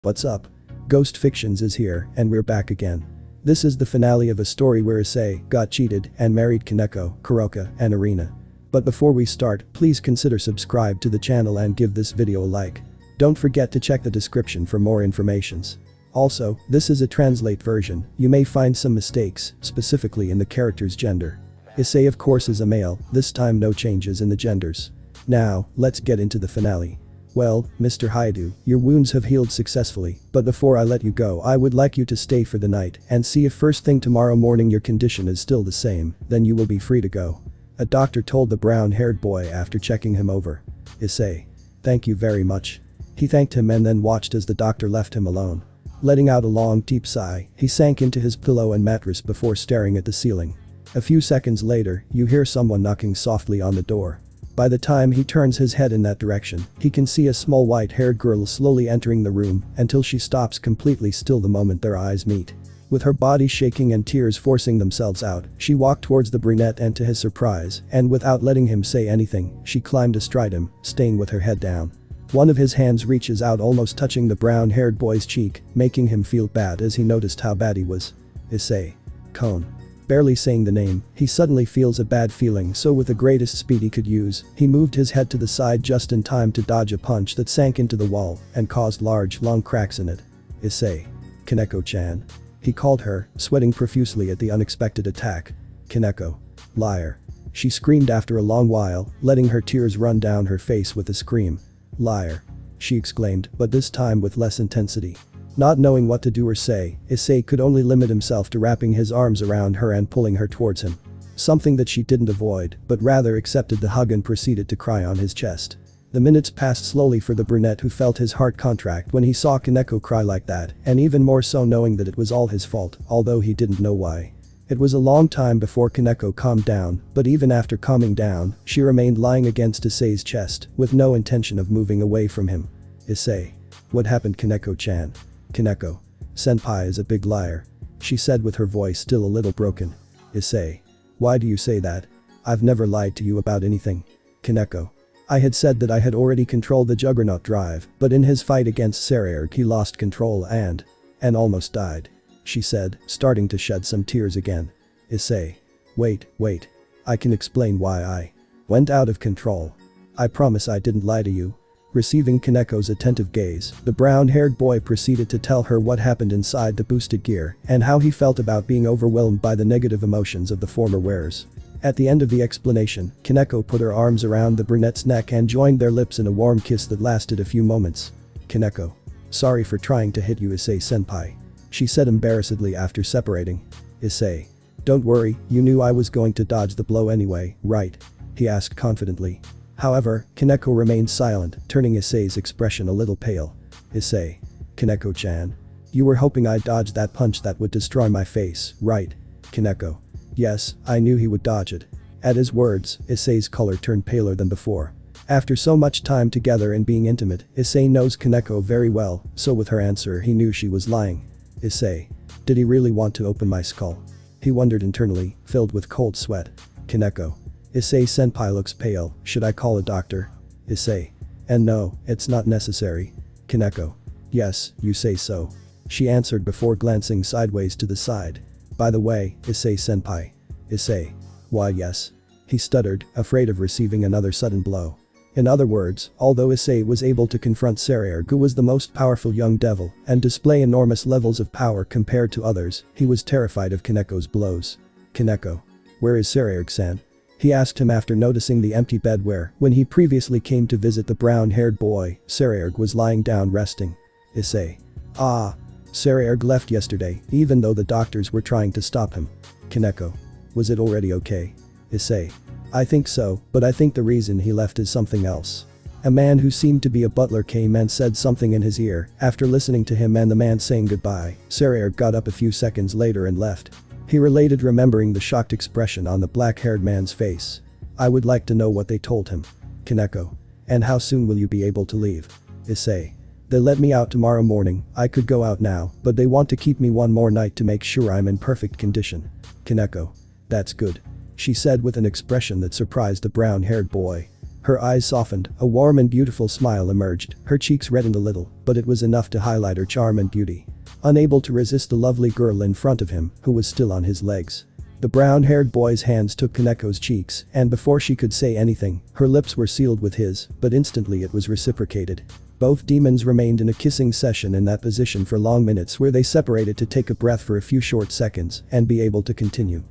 What's up? Ghost Fictions is here, and we're back again. This is the finale of a story where Issei got cheated and married Koneko, Kuroka and Irina. But before we start, please consider subscribe to the channel and give this video a like. Don't forget to check the description for more informations. Also, this is a translate version, you may find some mistakes, specifically in the character's gender. Issei of course is a male, this time no changes in the genders. Now, let's get into the finale. Well, Mr. Haidu, your wounds have healed successfully, but before I let you go I would like you to stay for the night and see if first thing tomorrow morning your condition is still the same, then you will be free to go. A doctor told the brown-haired boy after checking him over. Issei. Thank you very much. He thanked him and then watched as the doctor left him alone. Letting out a long deep sigh, he sank into his pillow and mattress before staring at the ceiling. A few seconds later, you hear someone knocking softly on the door. By the time he turns his head in that direction, he can see a small white-haired girl slowly entering the room until she stops completely still the moment their eyes meet. With her body shaking and tears forcing themselves out, she walked towards the brunette and to his surprise, and without letting him say anything, she climbed astride him, staying with her head down. One of his hands reaches out almost touching the brown-haired boy's cheek, making him feel bad as he noticed how bad he was. Issei. Kon. Barely saying the name, he suddenly feels a bad feeling, so with the greatest speed he could use, he moved his head to the side just in time to dodge a punch that sank into the wall and caused large, long cracks in it. Issei. Koneko-chan. He called her, sweating profusely at the unexpected attack. Koneko. Liar. She screamed after a long while, letting her tears run down her face with a scream. Liar. She exclaimed, but this time with less intensity. Not knowing what to do or say, Issei could only limit himself to wrapping his arms around her and pulling her towards him. Something that she didn't avoid, but rather accepted the hug and proceeded to cry on his chest. The minutes passed slowly for the brunette who felt his heart contract when he saw Koneko cry like that, and even more so knowing that it was all his fault, although he didn't know why. It was a long time before Koneko calmed down, but even after calming down, she remained lying against Issei's chest, with no intention of moving away from him. Issei. What happened, Koneko-chan? Koneko. Senpai is a big liar. She said with her voice still a little broken. Issei. Why do you say that? I've never lied to you about anything. Koneko. I had said that I had already controlled the Juggernaut drive, but in his fight against Sarayer he lost control and almost died. She said, starting to shed some tears again. Issei. Wait. I can explain why I went out of control. I promise I didn't lie to you. Receiving Koneko's attentive gaze, the brown-haired boy proceeded to tell her what happened inside the boosted gear and how he felt about being overwhelmed by the negative emotions of the former wearers. At the end of the explanation, Koneko put her arms around the brunette's neck and joined their lips in a warm kiss that lasted a few moments. Koneko. Sorry for trying to hit you, Issei-senpai. She said embarrassedly after separating. Issei. Don't worry, you knew I was going to dodge the blow anyway, right? He asked confidently. However, Koneko remained silent, turning Issei's expression a little pale. Issei. Koneko-chan. You were hoping I'd dodge that punch that would destroy my face, right? Koneko. Yes, I knew he would dodge it. At his words, Issei's color turned paler than before. After so much time together and being intimate, Issei knows Koneko very well, so with her answer he knew she was lying. Issei. Did he really want to open my skull? He wondered internally, filled with cold sweat. Koneko. Issei-senpai looks pale, should I call a doctor? Issei. And no, it's not necessary. Koneko. Yes, you say so. She answered before glancing sideways to the side. By the way, Issei-senpai. Issei. Why yes. He stuttered, afraid of receiving another sudden blow. In other words, although Issei was able to confront Sarayer, who was the most powerful young devil, and display enormous levels of power compared to others, he was terrified of Koneko's blows. Koneko. Where is Sarayer-san? He asked him after noticing the empty bed where, when he previously came to visit the brown-haired boy, Sarayer was lying down resting. Issei. Ah. Sarayer left yesterday, even though the doctors were trying to stop him. Koneko. Was it already okay? Issei. I think so, but I think the reason he left is something else. A man who seemed to be a butler came and said something in his ear. After listening to him and the man saying goodbye, Sarayer got up a few seconds later and left. He related, remembering the shocked expression on the black-haired man's face. I would like to know what they told him. Koneko. And how soon will you be able to leave? Issei. They let me out tomorrow morning. I could go out now, but they want to keep me one more night to make sure I'm in perfect condition. Koneko. That's good. She said with an expression that surprised the brown-haired boy. Her eyes softened, a warm and beautiful smile emerged, her cheeks reddened a little, but it was enough to highlight her charm and beauty. Unable to resist the lovely girl in front of him, who was still on his legs. The brown-haired boy's hands took Koneko's cheeks, and before she could say anything, her lips were sealed with his, but instantly it was reciprocated. Both demons remained in a kissing session in that position for long minutes where they separated to take a breath for a few short seconds and be able to continue.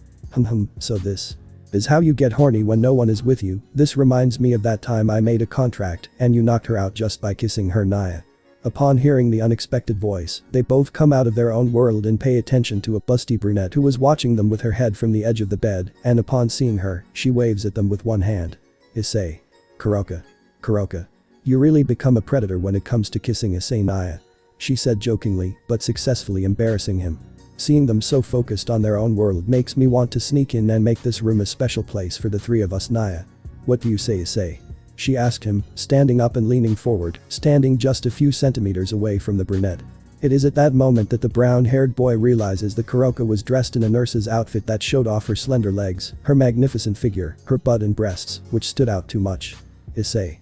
So this is how you get horny when no one is with you. This reminds me of that time I made a contract and you knocked her out just by kissing her, Naya. Upon hearing the unexpected voice, they both come out of their own world and pay attention to a busty brunette who was watching them with her head from the edge of the bed, and upon seeing her, she waves at them with one hand. Issei. Kuroka. You really become a predator when it comes to kissing, Issei, Naya. She said jokingly, but successfully embarrassing him. Seeing them so focused on their own world makes me want to sneak in and make this room a special place for the three of us, Naya. What do you say, Issei? She asked him, standing up and leaning forward, standing just a few centimeters away from the brunette. It is at that moment that the brown-haired boy realizes that Kuroka was dressed in a nurse's outfit that showed off her slender legs, her magnificent figure, her butt and breasts, which stood out too much. Issei.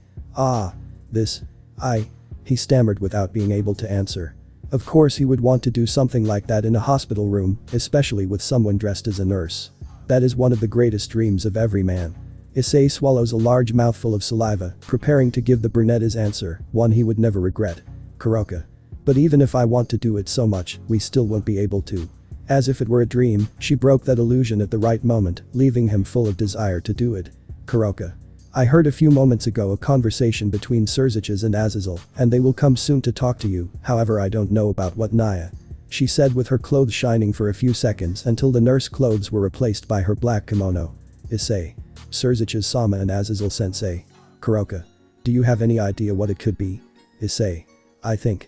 He stammered without being able to answer. Of course he would want to do something like that in a hospital room, especially with someone dressed as a nurse. That is one of the greatest dreams of every man. Issei swallows a large mouthful of saliva, preparing to give the brunette his answer, one he would never regret. Kuroka. But even if I want to do it so much, we still won't be able to. As if it were a dream, she broke that illusion at the right moment, leaving him full of desire to do it. Kuroka. I heard a few moments ago a conversation between Surziches and Azazel, and they will come soon to talk to you, however I don't know about what, Naya. She said with her clothes shining for a few seconds until the nurse clothes were replaced by her black kimono. Issei. Surziches-sama and Azazel-sensei. Kuroka. Do you have any idea what it could be? Issei. I think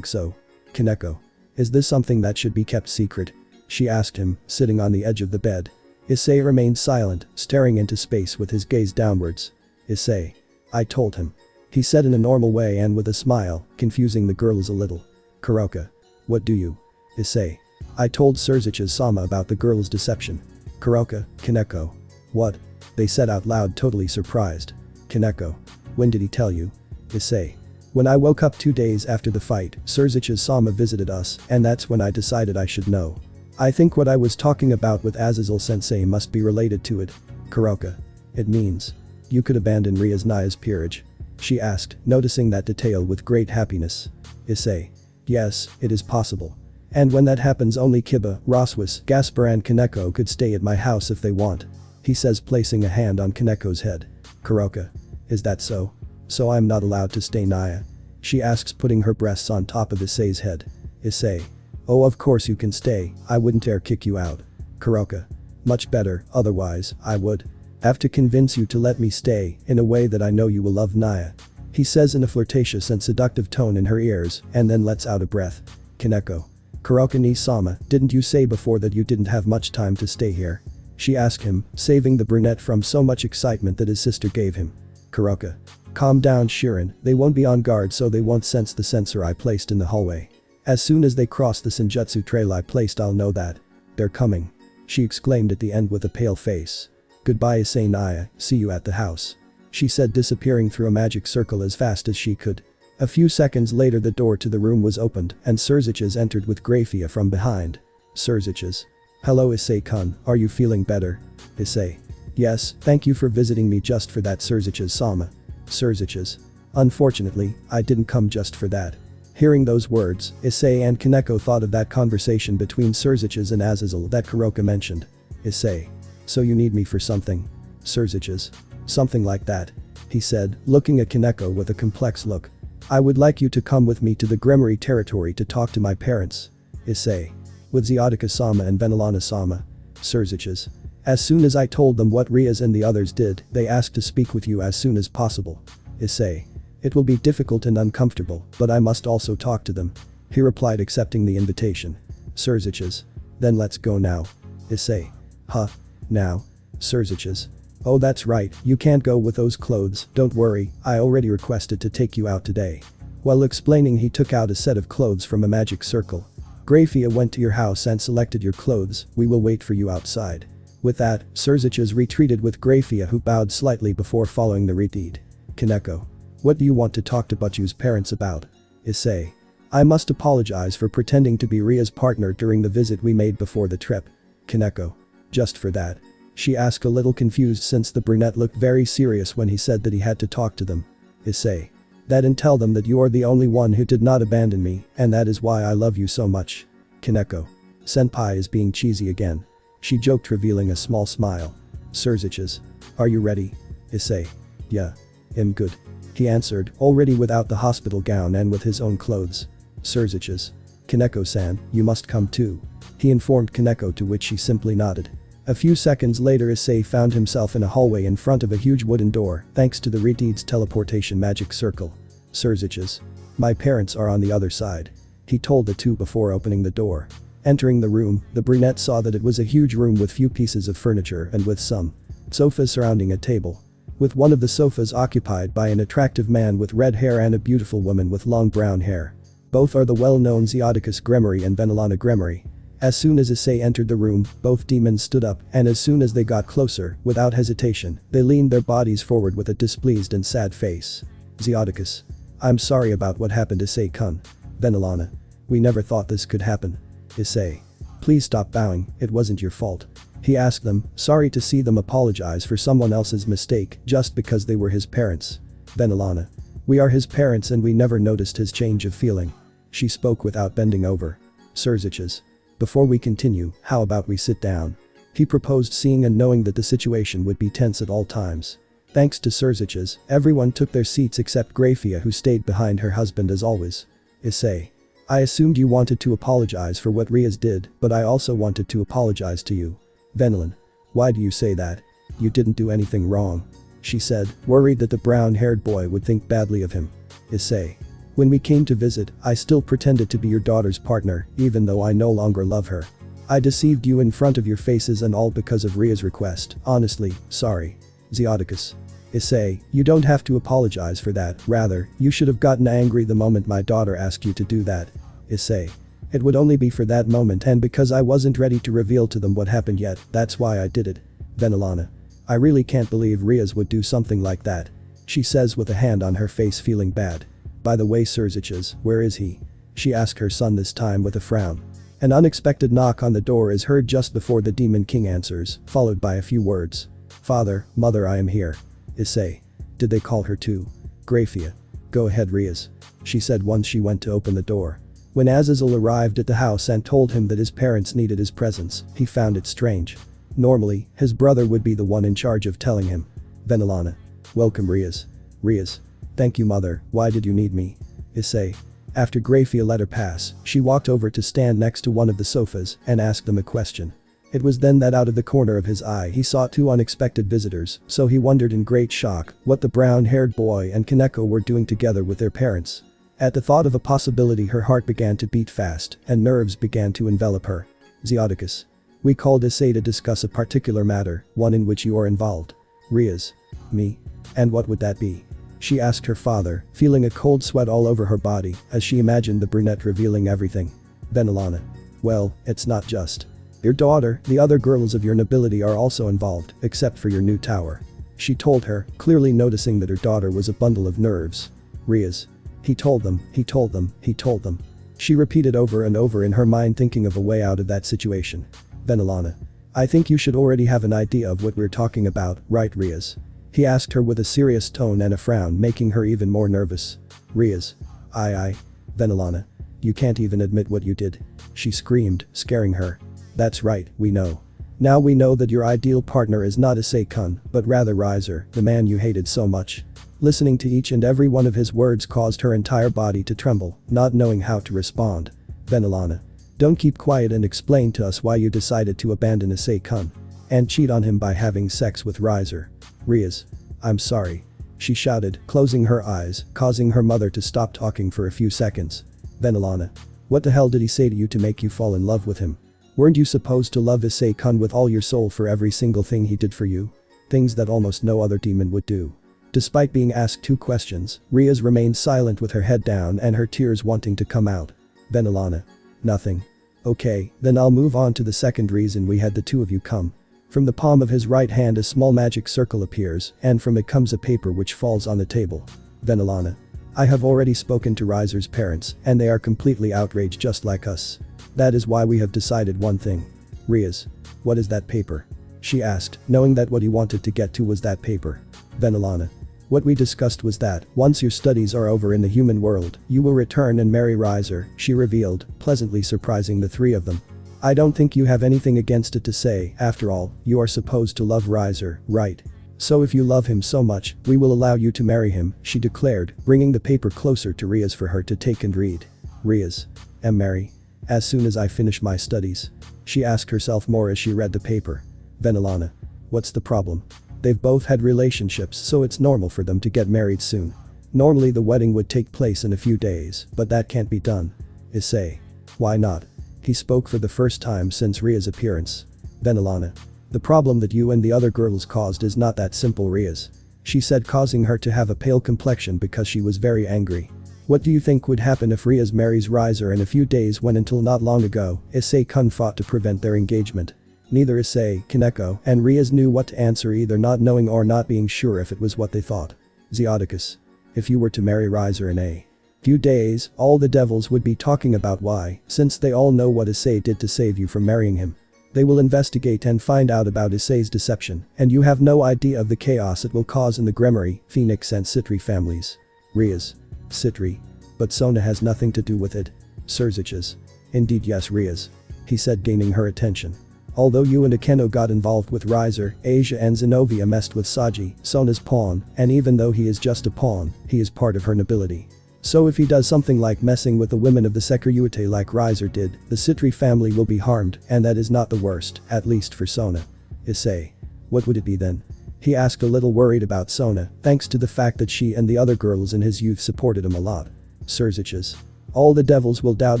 so. Koneko. Is this something that should be kept secret? She asked him, sitting on the edge of the bed. Issei remained silent, staring into space with his gaze downwards. Issei. I told him. He said in a normal way and with a smile, confusing the girls a little. Kuroka. What do you? Issei. I told Surziches-sama about the girl's deception. Kuroka. Koneko. What? They said out loud, totally surprised. Koneko. When did he tell you? Issei. When I woke up 2 days after the fight, Surziches-sama visited us, and that's when I decided I should know. I think what I was talking about with Azazel-sensei must be related to it. Kuroka. It means you could abandon Ria's Naya's peerage? She asked, noticing that detail with great happiness. Issei. Yes, it is possible. And when that happens, only Kiba, Roswis, Gaspar and Koneko could stay at my house if they want. He says, placing a hand on Koneko's head. Kuroka. Is that so? So I'm not allowed to stay, Naya? She asks, putting her breasts on top of Issei's head. Issei. Oh, of course you can stay, I wouldn't dare kick you out. Kuroka. Much better, otherwise, I would have to convince you to let me stay, in a way that I know you will love, Naya. He says in a flirtatious and seductive tone in her ears, and then lets out a breath. Koneko. Kuroka-ni-sama, didn't you say before that you didn't have much time to stay here? She asked him, saving the brunette from so much excitement that his sister gave him. Kuroka. Calm down, Shirin, they won't be on guard so they won't sense the sensor I placed in the hallway. As soon as they cross the Senjutsu trail I placed, I'll know that they're coming. She exclaimed at the end with a pale face. Goodbye, Issei, Naya, see you at the house. She said, disappearing through a magic circle as fast as she could. A few seconds later the door to the room was opened and Surziches entered with Grafia from behind. Surziches. Hello, Issei-kun, are you feeling better? Issei. Yes, thank you for visiting me just for that, Surziches-sama. Surziches. Unfortunately, I didn't come just for that. Hearing those words, Issei and Koneko thought of that conversation between Surziches and Azazel that Kuroka mentioned. Issei. So you need me for something? Surziches. Something like that. He said, looking at Koneko with a complex look. I would like you to come with me to the Gremory territory to talk to my parents. Issei. With Zyodika-sama and Benelana-sama. Surziches. As soon as I told them what Rias and the others did, they asked to speak with you as soon as possible. Issei. It will be difficult and uncomfortable, but I must also talk to them. He replied, accepting the invitation. Surziches. Then let's go now. Issei. Huh? Now? Surziches. Oh, that's right, you can't go with those clothes, don't worry, I already requested to take you out today. While explaining, he took out a set of clothes from a magic circle. Grafia went to your house and selected your clothes, we will wait for you outside. With that, Surziches retreated with Grafia, who bowed slightly before following the retreat. Koneko. What do you want to talk to Butchu's parents about? Issei. I must apologize for pretending to be Ria's partner during the visit we made before the trip. Koneko. Just for that? She asked, a little confused since the brunette looked very serious when he said that he had to talk to them. Issei. That and tell them that you are the only one who did not abandon me, and that is why I love you so much. Koneko. Senpai is being cheesy again. She joked, revealing a small smile. Surziches. Are you ready? Issei. Yeah. I'm good. He answered, already without the hospital gown and with his own clothes. Surziches. Koneko-san, you must come too. He informed Koneko, to which she simply nodded. A few seconds later, Issei found himself in a hallway in front of a huge wooden door, thanks to the retreat's teleportation magic circle. Surziches. My parents are on the other side. He told the two before opening the door. Entering the room, the brunette saw that it was a huge room with few pieces of furniture and with some sofas surrounding a table. With one of the sofas occupied by an attractive man with red hair and a beautiful woman with long brown hair. Both are the well-known Zeodicus Gremory and Venelana Gremory. As soon as Issei entered the room, both demons stood up, and as soon as they got closer, without hesitation, they leaned their bodies forward with a displeased and sad face. Zeodicus. I'm sorry about what happened, Issei-kun. Venelana. We never thought this could happen. Issei. Please stop bowing, it wasn't your fault. He asked them, sorry to see them apologize for someone else's mistake just because they were his parents. Venelana. We are his parents and we never noticed his change of feeling. She spoke without bending over. Surziches. Before we continue, how about we sit down? He proposed, seeing and knowing that the situation would be tense at all times. Thanks to Surziches, everyone took their seats except Grafia, who stayed behind her husband as always. Issei. I assumed you wanted to apologize for what Rias did, but I also wanted to apologize to you. Venelin. Why do you say that? You didn't do anything wrong. She said, worried that the brown-haired boy would think badly of him. Issei. When we came to visit, I still pretended to be your daughter's partner, even though I no longer love her. I deceived you in front of your faces and all because of Ria's request, honestly, sorry. Zeodicus. Issei, you don't have to apologize for that, rather, you should have gotten angry the moment my daughter asked you to do that. Issei. It would only be for that moment and because I wasn't ready to reveal to them what happened yet, that's why I did it. Venelana. I really can't believe Rias would do something like that. She says with a hand on her face, feeling bad. By the way, Surziches, where is he? She asked her son, this time with a frown. An unexpected knock on the door is heard just before the Demon King answers, followed by a few words. Father, mother, I am here. Issei. Did they call her too? Grafia. Go ahead, Rias. She said once she went to open the door. When Azazel arrived at the house and told him that his parents needed his presence, he found it strange. Normally, his brother would be the one in charge of telling him. Venelana. Welcome, Rias. Rias. Thank you, mother, why did you need me? Issei. After Grafia let her pass, she walked over to stand next to one of the sofas and asked them a question. It was then that out of the corner of his eye he saw two unexpected visitors, so he wondered in great shock what the brown-haired boy and Koneko were doing together with their parents. At the thought of a possibility, her heart began to beat fast and nerves began to envelop her. Zeodicus. We called Issei to discuss a particular matter, one in which you are involved. Rias. Me? And what would that be? She asked her father, feeling a cold sweat all over her body as she imagined the brunette revealing everything. Venelana. Well, it's not just your daughter, the other girls of your nobility are also involved, except for your new tower. She told her, clearly noticing that her daughter was a bundle of nerves. Rias. He told them, he told them, he told them. She repeated over and over in her mind, thinking of a way out of that situation. Venelana. I think you should already have an idea of what we're talking about, right, Rias? He asked her with a serious tone and a frown, making her even more nervous. Rias. I. Venelana. You can't even admit what you did. She screamed, scaring her. That's right, we know. Now we know that your ideal partner is not Issei-kun, but rather Riser, the man you hated so much. Listening to each and every one of his words caused her entire body to tremble, not knowing how to respond. Venelana. Don't keep quiet and explain to us why you decided to abandon Issei-kun and cheat on him by having sex with Riser. Rias. I'm sorry. She shouted, closing her eyes, causing her mother to stop talking for a few seconds. Venelana. What the hell did he say to you to make you fall in love with him? Weren't you supposed to love Issei-kun with all your soul for every single thing he did for you? Things that almost no other demon would do. Despite being asked two questions, Rias remained silent with her head down and her tears wanting to come out. Venelana. Nothing. Okay, then I'll move on to the second reason we had the two of you come. From the palm of his right hand a small magic circle appears, and from it comes a paper which falls on the table. Venelana. I have already spoken to Riser's parents, and they are completely outraged just like us. That is why we have decided one thing. Riaz. What is that paper? She asked, knowing that what he wanted to get to was that paper. Venelana. What we discussed was that, once your studies are over in the human world, you will return and marry Riser, she revealed, pleasantly surprising the three of them. I don't think you have anything against it to say, after all, you are supposed to love Riser, right? So if you love him so much, we will allow you to marry him, she declared, bringing the paper closer to Riaz for her to take and read. Riaz. Marry. As soon as I finish my studies. She asked herself more as she read the paper. Venelana. What's the problem? They've both had relationships, so it's normal for them to get married soon. Normally the wedding would take place in a few days, but that can't be done. Issei. Why not? He spoke for the first time since Riaz's appearance. Venelana. The problem that you and the other girls caused is not that simple, Riaz. She said, causing her to have a pale complexion because she was very angry. What do you think would happen if Riaz marries Riser in a few days when until not long ago, Issei-kun fought to prevent their engagement? Neither Issei, Koneko, and Riaz knew what to answer, either not knowing or not being sure if it was what they thought. Zeodicus. If you were to marry Riser in a few days, all the devils would be talking about why, since they all know what Issei did to save you from marrying him. They will investigate and find out about Issei's deception, and you have no idea of the chaos it will cause in the Gremory, Phoenix and Citri families. Riaz. Citri. But Sona has nothing to do with it. Surziches. Indeed yes, Riaz. He said, gaining her attention. Although you and Akeno got involved with Riser, Asia and Zenobia messed with Saji, Sona's pawn, and even though he is just a pawn, he is part of her nobility. So if he does something like messing with the women of the Securitate like Riser did, the Citri family will be harmed, and that is not the worst, at least for Sona. Issei. What would it be then? He asked, a little worried about Sona, thanks to the fact that she and the other girls in his youth supported him a lot. Surziches. All the devils will doubt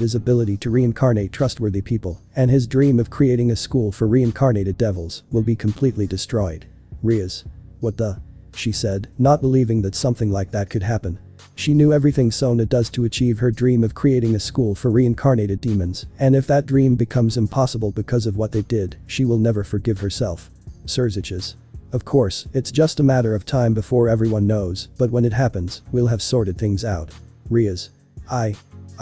his ability to reincarnate trustworthy people, and his dream of creating a school for reincarnated devils will be completely destroyed. Riaz. What the? She said, not believing that something like that could happen. She knew everything Sona does to achieve her dream of creating a school for reincarnated demons, and if that dream becomes impossible because of what they did, she will never forgive herself. Surziches. Of course, it's just a matter of time before everyone knows, but when it happens, we'll have sorted things out. Riaz. I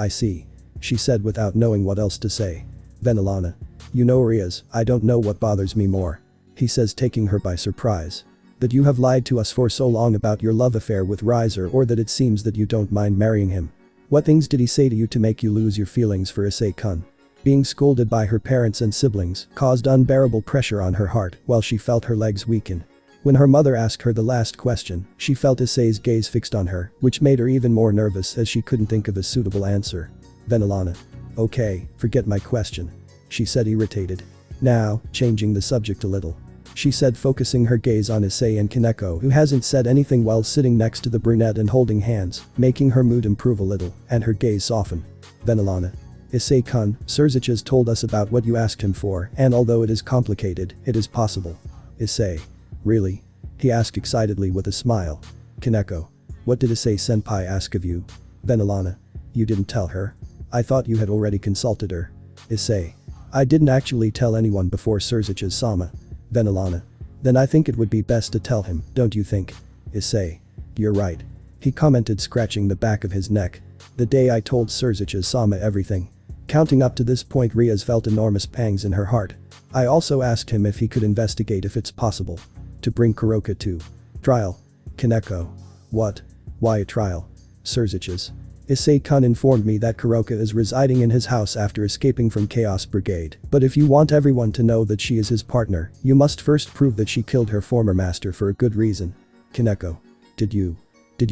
see. She said without knowing what else to say. Venelana. You know, Riaz, I don't know what bothers me more. He says, taking her by surprise. That you have lied to us for so long about your love affair with Riser, or that it seems that you don't mind marrying him. What things did he say to you to make you lose your feelings for Issei-kun? Being scolded by her parents and siblings caused unbearable pressure on her heart while she felt her legs weaken. When her mother asked her the last question, she felt Issei's gaze fixed on her, which made her even more nervous as she couldn't think of a suitable answer. Venelana. Okay, forget my question. She said, irritated. Now, changing the subject a little. She said, focusing her gaze on Issei and Koneko, who hasn't said anything while sitting next to the brunette and holding hands, making her mood improve a little, and her gaze soften. Venelana. Issei-kun, Surziches told us about what you asked him for, and although it is complicated, it is possible. Issei. Really? He asked excitedly with a smile. Koneko. What did Issei-senpai ask of you? Venelana. You didn't tell her? I thought you had already consulted her. Issei. I didn't actually tell anyone before Surziches-sama. Venelana. Then I think it would be best to tell him, don't you think? Issei. You're right. He commented, scratching the back of his neck. The day I told Surziches-sama everything. Counting up to this point, Riaz felt enormous pangs in her heart. I also asked him if he could investigate if it's possible to bring Kuroka to trial. Koneko. What? Why a trial? Surziches. Issei-kun informed me that Kuroka is residing in his house after escaping from Chaos Brigade, but if you want everyone to know that she is his partner, you must first prove that she killed her former master for a good reason. Koneko. Did you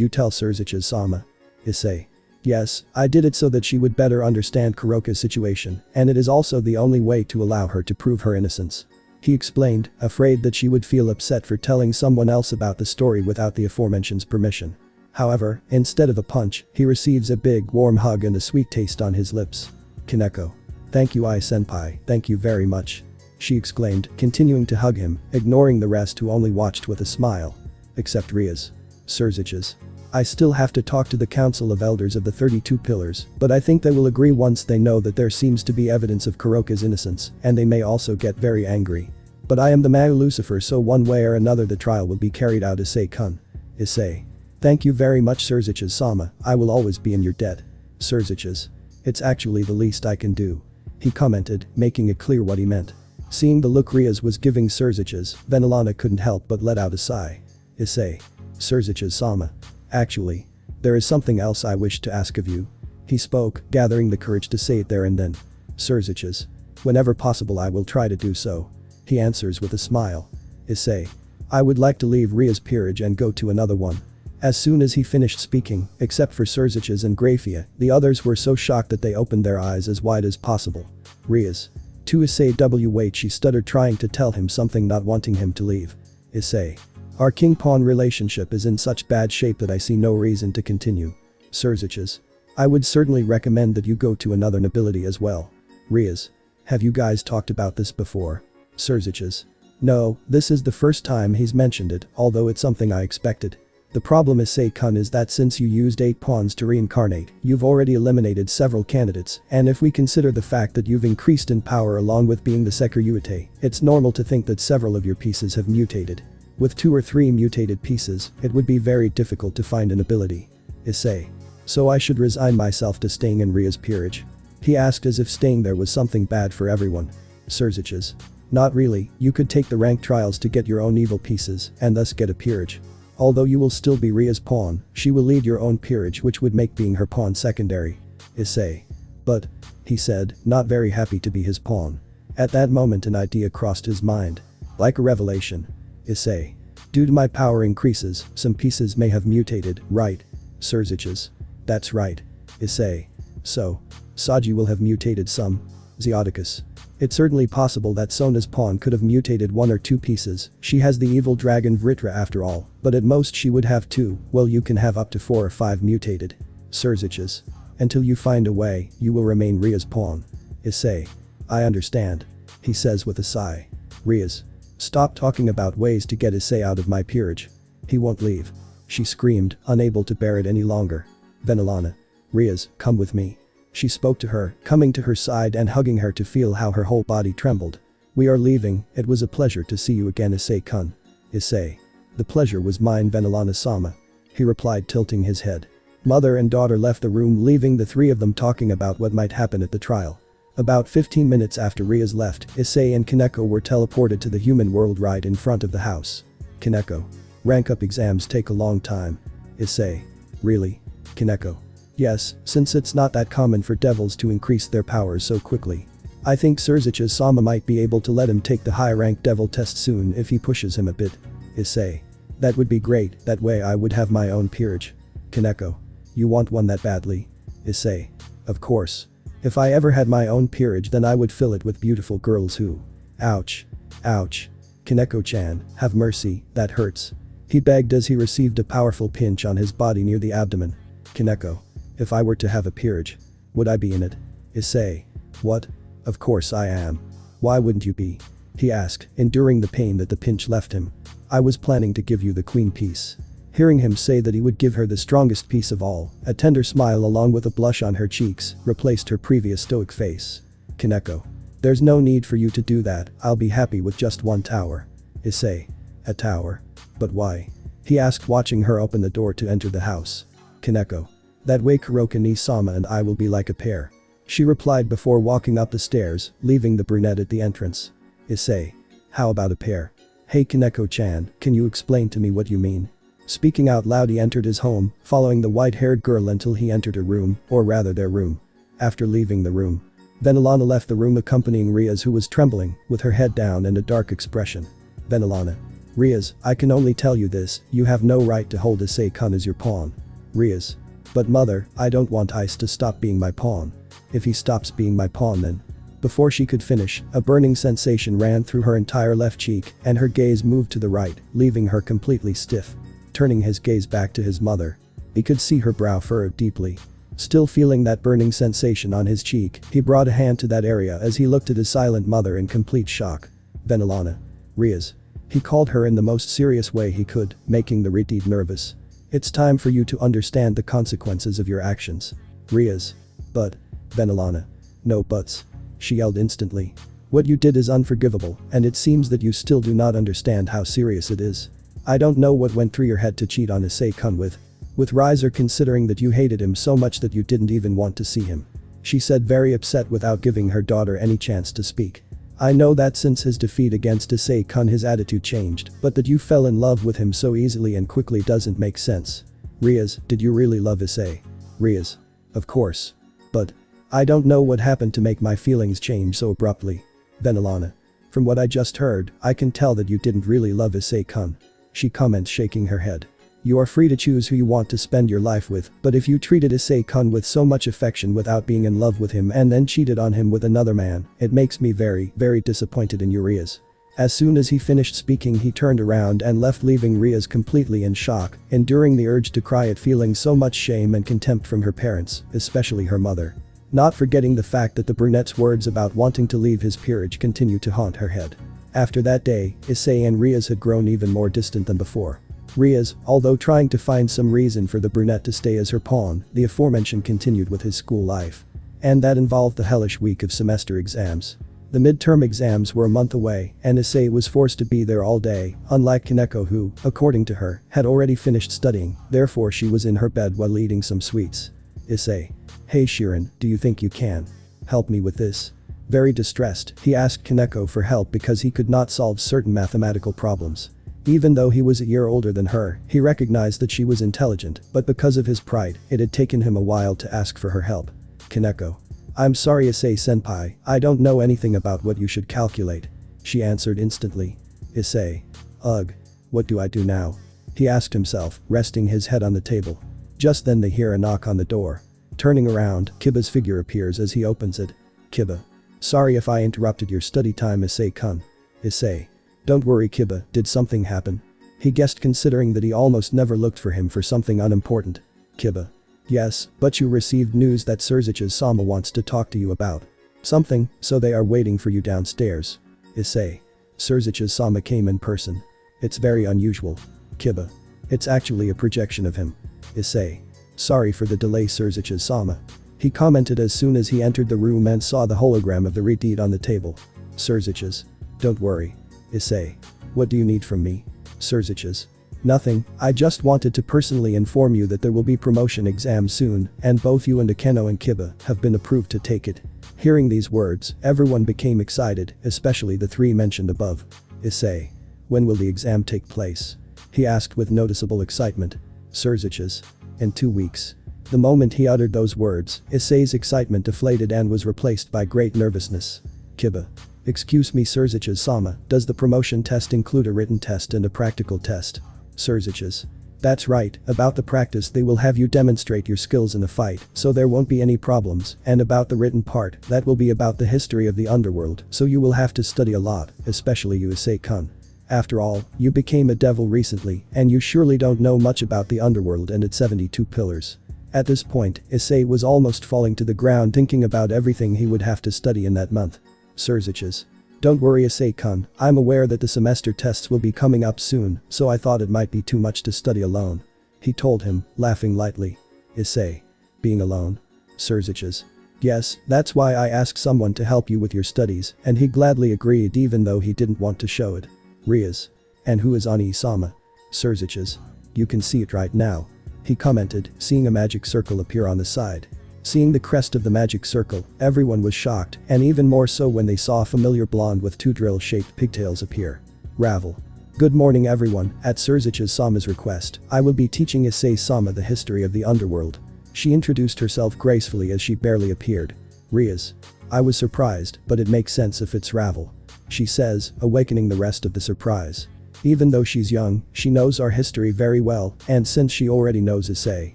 tell Surziches-sama? Issei. Yes, I did it so that she would better understand Kuroka's situation, and it is also the only way to allow her to prove her innocence. He explained, afraid that she would feel upset for telling someone else about the story without the aforementioned's permission. However, instead of a punch, he receives a big warm hug and a sweet taste on his lips. Koneko. Thank you, Ai-senpai, thank you very much. She exclaimed, continuing to hug him, ignoring the rest who only watched with a smile. Except Riaz. Surziches. I still have to talk to the Council of Elders of the 32 Pillars, but I think they will agree once they know that there seems to be evidence of Kuroka's innocence, and they may also get very angry. But I am the Mao Lucifer, so one way or another the trial will be carried out. Issei-kun. Issei. Thank you very much Surziches-sama, I will always be in your debt. Surziches. It's actually the least I can do. He commented, making it clear what he meant. Seeing the look Riaz was giving Surziches, Venelana couldn't help but let out a sigh. Issei. Surziches-sama. Actually. There is something else I wish to ask of you. He spoke, gathering the courage to say it there and then. Surziches. Whenever possible I will try to do so. He answers with a smile. Issei. I would like to leave Ria's peerage and go to another one. As soon as he finished speaking, except for Surziches and Grafia, the others were so shocked that they opened their eyes as wide as possible. Riaz. To Issei wait she stuttered, trying to tell him something, not wanting him to leave. Issei. Our king-pawn relationship is in such bad shape that I see no reason to continue. Surziches. I would certainly recommend that you go to another nobility as well. Riaz. Have you guys talked about this before? Surziches. No, this is the first time he's mentioned it, although it's something I expected. The problem Issei-kun is that since you used 8 pawns to reincarnate, you've already eliminated several candidates, and if we consider the fact that you've increased in power along with being the Sekiryuite, it's normal to think that several of your pieces have mutated. With 2 or 3 mutated pieces, it would be very difficult to find an ability. Issei. So I should resign myself to staying in Ria's peerage? He asked as if staying there was something bad for everyone. Surziches. Not really, you could take the rank trials to get your own evil pieces and thus get a peerage. Although you will still be Ria's pawn, she will lead your own peerage, which would make being her pawn secondary. Issei. But, he said, not very happy to be his pawn. At that moment an idea crossed his mind. Like a revelation. Issei. Due to my power increases, some pieces may have mutated, right? Surziches. That's right. Issei. So. Saji will have mutated some. Zeoticus. It's certainly possible that Sona's pawn could have mutated 1 or 2 pieces, she has the evil dragon Vritra after all, but at most she would have 2, well you can have up to 4 or 5 mutated. Surziches. Until you find a way, you will remain Ria's pawn. Issei. I understand. He says with a sigh. Riaz. Stop talking about ways to get Issei out of my peerage. He won't leave. She screamed, unable to bear it any longer. Venelana. Riaz, come with me. She spoke to her, coming to her side and hugging her to feel how her whole body trembled. We are leaving, it was a pleasure to see you again Issei-kun. Issei. The pleasure was mine Venelana-sama. He replied, tilting his head. Mother and daughter left the room, leaving the 3 of them talking about what might happen at the trial. About 15 minutes after Riaz left, Issei and Koneko were teleported to the human world right in front of the house. Koneko. Rank up exams take a long time. Issei. Really? Koneko. Yes, since it's not that common for devils to increase their powers so quickly. I think Surziches-sama might be able to let him take the high-ranked devil test soon if he pushes him a bit. Issei. That would be great, that way I would have my own peerage. Koneko. You want one that badly? Issei. Of course. If I ever had my own peerage then I would fill it with beautiful girls who… Ouch. Ouch. Koneko-chan, have mercy, that hurts. He begged as he received a powerful pinch on his body near the abdomen. Koneko. If I were to have a peerage, would I be in it? Issei. What? Of course I am. Why wouldn't you be? He asked, enduring the pain that the pinch left him. I was planning to give you the queen piece. Hearing him say that he would give her the strongest piece of all, a tender smile along with a blush on her cheeks replaced her previous stoic face. Koneko. There's no need for you to do that, I'll be happy with just 1 tower. Issei. A tower? But why? He asked, watching her open the door to enter the house. Koneko. That way Kuroka and Irina and I will be like a pair. She replied before walking up the stairs, leaving the brunette at the entrance. Issei. How about a pair? Hey Koneko-chan, can you explain to me what you mean? Speaking out loud he entered his home, following the white-haired girl until he entered her room, or rather their room. After leaving the room, Venelana left the room accompanying Riaz, who was trembling, with her head down and a dark expression. Venelana. Riaz, I can only tell you this, you have no right to hold Issei-kun as your pawn. Riaz. But mother, I don't want Ice to stop being my pawn. If he stops being my pawn then. Before she could finish, a burning sensation ran through her entire left cheek and her gaze moved to the right, leaving her completely stiff. Turning his gaze back to his mother. He could see her brow furrowed deeply. Still feeling that burning sensation on his cheek, he brought a hand to that area as he looked at his silent mother in complete shock. Venelana. Riaz. He called her in the most serious way he could, making the Retid nervous. It's time for you to understand the consequences of your actions. Riaz. But. Venelana. No buts. She yelled instantly. What you did is unforgivable, and it seems that you still do not understand how serious it is. I don't know what went through your head to cheat on Issei-kun with Riser, considering that you hated him so much that you didn't even want to see him," she said, very upset without giving her daughter any chance to speak. "I know that since his defeat against Issei-kun his attitude changed, but that you fell in love with him so easily and quickly doesn't make sense. Riaz, did you really love Issei?" "Riaz. Of course. But I don't know what happened to make my feelings change so abruptly. Venelana. From what I just heard, I can tell that you didn't really love Issei-kun," she comments, shaking her head. "You are free to choose who you want to spend your life with, but if you treated Issei-kun with so much affection without being in love with him and then cheated on him with another man, it makes me very, very disappointed in you, Riaz." As soon as he finished speaking, he turned around and left, leaving Riaz completely in shock, enduring the urge to cry at feeling so much shame and contempt from her parents, especially her mother. Not forgetting the fact that the brunette's words about wanting to leave his peerage continued to haunt her head. After that day, Issei and Riaz had grown even more distant than before. Riaz, although trying to find some reason for the brunette to stay as her pawn, the aforementioned continued with his school life. And that involved the hellish week of semester exams. The midterm exams were a month away, and Issei was forced to be there all day, unlike Koneko, who, according to her, had already finished studying, therefore she was in her bed while eating some sweets. Issei. "Hey Shirin, do you think you can help me with this?" Very distressed, he asked Koneko for help because he could not solve certain mathematical problems. Even though he was a year older than her, he recognized that she was intelligent, but because of his pride, it had taken him a while to ask for her help. Koneko. "I'm sorry Issei-senpai, I don't know anything about what you should calculate," she answered instantly. Issei. "Ugh. What do I do now?" he asked himself, resting his head on the table. Just then they hear a knock on the door. Turning around, Kiba's figure appears as he opens it. Kiba. "Sorry if I interrupted your study time, Issei-kun." Issei. "Don't worry Kiba, did something happen?" He guessed, considering that he almost never looked for him for something unimportant. Kiba. "Yes, but you received news that Surzich's-sama wants to talk to you about something, so they are waiting for you downstairs." Issei. "Surzich's-sama came in person. It's very unusual." Kiba. "It's actually a projection of him." Issei. "Sorry for the delay Surzich's-sama," he commented as soon as he entered the room and saw the hologram of the redeed on the table. Surzich's. "Don't worry." Issei. "What do you need from me?" Surzich's. "Nothing, I just wanted to personally inform you that there will be promotion exam soon, and both you and Akeno and Kiba have been approved to take it." Hearing these words, everyone became excited, especially the three mentioned above. Issei. "When will the exam take place?" he asked with noticeable excitement. Surzich's. "In 2 weeks." The moment he uttered those words, Issei's excitement deflated and was replaced by great nervousness. Kiba. "Excuse me Surzich's-sama, does the promotion test include a written test and a practical test?" Surzich's. "That's right, about the practice they will have you demonstrate your skills in a fight, so there won't be any problems, and about the written part, that will be about the history of the underworld, so you will have to study a lot, especially you Issei-kun. After all, you became a devil recently, and you surely don't know much about the underworld and its 72 pillars." At this point, Issei was almost falling to the ground thinking about everything he would have to study in that month. Surzich's. "Don't worry Issei-kun, I'm aware that the semester tests will be coming up soon, so I thought it might be too much to study alone," he told him, laughing lightly. Issei. "Being alone?" Surzich's. "Yes, that's why I asked someone to help you with your studies," and he gladly agreed even though he didn't want to show it. Riaz. "And who is Ani-sama?" Surzich's. "You can see it right now," he commented, seeing a magic circle appear on the side. Seeing the crest of the magic circle, everyone was shocked, and even more so when they saw a familiar blonde with 2 drill-shaped pigtails appear. Ravel. "Good morning everyone, at Surzich's-sama's request, I will be teaching Issei-sama the history of the underworld." She introduced herself gracefully as she barely appeared. Riaz. "I was surprised, but it makes sense if it's Ravel," she says, awakening the rest of the surprise. Even though she's young, she knows our history very well, and since she already knows Issei,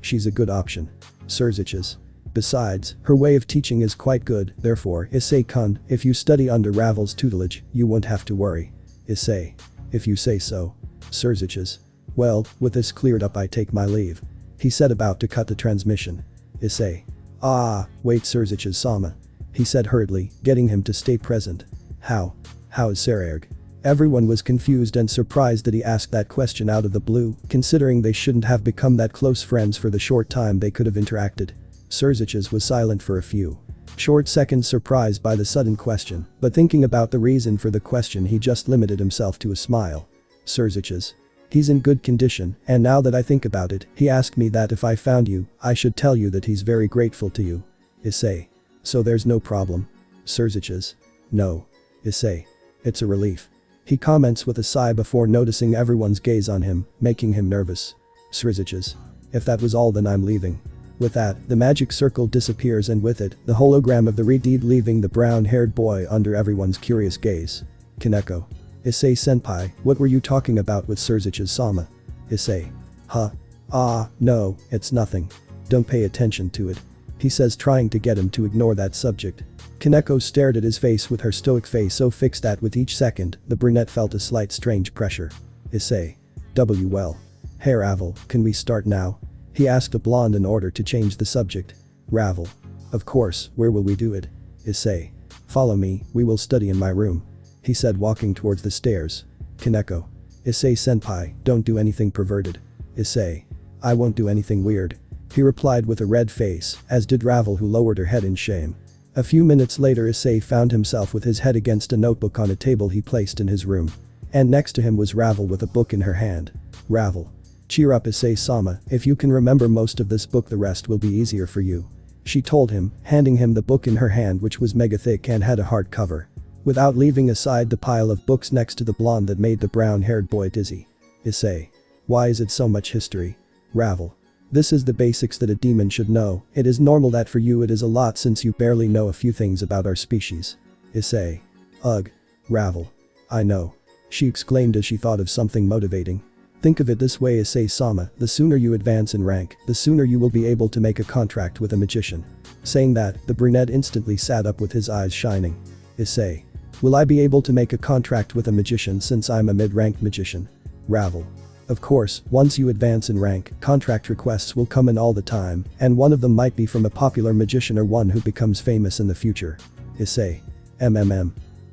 she's a good option. Surzich's. "Besides, her way of teaching is quite good, therefore, Issei-kun, if you study under Ravel's tutelage, you won't have to worry." Issei. "If you say so." Surzich's. "Well, with this cleared up I take my leave," he said, about to cut the transmission. Issei. "Ah, wait Surzich's-sama," he said hurriedly, getting him to stay present. How is Sererg?" Everyone was confused and surprised that he asked that question out of the blue, considering they shouldn't have become that close friends for the short time they could have interacted. Surzich's was silent for a few Short seconds surprised by the sudden question, but thinking about the reason for the question he just limited himself to a smile. Surziches. He's in good condition, and now that I think about it, he asked me that if I found you, I should tell you that he's very grateful to you. Issei. So there's no problem. Surziches. No. Issei. It's a relief. He comments with a sigh before noticing everyone's gaze on him, making him nervous. Surziches. If that was all, then I'm leaving. With that, the magic circle disappears, and with it, the hologram of the Redeed, leaving the brown-haired boy under everyone's curious gaze. Koneko. Issei senpai, what were you talking about with Surziches-sama? Issei. Huh? Ah, no, it's nothing. Don't pay attention to it. He says, trying to get him to ignore that subject. Koneko stared at his face with her stoic face so fixed that with each second, the brunette felt a slight strange pressure. Issei. Well. Hey Ravel, can we start now? He asked the blonde in order to change the subject. Ravel. Of course, where will we do it? Issei. Follow me, we will study in my room. He said, walking towards the stairs. Koneko. Issei senpai, don't do anything perverted. Issei. I won't do anything weird. He replied with a red face, as did Ravel, who lowered her head in shame. A few minutes later, Issei found himself with his head against a notebook on a table he placed in his room. And next to him was Ravel with a book in her hand. Ravel. Cheer up, Issei-sama, if you can remember most of this book, the rest will be easier for you. She told him, handing him the book in her hand, which was mega thick and had a hard cover. Without leaving aside the pile of books next to the blonde that made the brown-haired boy dizzy. Issei. Why is it so much history? Ravel. This is the basics that a demon should know. It is normal that for you it is a lot since you barely know a few things about our species. Issei. Ugh. Ravel. I know. She exclaimed as she thought of something motivating. Think of it this way, Issei-sama, the sooner you advance in rank, the sooner you will be able to make a contract with a magician. Saying that, the brunette instantly sat up with his eyes shining. Issei. Will I be able to make a contract with a magician since I'm a mid-ranked magician? Ravel. Of course, once you advance in rank, contract requests will come in all the time, and one of them might be from a popular magician or one who becomes famous in the future. Issei.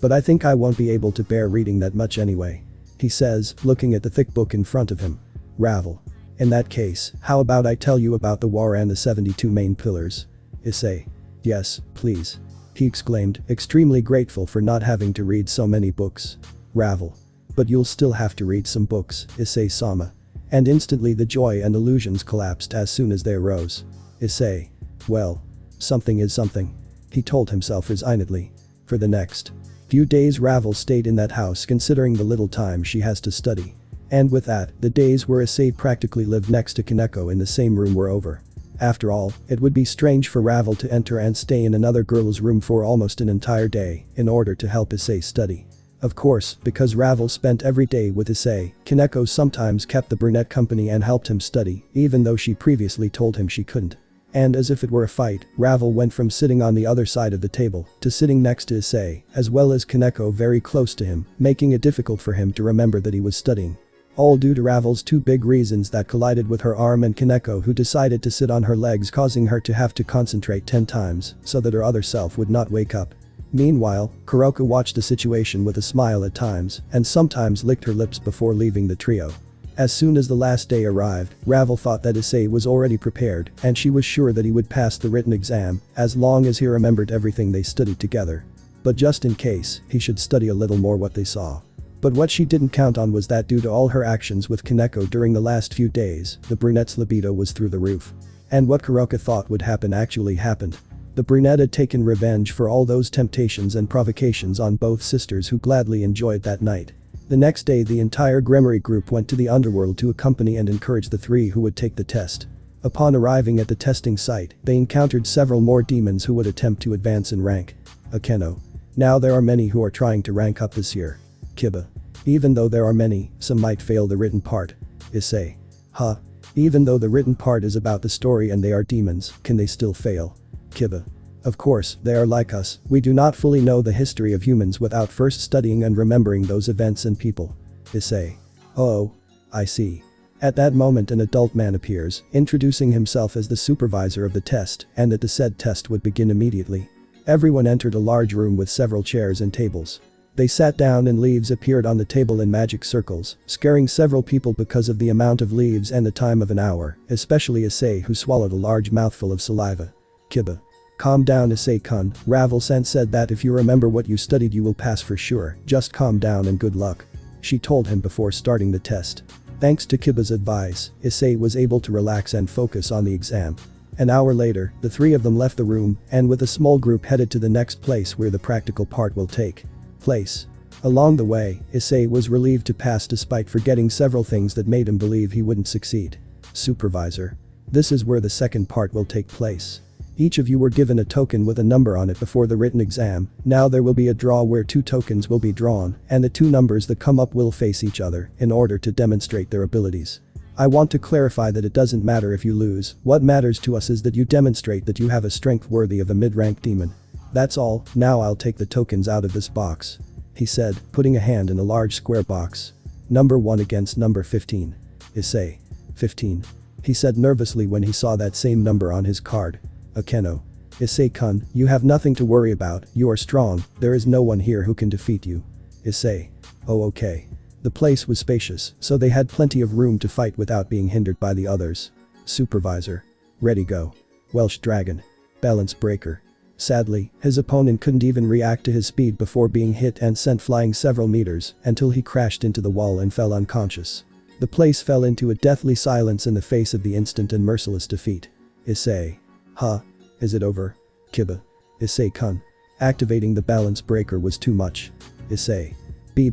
But I think I won't be able to bear reading that much anyway. He says, looking at the thick book in front of him. Ravel. In that case, how about I tell you about the war and the 72 main pillars? Issei. Yes, please. He exclaimed, extremely grateful for not having to read so many books. Ravel. But you'll still have to read some books, Issei-sama. And instantly the joy and illusions collapsed as soon as they arose. Issei. Well. Something is something. He told himself resignedly. For the next few days Ravel stayed in that house, considering the little time she has to study. And with that, the days where Issei practically lived next to Koneko in the same room were over. After all, it would be strange for Ravel to enter and stay in another girl's room for almost an entire day in order to help Issei study. Of course, because Ravel spent every day with Issei, Koneko sometimes kept the brunette company and helped him study, even though she previously told him she couldn't. And as if it were a fight, Ravel went from sitting on the other side of the table to sitting next to Issei, as well as Koneko very close to him, making it difficult for him to remember that he was studying. All due to Ravel's two big reasons that collided with her arm and Koneko, who decided to sit on her legs, causing her to have to concentrate 10 times so that her other self would not wake up. Meanwhile, Kuroka watched the situation with a smile at times and sometimes licked her lips before leaving the trio. As soon as the last day arrived, Ravel thought that Issei was already prepared and she was sure that he would pass the written exam as long as he remembered everything they studied together. But just in case, he should study a little more what they saw. But what she didn't count on was that due to all her actions with Koneko during the last few days, the brunette's libido was through the roof. And what Kuroka thought would happen actually happened. The brunette had taken revenge for all those temptations and provocations on both sisters, who gladly enjoyed that night. The next day, the entire Grimoire group went to the underworld to accompany and encourage the three who would take the test. Upon arriving at the testing site, they encountered several more demons who would attempt to advance in rank. Akeno. Now there are many who are trying to rank up this year. Kiba. Even though there are many, some might fail the written part. Issei. Huh. Even though the written part is about the story and they are demons, can they still fail? Kiba. Of course, they are like us, we do not fully know the history of humans without first studying and remembering those events and people. Issei. Oh. I see. At that moment an adult man appears, introducing himself as the supervisor of the test and that the said test would begin immediately. Everyone entered a large room with several chairs and tables. They sat down and leaves appeared on the table in magic circles, scaring several people because of the amount of leaves and the time of an hour, especially Issei, who swallowed a large mouthful of saliva. Kiba. Calm down, Issei-kun. Ravel-san said that if you remember what you studied you will pass for sure, just calm down and good luck. She told him before starting the test. Thanks to Kiba's advice, Issei was able to relax and focus on the exam. An hour later, the three of them left the room and with a small group headed to the next place where the practical part will take place. Along the way, Issei was relieved to pass despite forgetting several things that made him believe he wouldn't succeed. Supervisor. This is where the second part will take place. Each of you were given a token with a number on it before the written exam. Now there will be a draw where 2 tokens will be drawn and the 2 numbers that come up will face each other in order to demonstrate their abilities. I want to clarify that it doesn't matter if you lose, what matters to us is that you demonstrate that you have a strength worthy of a mid-rank demon. That's all, now I'll take the tokens out of this box. He said, putting a hand in a large square box. Number 1 against number 15. Issei. 15. He said nervously when he saw that same number on his card. Akeno. Issei-kun, you have nothing to worry about, you are strong, there is no one here who can defeat you. Issei. Oh okay. The place was spacious, so they had plenty of room to fight without being hindered by the others. Supervisor. Ready go. Welsh Dragon. Balance breaker. Sadly, his opponent couldn't even react to his speed before being hit and sent flying several meters until he crashed into the wall and fell unconscious. The place fell into a deathly silence in the face of the instant and merciless defeat. Issei. Huh? Is it over? Kiba. Issei-kun. Activating the balance breaker was too much. Issei.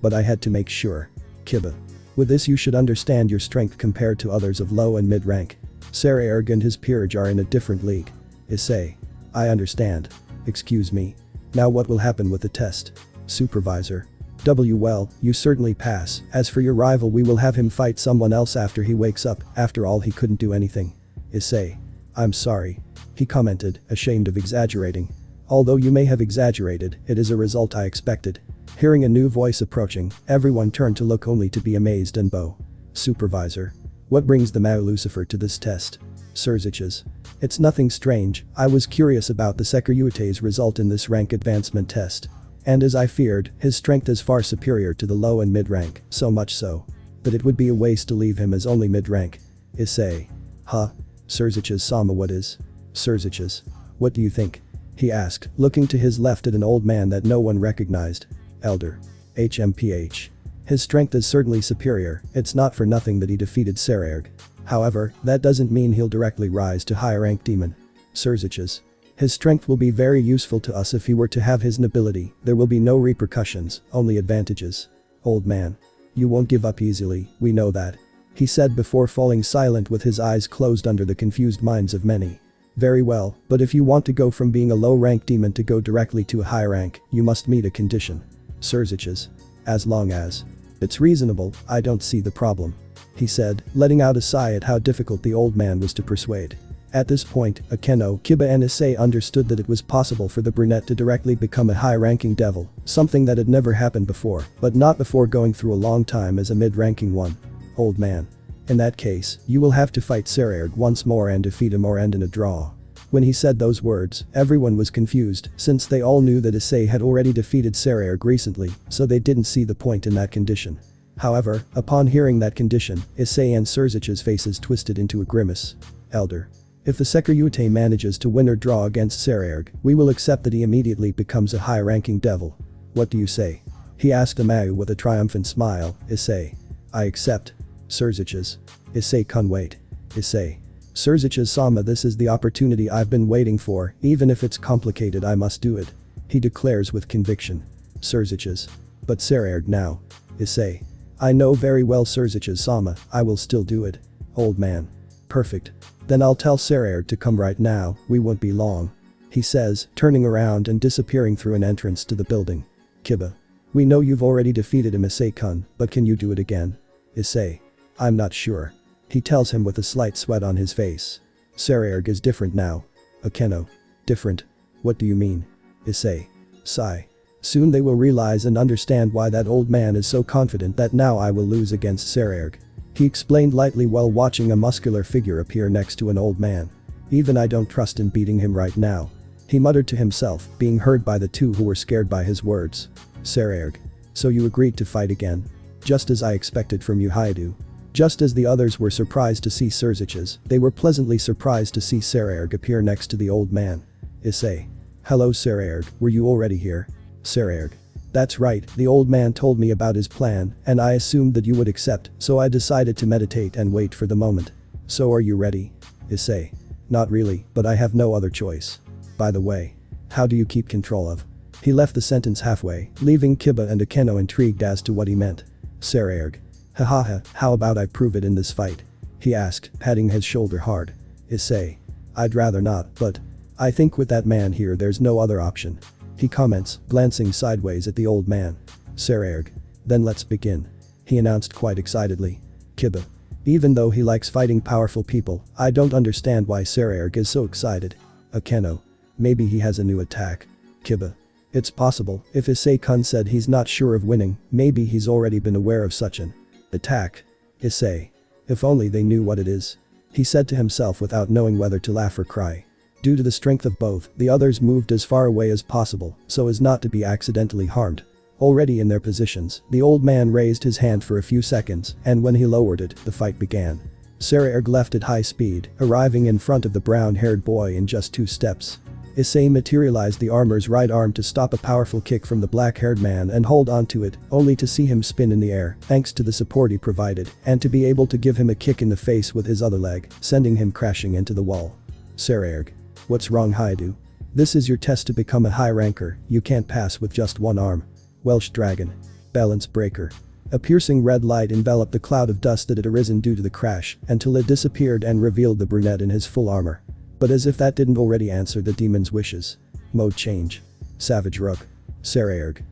But I had to make sure. Kiba. With this you should understand your strength compared to others of low and mid rank. Saraerg and his peerage are in a different league. Issei. I understand. Excuse me. Now what will happen with the test? Supervisor. Well, you certainly pass. As for your rival we will have him fight someone else after he wakes up, after all he couldn't do anything. Issei. I'm sorry. He commented, ashamed of exaggerating. Although you may have exaggerated, it is a result I expected. Hearing a new voice approaching, everyone turned to look only to be amazed and bow. Supervisor. What brings the Mao Lucifer to this test? Surziches. It's nothing strange, I was curious about the Sekiryute's result in this rank advancement test. And as I feared, his strength is far superior to the low and mid rank, so much so that it would be a waste to leave him as only mid rank. Issei. Huh? Surziches Sama what is? Surziches. What do you think? He asked, looking to his left at an old man that no one recognized. Elder. HMPH. His strength is certainly superior, it's not for nothing that he defeated Saraerg. However, that doesn't mean he'll directly rise to high rank demon. Surziches. His strength will be very useful to us if he were to have his nobility, there will be no repercussions, only advantages. Old man. You won't give up easily, we know that. He said before falling silent with his eyes closed under the confused minds of many. Very well, but if you want to go from being a low rank demon to go directly to a high rank, you must meet a condition. Surziches. As long as it's reasonable, I don't see the problem. He said, letting out a sigh at how difficult the old man was to persuade. At this point, Akeno, Kiba and Issei understood that it was possible for the brunette to directly become a high-ranking devil, something that had never happened before, but not before going through a long time as a mid-ranking one. Old man. In that case, you will have to fight Saraerg once more and defeat him or end in a draw. When he said those words, everyone was confused since they all knew that Issei had already defeated Saraerg recently, so they didn't see the point in that condition. However, upon hearing that condition, Issei and Surzich's faces twisted into a grimace. Elder. If the Sekiryute manages to win or draw against Saraerg, we will accept that he immediately becomes a high-ranking devil. What do you say? He asked Amayu with a triumphant smile. Issei. I accept. Surzich's. Issei-kun wait. Issei. Surzich's Sama this is the opportunity I've been waiting for, even if it's complicated I must do it. He declares with conviction. Surzich's. But Saraerg now. Issei. I know very well Surzich's Sama, I will still do it. Old man. Perfect. Then I'll tell Saraerg to come right now, we won't be long. He says, turning around and disappearing through an entrance to the building. Kiba. We know you've already defeated him Issei-kun, but can you do it again? Issei. I'm not sure. He tells him with a slight sweat on his face. Saraerg is different now. Akeno. Different? What do you mean? Issei. Sigh. Soon they will realize and understand why that old man is so confident that now I will lose against Saraerg. He explained lightly while watching a muscular figure appear next to an old man. Even I don't trust in beating him right now. He muttered to himself, being heard by the two who were scared by his words. Saraerg. So you agreed to fight again? Just as I expected from you Haidu. Just as the others were surprised to see Surzich's, they were pleasantly surprised to see Saraerg appear next to the old man. Issei. Hello Saraerg, were you already here? Saraerg. That's right, the old man told me about his plan, and I assumed that you would accept, so I decided to meditate and wait for the moment. So are you ready? Issei. Not really, but I have no other choice. By the way, how do you keep control of? He left the sentence halfway, leaving Kiba and Akeno intrigued as to what he meant. Saraerg. Hahaha, how about I prove it in this fight? He asked, patting his shoulder hard. Issei. I'd rather not, but I think with that man here there's no other option. He comments, glancing sideways at the old man. Saraerg. Then let's begin. He announced quite excitedly. Kiba. Even though he likes fighting powerful people, I don't understand why Saraerg is so excited. Akeno. Maybe he has a new attack. Kiba. It's possible, if Issei-kun said he's not sure of winning, maybe he's already been aware of such an attack. Issei. If only they knew what it is. He said to himself without knowing whether to laugh or cry. Due to the strength of both, the others moved as far away as possible, so as not to be accidentally harmed. Already in their positions, the old man raised his hand for a few seconds, and when he lowered it, the fight began. Saraerg left at high speed, arriving in front of the brown-haired boy in just 2 steps. Issei materialized the armor's right arm to stop a powerful kick from the black-haired man and hold onto it, only to see him spin in the air, thanks to the support he provided, and to be able to give him a kick in the face with his other leg, sending him crashing into the wall. Saraerg. What's wrong, Haidu? This is your test to become a high ranker, you can't pass with just one arm. Welsh dragon. Balance breaker. A piercing red light enveloped the cloud of dust that had arisen due to the crash, until it disappeared and revealed the brunette in his full armor. But as if that didn't already answer the demon's wishes. Mode change. Savage Rook. Saraerg.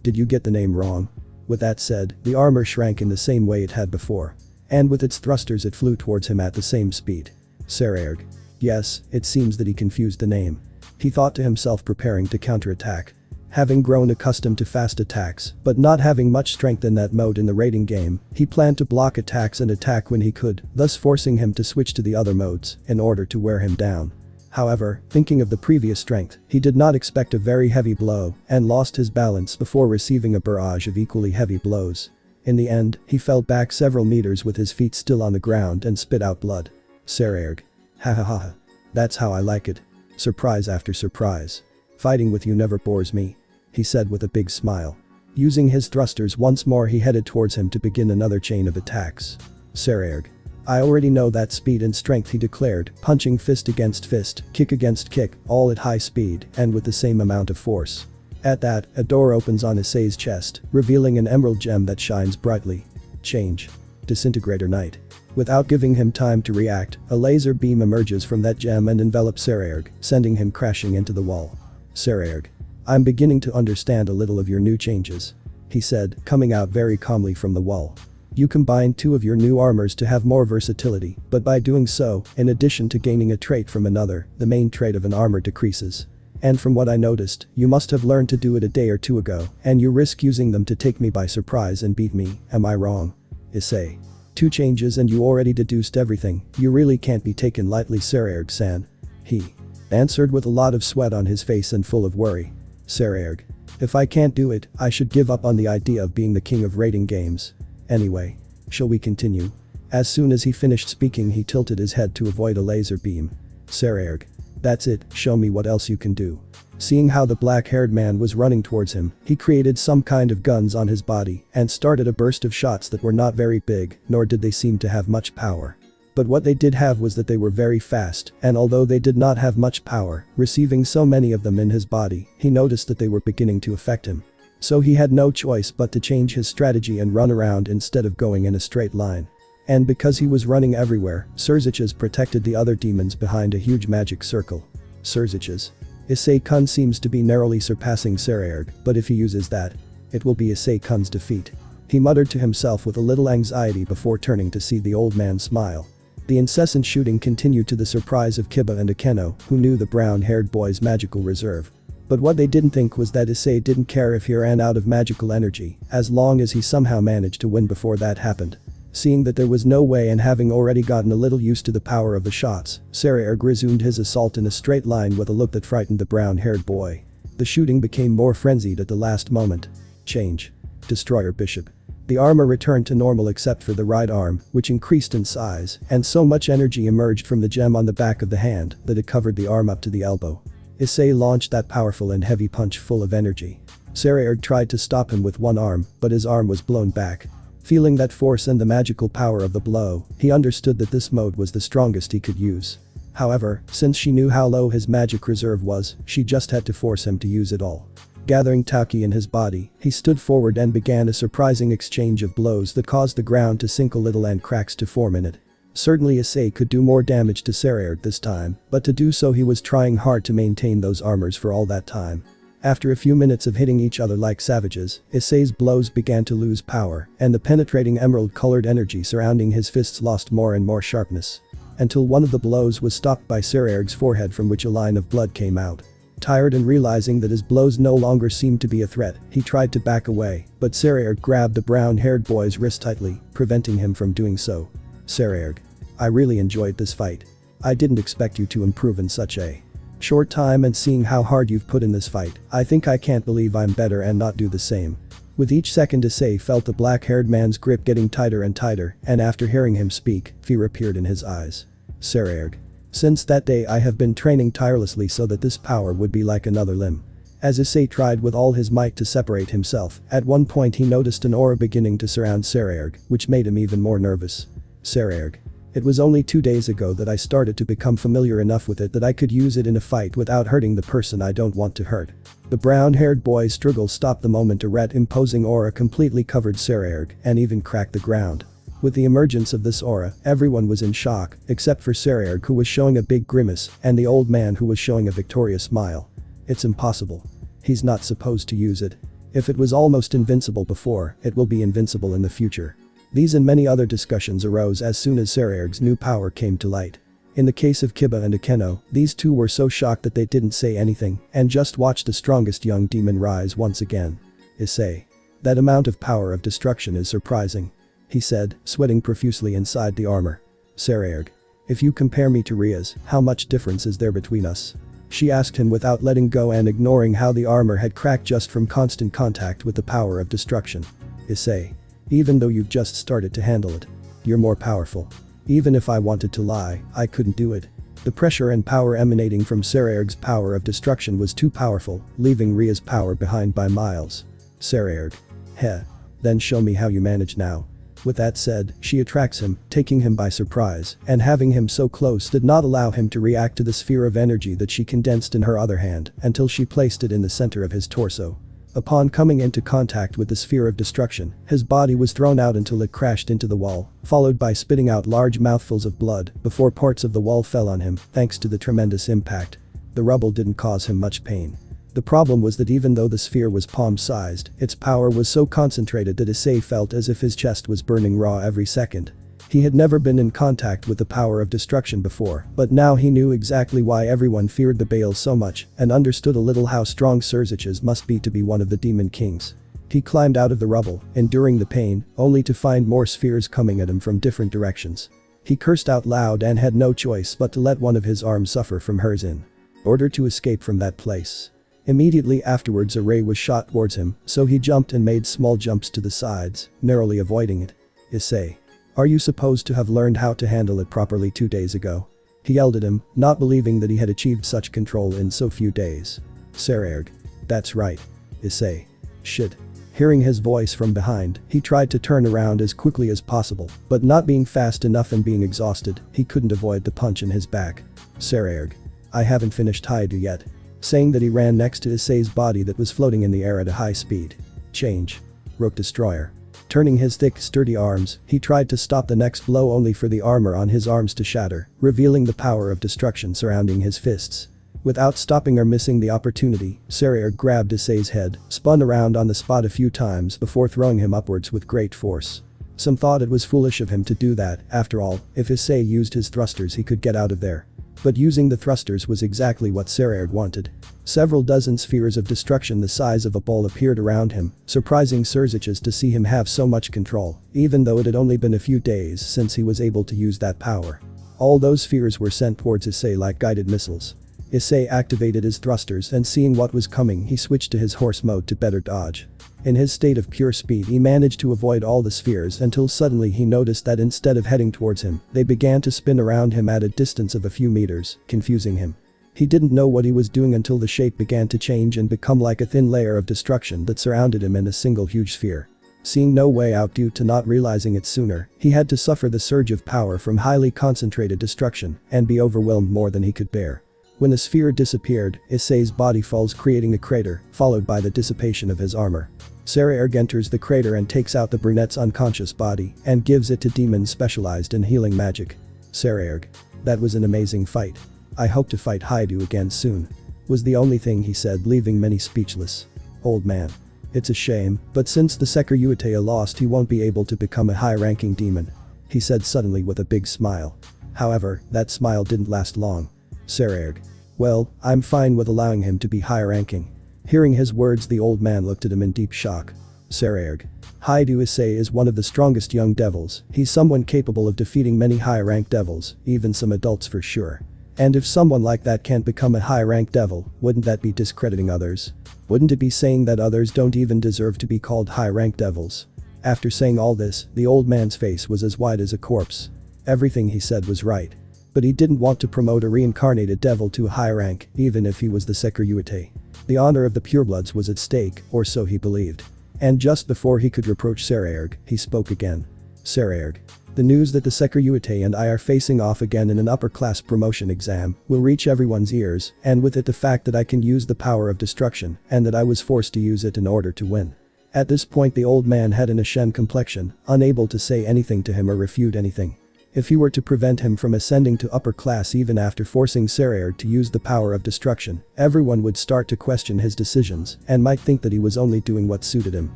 Did you get the name wrong? With that said, the armor shrank in the same way it had before. And with its thrusters it flew towards him at the same speed. Saraerg. Yes, it seems that he confused the name. He thought to himself, preparing to counterattack. Having grown accustomed to fast attacks, but not having much strength in that mode in the raiding game, he planned to block attacks and attack when he could, thus forcing him to switch to the other modes, in order to wear him down. However, thinking of the previous strength, he did not expect a very heavy blow, and lost his balance before receiving a barrage of equally heavy blows. In the end, he fell back several meters with his feet still on the ground and spit out blood. Saraerg. Hahaha. That's how I like it. Surprise after surprise. Fighting with you never bores me. He said with a big smile. Using his thrusters once more, he headed towards him to begin another chain of attacks. Saraerg. I already know that speed and strength, he declared, punching fist against fist, kick against kick, all at high speed and with the same amount of force. At that, a door opens on Issei's chest, revealing an emerald gem that shines brightly. Change. Disintegrator Knight. Without giving him time to react, a laser beam emerges from that gem and envelops Saraerg, sending him crashing into the wall. Saraerg. I'm beginning to understand a little of your new changes. He said, coming out very calmly from the wall. You combined 2 of your new armors to have more versatility, but by doing so, in addition to gaining a trait from another, the main trait of an armor decreases. And from what I noticed, you must have learned to do it a day or 2 ago, and you risk using them to take me by surprise and beat me, am I wrong? Issei. 2 changes and you already deduced everything, you really can't be taken lightly, Saraerg-san. He answered with a lot of sweat on his face and full of worry. Saraerg. If I can't do it, I should give up on the idea of being the king of raiding games. Anyway. Shall we continue? As soon as he finished speaking, he tilted his head to avoid a laser beam. Saraerg. That's it, show me what else you can do. Seeing how the black-haired man was running towards him, he created some kind of guns on his body and started a burst of shots that were not very big, nor did they seem to have much power. But what they did have was that they were very fast, and although they did not have much power, receiving so many of them in his body, he noticed that they were beginning to affect him. So he had no choice but to change his strategy and run around instead of going in a straight line. And because he was running everywhere, Surziches protected the other demons behind a huge magic circle. Surziches. Issei-kun seems to be narrowly surpassing Saraerg, but if he uses that, it will be Issei-kun's defeat. He muttered to himself with a little anxiety before turning to see the old man smile. The incessant shooting continued to the surprise of Kiba and Akeno, who knew the brown-haired boy's magical reserve. But what they didn't think was that Issei didn't care if he ran out of magical energy, as long as he somehow managed to win before that happened. Seeing that there was no way, and having already gotten a little used to the power of the shots, Saraerg resumed his assault in a straight line with a look that frightened the brown-haired boy. The shooting became more frenzied at the last moment. Change. Destroyer Bishop. The armor returned to normal except for the right arm, which increased in size, and so much energy emerged from the gem on the back of the hand that it covered the arm up to the elbow. Issei launched that powerful and heavy punch full of energy. Saraerg tried to stop him with one arm, but his arm was blown back. Feeling that force and the magical power of the blow, he understood that this mode was the strongest he could use. However, since she knew how low his magic reserve was, she just had to force him to use it all. Gathering Tauki in his body, he stood forward and began a surprising exchange of blows that caused the ground to sink a little and cracks to form in it. Certainly Issei could do more damage to Saraerg this time, but to do so he was trying hard to maintain those armors for all that time. After a few minutes of hitting each other like savages, Issei's blows began to lose power, and the penetrating emerald-colored energy surrounding his fists lost more and more sharpness. Until one of the blows was stopped by Saraerg's forehead from which a line of blood came out. Tired and realizing that his blows no longer seemed to be a threat, he tried to back away, but Saraerg grabbed the brown-haired boy's wrist tightly, preventing him from doing so. Saraerg. I really enjoyed this fight. I didn't expect you to improve in such a short time, and seeing how hard you've put in this fight, I think I can't believe I'm better and not do the same. With each second Issei felt the black-haired man's grip getting tighter and tighter, and after hearing him speak, fear appeared in his eyes. Saraerg. Since that day I have been training tirelessly so that this power would be like another limb. As Issei tried with all his might to separate himself, at one point he noticed an aura beginning to surround Saraerg, which made him even more nervous. Saraerg. It was only 2 days ago that I started to become familiar enough with it that I could use it in a fight without hurting the person I don't want to hurt. The brown-haired boy's struggle stopped the moment a red imposing aura completely covered Saraerg and even cracked the ground. With the emergence of this aura, everyone was in shock, except for Saraerg, who was showing a big grimace, and the old man who was showing a victorious smile. It's impossible. He's not supposed to use it. If it was almost invincible before, it will be invincible in the future. These and many other discussions arose as soon as Saraerg's new power came to light. In the case of Kiba and Akeno, these two were so shocked that they didn't say anything and just watched the strongest young demon rise once again. Issei. That amount of power of destruction is surprising, he said, sweating profusely inside the armor. Saraerg. If you compare me to Ria's, how much difference is there between us? She asked him without letting go and ignoring how the armor had cracked just from constant contact with the power of destruction. Issei. Even though you've just started to handle it, you're more powerful. Even if I wanted to lie, I couldn't do it. The pressure and power emanating from Saraerg's power of destruction was too powerful, leaving Ria's power behind by miles. Saraerg. Heh. Then show me how you manage now. With that said, she attracts him, taking him by surprise, and having him so close did not allow him to react to the sphere of energy that she condensed in her other hand until she placed it in the center of his torso. Upon coming into contact with the sphere of destruction, his body was thrown out until it crashed into the wall, followed by spitting out large mouthfuls of blood before parts of the wall fell on him thanks to the tremendous impact. The rubble didn't cause him much pain. The problem was that even though the sphere was palm-sized, its power was so concentrated that Issei felt as if his chest was burning raw every second. He had never been in contact with the power of destruction before, but now he knew exactly why everyone feared the Baal so much and understood a little how strong Surzich's must be to be one of the demon kings. He climbed out of the rubble, enduring the pain, only to find more spheres coming at him from different directions. He cursed out loud and had no choice but to let one of his arms suffer from hers in order to escape from that place. Immediately afterwards a ray was shot towards him, so he jumped and made small jumps to the sides, narrowly avoiding it. Issei. Are you supposed to have learned how to handle it properly 2 days ago? He yelled at him, not believing that he had achieved such control in so few days. Saraerg. That's right. Issei. Shit. Hearing his voice from behind, he tried to turn around as quickly as possible, but not being fast enough and being exhausted, he couldn't avoid the punch in his back. Saraerg. I haven't finished Haidu yet. Saying that he ran next to Issei's body that was floating in the air at a high speed. Change. Rook Destroyer. Turning his thick, sturdy arms, he tried to stop the next blow only for the armor on his arms to shatter, revealing the power of destruction surrounding his fists. Without stopping or missing the opportunity, Saraerg grabbed Issei's head, spun around on the spot a few times before throwing him upwards with great force. Some thought it was foolish of him to do that, after all, if Issei used his thrusters he could get out of there. But using the thrusters was exactly what Saraerg wanted. Several dozen spheres of destruction the size of a ball appeared around him, surprising Surzich's to see him have so much control, even though it had only been a few days since he was able to use that power. All those spheres were sent towards Issei like guided missiles. Issei activated his thrusters and seeing what was coming he switched to his horse mode to better dodge. In his state of pure speed he managed to avoid all the spheres until suddenly he noticed that instead of heading towards him, they began to spin around him at a distance of a few meters, confusing him. He didn't know what he was doing until the shape began to change and become like a thin layer of destruction that surrounded him in a single huge sphere. Seeing no way out due to not realizing it sooner, he had to suffer the surge of power from highly concentrated destruction and be overwhelmed more than he could bear. When the sphere disappeared, Issei's body falls, creating a crater, followed by the dissipation of his armor. Sarayerg enters the crater and takes out the brunette's unconscious body and gives it to demons specialized in healing magic. Sarayerg. That was an amazing fight. I hope to fight Haidu again soon. Was the only thing he said, leaving many speechless. Old man. It's a shame, but since the Sekiryutea lost, he won't be able to become a high-ranking demon. He said suddenly with a big smile. However, that smile didn't last long. Sarayerg. Well, I'm fine with allowing him to be high-ranking. Hearing his words, the old man looked at him in deep shock. Sarayerg. Haidu Issei is one of the strongest young devils. He's someone capable of defeating many high-ranked devils, even some adults for sure. And if someone like that can't become a high-ranked devil, wouldn't that be discrediting others? Wouldn't it be saying that others don't even deserve to be called high-ranked devils? After saying all this, the old man's face was as white as a corpse. Everything he said was right. But he didn't want to promote a reincarnated devil to a high rank, even if he was the Sekiryutea. The honor of the purebloods was at stake, or so he believed. And just before he could reproach Sarayerg, he spoke again. Sarayerg. The news that the Sekiryutea and I are facing off again in an upper-class promotion exam will reach everyone's ears, and with it the fact that I can use the power of destruction, and that I was forced to use it in order to win. At this point the old man had an ashen complexion, unable to say anything to him or refute anything. If he were to prevent him from ascending to upper class even after forcing Sarayerg to use the power of destruction, everyone would start to question his decisions and might think that he was only doing what suited him.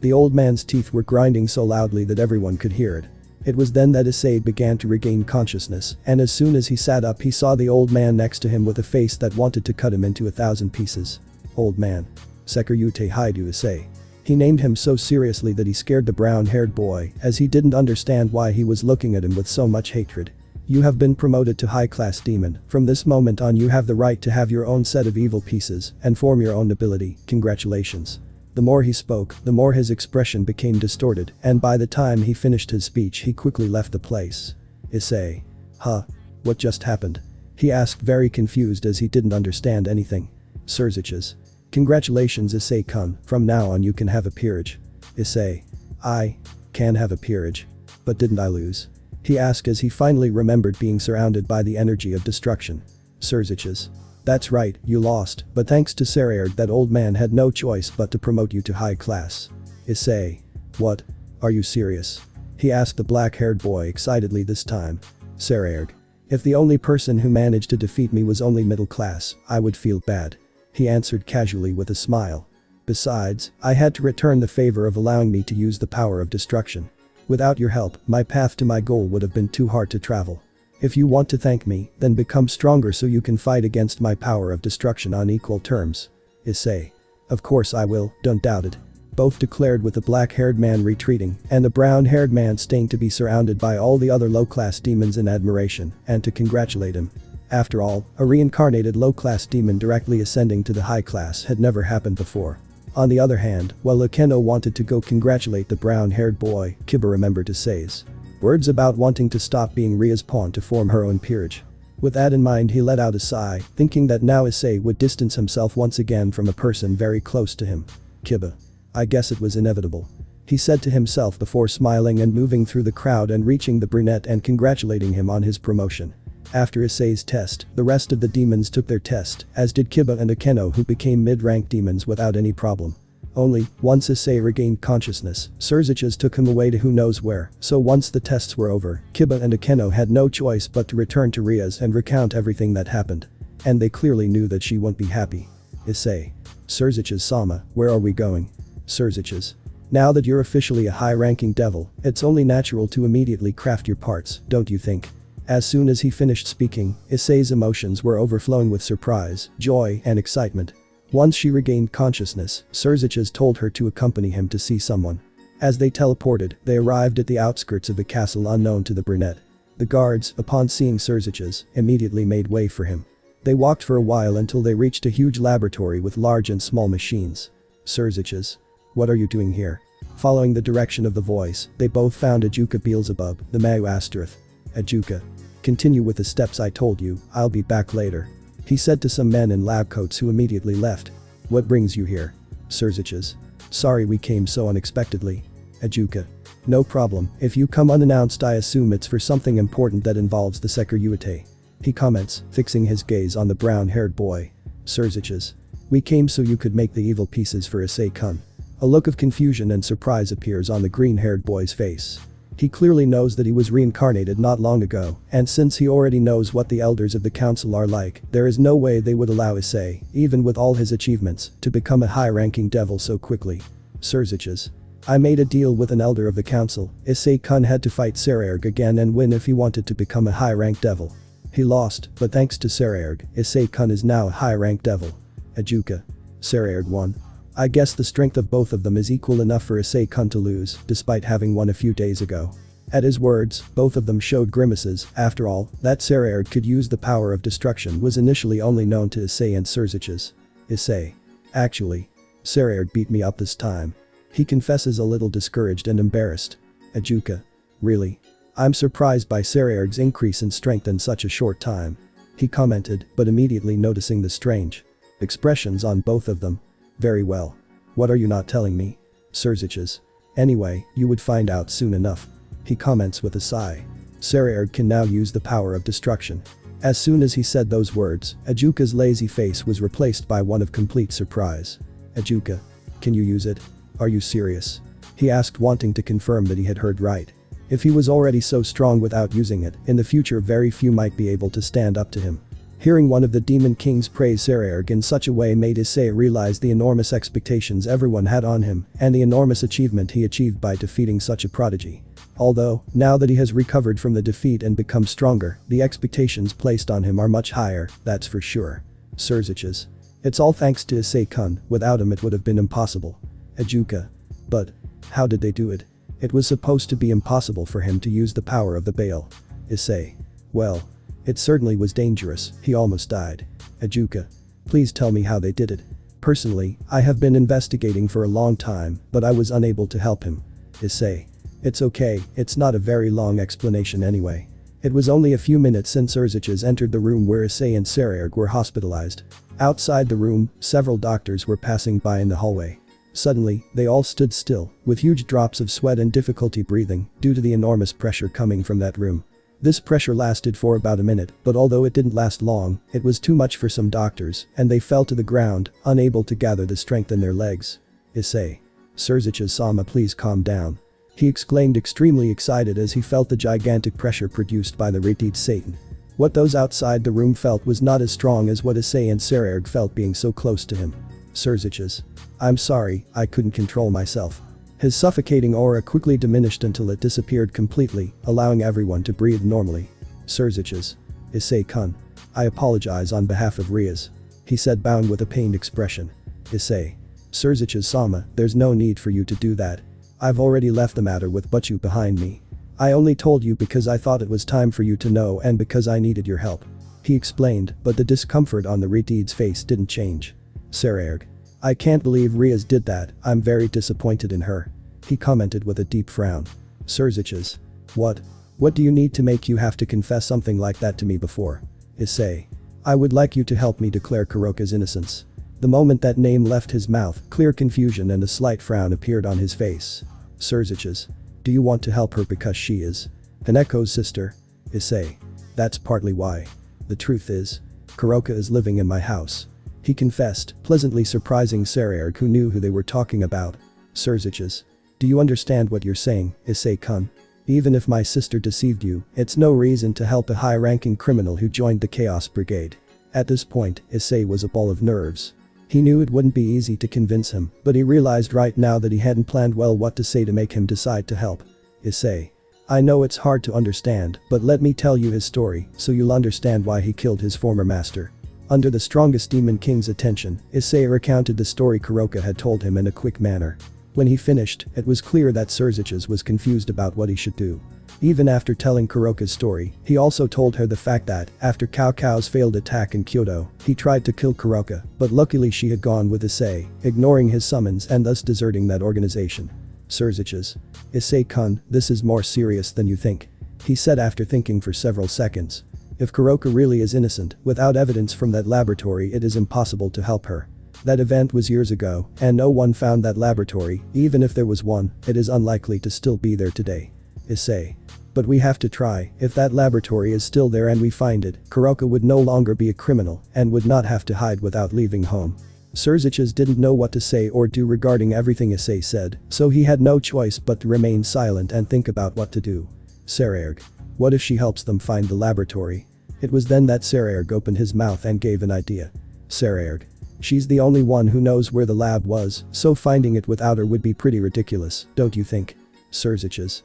The old man's teeth were grinding so loudly that everyone could hear it. It was then that Issei began to regain consciousness, and as soon as he sat up he saw the old man next to him with a face that wanted to cut him into 1,000 pieces. Old man. Sekiryutea Haidu Issei. He named him so seriously that he scared the brown-haired boy, as he didn't understand why he was looking at him with so much hatred. You have been promoted to high-class demon. From this moment on you have the right to have your own set of evil pieces and form your own nobility. Congratulations. The more he spoke, the more his expression became distorted, and by the time he finished his speech he quickly left the place. Issei. Huh? What just happened? He asked, very confused as he didn't understand anything. Surziches. Congratulations Issei-kun, from now on you can have a peerage. Issei. I can have a peerage. But didn't I lose? He asked as he finally remembered being surrounded by the energy of destruction. Surziches. That's right, you lost, but thanks to Sarayerg that old man had no choice but to promote you to high class. Issei. What? Are you serious? He asked the black-haired boy excitedly this time. Sarayerg. If the only person who managed to defeat me was only middle class, I would feel bad. He answered casually with a smile. Besides, I had to return the favor of allowing me to use the power of destruction. Without your help, my path to my goal would have been too hard to travel. If you want to thank me, then become stronger so you can fight against my power of destruction on equal terms. Issei. Of course I will, don't doubt it. Both declared, with the black-haired man retreating and the brown-haired man staying to be surrounded by all the other low-class demons in admiration and to congratulate him. After all, a reincarnated low-class demon directly ascending to the high class had never happened before. On the other hand, while Akeno wanted to go congratulate the brown-haired boy, Kiba remembered Issei's words about wanting to stop being Ria's pawn to form her own peerage. With that in mind he let out a sigh, thinking that now Issei would distance himself once again from a person very close to him. Kiba. I guess it was inevitable. He said to himself before smiling and moving through the crowd and reaching the brunette and congratulating him on his promotion. After Issei's test, the rest of the demons took their test, as did Kiba and Akeno, who became mid-rank demons without any problem. Only, once Issei regained consciousness, Surziches took him away to who knows where, so once the tests were over, Kiba and Akeno had no choice but to return to Ria's and recount everything that happened. And they clearly knew that she wouldn't be happy. Issei. Surziches-sama, where are we going? Surziches. Now that you're officially a high-ranking devil, it's only natural to immediately craft your parts, don't you think? As soon as he finished speaking, Issei's emotions were overflowing with surprise, joy, and excitement. Once she regained consciousness, Surziches told her to accompany him to see someone. As they teleported, they arrived at the outskirts of a castle unknown to the brunette. The guards, upon seeing Surziches, immediately made way for him. They walked for a while until they reached a huge laboratory with large and small machines. Surziches. What are you doing here? Following the direction of the voice, they both found Ajuka Beelzebub, the Diodora Astaroth. Ajuka. Continue with the steps I told you, I'll be back later. he said to some men in lab coats who immediately left. What brings you here? Surziches. Sorry we came so unexpectedly. Ajuka. No problem, if you come unannounced I assume it's for something important that involves the Sekiryuite. He comments, fixing his gaze on the brown-haired boy. Surziches. We came so you could make the evil pieces for Issei-kun. A look of confusion and surprise appears on the green-haired boy's face. He clearly knows that he was reincarnated not long ago, and since he already knows what the elders of the council are like, there is no way they would allow Issei, even with all his achievements, to become a high-ranking devil so quickly. Surziches. I made a deal with an elder of the council. Issei-kun had to fight Saraerg again and win if he wanted to become a high-ranked devil. He lost, but thanks to Saraerg, Issei-kun is now a high-ranked devil. Ajuka. Saraerg won. I guess the strength of both of them is equal enough for Issei-kun to lose, despite having won a few days ago. At his words, both of them showed grimaces. After all, that Saraerg could use the power of destruction was initially only known to Issei and Surziches. Issei. Actually. Saraerg beat me up this time. He confesses a little discouraged and embarrassed. Ajuka. Really? I'm surprised by Saraerg's increase in strength in such a short time. He commented, but immediately noticing the strange expressions on both of them. Very well. What are you not telling me? Surziches. Anyway, you would find out soon enough. He comments with a sigh. Saraerg can now use the power of destruction. As soon as he said those words, Ajuka's lazy face was replaced by one of complete surprise. Ajuka. Can you use it? Are you serious? He asked, wanting to confirm that he had heard right. If he was already so strong without using it, in the future very few might be able to stand up to him. Hearing one of the Demon Kings praise Saraerg in such a way made Issei realize the enormous expectations everyone had on him and the enormous achievement he achieved by defeating such a prodigy. Although, now that he has recovered from the defeat and become stronger, the expectations placed on him are much higher, that's for sure. Surziches. It's all thanks to Issei-kun, without him it would have been impossible. Ajuka. But how did they do it? It was supposed to be impossible for him to use the power of the Baal. Issei. Well. It certainly was dangerous, he almost died. Ajuka. Please tell me how they did it. Personally, I have been investigating for a long time, but I was unable to help him. Issei. It's okay, it's not a very long explanation anyway. It was only a few minutes since Surziches entered the room where Issei and Saraerg were hospitalized. Outside the room, several doctors were passing by in the hallway. Suddenly, they all stood still, with huge drops of sweat and difficulty breathing, due to the enormous pressure coming from that room. This pressure lasted for about a minute, but although it didn't last long, it was too much for some doctors, and they fell to the ground, unable to gather the strength in their legs. Issei. Surziches-sama, please calm down. He exclaimed, extremely excited as he felt the gigantic pressure produced by the Retid Satan. What those outside the room felt was not as strong as what Issei and Saraerg felt being so close to him. Surziches. I'm sorry, I couldn't control myself. His suffocating aura quickly diminished until it disappeared completely, allowing everyone to breathe normally. Surziches. Issei-kun. I apologize on behalf of Rias. He said, bowing with a pained expression. Issei. Surziches-sama, there's no need for you to do that. I've already left the matter with Butchu behind me. I only told you because I thought it was time for you to know and because I needed your help. He explained, but the discomfort on the Retid's face didn't change. Saraerg. I can't believe Rias did that, I'm very disappointed in her. He commented with a deep frown. Surziches. What? What do you need to make you have to confess something like that to me before? Issei. I would like you to help me declare Kuroka's innocence. The moment that name left his mouth, clear confusion and a slight frown appeared on his face. Surziches. Do you want to help her because she is Koneko's sister? Issei. That's partly why. The truth is, Kuroka is living in my house. He confessed, pleasantly surprising Saraerg, who knew who they were talking about. Surziches. Do you understand what you're saying, Issei-kun? Even if my sister deceived you, it's no reason to help a high-ranking criminal who joined the Chaos Brigade. At this point, Issei was a ball of nerves. He knew it wouldn't be easy to convince him, but he realized right now that he hadn't planned well what to say to make him decide to help. Issei. I know it's hard to understand, but let me tell you his story, so you'll understand why he killed his former master. Under the strongest Demon King's attention, Issei recounted the story Kuroka had told him in a quick manner. When he finished, it was clear that Surziches was confused about what he should do. Even after telling Kuroka's story, he also told her the fact that, after Cao Cao's failed attack in Kyoto, he tried to kill Kuroka, but luckily she had gone with Issei, ignoring his summons and thus deserting that organization. Surziches. Issei-kun, this is more serious than you think. He said after thinking for several seconds. If Kuroka really is innocent, without evidence from that laboratory it is impossible to help her. That event was years ago, and no one found that laboratory. Even if there was one, it is unlikely to still be there today. Issei. But we have to try. If that laboratory is still there and we find it, Kuroka would no longer be a criminal and would not have to hide without leaving home. Surziches didn't know what to say or do regarding everything Issei said, so he had no choice but to remain silent and think about what to do. Sererg. What if she helps them find the laboratory? It was then that Sererg opened his mouth and gave an idea. Sererg. She's the only one who knows where the lab was, so finding it without her would be pretty ridiculous, don't you think? Surziches.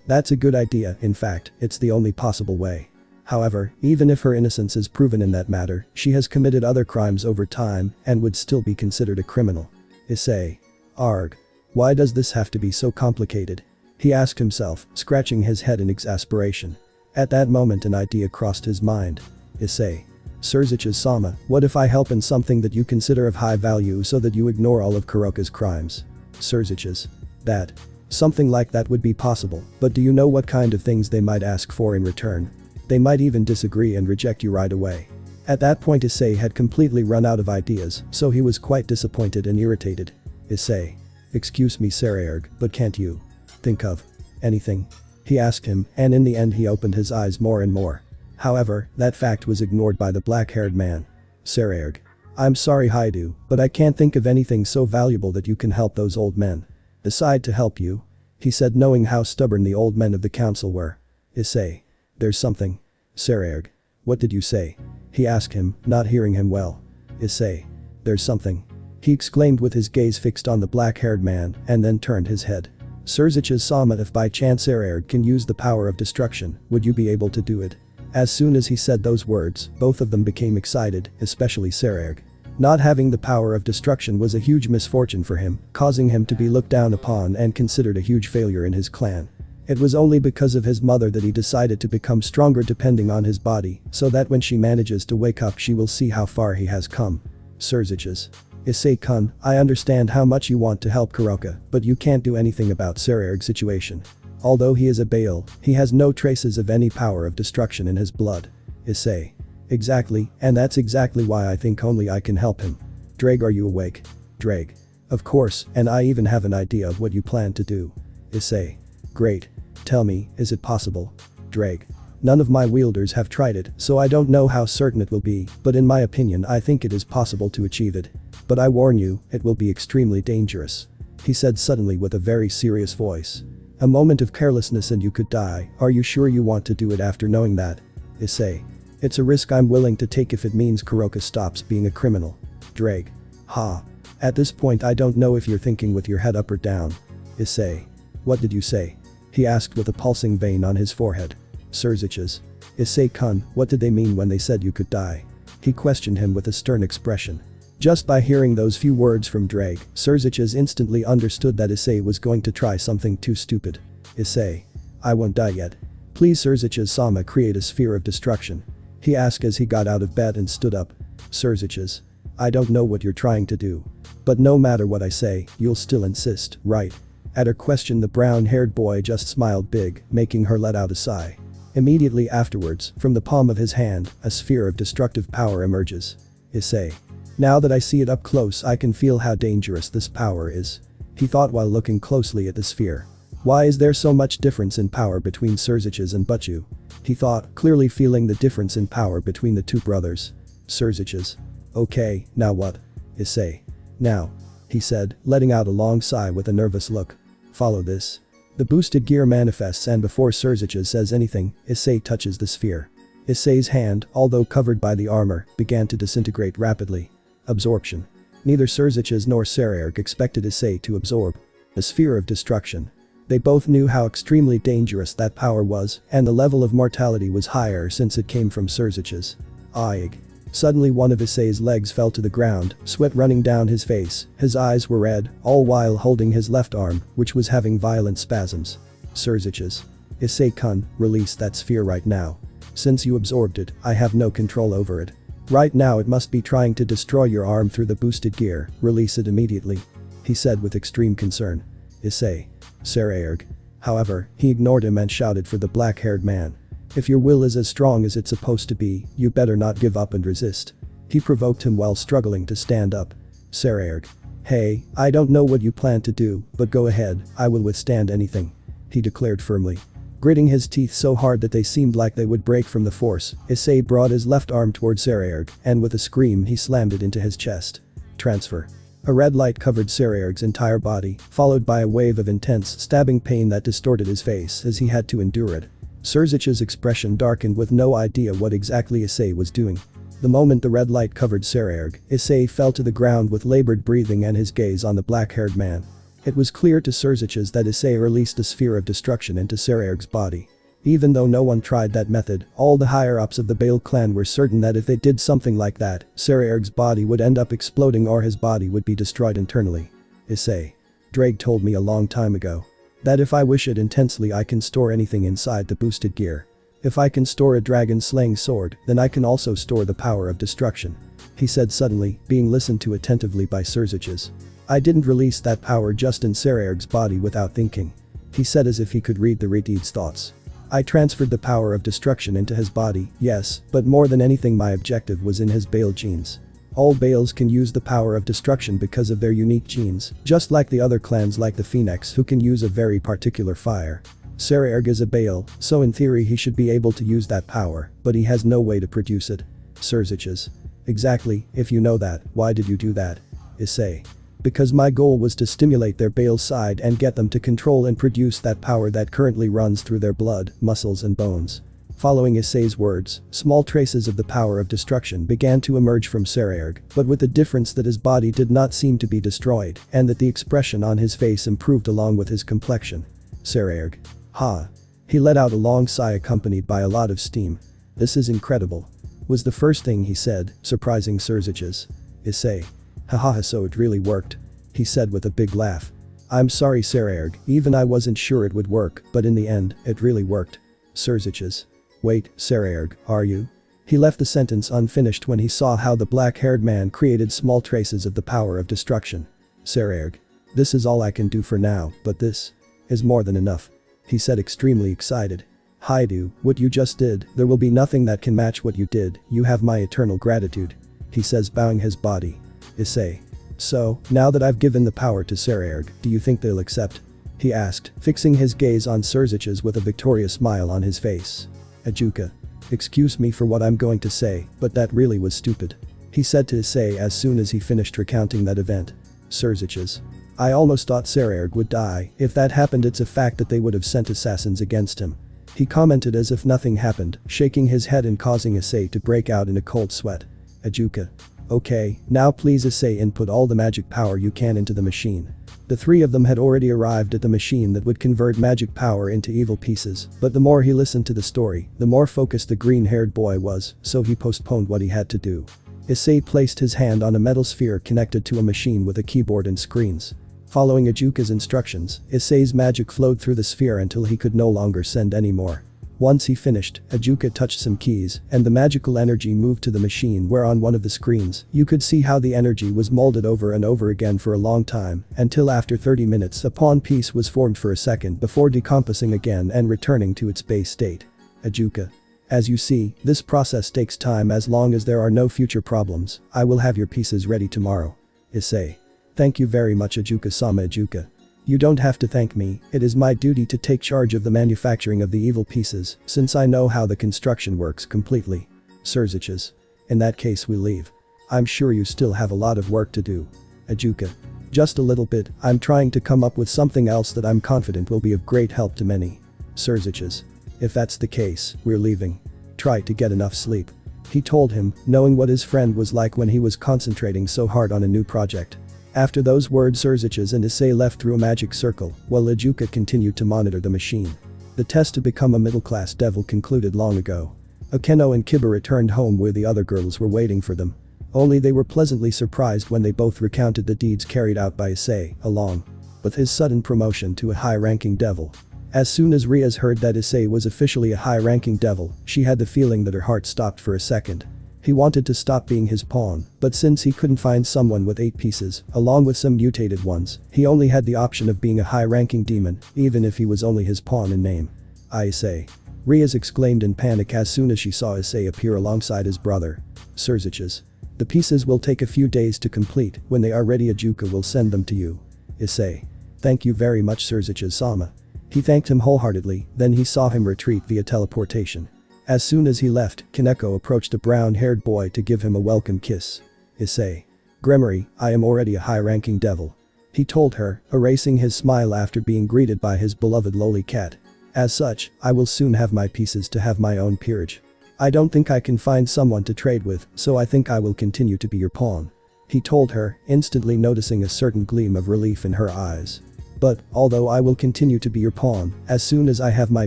That's a good idea. In fact, it's the only possible way. However, even if her innocence is proven in that matter, she has committed other crimes over time and would still be considered a criminal. Issei. Arg. Why does this have to be so complicated? He asked himself, scratching his head in exasperation. At that moment an idea crossed his mind. Issei. Surziches-sama, what if I help in something that you consider of high value so that you ignore all of Kuroka's crimes? Surziches. That. Something like that would be possible, but do you know what kind of things they might ask for in return? They might even disagree and reject you right away. At that point Issei had completely run out of ideas, so he was quite disappointed and irritated. Issei. Excuse me Sererg, but can't you think of anything? He asked him, and in the end he opened his eyes more and more. However, that fact was ignored by the black-haired man. Sererg. I'm sorry Haidu, but I can't think of anything so valuable that you can help those old men. Decide to help you? He said, knowing how stubborn the old men of the council were. Issei. There's something. Sererg. What did you say? He asked him, not hearing him well. Issei. There's something. He exclaimed with his gaze fixed on the black-haired man and then turned his head. Surziches-sama, if by chance Sererg can use the power of destruction, would you be able to do it? As soon as he said those words, both of them became excited, especially Sererg. Not having the power of destruction was a huge misfortune for him, causing him to be looked down upon and considered a huge failure in his clan. It was only because of his mother that he decided to become stronger depending on his body, so that when she manages to wake up she will see how far he has come. Surziches. Issei-kun, I understand how much you want to help Kuroka, but you can't do anything about Sererg's situation. Although he is a Baal, he has no traces of any power of destruction in his blood. Issei. Exactly, and that's exactly why I think only I can help him. Drake, are you awake? Drake. Of course, and I even have an idea of what you plan to do. Issei. Great. Tell me, is it possible? Drake. None of my wielders have tried it, so I don't know how certain it will be, but in my opinion I think it is possible to achieve it. But I warn you, it will be extremely dangerous. He said suddenly with a very serious voice. A moment of carelessness and you could die. Are you sure you want to do it after knowing that? Issei. It's a risk I'm willing to take if it means Kuroka stops being a criminal. Drake. Ha. At this point I don't know if you're thinking with your head up or down. Issei. What did you say? He asked with a pulsing vein on his forehead. Surziches. Issei-kun, what did they mean when they said you could die? He questioned him with a stern expression. Just by hearing those few words from Drake, Surziches instantly understood that Issei was going to try something too stupid. Issei. I won't die yet. Please Surziches-sama, create a sphere of destruction. He asked as he got out of bed and stood up. Surziches. I don't know what you're trying to do. But no matter what I say, you'll still insist, right? At her question the brown-haired boy just smiled big, making her let out a sigh. Immediately afterwards, from the palm of his hand, a sphere of destructive power emerges. Issei. Now that I see it up close I can feel how dangerous this power is. He thought while looking closely at the sphere. Why is there so much difference in power between Surziches and Butchu? He thought, clearly feeling the difference in power between the two brothers. Surziches. Okay, now what? Issei. Now. He said, letting out a long sigh with a nervous look. Follow this. The boosted gear manifests and before Surziches says anything, Issei touches the sphere. Issei's hand, although covered by the armor, began to disintegrate rapidly. Absorption. Neither Surziches nor Sererg expected Issei to absorb a sphere of destruction. They both knew how extremely dangerous that power was, and the level of mortality was higher since it came from Surziches. Aig. Suddenly one of Issei's legs fell to the ground, sweat running down his face, his eyes were red, all while holding his left arm, which was having violent spasms. Surziches. Issei-kun, release that sphere right now. Since you absorbed it, I have no control over it. Right now it must be trying to destroy your arm through the boosted gear, release it immediately. He said with extreme concern. Issei. Sererg. However, he ignored him and shouted for the black-haired man. If your will is as strong as it's supposed to be, you better not give up and resist. He provoked him while struggling to stand up. Saraerg. Hey, I don't know what you plan to do, but go ahead, I will withstand anything. He declared firmly. Gritting his teeth so hard that they seemed like they would break from the force, Issei brought his left arm toward Saraerg, and with a scream he slammed it into his chest. Transfer. A red light covered Saraerg's entire body, followed by a wave of intense, stabbing pain that distorted his face as he had to endure it. Surzich's expression darkened with no idea what exactly Issei was doing. The moment the red light covered Saraerg, Issei fell to the ground with labored breathing and his gaze on the black-haired man. It was clear to Surzich's that Issei released a sphere of destruction into Saraerg's body. Even though no one tried that method, all the higher-ups of the Bale clan were certain that if they did something like that, Saraerg's body would end up exploding or his body would be destroyed internally. Issei. Drake told me a long time ago. That if I wish it intensely I can store anything inside the boosted gear. If I can store a dragon-slaying sword, then I can also store the power of destruction. He said suddenly, being listened to attentively by Surzich's. I didn't release that power just in Saraerg's body without thinking. He said as if he could read the Redeed's thoughts. I transferred the power of destruction into his body, yes, but more than anything my objective was in his Bale genes. All Bales can use the power of destruction because of their unique genes, just like the other clans like the Phoenix who can use a very particular fire. Saraerg is a Bale, so in theory he should be able to use that power, but he has no way to produce it. Surzich's. Exactly, if you know that, why did you do that? Issei. Because my goal was to stimulate their Bale side and get them to control and produce that power that currently runs through their blood, muscles and bones. Following Issei's words, small traces of the power of destruction began to emerge from Saraerg, but with the difference that his body did not seem to be destroyed, and that the expression on his face improved along with his complexion. Saraerg. Ha. He let out a long sigh accompanied by a lot of steam. This is incredible. Was the first thing he said, surprising Surzich's. Issei. Haha, so it really worked. He said with a big laugh. I'm sorry Saraerg, even I wasn't sure it would work, but in the end, it really worked. Surzich's. Wait, Saraerg, are you? He left the sentence unfinished when he saw how the black-haired man created small traces of the power of destruction. Saraerg. This is all I can do for now, but this is more than enough. He said extremely excited. Haidu, what you just did, there will be nothing that can match what you did, you have my eternal gratitude. He says bowing his body. Issei. So, now that I've given the power to Saraerg, do you think they'll accept? He asked, fixing his gaze on Surzich's with a victorious smile on his face. Ajuka. Excuse me for what I'm going to say, but that really was stupid. He said to Issei as soon as he finished recounting that event. Surzich's. I almost thought Saraerg would die, if that happened it's a fact that they would have sent assassins against him. He commented as if nothing happened, shaking his head and causing Issei to break out in a cold sweat. Ajuka. Okay, now please Issei input all the magic power you can into the machine. The three of them had already arrived at the machine that would convert magic power into evil pieces, but the more he listened to the story, the more focused the green-haired boy was, so he postponed what he had to do. Issei placed his hand on a metal sphere connected to a machine with a keyboard and screens. Following Ajuka's instructions, Issei's magic flowed through the sphere until he could no longer send any more. Once he finished, Ajuka touched some keys, and the magical energy moved to the machine where on one of the screens, you could see how the energy was molded over and over again for a long time, until after 30 minutes a pawn piece was formed for a second before decomposing again and returning to its base state. Ajuka. As you see, this process takes time as long as there are no future problems, I will have your pieces ready tomorrow. Issei. Thank you very much Ajuka-sama Ajuka. You don't have to thank me, it is my duty to take charge of the manufacturing of the evil pieces, since I know how the construction works completely. Surzich's. In that case we leave. I'm sure you still have a lot of work to do. Ajuka. Just a little bit, I'm trying to come up with something else that I'm confident will be of great help to many. Surzich's. If that's the case, we're leaving. Try to get enough sleep. He told him, knowing what his friend was like when he was concentrating so hard on a new project. After those words Surzich's and Issei left through a magic circle, while Ajuka continued to monitor the machine. The test to become a middle-class devil concluded long ago. Akeno and Kiba returned home where the other girls were waiting for them. Only they were pleasantly surprised when they both recounted the deeds carried out by Issei, along with his sudden promotion to a high-ranking devil. As soon as Riaz heard that Issei was officially a high-ranking devil, she had the feeling that her heart stopped for a second. He wanted to stop being his pawn, but since he couldn't find someone with 8 pieces, along with some mutated ones, he only had the option of being a high-ranking demon, even if he was only his pawn in name. Issei. Rias exclaimed in panic as soon as she saw Issei appear alongside his brother. Sursages. The pieces will take a few days to complete. When they are ready, Ajuka will send them to you. Issei. Thank you very much, Sursages-sama. He thanked him wholeheartedly, then he saw him retreat via teleportation. As soon as he left, Koneko approached a brown-haired boy to give him a welcome kiss. Issei. Gremory, I am already a high-ranking devil. He told her, erasing his smile after being greeted by his beloved lowly cat. As such, I will soon have my pieces to have my own peerage. I don't think I can find someone to trade with, so I think I will continue to be your pawn. He told her, instantly noticing a certain gleam of relief in her eyes. But, although I will continue to be your pawn, as soon as I have my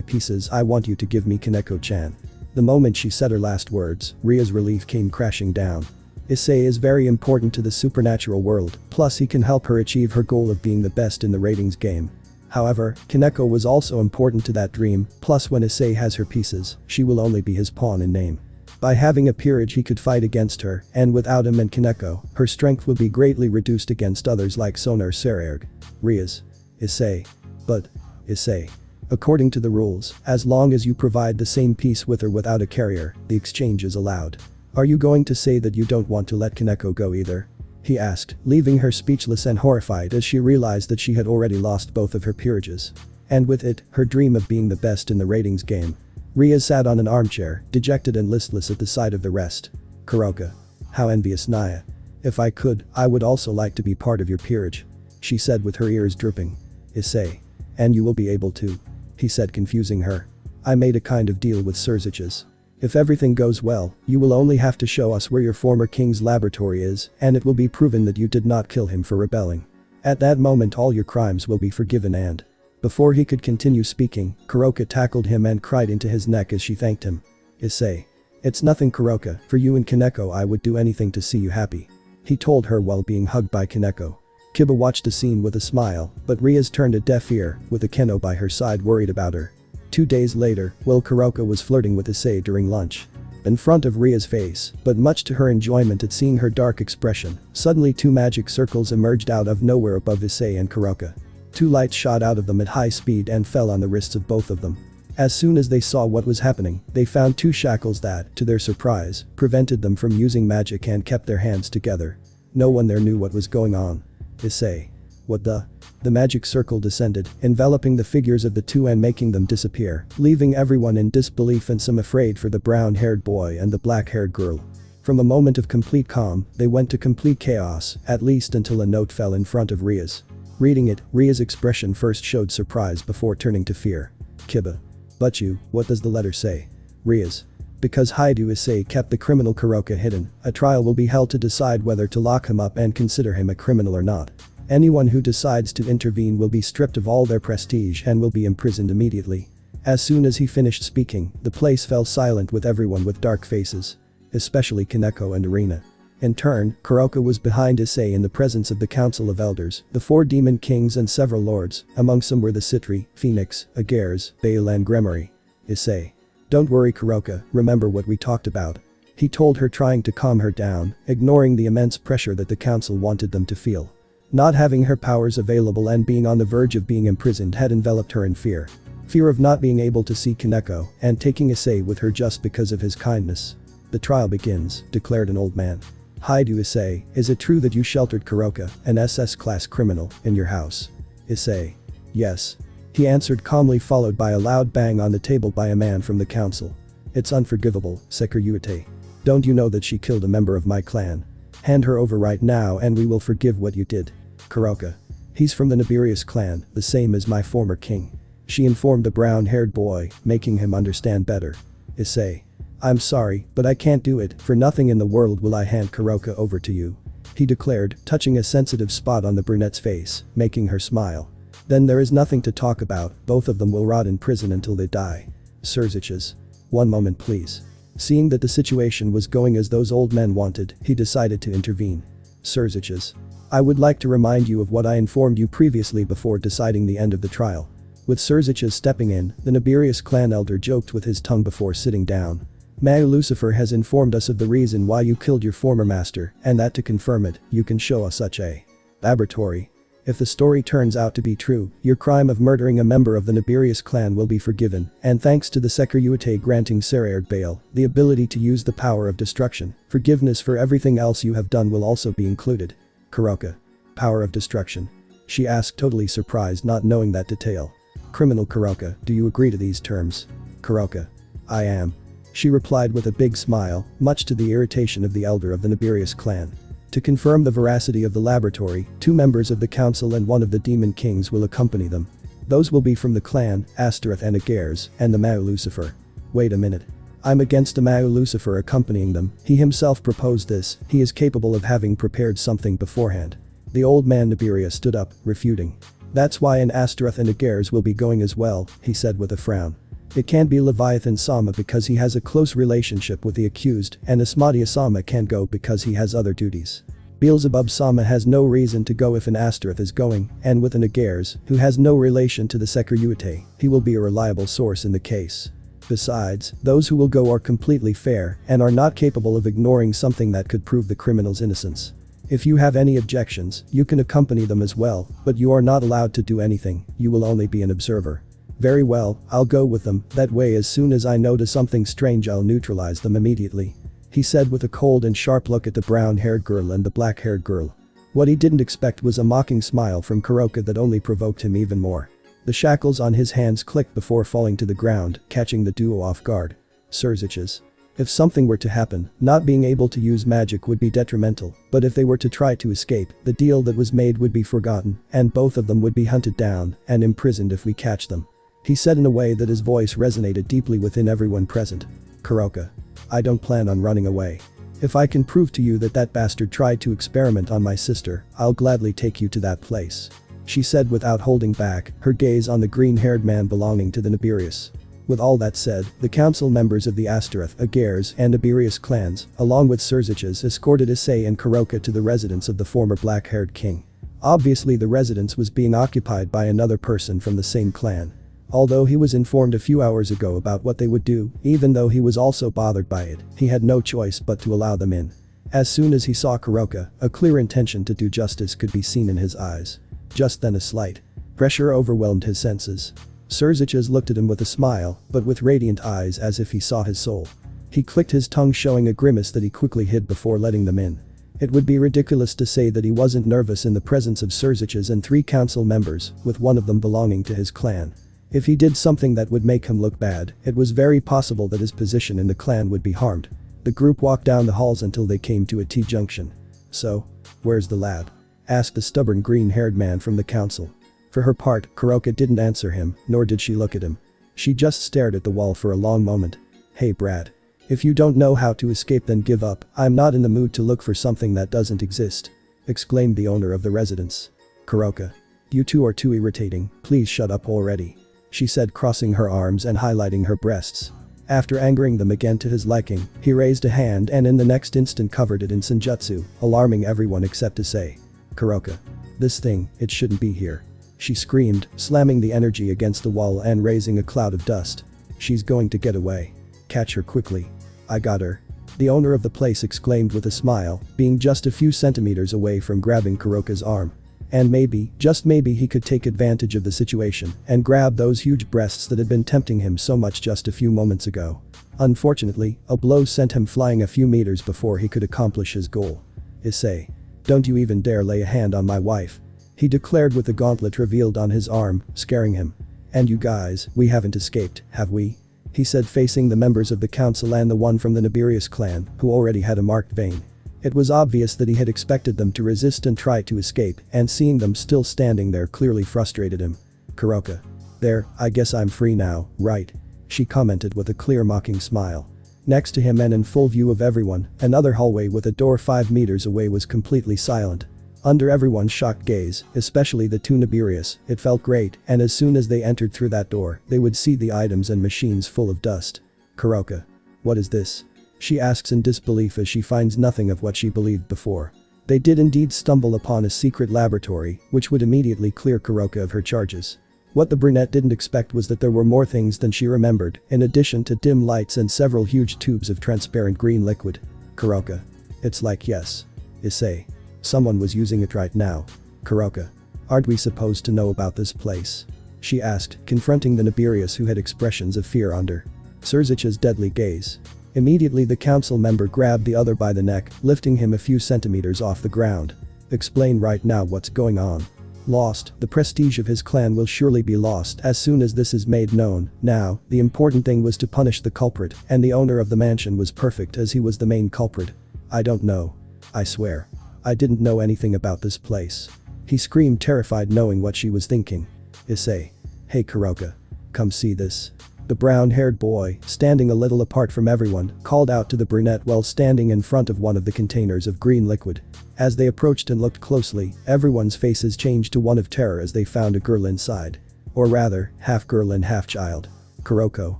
pieces I want you to give me Koneko-chan. The moment she said her last words, Ria's relief came crashing down. Issei is very important to the supernatural world, plus he can help her achieve her goal of being the best in the ratings game. However, Koneko was also important to that dream, plus when Issei has her pieces, she will only be his pawn in name. By having a peerage he could fight against her, and without him and Koneko, her strength will be greatly reduced against others like Sonar Sererg. Rias. Issei. But. Issei. According to the rules, as long as you provide the same piece with or without a carrier, the exchange is allowed. Are you going to say that you don't want to let Koneko go either? He asked, leaving her speechless and horrified as she realized that she had already lost both of her peerages. And with it, her dream of being the best in the ratings game. Ria sat on an armchair, dejected and listless at the sight of the rest. Kuroka. How envious Naya. If I could, I would also like to be part of your peerage. She said with her ears drooping. Issei. And you will be able to. He said, confusing her. I made a kind of deal with Sursages. If everything goes well, you will only have to show us where your former king's laboratory is, and it will be proven that you did not kill him for rebelling. At that moment all your crimes will be forgiven and… Before he could continue speaking, Kuroka tackled him and cried into his neck as she thanked him. Issei. It's nothing, Kuroka, for you and Koneko I would do anything to see you happy. He told her while being hugged by Koneko. Kiba watched the scene with a smile, but Rias turned a deaf ear, with Akeno by her side worried about her. 2 days later, while Kuroka was flirting with Issei during lunch. In front of Ria's face, but much to her enjoyment at seeing her dark expression, suddenly 2 magic circles emerged out of nowhere above Issei and Kuroka. 2 lights shot out of them at high speed and fell on the wrists of both of them. As soon as they saw what was happening, they found 2 shackles that, to their surprise, prevented them from using magic and kept their hands together. No one there knew what was going on. Issei. What the? The magic circle descended, enveloping the figures of the 2 and making them disappear, leaving everyone in disbelief and some afraid for the brown-haired boy and the black-haired girl. From a moment of complete calm, they went to complete chaos, at least until a note fell in front of Ria's. Reading it, Ria's expression first showed surprise before turning to fear. Kiba. But you, what does the letter say? Ria's. Because Haidu Issei kept the criminal Kuroka hidden, a trial will be held to decide whether to lock him up and consider him a criminal or not. Anyone who decides to intervene will be stripped of all their prestige and will be imprisoned immediately. As soon as he finished speaking, the place fell silent with everyone with dark faces. Especially Koneko and Irina. In turn, Kuroka was behind Issei in the presence of the Council of Elders, the 4 demon kings and several lords, amongst them were the Citri, Phoenix, Agares, Baal and Gremory. Issei. Don't worry, Kuroka, remember what we talked about. He told her, trying to calm her down, ignoring the immense pressure that the council wanted them to feel. Not having her powers available and being on the verge of being imprisoned had enveloped her in fear. Fear of not being able to see Koneko and taking Issei with her just because of his kindness. The trial begins, declared an old man. Haidu Issei, is it true that you sheltered Kuroka, an SS-class criminal, in your house? Issei. Yes. He answered calmly, followed by a loud bang on the table by a man from the council. It's unforgivable, Sekiryuite. Don't you know that she killed a member of my clan? Hand her over right now and we will forgive what you did. Kuroka. He's from the Nibirius clan, the same as my former king. She informed the brown-haired boy, making him understand better. Issei. I'm sorry, but I can't do it, for nothing in the world will I hand Kuroka over to you. He declared, touching a sensitive spot on the brunette's face, making her smile. Then there is nothing to talk about, both of them will rot in prison until they die. Sursages. One moment please. Seeing that the situation was going as those old men wanted, he decided to intervene. Sursages. I would like to remind you of what I informed you previously before deciding the end of the trial. With Sursages stepping in, the Nibirius clan elder joked with his tongue before sitting down. May Lucifer has informed us of the reason why you killed your former master, and that to confirm it, you can show us such a laboratory. If the story turns out to be true, your crime of murdering a member of the Nibirius clan will be forgiven, and thanks to the Sekiryuite granting Seraerd bail, the ability to use the power of destruction, forgiveness for everything else you have done will also be included. Kuroka. Power of destruction? She asked, totally surprised, not knowing that detail. Criminal Kuroka, do you agree to these terms? Kuroka. I am. She replied with a big smile, much to the irritation of the elder of the Nibirius clan. To confirm the veracity of the laboratory, 2 members of the council and 1 of the demon kings will accompany them. Those will be from the clan, Astaroth and Aigars, and the Mao Lucifer. Wait a minute. I'm against the Mao Lucifer accompanying them, he himself proposed this, he is capable of having prepared something beforehand. The old man Nibiria stood up, refuting. That's why an Astaroth and Aigars will be going as well, he said with a frown. It can't be Leviathan Sama because he has a close relationship with the accused, and Asmadia Sama can't go because he has other duties. Beelzebub Sama has no reason to go if an Astaroth is going, and with an Aigars, who has no relation to the Sekiryuite, he will be a reliable source in the case. Besides, those who will go are completely fair and are not capable of ignoring something that could prove the criminal's innocence. If you have any objections, you can accompany them as well, but you are not allowed to do anything, you will only be an observer. Very well, I'll go with them, that way as soon as I notice something strange I'll neutralize them immediately. He said with a cold and sharp look at the brown-haired girl and the black-haired girl. What he didn't expect was a mocking smile from Kuroka that only provoked him even more. The shackles on his hands clicked before falling to the ground, catching the duo off guard. Surziches. If something were to happen, not being able to use magic would be detrimental, but if they were to try to escape, the deal that was made would be forgotten, and both of them would be hunted down and imprisoned if we catch them. He said in a way that his voice resonated deeply within everyone present. Kuroka. I don't plan on running away. If I can prove to you that that bastard tried to experiment on my sister, I'll gladly take you to that place. She said without holding back, her gaze on the green-haired man belonging to the Nibirius. With all that said, the council members of the Astaroth, Aigars, and Nibirius clans, along with Surziches, escorted Issei and Kuroka to the residence of the former black-haired king. Obviously the residence was being occupied by another person from the same clan. Although he was informed a few hours ago about what they would do, even though he was also bothered by it, he had no choice but to allow them in. As soon as he saw Kuroka, a clear intention to do justice could be seen in his eyes. Just then a slight pressure overwhelmed his senses. Surziches looked at him with a smile, but with radiant eyes as if he saw his soul. He clicked his tongue, showing a grimace that he quickly hid before letting them in. It would be ridiculous to say that he wasn't nervous in the presence of Surziches and 3 council members, with one of them belonging to his clan. If he did something that would make him look bad, it was very possible that his position in the clan would be harmed. The group walked down the halls until they came to a T-junction. So, where's the lab? Asked the stubborn green-haired man from the council. For her part, Kuroka didn't answer him, nor did she look at him. She just stared at the wall for a long moment. Hey Brad. If you don't know how to escape then give up, I'm not in the mood to look for something that doesn't exist. Exclaimed the owner of the residence. Kuroka. You two are too irritating, please shut up already. She said, crossing her arms and highlighting her breasts. After angering them again to his liking, he raised a hand and in the next instant covered it in senjutsu, alarming everyone except Issei. Kuroka. This thing, it shouldn't be here. She screamed, slamming the energy against the wall and raising a cloud of dust. She's going to get away. Catch her quickly. I got her. The owner of the place exclaimed with a smile, being just a few centimeters away from grabbing Kuroka's arm. And maybe, just maybe he could take advantage of the situation and grab those huge breasts that had been tempting him so much just a few moments ago. Unfortunately, a blow sent him flying a few meters before he could accomplish his goal. Issei. Don't you even dare lay a hand on my wife. He declared with the gauntlet revealed on his arm, scaring him. And you guys, we haven't escaped, have we? He said, facing the members of the council and the one from the Nibirius clan, who already had a marked vein. It was obvious that he had expected them to resist and try to escape, and seeing them still standing there clearly frustrated him. Kuroka. There, I guess I'm free now, right? She commented with a clear mocking smile. Next to him and in full view of everyone, another hallway with a door 5 meters away was completely silent. Under everyone's shocked gaze, especially the 2 Nibirius, it felt great, and as soon as they entered through that door, they would see the items and machines full of dust. Kuroka. What is this? She asks in disbelief as she finds nothing of what she believed before. They did indeed stumble upon a secret laboratory, which would immediately clear Kuroka of her charges. What the brunette didn't expect was that there were more things than she remembered, in addition to dim lights and several huge tubes of transparent green liquid. Kuroka. It's like yes. Issei. Someone was using it right now. Kuroka. Aren't we supposed to know about this place? She asked, confronting the Nibirius who had expressions of fear under Serzich's deadly gaze. Immediately the council member grabbed the other by the neck, lifting him a few centimeters off the ground. Explain right now what's going on. Lost, the prestige of his clan will surely be lost as soon as this is made known. Now, the important thing was to punish the culprit, and the owner of the mansion was perfect as he was the main culprit. I don't know. I swear. I didn't know anything about this place. He screamed, terrified, knowing what she was thinking. Issei. Hey Kuroka. Come see this. The brown-haired boy, standing a little apart from everyone, called out to the brunette while standing in front of one of the containers of green liquid. As they approached and looked closely, everyone's faces changed to one of terror as they found a girl inside. Or rather, half girl and half child. Kuroko.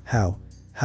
How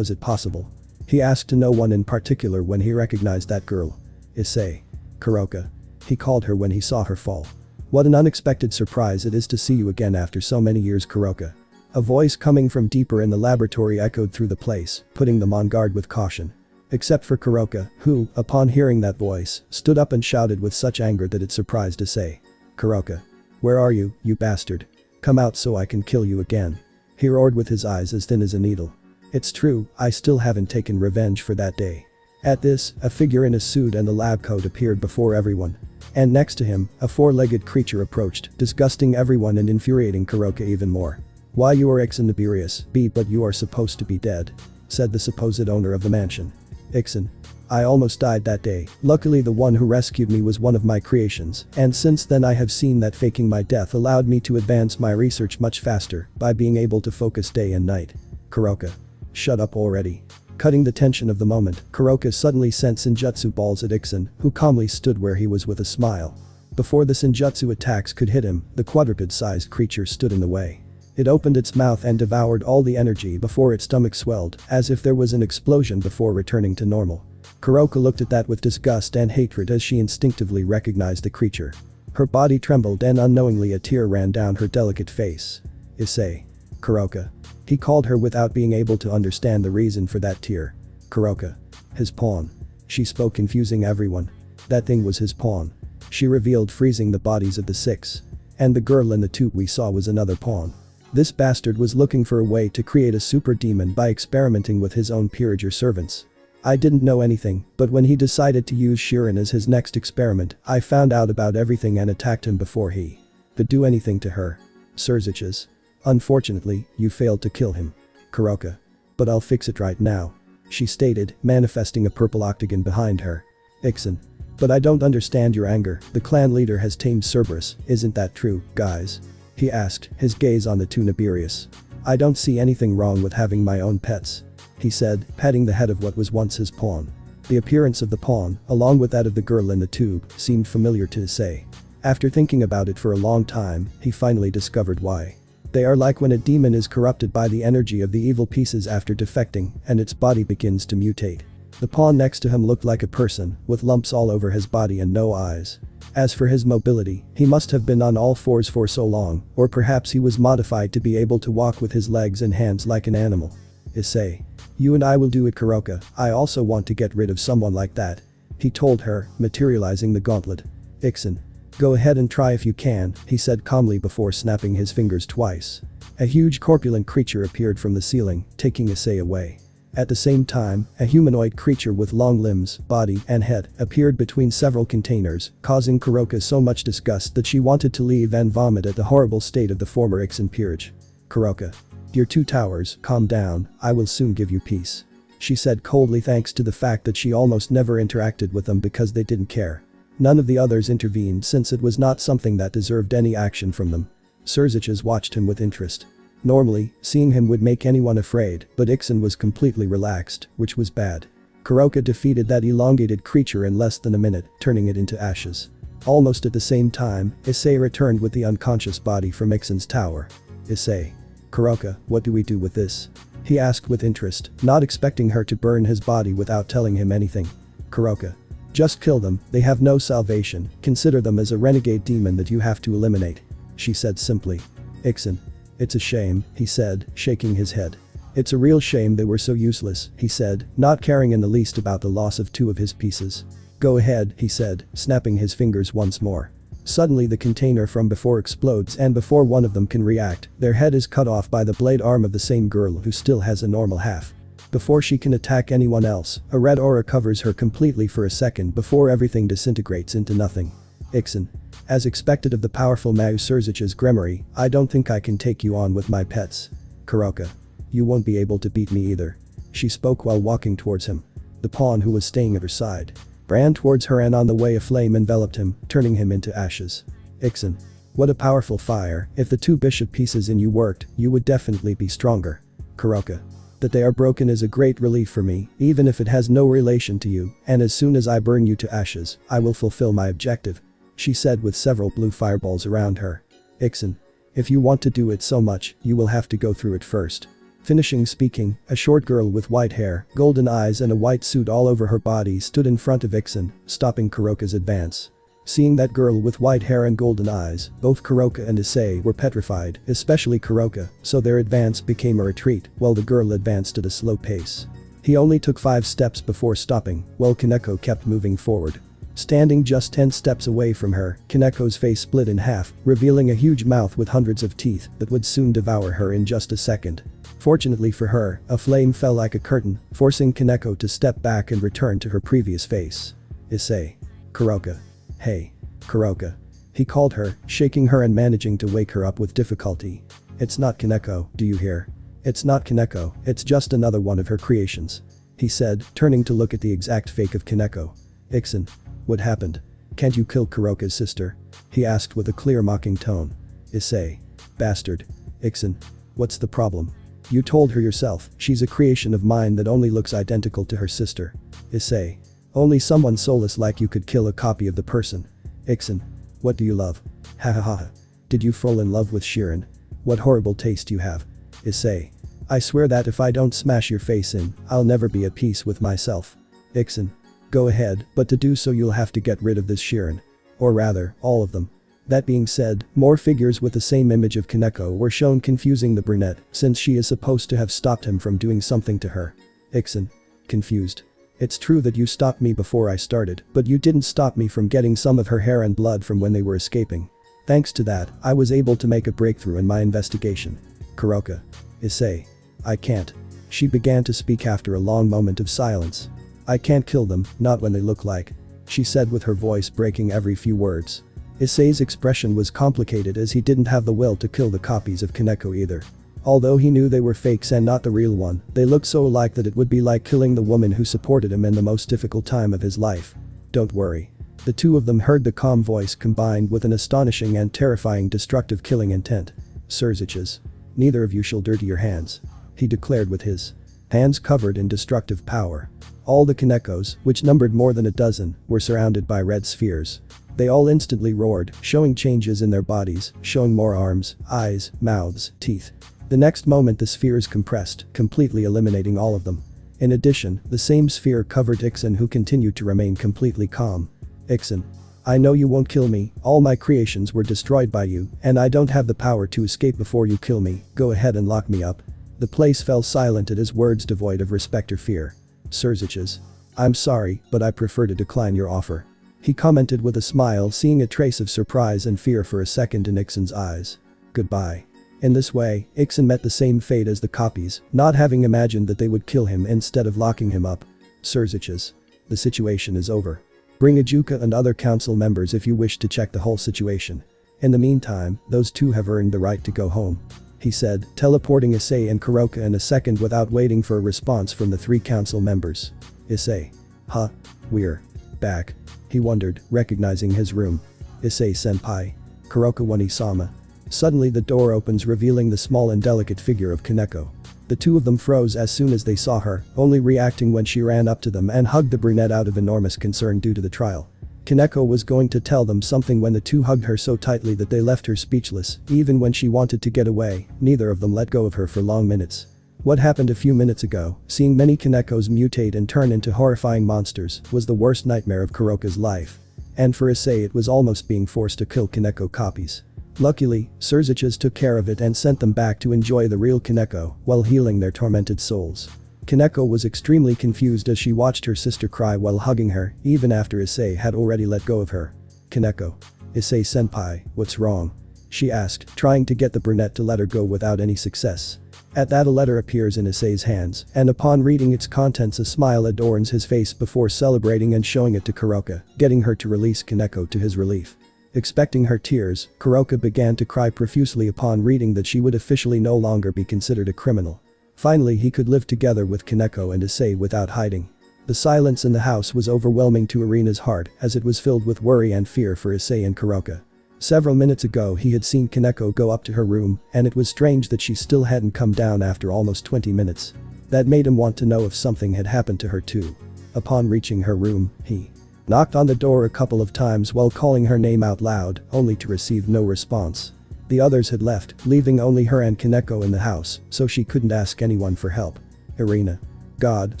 is it possible? He asked to no one in particular when he recognized that girl. Issei. Kuroka. He called her when he saw her fall. What an unexpected surprise it is to see you again after so many years, Kuroka. A voice coming from deeper in the laboratory echoed through the place, putting them on guard with caution. Except for Kuroka, who, upon hearing that voice, stood up and shouted with such anger that it surprised Issei. Kuroka. Where are you, you bastard? Come out so I can kill you again. He roared with his eyes as thin as a needle. It's true, I still haven't taken revenge for that day. At this, a figure in a suit and a lab coat appeared before everyone. And next to him, a four-legged creature approached, disgusting everyone and infuriating Kuroka even more. Why, you are Ixen Nibirius, but you are supposed to be dead, said the supposed owner of the mansion. Ixen. I almost died that day. Luckily the one who rescued me was one of my creations, and since then I have seen that faking my death allowed me to advance my research much faster by being able to focus day and night. Kuroka. Shut up already. Cutting the tension of the moment, Kuroka suddenly sent Senjutsu balls at Ixen, who calmly stood where he was with a smile. Before the Senjutsu attacks could hit him, the quadruped-sized creature stood in the way. It opened its mouth and devoured all the energy before its stomach swelled, as if there was an explosion before returning to normal. Kuroka looked at that with disgust and hatred as she instinctively recognized the creature. Her body trembled and unknowingly a tear ran down her delicate face. Issei. Kuroka. He called her without being able to understand the reason for that tear. Kuroka. His pawn. She spoke, confusing everyone. That thing was his pawn. She revealed, freezing the bodies of the six. And the girl in the tube we saw was another pawn. This bastard was looking for a way to create a super demon by experimenting with his own Peerager servants. I didn't know anything, but when he decided to use Shirin as his next experiment, I found out about everything and attacked him before he could do anything to her. Serzich's. Unfortunately, you failed to kill him. Kuroka. But I'll fix it right now. She stated, manifesting a purple octagon behind her. Ixen. But I don't understand your anger. The clan leader has tamed Cerberus, isn't that true, guys? He asked, his gaze on the two Nibirius. I don't see anything wrong with having my own pets, he said, patting the head of what was once his pawn. The appearance of the pawn, along with that of the girl in the tube, seemed familiar to Issei. After thinking about it for a long time, he finally discovered why. They are like when a demon is corrupted by the energy of the evil pieces after defecting, and its body begins to mutate. The pawn next to him looked like a person, with lumps all over his body and no eyes. As for his mobility, he must have been on all fours for so long, or perhaps he was modified to be able to walk with his legs and hands like an animal. Issei. You and I will do it, Kuroka. I also want to get rid of someone like that, he told her, materializing the gauntlet. Ixen. Go ahead and try if you can, he said calmly before snapping his fingers twice. A huge corpulent creature appeared from the ceiling, taking Issei away. At the same time, a humanoid creature with long limbs, body, and head appeared between several containers, causing Kuroka so much disgust that she wanted to leave and vomit at the horrible state of the former Ixen peerage. Kuroka. Dear Two Towers, calm down, I will soon give you peace, she said coldly, thanks to the fact that she almost never interacted with them because they didn't care. None of the others intervened since it was not something that deserved any action from them. Serzich's watched him with interest. Normally, seeing him would make anyone afraid, but Ixen was completely relaxed, which was bad. Kuroka defeated that elongated creature in less than a minute, turning it into ashes. Almost at the same time, Issei returned with the unconscious body from Ixen's tower. Issei. Kuroka, what do we do with this? He asked with interest, not expecting her to burn his body without telling him anything. Kuroka. Just kill them, they have no salvation, consider them as a renegade demon that you have to eliminate, she said simply. Ixen. It's a shame, he said, shaking his head. It's a real shame they were so useless, he said, not caring in the least about the loss of two of his pieces. Go ahead, he said, snapping his fingers once more. Suddenly the container from before explodes and before one of them can react, their head is cut off by the blade arm of the same girl who still has a normal half. Before she can attack anyone else, a red aura covers her completely for a second before everything disintegrates into nothing. Issei. As expected of the powerful Mao Surzich's Gremory, I don't think I can take you on with my pets. Kuroka. You won't be able to beat me either. She spoke while walking towards him. The pawn who was staying at her side ran towards her and on the way a flame enveloped him, turning him into ashes. Issei. What a powerful fire, if the 2 bishop pieces in you worked, you would definitely be stronger. Kuroka. That they are broken is a great relief for me, even if it has no relation to you, and as soon as I burn you to ashes, I will fulfill my objective. She said with several blue fireballs around her. Issei. If you want to do it so much, you will have to go through it first. Finishing speaking, a short girl with white hair, golden eyes and a white suit all over her body stood in front of Issei, stopping Kuroka's advance. Seeing that girl with white hair and golden eyes, both Kuroka and Issei were petrified, especially Kuroka, so their advance became a retreat, while the girl advanced at a slow pace. He only took 5 steps before stopping, while Koneko kept moving forward. Standing just 10 steps away from her, Koneko's face split in half, revealing a huge mouth with hundreds of teeth that would soon devour her in just a second. Fortunately for her, a flame fell like a curtain, forcing Koneko to step back and return to her previous face. Issei. Kuroka. Hey. Kuroka. He called her, shaking her and managing to wake her up with difficulty. It's not Koneko, do you hear? It's not Koneko, it's just another one of her creations. He said, turning to look at the exact fake of Koneko. Issei. What happened? Can't you kill Kuroka's sister? He asked with a clear mocking tone. Issei. Bastard. Issei. What's the problem? You told her yourself, she's a creation of mine that only looks identical to her sister. Issei. Only someone soulless like you could kill a copy of the person. Issei. What do you love? Ha ha ha. Did you fall in love with Shirin? What horrible taste you have. Issei. I swear that if I don't smash your face in, I'll never be at peace with myself. Issei. Go ahead, but to do so you'll have to get rid of this Shirin. Or rather, all of them. That being said, more figures with the same image of Koneko were shown confusing the brunette, since she is supposed to have stopped him from doing something to her. Issei. Confused. It's true that you stopped me before I started, but you didn't stop me from getting some of her hair and blood from when they were escaping. Thanks to that, I was able to make a breakthrough in my investigation. Kuroka. Issei. I can't. She began to speak after a long moment of silence. I can't kill them, not when they look like. She said with her voice breaking every few words. Issei's expression was complicated as he didn't have the will to kill the copies of Koneko either. Although he knew they were fakes and not the real one, they looked so alike that it would be like killing the woman who supported him in the most difficult time of his life. Don't worry. The 2 of them heard the calm voice combined with an astonishing and terrifying destructive killing intent. Surziches. Neither of you shall dirty your hands. He declared with his hands covered in destructive power. All the Konekos, which numbered more than a dozen, were surrounded by red spheres. They all instantly roared, showing changes in their bodies, showing more arms, eyes, mouths, teeth. The next moment the spheres compressed, completely eliminating all of them. In addition, the same sphere covered Issei who continued to remain completely calm. Issei. I know you won't kill me, all my creations were destroyed by you, and I don't have the power to escape before you kill me, go ahead and lock me up. The place fell silent at his words devoid of respect or fear. Surziches. I'm sorry, but I prefer to decline your offer. He commented with a smile, seeing a trace of surprise and fear for a second in Issei's eyes. Goodbye. In this way, Issei met the same fate as the copies, not having imagined that they would kill him instead of locking him up. Surziches. The situation is over. Bring Ajuka and other council members if you wish to check the whole situation. In the meantime, those 2 have earned the right to go home. He said, teleporting Issei and Kuroka in a second without waiting for a response from the 3 council members. Issei. Huh? We're back. He wondered, recognizing his room. Issei-senpai. Kuroka Wani-sama. Suddenly the door opens revealing the small and delicate figure of Koneko. The 2 of them froze as soon as they saw her, only reacting when she ran up to them and hugged the brunette out of enormous concern due to the trial. Koneko was going to tell them something when the 2 hugged her so tightly that they left her speechless, even when she wanted to get away, neither of them let go of her for long minutes. What happened a few minutes ago, seeing many Konekos mutate and turn into horrifying monsters, was the worst nightmare of Kuroka's life. And for Issei it was almost being forced to kill Koneko copies. Luckily, Surziches took care of it and sent them back to enjoy the real Koneko while healing their tormented souls. Koneko was extremely confused as she watched her sister cry while hugging her, even after Issei had already let go of her. Koneko. Issei-senpai, what's wrong? She asked, trying to get the brunette to let her go without any success. At that a letter appears in Issei's hands, and upon reading its contents a smile adorns his face before celebrating and showing it to Kuroka, getting her to release Koneko to his relief. Expecting her tears, Kuroka began to cry profusely upon reading that she would officially no longer be considered a criminal. Finally he could live together with Koneko and Issei without hiding. The silence in the house was overwhelming to Irina's heart as it was filled with worry and fear for Issei and Kuroka. Several minutes ago he had seen Koneko go up to her room, and it was strange that she still hadn't come down after almost 20 minutes. That made him want to know if something had happened to her too. Upon reaching her room, he knocked on the door a couple of times while calling her name out loud, only to receive no response. The others had left, leaving only her and Koneko in the house, so she couldn't ask anyone for help. Irina. God,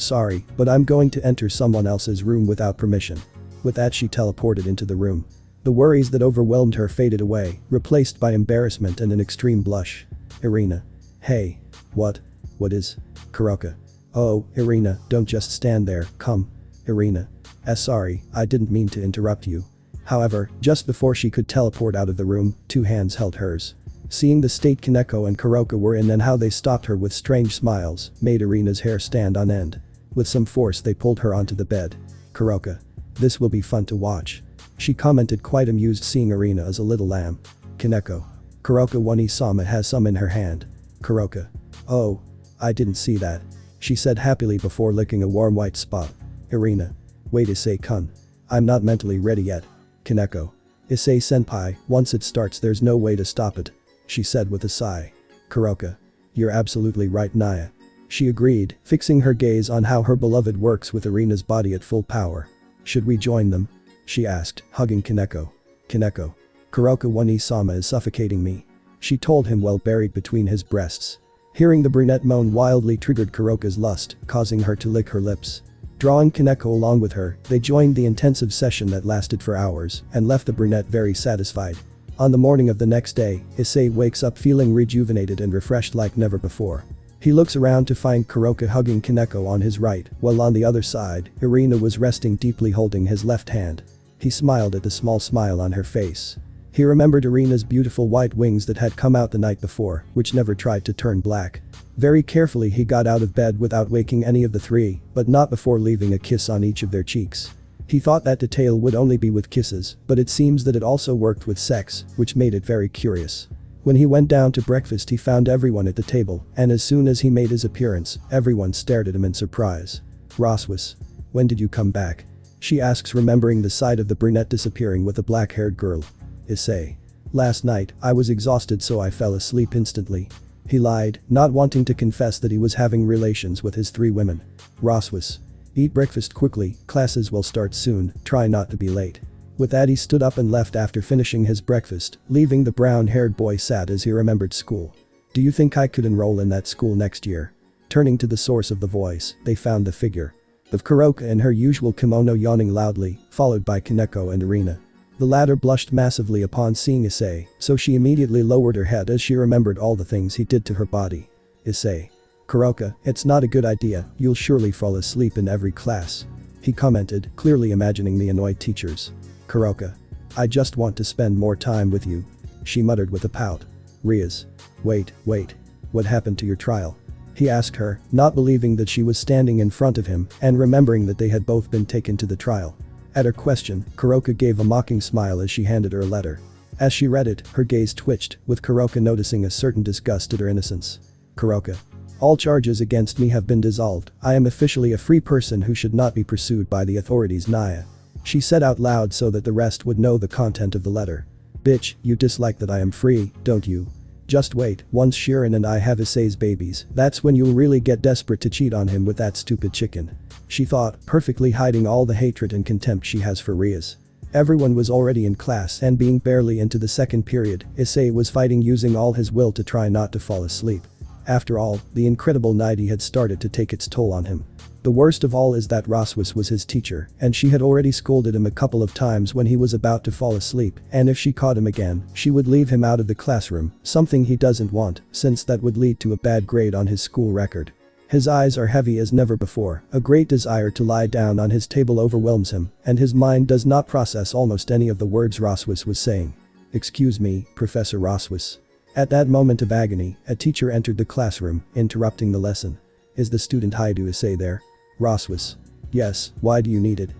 sorry, but I'm going to enter someone else's room without permission. With that she teleported into the room. The worries that overwhelmed her faded away, replaced by embarrassment and an extreme blush. Irina. Hey. What? What is? Kuroka. Oh, Irina, don't just stand there, come. Irina. Sorry, I didn't mean to interrupt you. However, just before she could teleport out of the room, two hands held hers. Seeing the state Koneko and Kuroka were in and how they stopped her with strange smiles, made Irina's hair stand on end. With some force they pulled her onto the bed. Kuroka. This will be fun to watch. She commented, quite amused seeing Irina as a little lamb. Koneko. Kuroka One-sama has some in her hand. Kuroka. Oh. I didn't see that. She said happily before licking a warm white spot. Irina. Wait, Issei-kun. I'm not mentally ready yet. Koneko. Issei-senpai, once it starts there's no way to stop it. She said with a sigh. Kuroka. You're absolutely right, Naya. She agreed, fixing her gaze on how her beloved works with Irina's body at full power. Should we join them? She asked, hugging Koneko. Koneko. Kuroka One-sama is suffocating me. She told him while buried between his breasts. Hearing the brunette moan wildly triggered Kuroka's lust, causing her to lick her lips. Drawing Koneko along with her, they joined the intensive session that lasted for hours and left the brunette very satisfied. On the morning of the next day, Issei wakes up feeling rejuvenated and refreshed like never before. He looks around to find Kuroka hugging Koneko on his right, while on the other side, Irina was resting deeply holding his left hand. He smiled at the small smile on her face. He remembered Irina's beautiful white wings that had come out the night before, which never tried to turn black. Very carefully he got out of bed without waking any of the three, but not before leaving a kiss on each of their cheeks. He thought that detail would only be with kisses, but it seems that it also worked with sex, which made it very curious. When he went down to breakfast he found everyone at the table, and as soon as he made his appearance, everyone stared at him in surprise. Roswas. When did you come back? She asks, remembering the sight of the brunette disappearing with a black-haired girl. Issei. Last night, I was exhausted so I fell asleep instantly. He lied, not wanting to confess that he was having relations with his three women. Roswas. Eat breakfast quickly, classes will start soon, try not to be late. With that he stood up and left after finishing his breakfast, leaving the brown-haired boy sad as he remembered school. Do you think I could enroll in that school next year? Turning to the source of the voice, they found the figure of Kuroka in her usual kimono yawning loudly, followed by Koneko and Irina. The latter blushed massively upon seeing Issei, so she immediately lowered her head as she remembered all the things he did to her body. Issei. Kuroka, it's not a good idea, you'll surely fall asleep in every class. He commented, clearly imagining the annoyed teachers. Kuroka. I just want to spend more time with you. She muttered with a pout. Riaz. Wait. What happened to your trial? He asked her, not believing that she was standing in front of him and remembering that they had both been taken to the trial. At her question, Kuroka gave a mocking smile as she handed her a letter. As she read it, her gaze twitched, with Kuroka noticing a certain disgust at her innocence. Kuroka. All charges against me have been dissolved, I am officially a free person who should not be pursued by the authorities, Naya. She said out loud so that the rest would know the content of the letter. Bitch, you dislike that I am free, don't you? Just wait, once Shirin and I have Issei's babies, that's when you'll really get desperate to cheat on him with that stupid chicken. She thought, perfectly hiding all the hatred and contempt she has for Riaz. Everyone was already in class and being barely into the second period, Issei was fighting using all his will to try not to fall asleep. After all, the incredible night had started to take its toll on him. The worst of all is that Roswas was his teacher, and she had already scolded him a couple of times when he was about to fall asleep, and if she caught him again, she would leave him out of the classroom, something he doesn't want, since that would lead to a bad grade on his school record. His eyes are heavy as never before, a great desire to lie down on his table overwhelms him, and his mind does not process almost any of the words Roswis was saying. "Excuse me, Professor Roswis." At that moment of agony, a teacher entered the classroom, interrupting the lesson. "Is the student Haidu Issei there?" Roswis. "Yes, why do you need it?"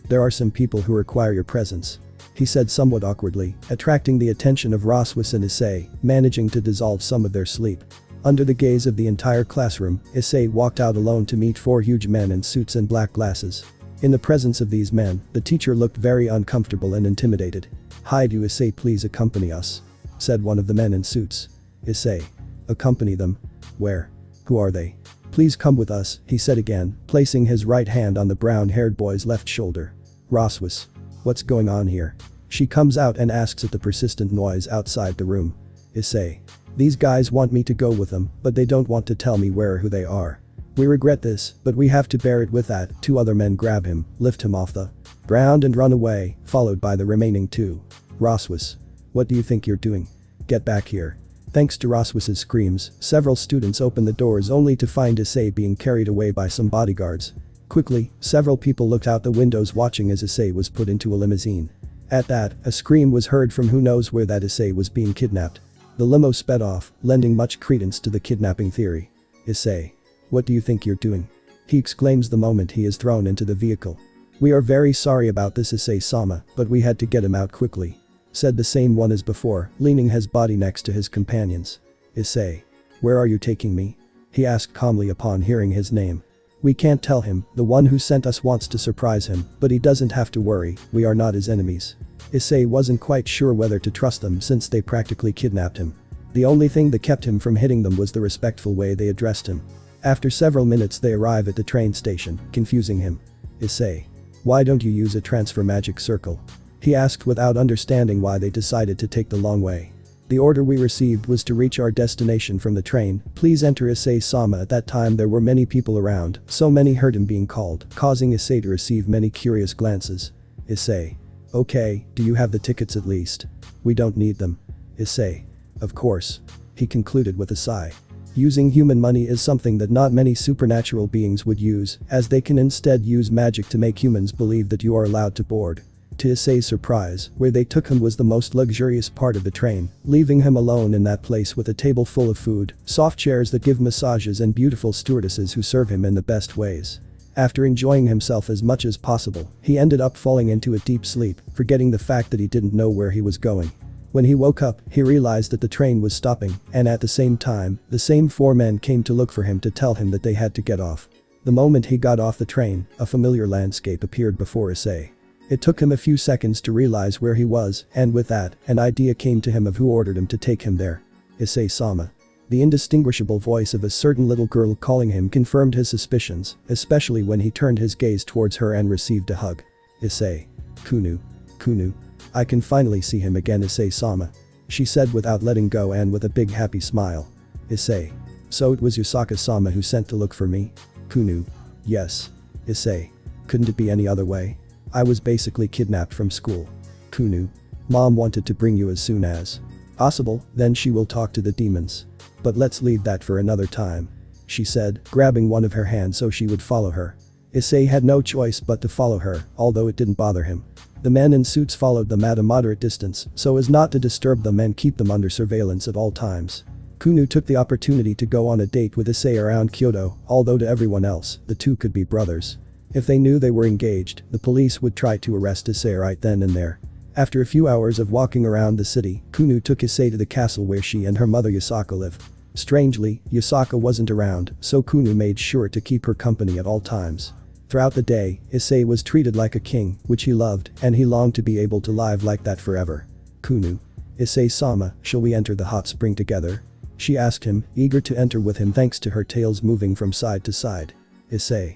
There are some people who require your presence," he said somewhat awkwardly, attracting the attention of Roswis and Issei, managing to dissolve some of their sleep. Under the gaze of the entire classroom, Issei walked out alone to meet 4 huge men in suits and black glasses. In the presence of these men, the teacher looked very uncomfortable and intimidated. "Haidu Issei, please accompany us," said one of the men in suits. Issei. "Accompany them? Where? Who are they?" "Please come with us," he said again, placing his right hand on the brown-haired boy's left shoulder. Roswis. "What's going on here?" She comes out and asks at the persistent noise outside the room. Issei. "These guys want me to go with them, but they don't want to tell me where or who they are. We regret this, but we have to bear it with that." 2 other men grab him, lift him off the ground and run away, followed by the remaining 2. Roswis. "What do you think you're doing? Get back here." Thanks to Roswis's screams, several students open the doors only to find Issei being carried away by some bodyguards. Quickly, several people looked out the windows watching as Issei was put into a limousine. At that, a scream was heard from who knows where that Issei was being kidnapped. The limo sped off, lending much credence to the kidnapping theory. "Issei. What do you think you're doing?" he exclaims the moment he is thrown into the vehicle. "We are very sorry about this, Issei-sama, but we had to get him out quickly," said the same one as before, leaning his body next to his companions. "Issei. Where are you taking me?" he asked calmly upon hearing his name. "We can't tell him, the one who sent us wants to surprise him, but he doesn't have to worry, we are not his enemies." Issei wasn't quite sure whether to trust them since they practically kidnapped him. The only thing that kept him from hitting them was the respectful way they addressed him. After several minutes they arrive at the train station, confusing him. "Issei. Why don't you use a transfer magic circle?" he asked without understanding why they decided to take the long way. "The order we received was to reach our destination from the train, please enter Issei-sama." At that time there were many people around, so many heard him being called, causing Issei to receive many curious glances. Issei. "Okay, do you have the tickets at least?" "We don't need them." Issei. "Of course," he concluded with a sigh. Using human money is something that not many supernatural beings would use, as they can instead use magic to make humans believe that you are allowed to board. To Issei's surprise, where they took him was the most luxurious part of the train, leaving him alone in that place with a table full of food, soft chairs that give massages and beautiful stewardesses who serve him in the best ways. After enjoying himself as much as possible, he ended up falling into a deep sleep, forgetting the fact that he didn't know where he was going. When he woke up, he realized that the train was stopping, and at the same time, the same 4 men came to look for him to tell him that they had to get off. The moment he got off the train, a familiar landscape appeared before Issei. It took him a few seconds to realize where he was, and with that, an idea came to him of who ordered him to take him there. Issei-sama. The indistinguishable voice of a certain little girl calling him confirmed his suspicions, especially when he turned his gaze towards her and received a hug. Issei. "Kunu. Kunu. I can finally see him again, Issei-sama," she said without letting go and with a big happy smile. Issei. "So it was Yusaka-sama who sent to look for me?" Kunu. "Yes." Issei. "Couldn't it be any other way? I was basically kidnapped from school." Kunu. "Mom wanted to bring you as soon as possible, then she will talk to the demons. But let's leave that for another time," she said, grabbing one of her hands so she would follow her. Issei had no choice but to follow her, although it didn't bother him. The men in suits followed them at a moderate distance so as not to disturb them and keep them under surveillance at all times. Kunu took the opportunity to go on a date with Issei around Kyoto, although to everyone else, the two could be brothers. If they knew they were engaged, the police would try to arrest Issei right then and there. After a few hours of walking around the city, Kunu took Issei to the castle where she and her mother Yusaka live. Strangely, Yusaka wasn't around, so Kunu made sure to keep her company at all times. Throughout the day, Issei was treated like a king, which he loved, and he longed to be able to live like that forever. Kunu. Issei-sama, shall we enter the hot spring together? She asked him, eager to enter with him thanks to her tails moving from side to side. Issei.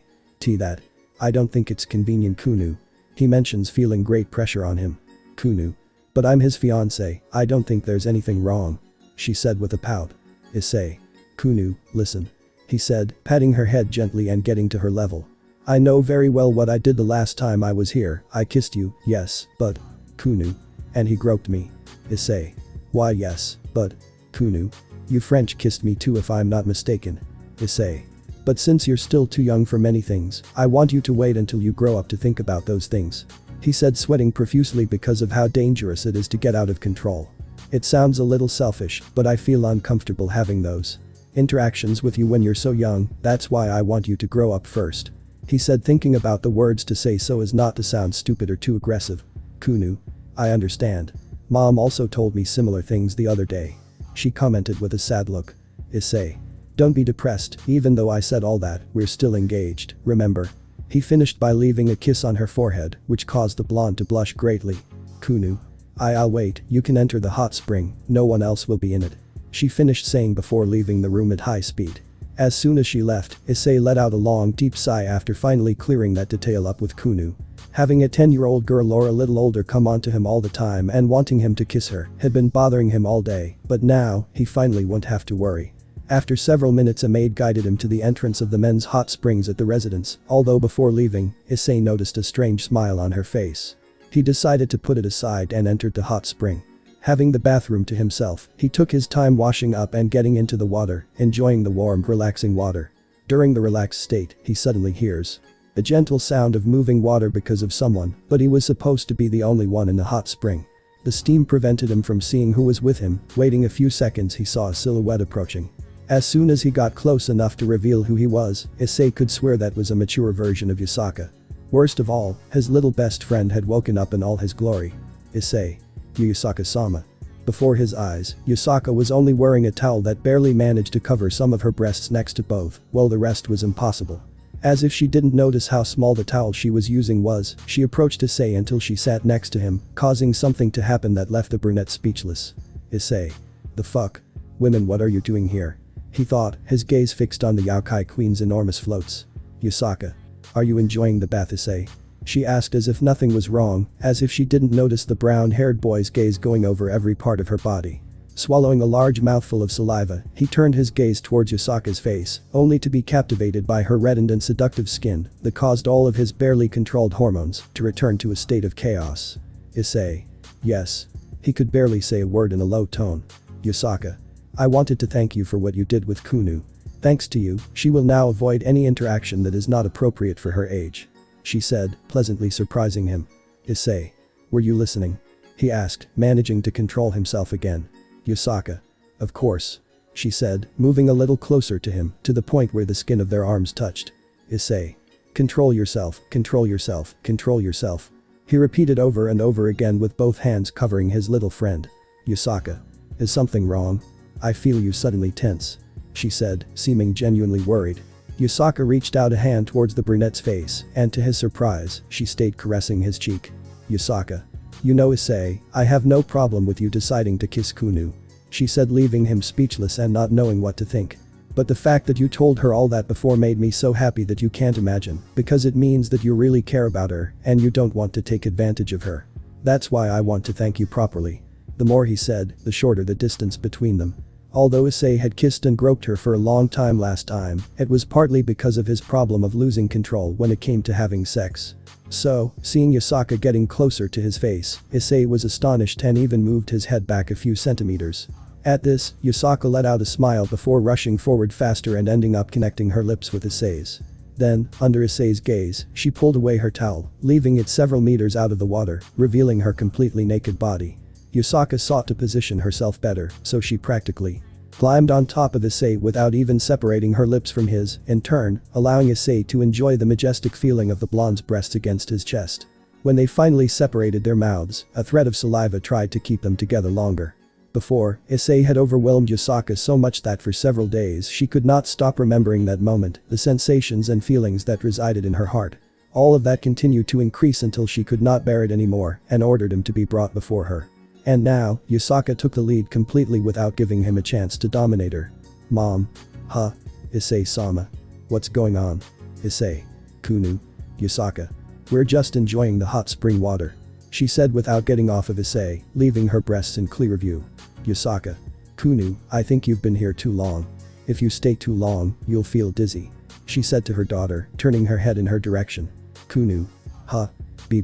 That. I don't think it's convenient, Kunu. He mentions feeling great pressure on him. Kunu. But I'm his fiancé, I don't think there's anything wrong. She said with a pout. Issei. Kunu, listen. He said, patting her head gently and getting to her level. I know very well what I did the last time I was here, I kissed you, yes, but. Kunu. And he groped me. Issei. Why yes, but. Kunu. You French kissed me too if I'm not mistaken. Issei. But since you're still too young for many things, I want you to wait until you grow up to think about those things. He said, sweating profusely because of how dangerous it is to get out of control. It sounds a little selfish, but I feel uncomfortable having those interactions with you when you're so young, that's why I want you to grow up first. He said, thinking about the words to say so as not to sound stupid or too aggressive. Kunu. I understand. Mom also told me similar things the other day. She commented with a sad look. Issei. Don't be depressed, even though I said all that, we're still engaged, remember? He finished by leaving a kiss on her forehead, which caused the blonde to blush greatly. Kunu. I'll wait, you can enter the hot spring, no one else will be in it. She finished saying before leaving the room at high speed. As soon as she left, Issei let out a long deep sigh after finally clearing that detail up with Kunu. Having a 10-year-old girl or a little older come onto him all the time and wanting him to kiss her had been bothering him all day, but now, he finally won't have to worry. After several minutes, a maid guided him to the entrance of the men's hot springs at the residence, although before leaving, Issei noticed a strange smile on her face. He decided to put it aside and entered the hot spring. Having the bathroom to himself, he took his time washing up and getting into the water, enjoying the warm, relaxing water. During the relaxed state, he suddenly hears a gentle sound of moving water because of someone, but he was supposed to be the only one in the hot spring. The steam prevented him from seeing who was with him. Waiting a few seconds, he saw a silhouette approaching. As soon as he got close enough to reveal who he was, Issei could swear that was a mature version of Yusaka. Worst of all, his little best friend had woken up in all his glory. Issei. Yusaka-sama. Before his eyes, Yusaka was only wearing a towel that barely managed to cover some of her breasts next to both, while the rest was impossible. As if she didn't notice how small the towel she was using was, she approached Issei until she sat next to him, causing something to happen that left the brunette speechless. Issei. The fuck? Women, what are you doing here? He thought, his gaze fixed on the Yokai Queen's enormous floats. Yusaka. Are you enjoying the bath, Issei? She asked as if nothing was wrong, as if she didn't notice the brown-haired boy's gaze going over every part of her body. Swallowing a large mouthful of saliva, he turned his gaze towards Yusaka's face, only to be captivated by her reddened and seductive skin that caused all of his barely controlled hormones to return to a state of chaos. Issei. Yes. He could barely say a word in a low tone. Yusaka. I wanted to thank you for what you did with Kunu. Thanks to you, she will now avoid any interaction that is not appropriate for her age. She said, pleasantly surprising him. Issei. Were you listening? He asked, managing to control himself again. Yusaka. Of course. She said, moving a little closer to him, to the point where the skin of their arms touched. Issei. Control yourself, control yourself, control yourself. He repeated over and over again with both hands covering his little friend. Yusaka. Is something wrong? I feel you suddenly tense. She said, seeming genuinely worried. Yusaka reached out a hand towards the brunette's face, and to his surprise, she stayed caressing his cheek. Yusaka. You know, Issei, I have no problem with you deciding to kiss Kunu. She said, leaving him speechless and not knowing what to think. But the fact that you told her all that before made me so happy that you can't imagine, because it means that you really care about her and you don't want to take advantage of her. That's why I want to thank you properly. The more he said, the shorter the distance between them. Although Issei had kissed and groped her for a long time last time, it was partly because of his problem of losing control when it came to having sex. So, seeing Yusaka getting closer to his face, Issei was astonished and even moved his head back a few centimeters. At this, Yusaka let out a smile before rushing forward faster and ending up connecting her lips with Issei's. Then, under Issei's gaze, she pulled away her towel, leaving it several meters out of the water, revealing her completely naked body. Yusaka sought to position herself better, so she practically climbed on top of Issei without even separating her lips from his, in turn, allowing Issei to enjoy the majestic feeling of the blonde's breasts against his chest. When they finally separated their mouths, a thread of saliva tried to keep them together longer. Before, Issei had overwhelmed Yusaka so much that for several days she could not stop remembering that moment, the sensations and feelings that resided in her heart. All of that continued to increase until she could not bear it anymore and ordered him to be brought before her. And now, Yusaka took the lead completely without giving him a chance to dominate her. Mom. Huh? Issei-sama. What's going on? Issei. Kunu. Yusaka. We're just enjoying the hot spring water. She said without getting off of Issei, leaving her breasts in clear view. Yusaka. Kunu, I think you've been here too long. If you stay too long, you'll feel dizzy. She said to her daughter, turning her head in her direction. Kunu. Huh?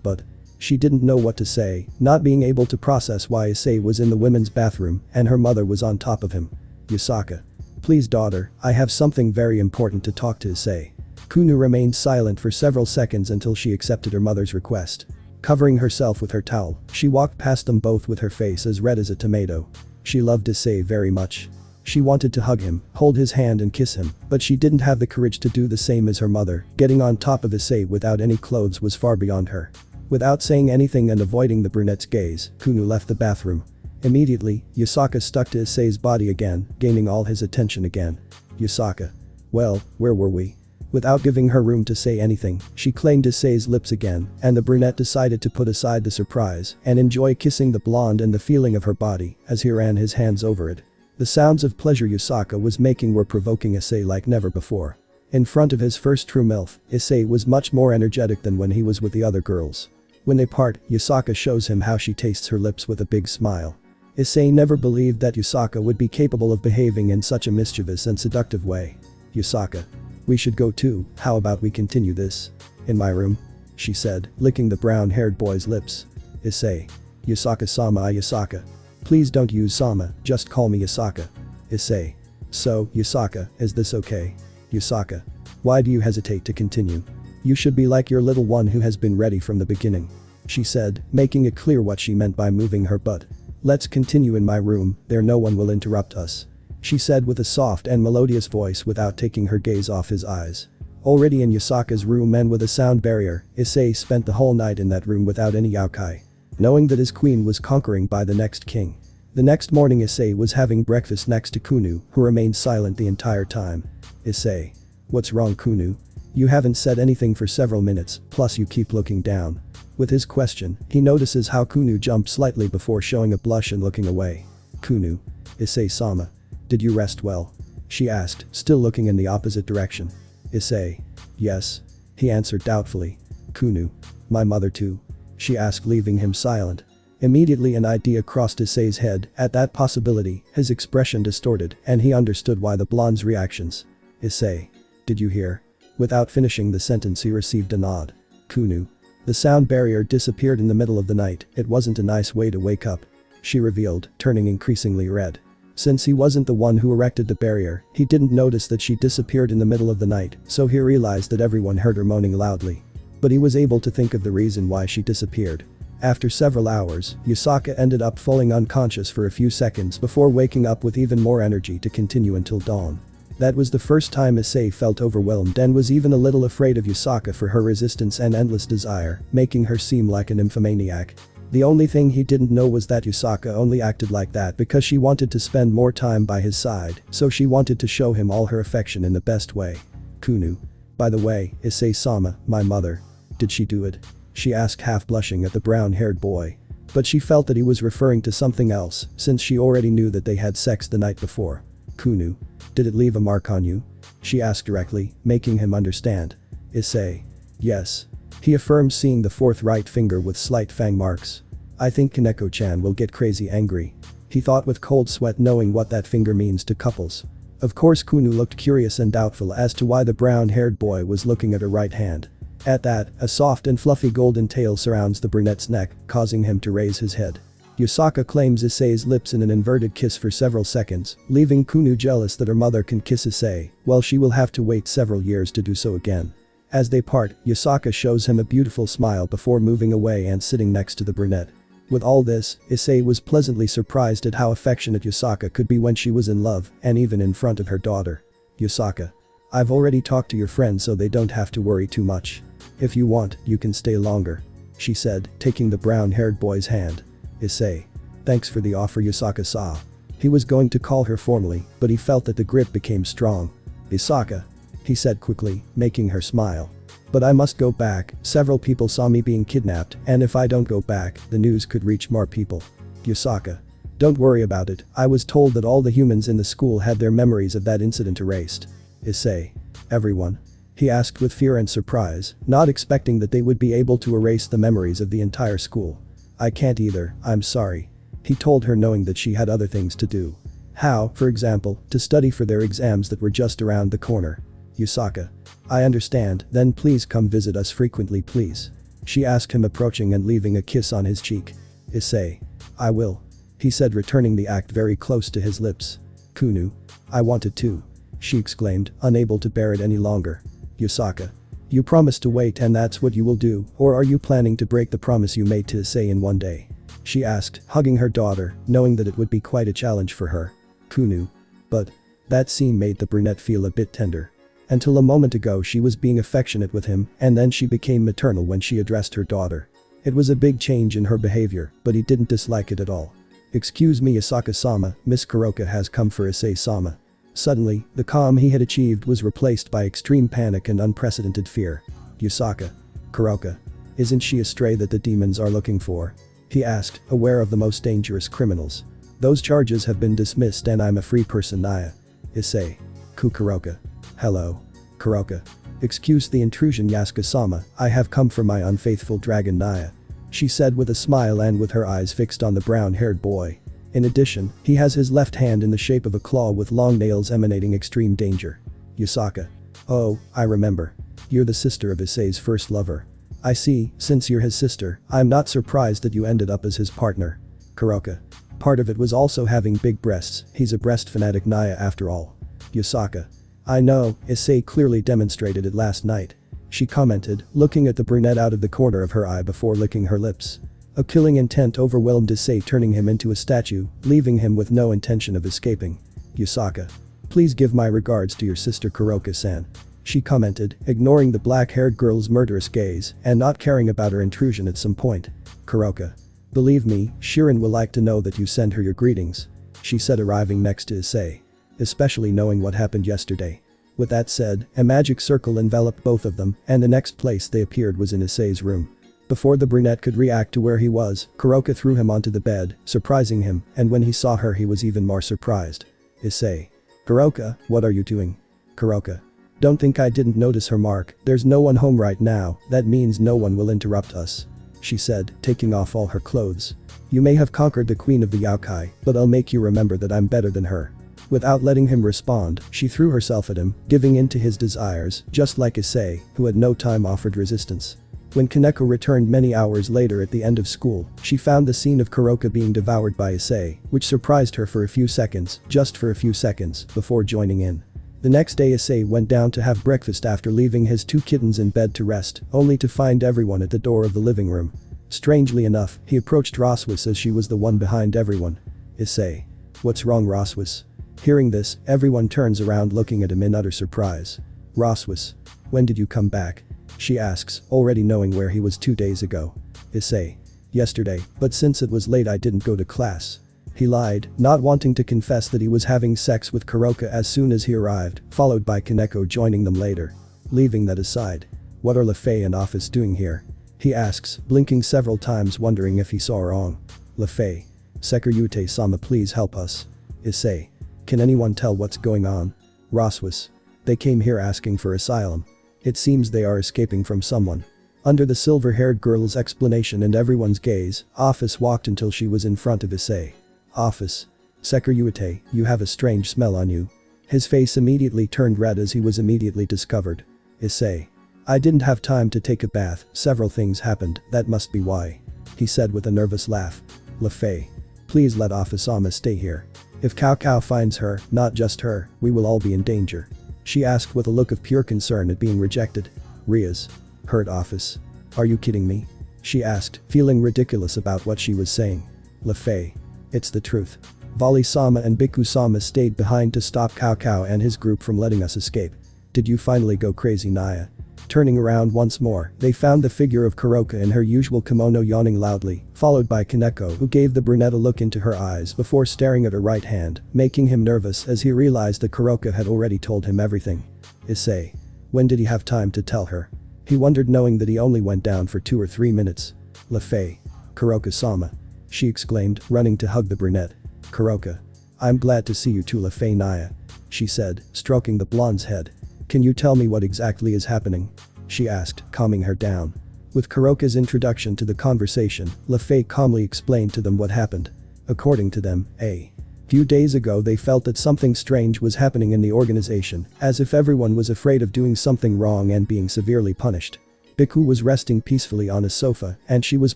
But. She didn't know what to say, not being able to process why Issei was in the women's bathroom and her mother was on top of him. Yusaka. Please daughter, I have something very important to talk to Issei. Kunu remained silent for several seconds until she accepted her mother's request. Covering herself with her towel, she walked past them both with her face as red as a tomato. She loved Issei very much. She wanted to hug him, hold his hand and kiss him, but she didn't have the courage to do the same as her mother. Getting on top of Issei without any clothes was far beyond her. Without saying anything and avoiding the brunette's gaze, Kunu left the bathroom. Immediately, Yusaka stuck to Issei's body again, gaining all his attention again. Yusaka. Well, where were we? Without giving her room to say anything, she claimed Issei's lips again, and the brunette decided to put aside the surprise and enjoy kissing the blonde and the feeling of her body as he ran his hands over it. The sounds of pleasure Yusaka was making were provoking Issei like never before. In front of his first true MILF, Issei was much more energetic than when he was with the other girls. When they part, Yusaka shows him how she tastes her lips with a big smile. Issei never believed that Yusaka would be capable of behaving in such a mischievous and seductive way. Yusaka. We should go too, how about we continue this? In my room? She said, licking the brown-haired boy's lips. Issei. Yusaka-sama. Yusaka. Please don't use sama, just call me Yusaka. Issei. So, Yusaka, is this okay? Yusaka. Why do you hesitate to continue? You should be like your little one who has been ready from the beginning. She said, making it clear what she meant by moving her butt. Let's continue in my room, there no one will interrupt us. She said with a soft and melodious voice without taking her gaze off his eyes. Already in Yusaka's room and with a sound barrier, Issei spent the whole night in that room without any yakai. Knowing that his queen was conquering by the next king. The next morning Issei was having breakfast next to Kunu, who remained silent the entire time. Issei. What's wrong Kunu? You haven't said anything for several minutes, plus you keep looking down. With his question, he notices how Kunu jumped slightly before showing a blush and looking away. Kunu. Issei-sama. Did you rest well? She asked, still looking in the opposite direction. Issei. Yes. He answered doubtfully. Kunu. My mother too? She asked, leaving him silent. Immediately an idea crossed Issei's head. At that possibility, his expression distorted and he understood why the blonde's reactions. Issei. Did you hear? Without finishing the sentence he received a nod. Kunu. The sound barrier disappeared in the middle of the night. It wasn't a nice way to wake up. She revealed, turning increasingly red. Since he wasn't the one who erected the barrier, he didn't notice that she disappeared in the middle of the night, so he realized that everyone heard her moaning loudly. But he was able to think of the reason why she disappeared. After several hours, Yusaka ended up falling unconscious for a few seconds before waking up with even more energy to continue until dawn. That was the first time Issei felt overwhelmed and was even a little afraid of Yusaka for her resistance and endless desire, making her seem like an nymphomaniac. The only thing he didn't know was that Yusaka only acted like that because she wanted to spend more time by his side, so she wanted to show him all her affection in the best way. Kunu. By the way, Issei-sama, my mother. Did she do it? She asked half blushing at the brown-haired boy. But she felt that he was referring to something else, since she already knew that they had sex the night before. Kunu. Did it leave a mark on you? She asked directly, making him understand. Issei. Yes. He affirmed, seeing the fourth right finger with slight fang marks. I think Koneko-chan will get crazy angry. He thought with cold sweat, knowing what that finger means to couples. Of course Kunu looked curious and doubtful as to why the brown-haired boy was looking at her right hand. At that, a soft and fluffy golden tail surrounds the brunette's neck, causing him to raise his head. Yusaka claims Issei's lips in an inverted kiss for several seconds, leaving Kunu jealous that her mother can kiss Issei, while she will have to wait several years to do so again. As they part, Yusaka shows him a beautiful smile before moving away and sitting next to the brunette. With all this, Issei was pleasantly surprised at how affectionate Yusaka could be when she was in love, and even in front of her daughter. Yusaka. I've already talked to your friends so they don't have to worry too much. If you want, you can stay longer. She said, taking the brown-haired boy's hand. Issei. Thanks for the offer Yusaka saw. He was going to call her formally, but he felt that the grip became strong. Yusaka. He said quickly, making her smile. But I must go back, several people saw me being kidnapped, and if I don't go back, the news could reach more people. Yusaka. Don't worry about it, I was told that all the humans in the school had their memories of that incident erased. Issei. Everyone? He asked with fear and surprise, not expecting that they would be able to erase the memories of the entire school. I can't either, I'm sorry. He told her, knowing that she had other things to do. How, for example, to study for their exams that were just around the corner. Yusaka. I understand, then please come visit us frequently please. She asked him, approaching and leaving a kiss on his cheek. Issei. I will. He said, returning the act very close to his lips. Kunu. I wanted to. She exclaimed, unable to bear it any longer. Yusaka. You promised to wait and that's what you will do, or are you planning to break the promise you made to Issei in one day? She asked, hugging her daughter, knowing that it would be quite a challenge for her. Kunu. But. That scene made the brunette feel a bit tender. Until a moment ago she was being affectionate with him, and then she became maternal when she addressed her daughter. It was a big change in her behavior, but he didn't dislike it at all. Excuse me Yusaka-sama, Miss Kuroka has come for Issei-sama. Suddenly, the calm he had achieved was replaced by extreme panic and unprecedented fear. Yusaka. Kuroka. Isn't she a stray that the demons are looking for? He asked, aware of the most dangerous criminals. Those charges have been dismissed and I'm a free person Naya. Issei. Kuroka. Hello. Kuroka. Excuse the intrusion Yasuka-sama, I have come for my unfaithful dragon Naya. She said with a smile and with her eyes fixed on the brown-haired boy. In addition, he has his left hand in the shape of a claw with long nails emanating extreme danger. Yusaka. Oh, I remember. You're the sister of Issei's first lover. I see, since you're his sister, I'm not surprised that you ended up as his partner. Kuroka. Part of it was also having big breasts, he's a breast fanatic Naya after all. Yusaka. I know, Issei clearly demonstrated it last night. She commented, looking at the brunette out of the corner of her eye before licking her lips. A killing intent overwhelmed Issei, turning him into a statue, leaving him with no intention of escaping. Yusaka. Please give my regards to your sister Kuroka-san. She commented, ignoring the black-haired girl's murderous gaze and not caring about her intrusion at some point. Kuroka. Believe me, Shirin will like to know that you send her your greetings. She said, arriving next to Issei. Especially knowing what happened yesterday. With that said, a magic circle enveloped both of them, and the next place they appeared was in Issei's room. Before the brunette could react to where he was, Kuroka threw him onto the bed, surprising him, and when he saw her he was even more surprised. Issei. Kuroka, what are you doing? Kuroka. Don't think I didn't notice her mark, there's no one home right now, that means no one will interrupt us. She said, taking off all her clothes. You may have conquered the queen of the yokai, but I'll make you remember that I'm better than her. Without letting him respond, she threw herself at him, giving in to his desires, just like Issei, who at no time offered resistance. When Koneko returned many hours later at the end of school, she found the scene of Kuroka being devoured by Issei, which surprised her for a few seconds, just for a few seconds, before joining in. The next day Issei went down to have breakfast after leaving his two kittens in bed to rest, only to find everyone at the door of the living room. Strangely enough, he approached Roswis as she was the one behind everyone. Issei. What's wrong Roswis? Hearing this, everyone turns around looking at him in utter surprise. Roswis. When did you come back? She asks, already knowing where he was 2 days ago. Issei. Yesterday, but since it was late I didn't go to class. He lied, not wanting to confess that he was having sex with Kuroka as soon as he arrived, followed by Koneko joining them later. Leaving that aside. What are Lefei and Office doing here? He asks, blinking several times wondering if he saw wrong. Lefei. Sekurute-sama please help us. Issei. Can anyone tell what's going on? Roswis. They came here asking for asylum. It seems they are escaping from someone. Under the silver-haired girl's explanation and everyone's gaze, Office walked until she was in front of Issei. Office. Sekurute, you have a strange smell on you. His face immediately turned red as he was immediately discovered. Issei. I didn't have time to take a bath, several things happened, that must be why. He said with a nervous laugh. Lefei. Please let Office-sama stay here. If Cao finds her, not just her, we will all be in danger. She asked with a look of pure concern at being rejected. Ria's. Hurt Office. Are you kidding me? She asked, feeling ridiculous about what she was saying. Lefei. It's the truth. Vali-sama and Biku-sama stayed behind to stop Cao and his group from letting us escape. Did you finally go crazy Naya? Turning around once more, they found the figure of Kuroka in her usual kimono yawning loudly, followed by Koneko who gave the brunette a look into her eyes before staring at her right hand, making him nervous as he realized that Kuroka had already told him everything. Issei. When did he have time to tell her? He wondered knowing that he only went down for 2 or 3 minutes. Lefei. Kuroka-sama. She exclaimed, running to hug the brunette. Kuroka. I'm glad to see you too Lefei Naya. She said, stroking the blonde's head. Can you tell me what exactly is happening? She asked, calming her down. With Kuroka's introduction to the conversation, Lefei calmly explained to them what happened. According to them, a few days ago they felt that something strange was happening in the organization, as if everyone was afraid of doing something wrong and being severely punished. Biku was resting peacefully on a sofa and she was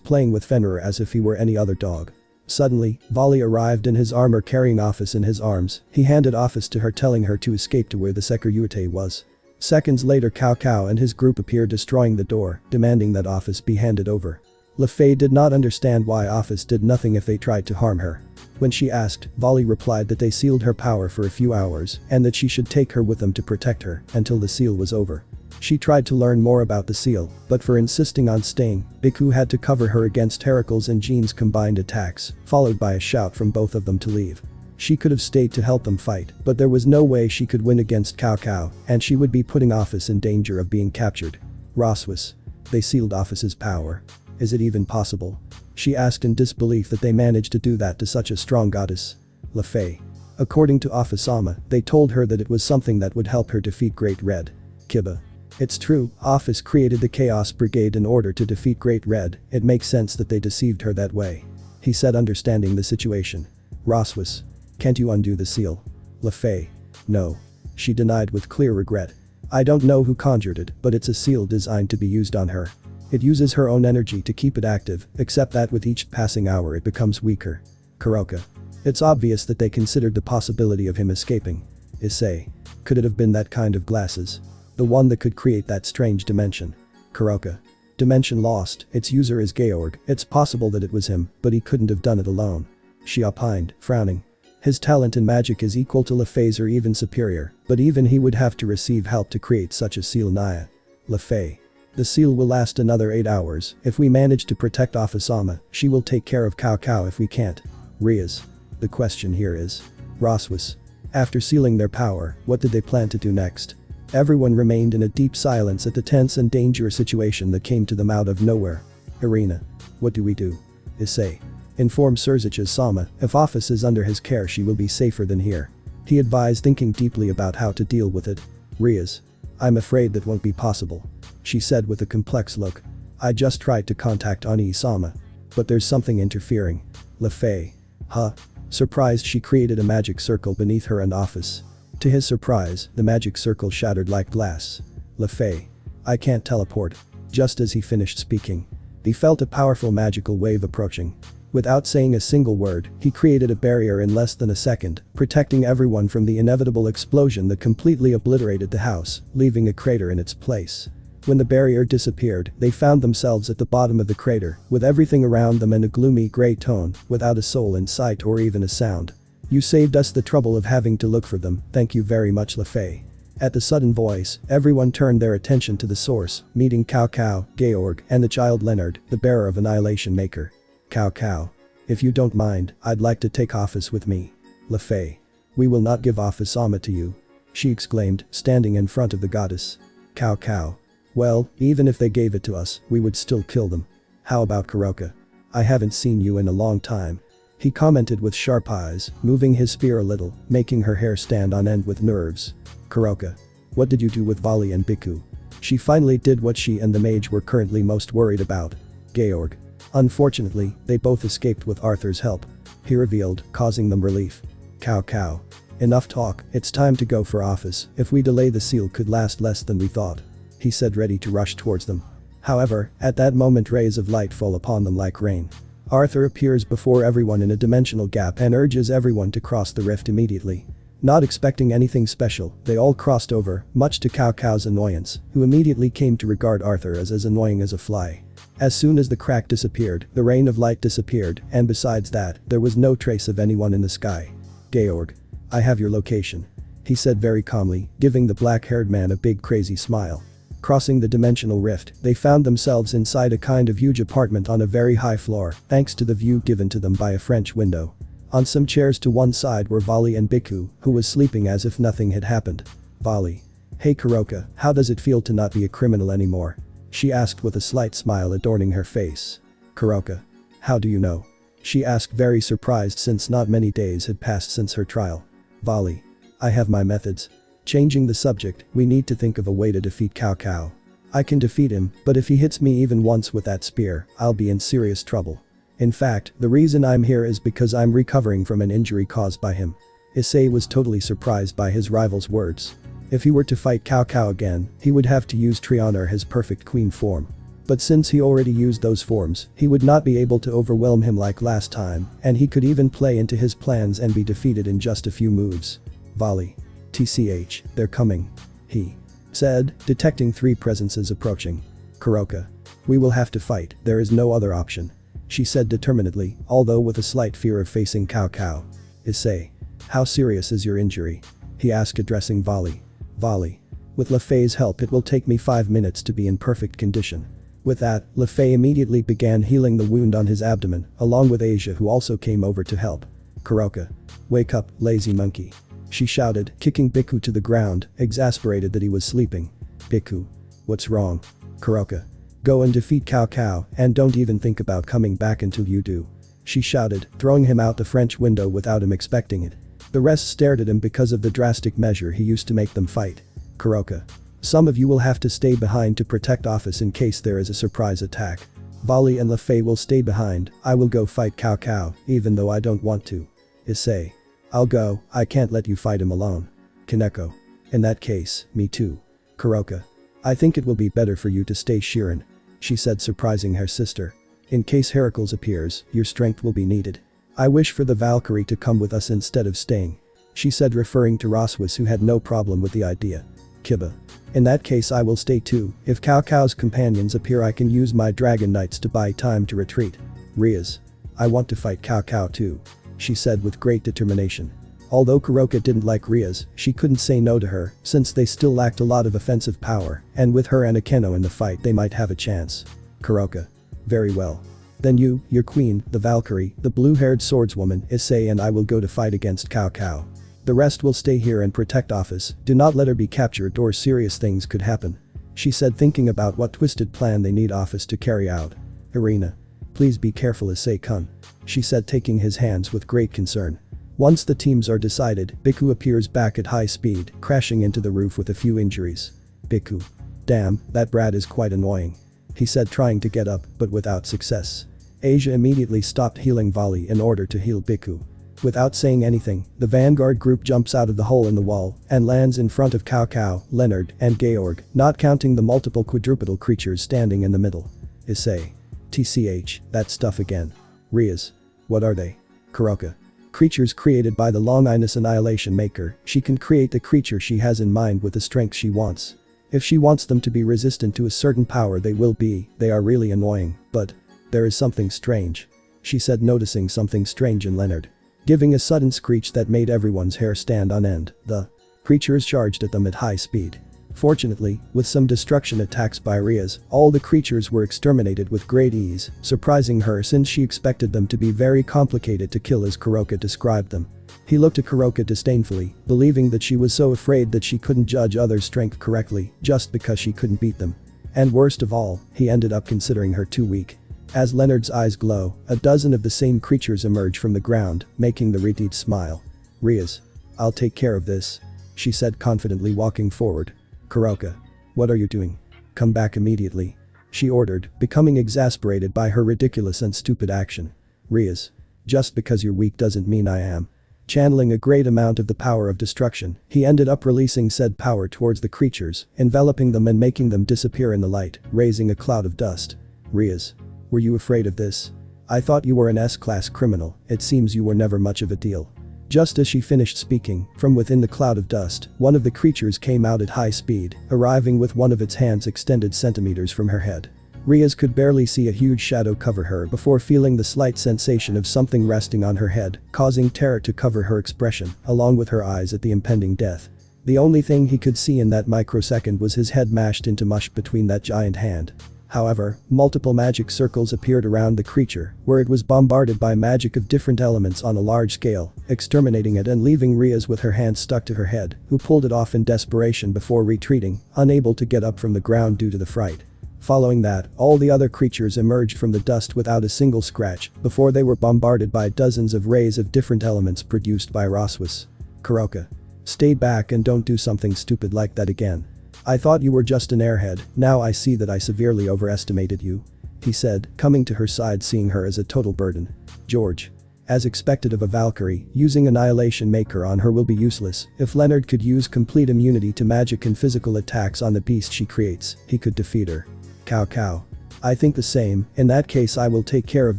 playing with Fenrir as if he were any other dog. Suddenly, Volley arrived in his armor carrying Office in his arms. He handed Office to her telling her to escape to where the Securitate was. Seconds later Cao Cao and his group appeared destroying the door, demanding that Office be handed over. Le Fay did not understand why Office did nothing if they tried to harm her. When she asked, Volley replied that they sealed her power for a few hours and that she should take her with them to protect her until the seal was over. She tried to learn more about the seal, but for insisting on staying, Biku had to cover her against Heracle's and Jean's combined attacks, followed by a shout from both of them to leave. She could have stayed to help them fight, but there was no way she could win against Cao Cao, and she would be putting Office in danger of being captured. Roswas. They sealed Office's power. Is it even possible? She asked in disbelief that they managed to do that to such a strong goddess. Le Fay. According to Office-sama, they told her that it was something that would help her defeat Great Red. Kiba. It's true, Office created the Chaos Brigade in order to defeat Great Red, it makes sense that they deceived her that way. He said, understanding the situation. Roswas. Can't you undo the seal? Le Fay. No. She denied with clear regret. I don't know who conjured it, but it's a seal designed to be used on her. It uses her own energy to keep it active, except that with each passing hour it becomes weaker. Kuroka. It's obvious that they considered the possibility of him escaping. Issei. Could it have been that kind of glasses? The one that could create that strange dimension. Kuroka. Dimension lost, its user is Georg, it's possible that it was him, but he couldn't have done it alone. She opined, frowning. His talent in magic is equal to Le Fay's or even superior, but even he would have to receive help to create such a seal. Naya. Le Fay. The seal will last another 8 hours, if we manage to protect Office-sama, she will take care of Cao Cao if we can't. Rias. The question here is. Roswas. After sealing their power, what did they plan to do next? Everyone remained in a deep silence at the tense and dangerous situation that came to them out of nowhere. Irina. What do we do? Issei. Inform Surzich's-sama, if Office is under his care she will be safer than here. He advised, thinking deeply about how to deal with it. Rias. I'm afraid that won't be possible. She said with a complex look. I just tried to contact Oni-sama. But there's something interfering. Le Fay. Huh? Surprised, she created a magic circle beneath her and Office. To his surprise, the magic circle shattered like glass. Le Fay. I can't teleport. Just as he finished speaking, he felt a powerful magical wave approaching. Without saying a single word, he created a barrier in less than a second, protecting everyone from the inevitable explosion that completely obliterated the house, leaving a crater in its place. When the barrier disappeared, they found themselves at the bottom of the crater, with everything around them in a gloomy gray tone, without a soul in sight or even a sound. You saved us the trouble of having to look for them, thank you very much, Le Fay. At the sudden voice, everyone turned their attention to the source, meeting Cao Cao, Georg, and the child Leonard, the bearer of Annihilation Maker. Cao Cao. If you don't mind, I'd like to take Office with me. Le Fay. We will not give Office-sama to you. She exclaimed, standing in front of the goddess. Cao Cao. Well, even if they gave it to us, we would still kill them. How about Kuroka? I haven't seen you in a long time. He commented with sharp eyes, moving his spear a little, making her hair stand on end with nerves. Kuroka. What did you do with Volley and Biku? She finally did what she and the mage were currently most worried about. Georg. Unfortunately, they both escaped with Arthur's help. He revealed, causing them relief. Cao Cao. Enough talk, it's time to go for Office, if we delay the seal could last less than we thought. He said, ready to rush towards them. However, at that moment rays of light fall upon them like rain. Arthur appears before everyone in a dimensional gap and urges everyone to cross the rift immediately. Not expecting anything special, they all crossed over, much to Cao Cao's annoyance, who immediately came to regard Arthur as annoying as a fly. As soon as the crack disappeared, the rain of light disappeared, and besides that, there was no trace of anyone in the sky. Georg. I have your location. He said very calmly, giving the black-haired man a big crazy smile. Crossing the dimensional rift, they found themselves inside a kind of huge apartment on a very high floor, thanks to the view given to them by a French window. On some chairs to one side were Volley and Biku, who was sleeping as if nothing had happened. Volley. Hey Kuroka, how does it feel to not be a criminal anymore? She asked with a slight smile adorning her face. Kuroka. How do you know? She asked, very surprised since not many days had passed since her trial. Volley. I have my methods. Changing the subject, we need to think of a way to defeat Cao Cao. I can defeat him, but if he hits me even once with that spear, I'll be in serious trouble. In fact, the reason I'm here is because I'm recovering from an injury caused by him. Issei was totally surprised by his rival's words. If he were to fight Cao Cao again, he would have to use Triana, his perfect queen form. But since he already used those forms, he would not be able to overwhelm him like last time, and he could even play into his plans and be defeated in just a few moves. Volley. TCH, they're coming. He said, detecting 3 presences approaching. Kuroka. We will have to fight, there is no other option. She said determinedly, although with a slight fear of facing Cao. Issei. How serious is your injury? He asked addressing Volley. Volley. With Lefei's help it will take me 5 minutes to be in perfect condition. With that, Lefei immediately began healing the wound on his abdomen, along with Asia who also came over to help. Kuroka. Wake up, lazy monkey. She shouted, kicking Biku to the ground, exasperated that he was sleeping. Biku. What's wrong? Kuroka. Go and defeat Cao, and don't even think about coming back until you do. She shouted, throwing him out the French window without him expecting it. The rest stared at him because of the drastic measure he used to make them fight. Kuroka. Some of you will have to stay behind to protect office in case there is a surprise attack. Volley and Lefei will stay behind, I will go fight Cao, even though I don't want to. Issei. I'll go, I can't let you fight him alone. Koneko. In that case, me too. Kuroka. I think it will be better for you to stay Shirin. She said, surprising her sister. In case Heracles appears, your strength will be needed. I wish for the Valkyrie to come with us instead of staying. She said, referring to Roswis, who had no problem with the idea. Kiba. In that case I will stay too, if Cao's companions appear I can use my Dragon Knights to buy time to retreat. Riaz. I want to fight Cao too. She said with great determination. Although Kuroka didn't like Riaz, she couldn't say no to her, since they still lacked a lot of offensive power, and with her and Akeno in the fight they might have a chance. Kuroka. Very well. Then you, your queen, the Valkyrie, the blue-haired swordswoman, Issei and I will go to fight against Cao. The rest will stay here and protect office, do not let her be captured or serious things could happen. She said, thinking about what twisted plan they need office to carry out. Irina. Please be careful, Issei-kun. She said, taking his hands with great concern. Once the teams are decided, Biku appears back at high speed, crashing into the roof with a few injuries. Biku. Damn, that brat is quite annoying. He said, trying to get up, but without success. Asia immediately stopped healing Volley in order to heal Biku. Without saying anything, the vanguard group jumps out of the hole in the wall and lands in front of Cao, Leonard, and Georg, not counting the multiple quadrupedal creatures standing in the middle. Issei. TCH, that stuff again. Riaz. What are they? Kuroka. Creatures created by the Longinus Annihilation Maker, she can create the creature she has in mind with the strength she wants. If she wants them to be resistant to a certain power they will be, they are really annoying, but there is something strange. She said, noticing something strange in Leonard. Giving a sudden screech that made everyone's hair stand on end, the creatures charged at them at high speed. Fortunately, with some destruction attacks by Riaz, all the creatures were exterminated with great ease, surprising her since she expected them to be very complicated to kill as Kuroka described them. He looked at Kuroka disdainfully, believing that she was so afraid that she couldn't judge others' strength correctly just because she couldn't beat them. And worst of all, he ended up considering her too weak. As Leonard's eyes glow, a dozen of the same creatures emerge from the ground, making the Redeed smile. Riaz. I'll take care of this. She said, confidently walking forward. Kuroka. What are you doing? Come back immediately. She ordered, becoming exasperated by her ridiculous and stupid action. Riaz. Just because you're weak doesn't mean I am. Channeling a great amount of the power of destruction, he ended up releasing said power towards the creatures, enveloping them and making them disappear in the light, raising a cloud of dust. Riaz. Were you afraid of this? I thought you were an S-class criminal, it seems you were never much of a deal. Just as she finished speaking, from within the cloud of dust, one of the creatures came out at high speed, arriving with one of its hands extended centimeters from her head. Riaz could barely see a huge shadow cover her before feeling the slight sensation of something resting on her head, causing terror to cover her expression, along with her eyes at the impending death. The only thing he could see in that microsecond was his head mashed into mush between that giant hand. However, multiple magic circles appeared around the creature, where it was bombarded by magic of different elements on a large scale, exterminating it and leaving Riaz with her hand stuck to her head, who pulled it off in desperation before retreating, unable to get up from the ground due to the fright. Following that, all the other creatures emerged from the dust without a single scratch, before they were bombarded by dozens of rays of different elements produced by Roswis. Kuroka. Stay back and don't do something stupid like that again. I thought you were just an airhead, now I see that I severely overestimated you. He said, coming to her side, seeing her as a total burden. George. As expected of a Valkyrie, using Annihilation Maker on her will be useless. If Leonard could use complete immunity to magic and physical attacks on the beast she creates, he could defeat her. Cao. I think the same, in that case I will take care of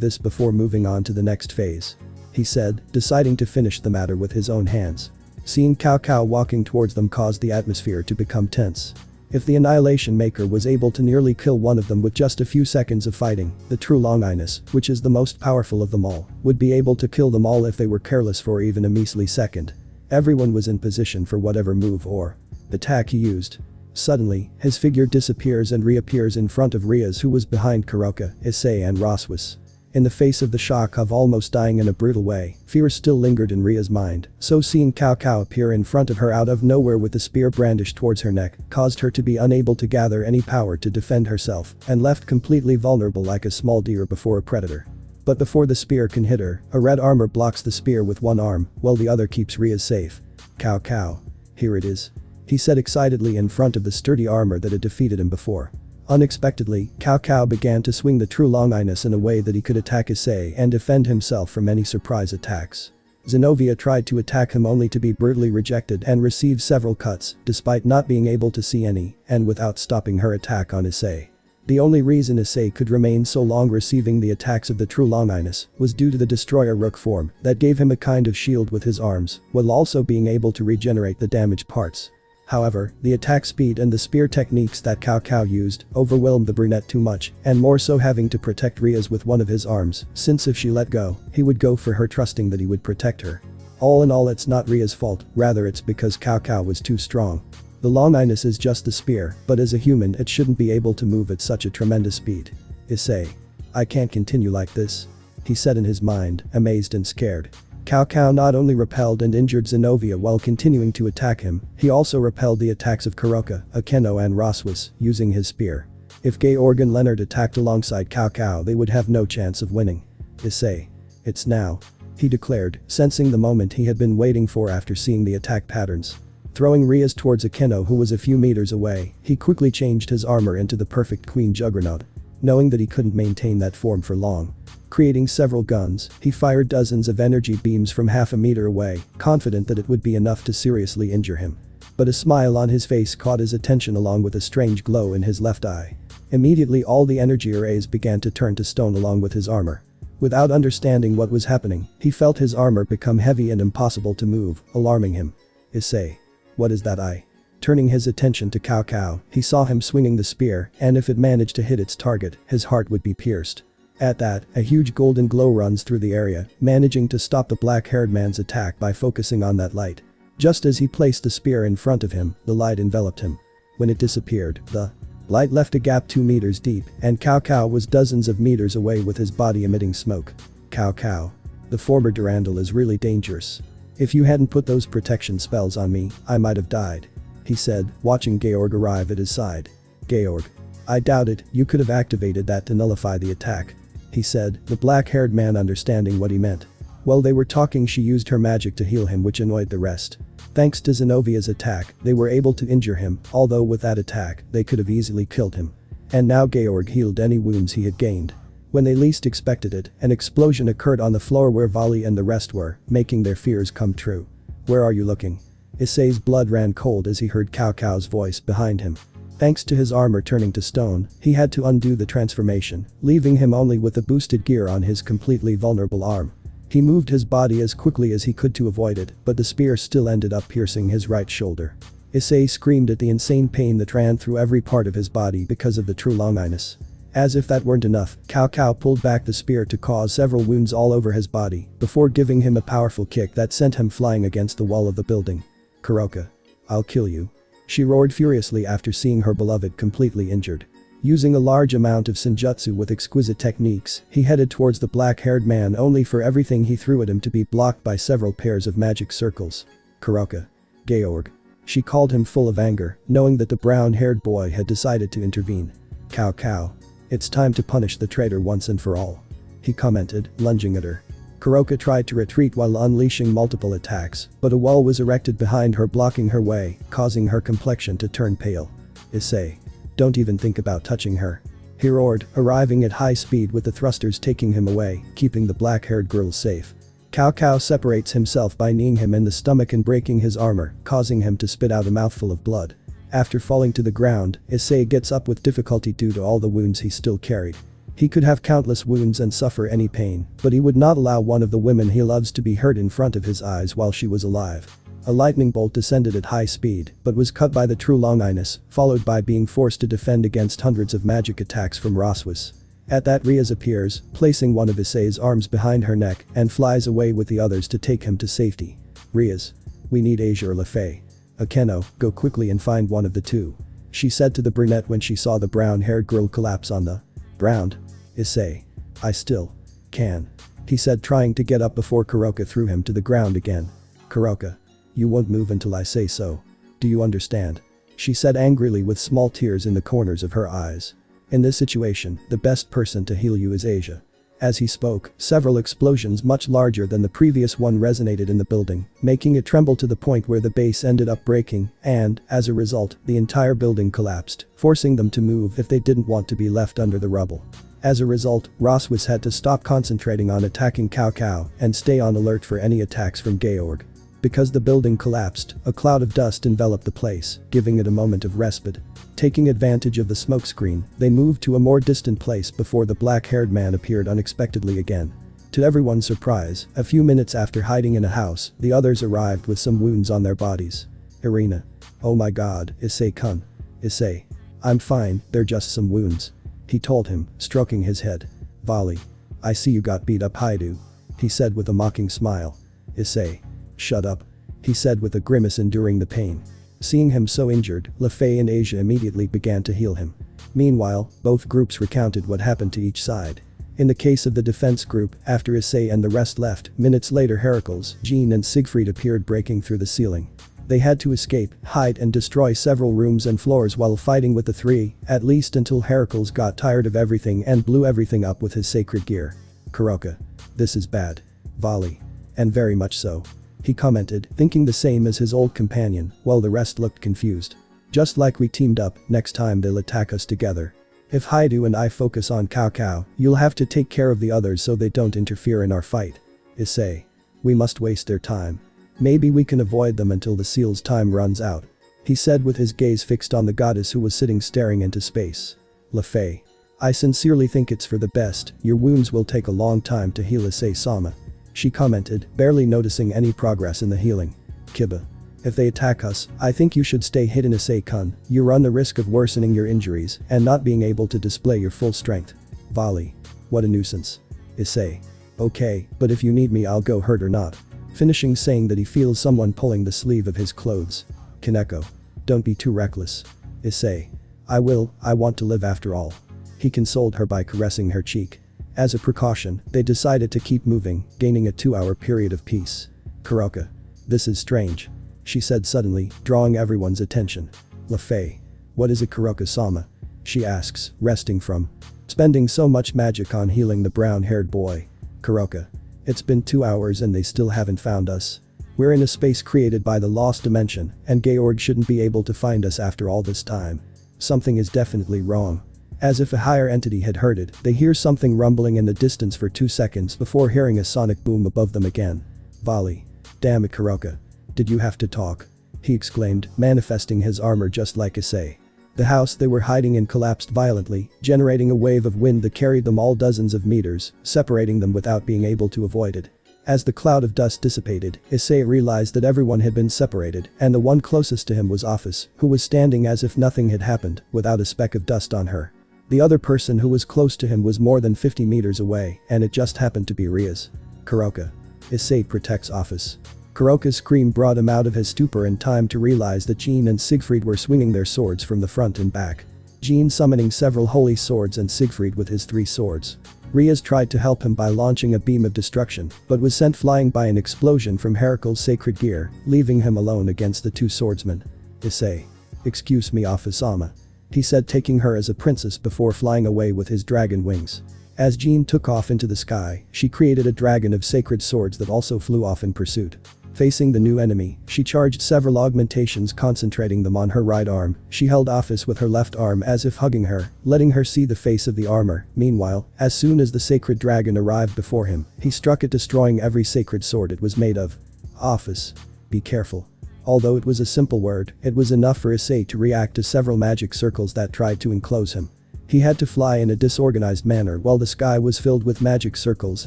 this before moving on to the next phase. He said, deciding to finish the matter with his own hands. Seeing Cao Cao walking towards them caused the atmosphere to become tense. If the Annihilation Maker was able to nearly kill one of them with just a few seconds of fighting, the true Longinus, which is the most powerful of them all, would be able to kill them all if they were careless for even a measly second. Everyone was in position for whatever move or attack he used. Suddenly, his figure disappears and reappears in front of Rias, who was behind Kuroka, Issei and Roswas. In the face of the shock of almost dying in a brutal way, fear still lingered in Ria's mind, so seeing Cao Cao appear in front of her out of nowhere with the spear brandished towards her neck caused her to be unable to gather any power to defend herself and left completely vulnerable like a small deer before a predator. But before the spear can hit her, a red armor blocks the spear with one arm, while the other keeps Ria safe. Cao Cao. Here it is. He said excitedly in front of the sturdy armor that had defeated him before. Unexpectedly, Cao Cao began to swing the true Longinus in a way that he could attack Issei and defend himself from any surprise attacks. Zenobia tried to attack him only to be brutally rejected and receive several cuts, despite not being able to see any, and without stopping her attack on Issei. The only reason Issei could remain so long receiving the attacks of the true Longinus was due to the Destroyer Rook form that gave him a kind of shield with his arms, while also being able to regenerate the damaged parts. However, the attack speed and the spear techniques that Cao Cao used overwhelmed the brunette too much, and more so having to protect Rias with one of his arms, since if she let go, he would go for her trusting that he would protect her. All in all, it's not Ria's fault, rather it's because Cao Cao was too strong. The Longinus is just a spear, but as a human it shouldn't be able to move at such a tremendous speed. Issei. I can't continue like this. He said in his mind, amazed and scared. Cao Cao not only repelled and injured Zenobia while continuing to attack him, he also repelled the attacks of Kuroka, Akeno and Roswas, using his spear. If Georg and Leonard attacked alongside Cao Cao, they would have no chance of winning. Issei. It's now. He declared, sensing the moment he had been waiting for after seeing the attack patterns. Throwing Rias towards Akeno, who was a few meters away, he quickly changed his armor into the perfect Queen Juggernaut. Knowing that he couldn't maintain that form for long. Creating several guns, he fired dozens of energy beams from half a meter away, confident that it would be enough to seriously injure him. But a smile on his face caught his attention along with a strange glow in his left eye. Immediately all the energy arrays began to turn to stone along with his armor. Without understanding what was happening, he felt his armor become heavy and impossible to move, alarming him. Issei. What is that eye? Turning his attention to Cao Cao, he saw him swinging the spear, and if it managed to hit its target, his heart would be pierced. At that, a huge golden glow runs through the area, managing to stop the black-haired man's attack by focusing on that light. Just as he placed the spear in front of him, the light enveloped him. When it disappeared, the light left a gap 2 meters deep, and Cao Cao was dozens of meters away with his body emitting smoke. Cao Cao. The former Durandal is really dangerous. If you hadn't put those protection spells on me, I might have died. He said, watching Georg arrive at his side. Georg. I doubt it, you could have activated that to nullify the attack. He said, the black-haired man understanding what he meant. While they were talking, she used her magic to heal him, which annoyed the rest. Thanks to Zenovia's attack, they were able to injure him, although with that attack, they could have easily killed him. And now Georg healed any wounds he had gained. When they least expected it, an explosion occurred on the floor where Vali and the rest were, making their fears come true. Where are you looking? Issei's blood ran cold as he heard Cao Cao's voice behind him. Thanks to his armor turning to stone, he had to undo the transformation, leaving him only with the boosted gear on his completely vulnerable arm. He moved his body as quickly as he could to avoid it, but the spear still ended up piercing his right shoulder. Issei screamed at the insane pain that ran through every part of his body because of the true Longinus. As if that weren't enough, Cao Cao pulled back the spear to cause several wounds all over his body, before giving him a powerful kick that sent him flying against the wall of the building. Kuroka. I'll kill you. She roared furiously after seeing her beloved completely injured. Using a large amount of senjutsu with exquisite techniques, he headed towards the black-haired man only for everything he threw at him to be blocked by several pairs of magic circles. Kuroka. Georg. She called him full of anger, knowing that the brown-haired boy had decided to intervene. Cao Cao. It's time to punish the traitor once and for all. He commented, lunging at her. Kuroka tried to retreat while unleashing multiple attacks, but a wall was erected behind her blocking her way, causing her complexion to turn pale. Issei. Don't even think about touching her. He roared, arriving at high speed with the thrusters taking him away, keeping the black-haired girl safe. Cao Cao separates himself by kneeing him in the stomach and breaking his armor, causing him to spit out a mouthful of blood. After falling to the ground, Issei gets up with difficulty due to all the wounds he still carried. He could have countless wounds and suffer any pain, but he would not allow one of the women he loves to be hurt in front of his eyes while she was alive. A lightning bolt descended at high speed, but was cut by the true longinus, followed by being forced to defend against hundreds of magic attacks from Roswis. At that Riaz appears, placing one of Issei's arms behind her neck and flies away with the others to take him to safety. Riaz. We need Asia or Lefay. Akeno, go quickly and find one of the two. She said to the brunette when she saw the brown-haired girl collapse on the ground. Issei. I still can. He said, trying to get up before Kuroka threw him to the ground again. Kuroka. You won't move until I say so. Do you understand? She said angrily with small tears in the corners of her eyes. In this situation, the best person to heal you is Asia. As he spoke, several explosions much larger than the previous one resonated in the building, making it tremble to the point where the base ended up breaking and, as a result, the entire building collapsed, forcing them to move if they didn't want to be left under the rubble. As a result, Roswis had to stop concentrating on attacking Cao and stay on alert for any attacks from Georg. Because the building collapsed, a cloud of dust enveloped the place, giving it a moment of respite. Taking advantage of the smokescreen, they moved to a more distant place before the black-haired man appeared unexpectedly again. To everyone's surprise, a few minutes after hiding in a house, the others arrived with some wounds on their bodies. Irina. Oh my god, Issei-kun. Issei. I'm fine, they're just some wounds. He told him, stroking his head. Volley. I see you got beat up, Haidu. He said with a mocking smile. Issei. Shut up. He said with a grimace, enduring the pain. Seeing him so injured, Lefay and Asia immediately began to heal him. Meanwhile, both groups recounted what happened to each side. In the case of the defense group, after Issei and the rest left, minutes later Heracles, Jean and Siegfried appeared breaking through the ceiling. They had to escape, hide and destroy several rooms and floors while fighting with the three, at least until Heracles got tired of everything and blew everything up with his sacred gear. Kuroka. This is bad. Volley. And very much so. He commented, thinking the same as his old companion, while the rest looked confused. Just like we teamed up, next time they'll attack us together. If Haidu and I focus on Cao, you'll have to take care of the others so they don't interfere in our fight. Issei. We must waste their time. Maybe we can avoid them until the seal's time runs out. He said with his gaze fixed on the goddess who was sitting staring into space. Lefay. I sincerely think it's for the best, your wounds will take a long time to heal, Issei-sama. She commented, barely noticing any progress in the healing. Kiba. If they attack us, I think you should stay hidden, Issei-kun. You run the risk of worsening your injuries and not being able to display your full strength. Volley. What a nuisance. Issei. Okay, but if you need me I'll go, hurt or not. Finishing saying that he feels someone pulling the sleeve of his clothes. Koneko. Don't be too reckless. Issei. I want to live after all. He consoled her by caressing her cheek. As a precaution, they decided to keep moving, gaining a 2-hour period of peace. Kuroka. This is strange. She said suddenly, drawing everyone's attention. Lefay. What is it, Kuroka-sama? She asks, resting from spending so much magic on healing the brown-haired boy. Kuroka. It's been 2 hours and they still haven't found us. We're in a space created by the lost dimension, and Georg shouldn't be able to find us after all this time. Something is definitely wrong. As if a higher entity had heard it, they hear something rumbling in the distance for 2 seconds before hearing a sonic boom above them again. Volley. Damn it, Kuroka. Did you have to talk? He exclaimed, manifesting his armor just like Issei. The house they were hiding in collapsed violently, generating a wave of wind that carried them all dozens of meters, separating them without being able to avoid it. As the cloud of dust dissipated, Issei realized that everyone had been separated, and the one closest to him was Office, who was standing as if nothing had happened, without a speck of dust on her. The other person who was close to him was more than 50 meters away, and it just happened to be Riaz. Kuroka. Issei protects Office. Kuroka's scream brought him out of his stupor in time to realize that Jean and Siegfried were swinging their swords from the front and back. Jean summoning several holy swords and Siegfried with his 3 swords. Riaz tried to help him by launching a beam of destruction, but was sent flying by an explosion from Heracles' sacred gear, leaving him alone against the 2 swordsmen. Issei. Excuse me, Office-sama. He said, taking her as a princess before flying away with his dragon wings. As Jean took off into the sky, she created a dragon of sacred swords that also flew off in pursuit. Facing the new enemy, she charged several augmentations, concentrating them on her right arm. She held Office with her left arm as if hugging her, letting her see the face of the armor. Meanwhile, as soon as the sacred dragon arrived before him, he struck it, destroying every sacred sword it was made of. Office. Be careful. Although it was a simple word, it was enough for Issei to react to several magic circles that tried to enclose him. He had to fly in a disorganized manner while the sky was filled with magic circles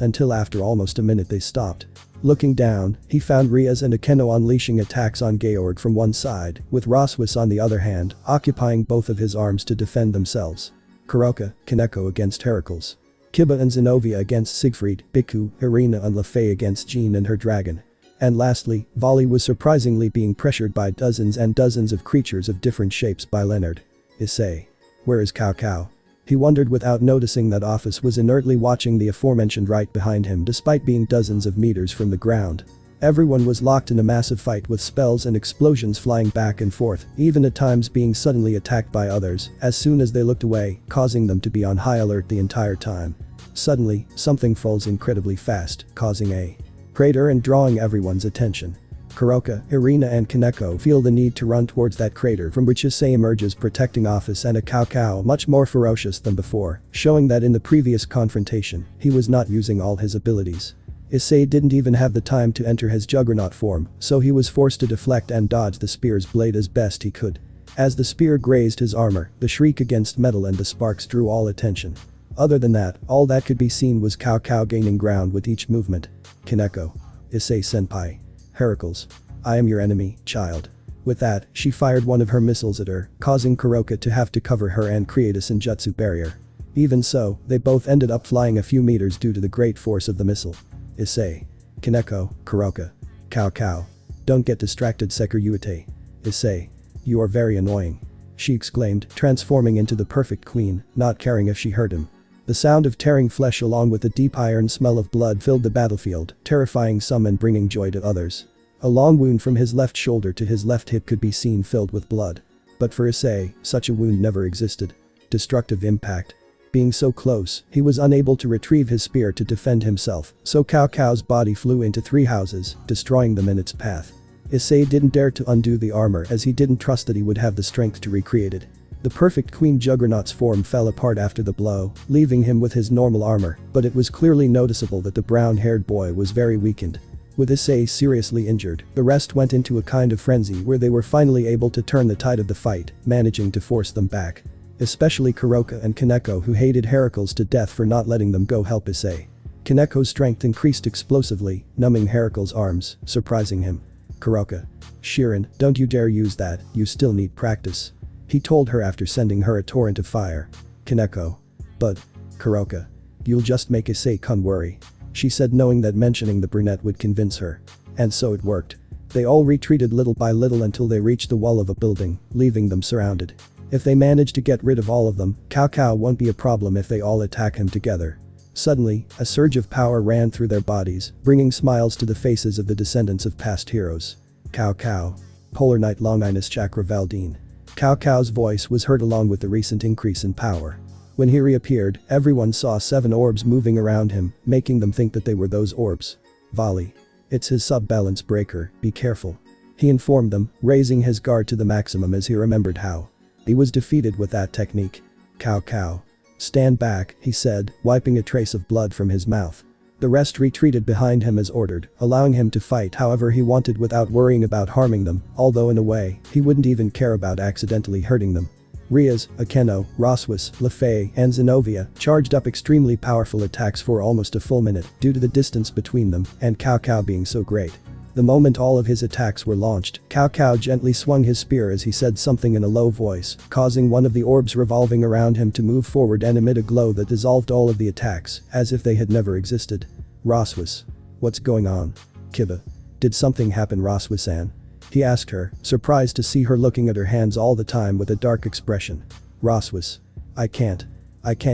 until after almost a minute they stopped. Looking down, he found Rias and Akeno unleashing attacks on Georg from one side, with Roswis on the other hand, occupying both of his arms to defend themselves. Kuroka, Koneko against Heracles. Kiba and Zenobia against Siegfried, Biku, Irina and Lefay against Jean and her dragon. And lastly, Volley was surprisingly being pressured by dozens and dozens of creatures of different shapes by Leonard. Issei. Where is Cao Cao? He wondered without noticing that Office was inertly watching the aforementioned right behind him despite being dozens of meters from the ground. Everyone was locked in a massive fight with spells and explosions flying back and forth, even at times being suddenly attacked by others as soon as they looked away, causing them to be on high alert the entire time. Suddenly, something falls incredibly fast, causing a crater and drawing everyone's attention. Kuroka, Irina and Koneko feel the need to run towards that crater from which Issei emerges protecting Office and a Cao Cao much more ferocious than before, showing that in the previous confrontation, he was not using all his abilities. Issei didn't even have the time to enter his juggernaut form, so he was forced to deflect and dodge the spear's blade as best he could. As the spear grazed his armor, the shriek against metal and the sparks drew all attention. Other than that, all that could be seen was Cao Cao gaining ground with each movement. Koneko. Issei senpai. Heracles. I am your enemy, child. With that, she fired one of her missiles at her, causing Kuroka to have to cover her and create a senjutsu barrier. Even so, they both ended up flying a few meters due to the great force of the missile. Issei. Koneko, Kuroka. Cao Cao. Don't get distracted Sekiryuite. Issei. You are very annoying. She exclaimed, transforming into the perfect queen, not caring if she hurt him. The sound of tearing flesh along with the deep iron smell of blood filled the battlefield, terrifying some and bringing joy to others. A long wound from his left shoulder to his left hip could be seen filled with blood. But for Issei, such a wound never existed. Destructive impact. Being so close, he was unable to retrieve his spear to defend himself, so Cao Cao's body flew into 3 houses, destroying them in its path. Issei didn't dare to undo the armor as he didn't trust that he would have the strength to recreate it. The perfect Queen Juggernaut's form fell apart after the blow, leaving him with his normal armor, but it was clearly noticeable that the brown-haired boy was very weakened. With Issei seriously injured, the rest went into a kind of frenzy where they were finally able to turn the tide of the fight, managing to force them back. Especially Kuroka and Koneko who hated Heracles to death for not letting them go help Issei. Koneko's strength increased explosively, numbing Heracles' arms, surprising him. Kuroka. Shirin, don't you dare use that, you still need practice. He told her after sending her a torrent of fire. Koneko. But. Kuroka. You'll just make Issei-kun worry. She said knowing that mentioning the brunette would convince her. And so it worked. They all retreated little by little until they reached the wall of a building, leaving them surrounded. If they manage to get rid of all of them, Cao Cao won't be a problem if they all attack him together. Suddenly, a surge of power ran through their bodies, bringing smiles to the faces of the descendants of past heroes. Cao Cao. Polar Knight Longinus Chakra Valdine. Cao Cao's voice was heard along with the recent increase in power. When he reappeared, everyone saw 7 orbs moving around him, making them think that they were those orbs. Volley. It's his sub-balance breaker, be careful. He informed them, raising his guard to the maximum as he remembered how he was defeated with that technique. Cao Cao. Stand back, he said, wiping a trace of blood from his mouth. The rest retreated behind him as ordered, allowing him to fight however he wanted without worrying about harming them, although in a way, he wouldn't even care about accidentally hurting them. Rias, Akeno, Roswis, Lefay, and Zenobia charged up extremely powerful attacks for almost a full minute due to the distance between them and Cao Cao being so great. The moment all of his attacks were launched, Cao Cao gently swung his spear as he said something in a low voice, causing one of the orbs revolving around him to move forward and emit a glow that dissolved all of the attacks, as if they had never existed. Roswis. What's going on? Kiba. Did something happen Roswis-san? He asked her, surprised to see her looking at her hands all the time with a dark expression. Roswis. I can't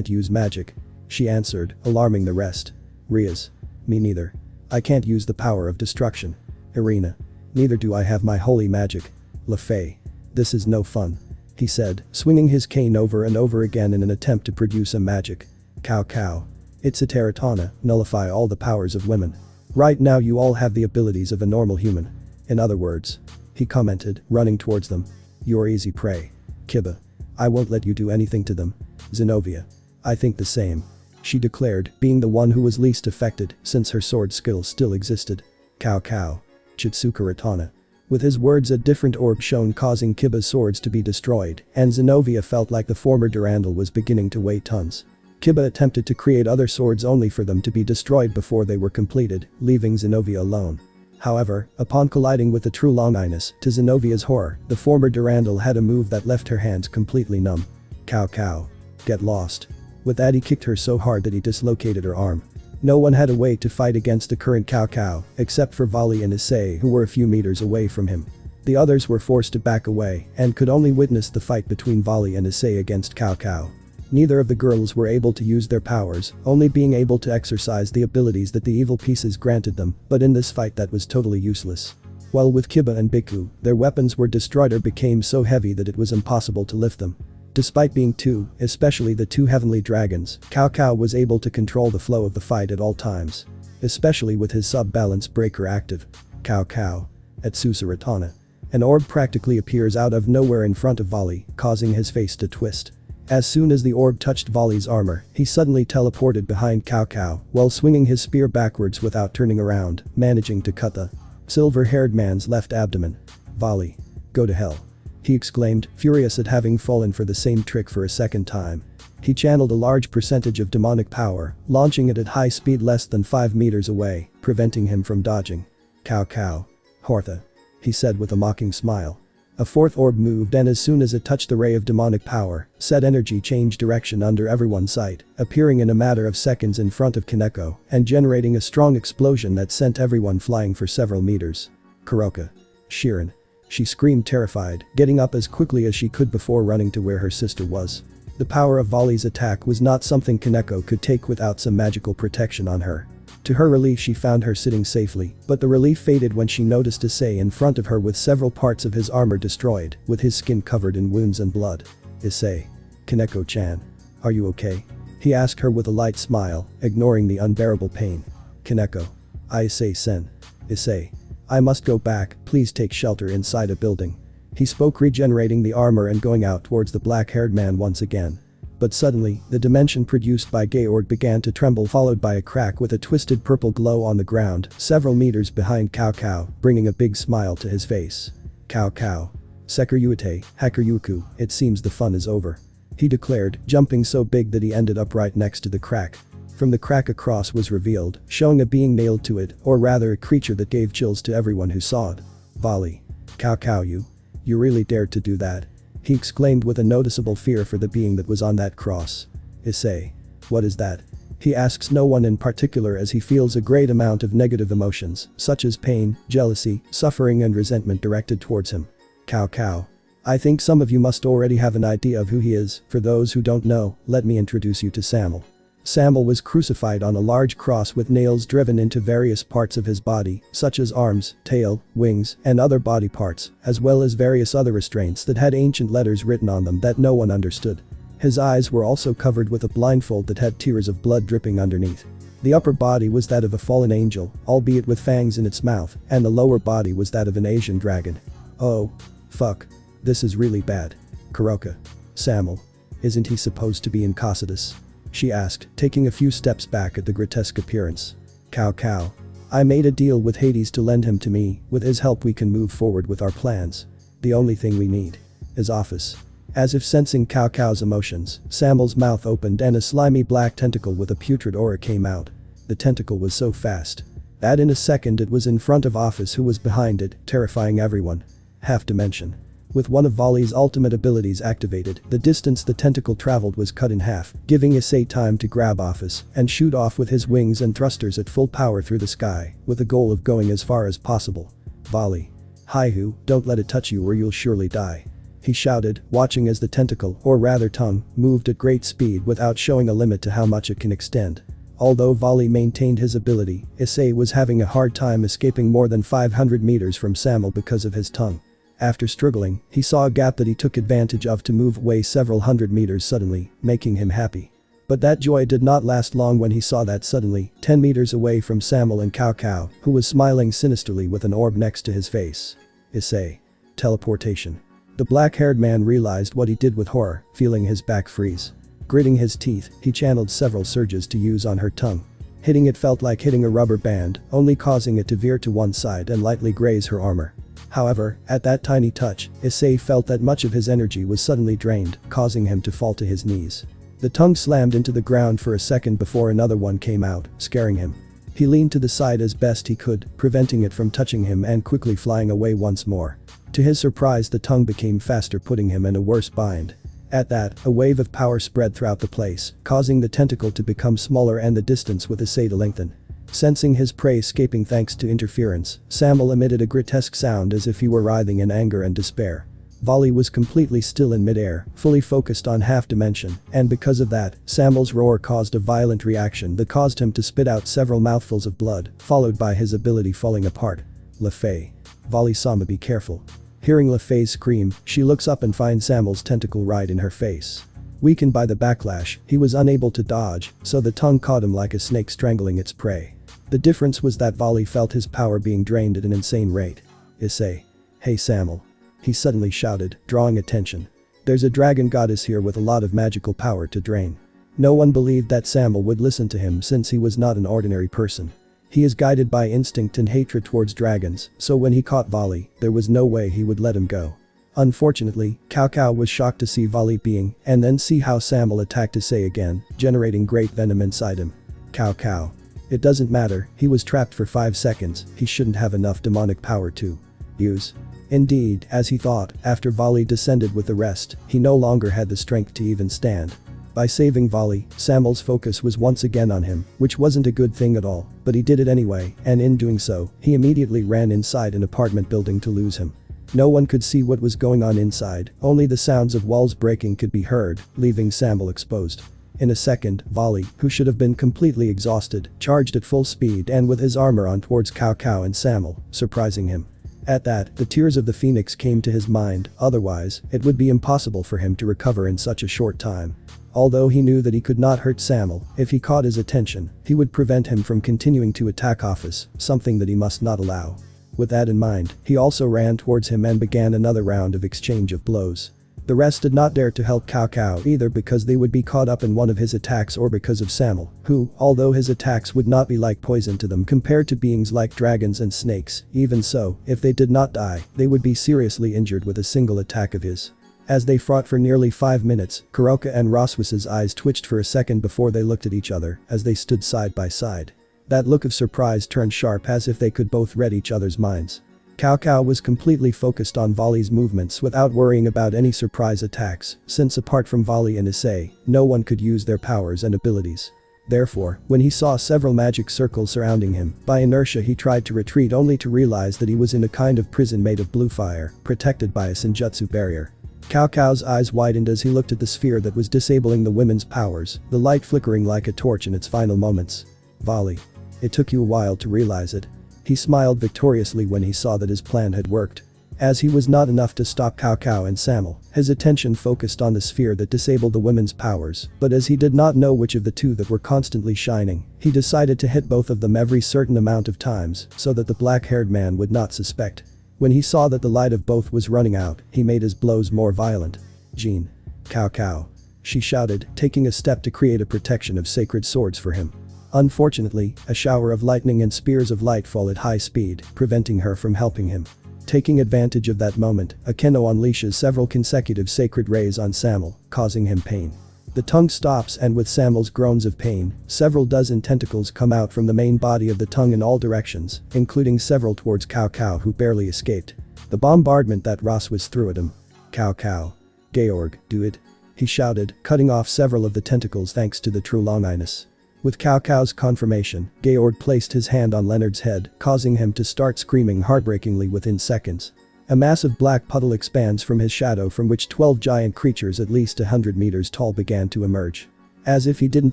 use magic. She answered, alarming the rest. Rias. Me neither. I can't use the power of destruction. Irina. Neither do I have my holy magic. Lefay. This is no fun. He said, swinging his cane over and over again in an attempt to produce a magic. Cao Cao. It's a Teratana, nullify all the powers of women. Right now you all have the abilities of a normal human. In other words. He commented, running towards them. You're easy prey. Kiba. I won't let you do anything to them. Zenobia. I think the same. She declared, being the one who was least affected since her sword skills still existed. Cao Cao. Chitsuka Ratana. With his words, a different orb shone, causing Kiba's swords to be destroyed, and Zenobia felt like the former Durandal was beginning to weigh tons. Kiba attempted to create other swords only for them to be destroyed before they were completed, leaving Zenobia alone. However, upon colliding with the true Longinus, to Zenovia's horror, the former Durandal had a move that left her hands completely numb. Cow cow. Get lost. With that, he kicked her so hard that he dislocated her arm. No one had a way to fight against the current Cow Cow, except for Vali and Issei, who were a few meters away from him. The others were forced to back away and could only witness the fight between Vali and Issei against Cow Cow. Neither of the girls were able to use their powers, only being able to exercise the abilities that the evil pieces granted them, but in this fight that was totally useless. While with Kiba and Biku, their weapons were destroyed or became so heavy that it was impossible to lift them. Despite being two, especially the two heavenly dragons, Cow Cow was able to control the flow of the fight at all times. Especially with his sub-balance breaker active. Cow Cow. At Susaratana. An orb practically appears out of nowhere in front of Vali, causing his face to twist. As soon as the orb touched Vali's armor, he suddenly teleported behind Cow Cow while swinging his spear backwards without turning around, managing to cut the silver-haired man's left abdomen. Vali. Go to hell. He exclaimed, furious at having fallen for the same trick for a second time. He channeled a large percentage of demonic power, launching it at high speed less than 5 meters away, preventing him from dodging. Cow cow. Hortha. He said with a mocking smile. A fourth orb moved, and as soon as it touched the ray of demonic power, said energy changed direction under everyone's sight, appearing in a matter of seconds in front of Koneko and generating a strong explosion that sent everyone flying for several meters. Kuroka. Shirin. She screamed, terrified, getting up as quickly as she could before running to where her sister was. The power of Vali's attack was not something Koneko could take without some magical protection on her. To her relief, she found her sitting safely, but the relief faded when she noticed Issei in front of her with several parts of his armor destroyed, with his skin covered in wounds and blood. Issei. Koneko-chan. Are you okay? He asked her with a light smile, ignoring the unbearable pain. Koneko. Issei-sen. Issei. I must go back, please take shelter inside a building. He spoke, regenerating the armor and going out towards the black-haired man once again. But suddenly, the dimension produced by Georg began to tremble, followed by a crack with a twisted purple glow on the ground, several meters behind Cow Cow, bringing a big smile to his face. Cow Cow. Sekiryuite, Hakuryuku, it seems the fun is over. He declared, jumping so big that he ended up right next to the crack. From the crack, a cross was revealed, showing a being nailed to it, or rather a creature that gave chills to everyone who saw it. Vali. Cow Cow, you really dared to do that? He exclaimed with a noticeable fear for the being that was on that cross. Issei. What is that? He asks no one in particular as he feels a great amount of negative emotions, such as pain, jealousy, suffering and resentment directed towards him. Cow Cow. I think some of you must already have an idea of who he is. For those who don't know, let me introduce you to Samuel. Samuel was crucified on a large cross with nails driven into various parts of his body, such as arms, tail, wings, and other body parts, as well as various other restraints that had ancient letters written on them that no one understood. His eyes were also covered with a blindfold that had tears of blood dripping underneath. The upper body was that of a fallen angel, albeit with fangs in its mouth, and the lower body was that of an Asian dragon. Oh. Fuck. This is really bad. Kuroka. Samuel. Isn't he supposed to be in Cocytus? She asked, taking a few steps back at the grotesque appearance. Cow Cow. I made a deal with Hades to lend him to me. With his help we can move forward with our plans. The only thing we need is office. As if sensing Cow Cow's emotions, Samuel's mouth opened and a slimy black tentacle with a putrid aura came out. The tentacle was so fast that in a second it was in front of Office, who was behind it, terrifying everyone. Half dimension. With one of Vali's ultimate abilities activated, the distance the tentacle traveled was cut in half, giving Issei time to grab Office and shoot off with his wings and thrusters at full power through the sky, with the goal of going as far as possible. Vali. Hi-hu, don't let it touch you or you'll surely die. He shouted, watching as the tentacle, or rather tongue, moved at great speed without showing a limit to how much it can extend. Although Vali maintained his ability, Issei was having a hard time escaping more than 500 meters from Samuel because of his tongue. After struggling, he saw a gap that he took advantage of to move away several hundred meters suddenly, making him happy. But that joy did not last long when he saw that suddenly, 10 meters away from Samuel and Cow Cow, who was smiling sinisterly with an orb next to his face. Issei. Teleportation. The black-haired man realized what he did with horror, feeling his back freeze. Gritting his teeth, he channeled several surges to use on her tongue. Hitting it felt like hitting a rubber band, only causing it to veer to one side and lightly graze her armor. However, at that tiny touch, Issei felt that much of his energy was suddenly drained, causing him to fall to his knees. The tongue slammed into the ground for a second before another one came out, scaring him. He leaned to the side as best he could, preventing it from touching him and quickly flying away once more. To his surprise, the tongue became faster, putting him in a worse bind. At that, a wave of power spread throughout the place, causing the tentacle to become smaller and the distance with Issei to lengthen. Sensing his prey escaping thanks to interference, Samuel emitted a grotesque sound as if he were writhing in anger and despair. Volley was completely still in midair, fully focused on half dimension, and because of that, Samuel's roar caused a violent reaction that caused him to spit out several mouthfuls of blood, followed by his ability falling apart. LeFay. Volley-sama, be careful. Hearing LeFay's scream, she looks up and finds Samuel's tentacle right in her face. Weakened by the backlash, he was unable to dodge, so the tongue caught him like a snake strangling its prey. The difference was that Volley felt his power being drained at an insane rate. Issei. Hey Samuel. He suddenly shouted, drawing attention. There's a dragon goddess here with a lot of magical power to drain. No one believed that Samuel would listen to him since he was not an ordinary person. He is guided by instinct and hatred towards dragons, so when he caught Volley, there was no way he would let him go. Unfortunately, Cao Cao was shocked to see Volley being, and then see how Samuel attacked Issei again, generating great venom inside him. Cao Cao. It doesn't matter, he was trapped for 5 seconds, he shouldn't have enough demonic power to use. Indeed, as he thought, after Volley descended with the rest, he no longer had the strength to even stand. By saving Volley, Samuel's focus was once again on him, which wasn't a good thing at all, but he did it anyway, and in doing so, he immediately ran inside an apartment building to lose him. No one could see what was going on inside, only the sounds of walls breaking could be heard, leaving Samuel exposed. In a second, Volley, who should have been completely exhausted, charged at full speed and with his armor on towards Cao Cao and Samuel, surprising him. At that, the tears of the phoenix came to his mind, otherwise, it would be impossible for him to recover in such a short time. Although he knew that he could not hurt Samuel, if he caught his attention, he would prevent him from continuing to attack Office, something that he must not allow. With that in mind, he also ran towards him and began another round of exchange of blows. The rest did not dare to help Cao Cao either because they would be caught up in one of his attacks or because of Samuel, who, although his attacks would not be like poison to them compared to beings like dragons and snakes, even so, if they did not die, they would be seriously injured with a single attack of his. As they fought for nearly 5 minutes, Kuroka and Roswis's eyes twitched for a second before they looked at each other as they stood side by side. That look of surprise turned sharp as if they could both read each other's minds. Cao Cao was completely focused on Volley's movements without worrying about any surprise attacks, since apart from Volley and Issei, no one could use their powers and abilities. Therefore, when he saw several magic circles surrounding him, by inertia he tried to retreat only to realize that he was in a kind of prison made of blue fire, protected by a senjutsu barrier. Cao Cao's eyes widened as he looked at the sphere that was disabling the women's powers, the light flickering like a torch in its final moments. Volley. It took you a while to realize it. He smiled victoriously when he saw that his plan had worked. As he was not enough to stop Cao Cao and Samuel, his attention focused on the sphere that disabled the women's powers, but as he did not know which of the two that were constantly shining, he decided to hit both of them every certain amount of times so that the black-haired man would not suspect. When he saw that the light of both was running out, he made his blows more violent. Jean. Cao Cao. She shouted, taking a step to create a protection of sacred swords for him. Unfortunately, a shower of lightning and spears of light fall at high speed, preventing her from helping him. Taking advantage of that moment, Akeno unleashes several consecutive sacred rays on Samuel, causing him pain. The tongue stops and with Samuel's groans of pain, several dozen tentacles come out from the main body of the tongue in all directions, including several towards Cao Cao who barely escaped. The bombardment that Roswis threw at him. Cao Cao. Georg, do it. He shouted, cutting off several of the tentacles thanks to the true longiness. With Cao Cao's confirmation, Georg placed his hand on Leonard's head, causing him to start screaming heartbreakingly within seconds. A massive black puddle expands from his shadow from which 12 giant creatures at least 100 meters tall began to emerge. As if he didn't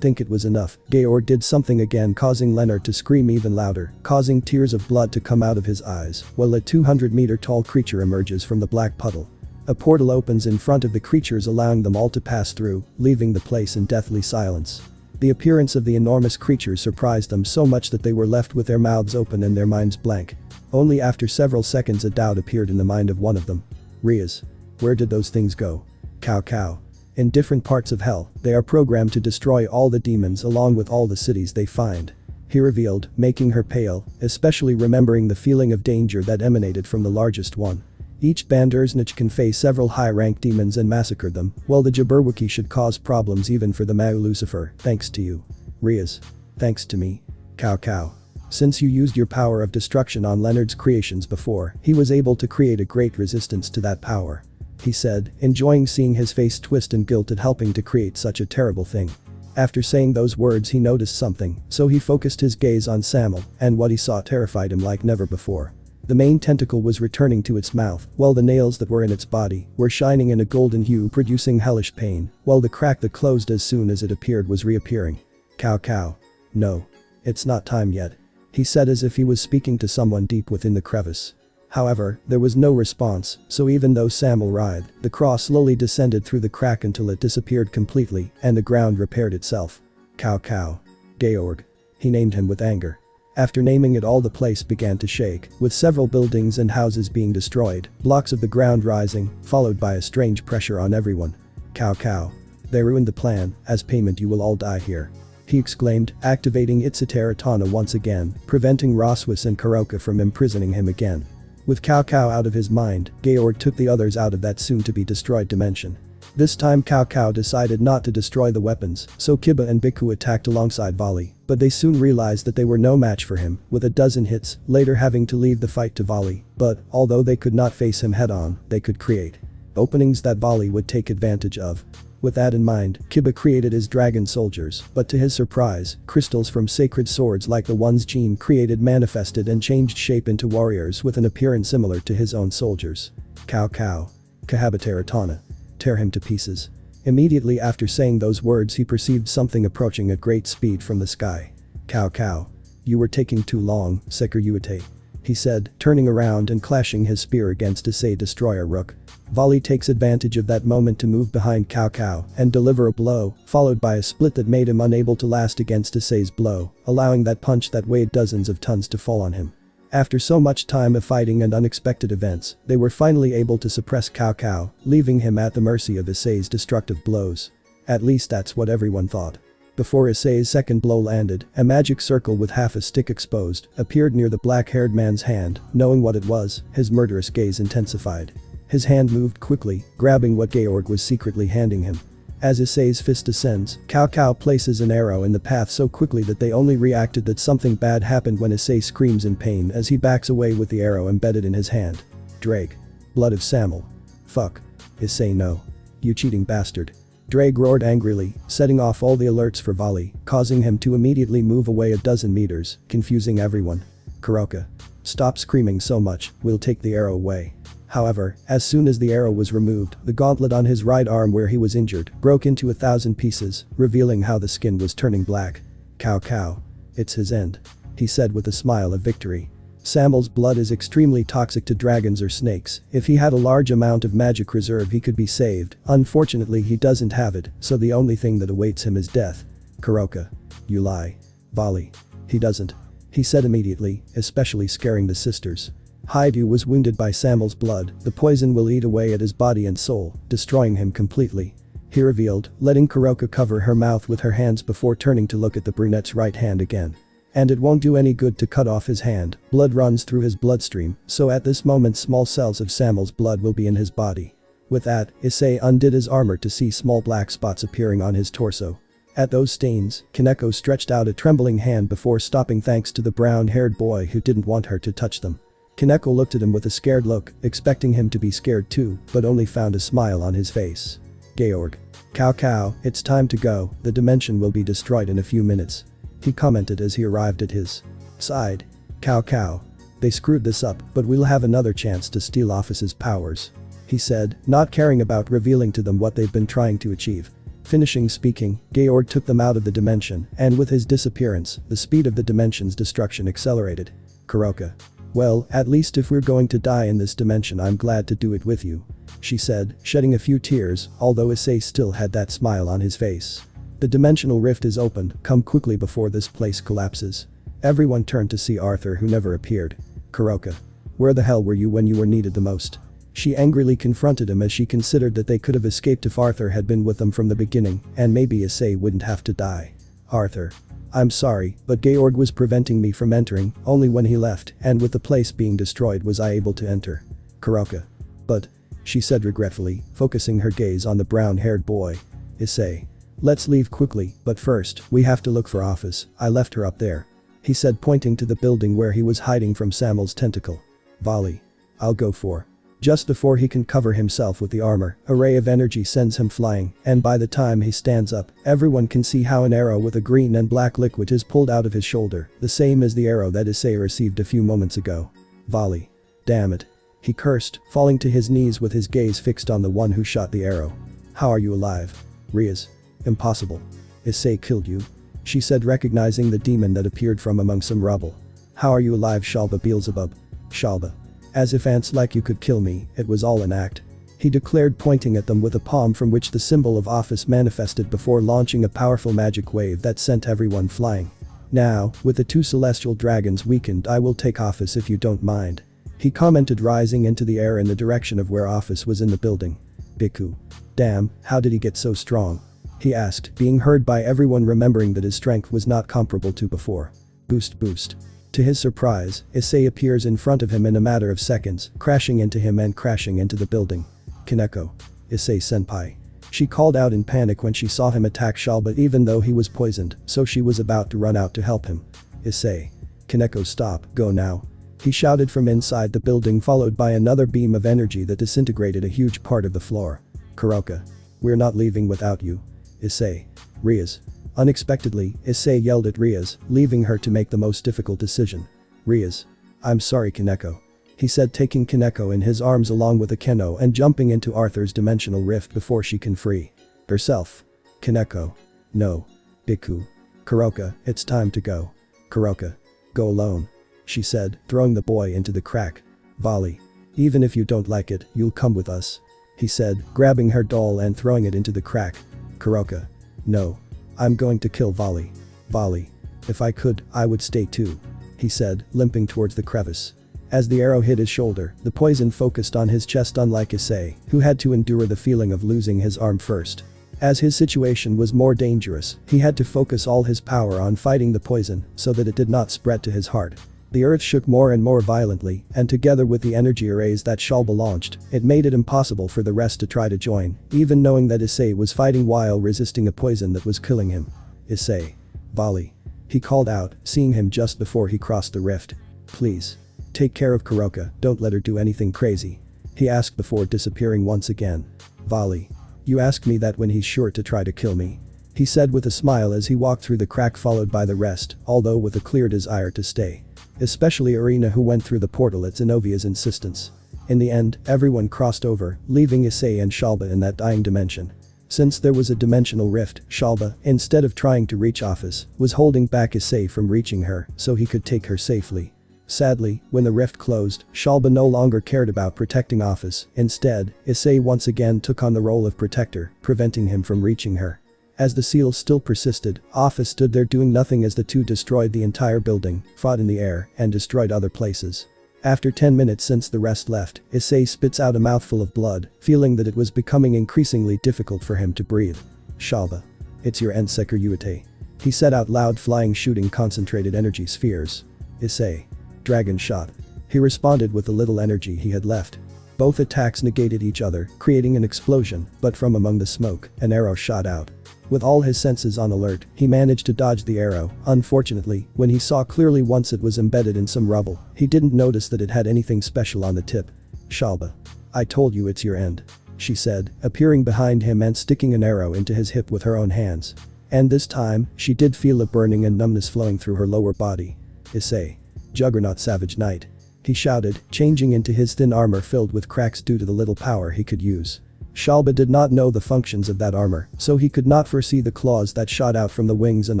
think it was enough, Georg did something again causing Leonard to scream even louder, causing tears of blood to come out of his eyes, while a 200-meter tall creature emerges from the black puddle. A portal opens in front of the creatures allowing them all to pass through, leaving the place in deathly silence. The appearance of the enormous creatures surprised them so much that they were left with their mouths open and their minds blank. Only after several seconds a doubt appeared in the mind of one of them. Rias. Where did those things go? Cao Cao. In different parts of hell, they are programmed to destroy all the demons along with all the cities they find. he revealed, making her pale, especially remembering the feeling of danger that emanated from the largest one. Each Bandersnatch can face several high-rank demons and massacre them, while the Jabberwocky should cause problems even for the Mau Lucifer, thanks to you. Rias. Thanks to me. Cow cow. Since you used your power of destruction on Leonard's creations before, he was able to create a great resistance to that power. He said, enjoying seeing his face twist in guilt at helping to create such a terrible thing. After saying those words he noticed something, so he focused his gaze on Samuel, and what he saw terrified him like never before. The main tentacle was returning to its mouth, while the nails that were in its body were shining in a golden hue producing hellish pain, while the crack that closed as soon as it appeared was reappearing. Cow cow. No. It's not time yet. He said as if he was speaking to someone deep within the crevice. However, there was no response, so even though Samuel writhed, the cross slowly descended through the crack until it disappeared completely, and the ground repaired itself. Cow cow. Georg. He named him with anger. After naming it all, the place began to shake, with several buildings and houses being destroyed, blocks of the ground rising, followed by a strange pressure on everyone. Cow cow. They ruined the plan, as payment you will all die here. He exclaimed, activating Issei once again, preventing Roswis and Kuroka from imprisoning him again. With Cow Cow out of his mind, Georg took the others out of that soon-to-be-destroyed dimension. This time Cow Cow decided not to destroy the weapons, so Kiba and Biku attacked alongside Volley, but they soon realized that they were no match for him, with a dozen hits, later having to leave the fight to Volley, but, although they could not face him head-on, they could create openings that Volley would take advantage of. With that in mind, Kiba created his dragon soldiers, but to his surprise, crystals from sacred swords like the ones Jean created manifested and changed shape into warriors with an appearance similar to his own soldiers. Cow cow. Kahabataratana. Tear him to pieces. Immediately after saying those words he perceived something approaching at great speed from the sky. Cow cow. You were taking too long, Seker Uete. He said, turning around and clashing his spear against Issei Destroyer Rook. Volley takes advantage of that moment to move behind Cow Cow and deliver a blow, followed by a split that made him unable to last against Issei's blow, allowing that punch that weighed dozens of tons to fall on him. After so much time of fighting and unexpected events, they were finally able to suppress Cow Cow, leaving him at the mercy of Issei's destructive blows. At least that's what everyone thought. Before Issei's second blow landed, a magic circle with half a stick exposed appeared near the black-haired man's hand. Knowing what it was, his murderous gaze intensified. His hand moved quickly, grabbing what Georg was secretly handing him. As Issei's fist descends, Cow Cow places an arrow in the path so quickly that they only reacted that something bad happened when Issei screams in pain as he backs away with the arrow embedded in his hand. Drake. Blood of Samuel. Fuck. Issei no. You cheating bastard. Drake roared angrily, setting off all the alerts for Volley, causing him to immediately move away a dozen meters, confusing everyone. Kuroka. Stop screaming so much, we'll take the arrow away. However, as soon as the arrow was removed, the gauntlet on his right arm where he was injured broke into 1,000 pieces, revealing how the skin was turning black. Cow cow. It's his end. He said with a smile of victory. Samuel's blood is extremely toxic to dragons or snakes. If he had a large amount of magic reserve he could be saved. Unfortunately he doesn't have it, so the only thing that awaits him is death. Kuroka. You lie. Volley. He doesn't. He said immediately, especially scaring the sisters. Haidu was wounded by Samuel's blood, the poison will eat away at his body and soul, destroying him completely. He revealed, letting Kuroka cover her mouth with her hands before turning to look at the brunette's right hand again. And it won't do any good to cut off his hand, blood runs through his bloodstream, so at this moment small cells of Samuel's blood will be in his body. With that, Issei undid his armor to see small black spots appearing on his torso. At those stains, Koneko stretched out a trembling hand before stopping thanks to the brown-haired boy who didn't want her to touch them. Koneko looked at him with a scared look, expecting him to be scared too, but only found a smile on his face. Georg. Cow cow, it's time to go, the dimension will be destroyed in a few minutes. He commented as he arrived at his side. Cow cow. They screwed this up, but we'll have another chance to steal Office's powers. He said, not caring about revealing to them what they've been trying to achieve. Finishing speaking, Georg took them out of the dimension, and with his disappearance, the speed of the dimension's destruction accelerated. Kuroka. Well, at least if we're going to die in this dimension I'm glad to do it with you. She said, shedding a few tears, although Issei still had that smile on his face. The dimensional rift is opened, come quickly before this place collapses. Everyone turned to see Arthur who never appeared. Kuroka. Where the hell were you when you were needed the most? She angrily confronted him as she considered that they could have escaped if Arthur had been with them from the beginning, and maybe Issei wouldn't have to die. Arthur. I'm sorry, but Georg was preventing me from entering, only when he left, and with the place being destroyed was I able to enter. Kuroka. But, she said regretfully, focusing her gaze on the brown-haired boy. Issei. Let's leave quickly, but first, we have to look for office, I left her up there. He said, pointing to the building where he was hiding from Samuel's tentacle. Volley. I'll go for. Just before he can cover himself with the armor, a ray of energy sends him flying, and by the time he stands up, everyone can see how an arrow with a green and black liquid is pulled out of his shoulder, the same as the arrow that Issei received a few moments ago. Volley. Damn it. He cursed, falling to his knees with his gaze fixed on the one who shot the arrow. How are you alive? Rias. Impossible. Issei killed you? She said, recognizing the demon that appeared from among some rubble. How are you alive, Shalba Beelzebub? Shalba. As if ants like you could kill me, it was all an act. He declared, pointing at them with a palm from which the symbol of office manifested before launching a powerful magic wave that sent everyone flying. Now, with the two celestial dragons weakened, I will take office if you don't mind. He commented, rising into the air in the direction of where office was in the building. Biku. Damn, how did he get so strong? He asked, being heard by everyone, remembering that his strength was not comparable to before. Boost. To his surprise, Issei appears in front of him in a matter of seconds, crashing into him and crashing into the building. Koneko. Issei-senpai. She called out in panic when she saw him attack Shalba, even though he was poisoned, so she was about to run out to help him. Issei. Koneko, stop, go now. He shouted from inside the building, followed by another beam of energy that disintegrated a huge part of the floor. Kuroka. We're not leaving without you. Issei. Rias. Unexpectedly, Issei yelled at Rias, leaving her to make the most difficult decision. Rias. I'm sorry, Koneko. He said, taking Koneko in his arms along with a Keno and jumping into Arthur's dimensional rift before she can free herself. Koneko. No. Biku. Kuroka, it's time to go. Kuroka. Go alone. She said, throwing the boy into the crack. Volley. Even if you don't like it, you'll come with us. He said, grabbing her doll and throwing it into the crack. Kuroka. No. I'm going to kill Volley. Volley. If I could, I would stay too. He said, limping towards the crevice. As the arrow hit his shoulder, the poison focused on his chest, unlike Issei, who had to endure the feeling of losing his arm first. As his situation was more dangerous, he had to focus all his power on fighting the poison so that it did not spread to his heart. The earth shook more and more violently, and together with the energy arrays that Shalba launched, it made it impossible for the rest to try to join, even knowing that Issei was fighting while resisting a poison that was killing him. Issei. Volley. He called out, seeing him just before he crossed the rift. Please. Take care of Kuroka, don't let her do anything crazy. He asked before disappearing once again. Volley. You ask me that when he's sure to try to kill me. He said with a smile as he walked through the crack, followed by the rest, although with a clear desire to stay. Especially Irina, who went through the portal at Zenovia's insistence. In the end, everyone crossed over, leaving Issei and Shalba in that dying dimension. Since there was a dimensional rift, Shalba, instead of trying to reach office, was holding back Issei from reaching her so he could take her safely. Sadly, when the rift closed, Shalba no longer cared about protecting office. Instead, Issei once again took on the role of protector, preventing him from reaching her. As the seal still persisted, Office stood there doing nothing as the two destroyed the entire building, fought in the air, and destroyed other places. After 10 minutes since the rest left, Issei spits out a mouthful of blood, feeling that it was becoming increasingly difficult for him to breathe. Shalba. It's your end, Sekiryuite. He said out loud, shooting concentrated energy spheres. Issei. Dragon shot. He responded with the little energy he had left. Both attacks negated each other, creating an explosion, but from among the smoke, an arrow shot out. With all his senses on alert, he managed to dodge the arrow. Unfortunately, when he saw clearly once it was embedded in some rubble, he didn't notice that it had anything special on the tip. Shalba. I told you it's your end. She said, appearing behind him and sticking an arrow into his hip with her own hands. And this time, she did feel a burning and numbness flowing through her lower body. Issei. Juggernaut Savage Knight. He shouted, changing into his thin armor filled with cracks due to the little power he could use. Shalba did not know the functions of that armor, so he could not foresee the claws that shot out from the wings and